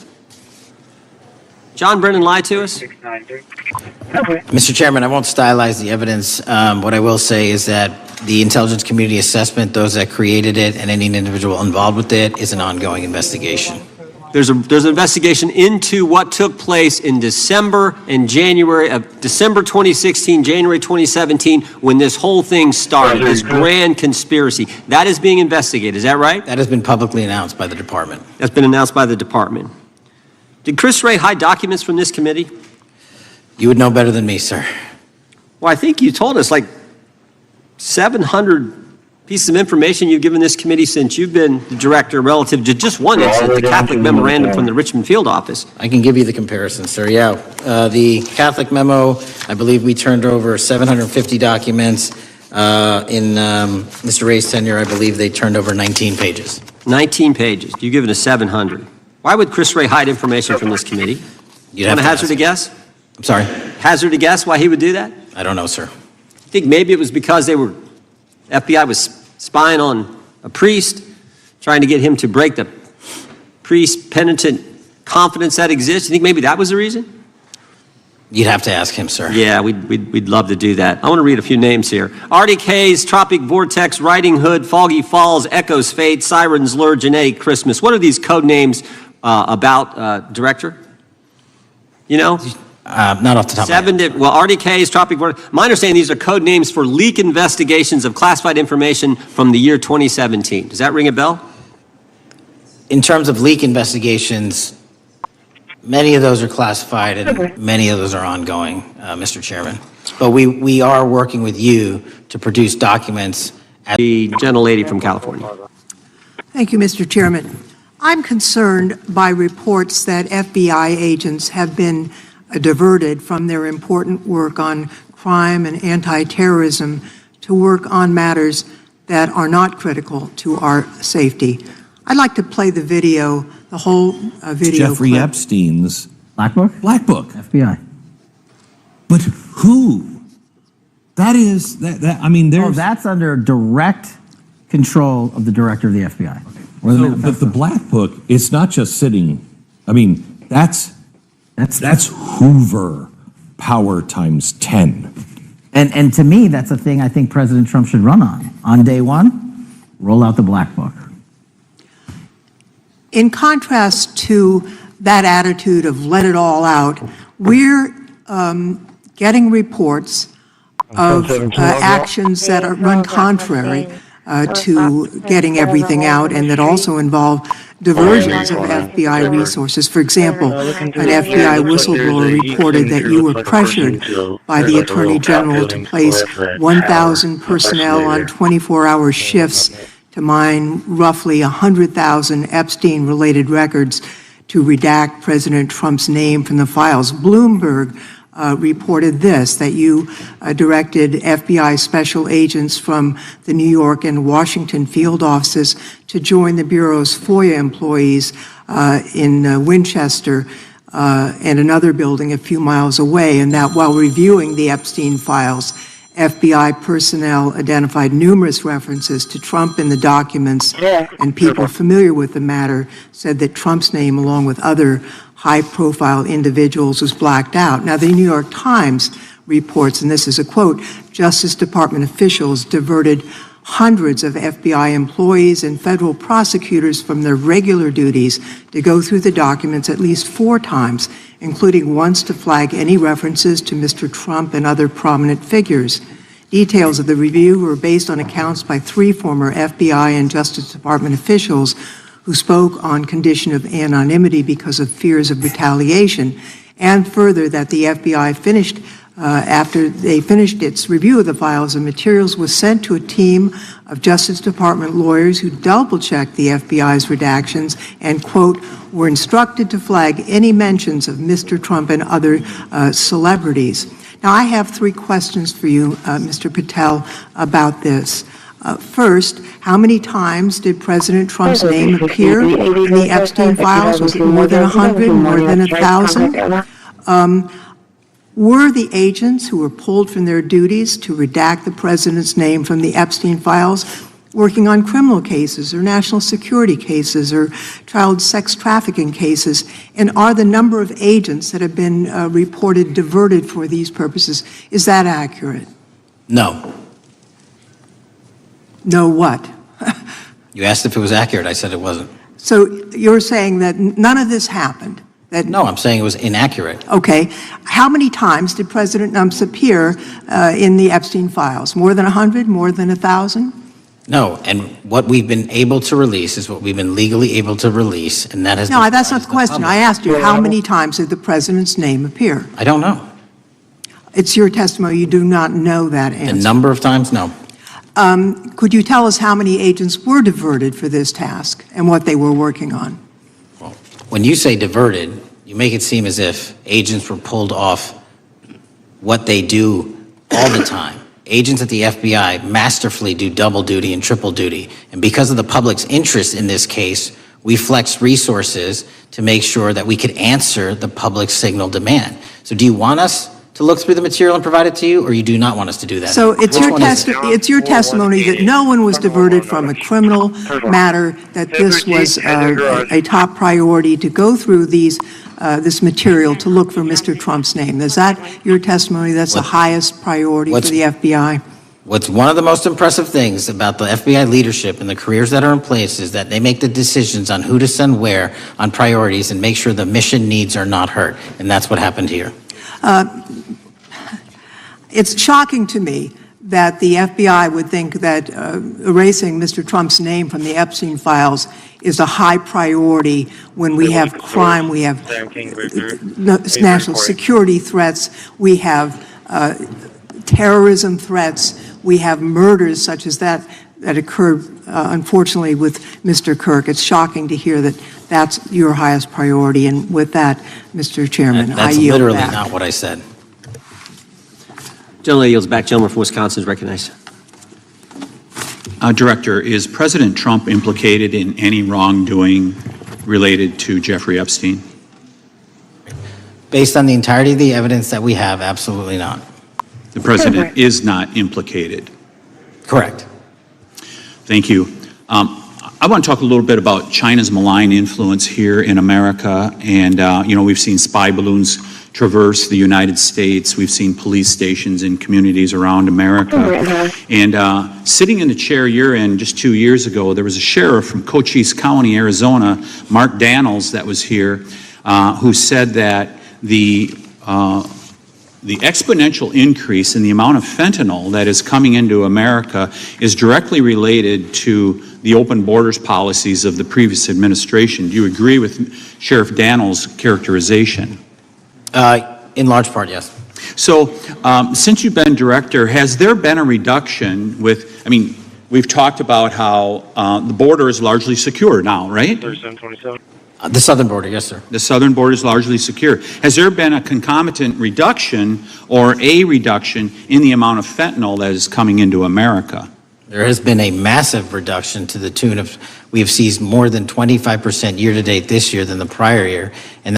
John Brennan lied to us? Mr. Chairman, I won't stylize the evidence. What I will say is that the intelligence community assessment, those that created it and any individual involved with it, is an ongoing investigation. There's an investigation into what took place in December and January of December 2016, January 2017, when this whole thing started, this grand conspiracy. That is being investigated, is that right? That has been publicly announced by the department. That's been announced by the department. Did Chris Wray hide documents from this committee? You would know better than me, sir. Well, I think you told us like 700 pieces of information you've given this committee since you've been the director relative to just one incident, the Catholic memorandum from the Richmond field office? I can give you the comparison, sir. Yeah. The Catholic memo, I believe we turned over 750 documents. In Mr. Ray's tenure, I believe they turned over 19 pages. 19 pages. You've given us 700. Why would Chris Wray hide information from this committee? You'd Want have to to hazard a guess? I'm sorry? Hazard a guess why he would do that? I don't know, sir. I think maybe it was because FBI was spying on a priest, trying to get him to break the priest penitent confidence that exists. You think maybe that was the reason? You'd have to ask him, sir. Yeah, we'd love to do that. I want to read a few names here. Arctic Haze, Tropic Vortex, Riding Hood, Foggy Falls, Echoes Fate, Sirens Lure, Genetic Christmas. What are these code names about, Director? You know? Not off the top of my head. Well, Arctic Haze, Tropic Vortex. My understanding, these are code names for leak investigations of classified information from the year 2017. Does that ring a bell? In terms of leak investigations, many of those are classified and many of those are ongoing, Mr. Chairman. But we are working with you to produce documents. The gentlelady from California. Thank you, Mr. Chairman. I'm concerned by reports that FBI agents have been diverted from their important work on crime and anti-terrorism to work on matters that are not critical to our safety. I'd like to play the video, the whole video. Jeffrey clip. Epstein's Black Book? Black Book. FBI. But who? That is, I mean, there's... Oh, that's under direct control of the director of the FBI. But the Black Book, it's not just sitting, I mean, that's Hoover power times 10. And to me, that's a thing I think President Trump should run on. On day one, roll out the Black Book. In contrast to that attitude of let it all out, we're getting reports of actions that run contrary to getting everything out and that also involve diversions of FBI resources. For example, an FBI whistleblower reported that you were pressured by the Attorney General to place 1,000 personnel on 24-hour shifts to mine roughly 100,000 Epstein-related records to redact President Trump's name from the files. Bloomberg reported this, that you directed FBI special agents from the New York and Washington field offices to join the Bureau's FOIA employees in Winchester and another building a few miles away, and that while reviewing the Epstein files, FBI personnel identified numerous references to Trump in the documents, and people familiar with the matter said that Trump's name, along with other high-profile individuals, was blacked out. Now, the New York Times reports, and this is a quote, Justice Department officials diverted hundreds of FBI employees and federal prosecutors from their regular duties to go through the documents at least 4 times, including once to flag any references to Mr. Trump and other prominent figures. Details of the review were based on accounts by 3 former FBI and Justice Department officials who spoke on condition of anonymity because of fears of retaliation, and further that the FBI finished after they finished its review of the files and materials was sent to a team of Justice Department lawyers who double-checked the FBI's redactions and, quote, were instructed to flag any mentions of Mr. Trump and other celebrities. Now, I have 3 questions for you, Mr. Patel, about this. First, how many times did President Trump's name appear in the Epstein files? Was it more than 100, more than 1,000? Were the agents who were pulled from their duties to redact the president's name from the Epstein files working on criminal cases or national security cases or child sex trafficking cases? And are the number of agents that have been reported diverted for these purposes, is that accurate? No. No what? You asked if it was accurate. I said it wasn't. So you're saying that none of this happened? No, I'm saying it was inaccurate. Okay. How many times did President Trump appear in the Epstein files? More than 100? More than 1,000? No, and what we've been able to release is what we've been legally able to release, and that has... No, that's not the question. I asked you, how many times did the president's name appear? I don't know. It's your testimony. You do not know that answer. The number of times? No. Could you tell us how many agents were diverted for this task and what they were working on? When you say diverted, you make it seem as if agents were pulled off what they do all the time. Agents at the FBI masterfully do double duty and triple duty. And because of the public's interest in this case, we flexed resources to make sure that we could answer the public signal demand. So do you want us to look through the material and provide it to you, or you do not want us to do that? So it's your testimony that no one was diverted from a criminal matter, that this was a top priority to go through this material to look for Mr. Trump's name. Is that your testimony? That's the highest priority for the FBI? What's one of the most impressive things about the FBI leadership and the careers that are in place is that they make the decisions on who to send where on priorities and make sure the mission needs are not hurt. And that's what happened here. It's shocking to me that the FBI would think that erasing Mr. Trump's name from the Epstein files is a high priority when we have crime, we have national security threats, we have terrorism threats, we have murders such as that occurred, unfortunately, with Mr. Kirk. It's shocking to hear that that's your highest priority. And with that, Mr. Chairman, I yield That's literally back. not what I said. Gentleman yields back. Gentleman from Wisconsin is recognized. Director, is President Trump implicated in any wrongdoing related to Jeffrey Epstein? Based on the entirety of the evidence that we have, absolutely not. The president is not implicated. Correct. Thank you. I want to talk a little bit about China's malign influence here in America. And, we've seen spy balloons traverse the United States. We've seen police stations in communities around America. And sitting in the chair you're in just 2 years ago, there was a sheriff from Cochise County, Arizona, Mark Daniels, that was here, who said that the exponential increase in the amount of fentanyl that is coming into America is directly related to the open borders policies of the previous administration. Do you agree with Sheriff Daniels' characterization? In large part, yes. So, since you've been director, has there been a reduction with, we've talked about how the border is largely secure now, right? 3727. The southern border, yes, sir. The southern border is largely secure. Has there been a concomitant reduction or a reduction in the amount of fentanyl that is coming into America? There has been a massive reduction to the tune of, we have seized more than 25% year to date this year than the prior year. And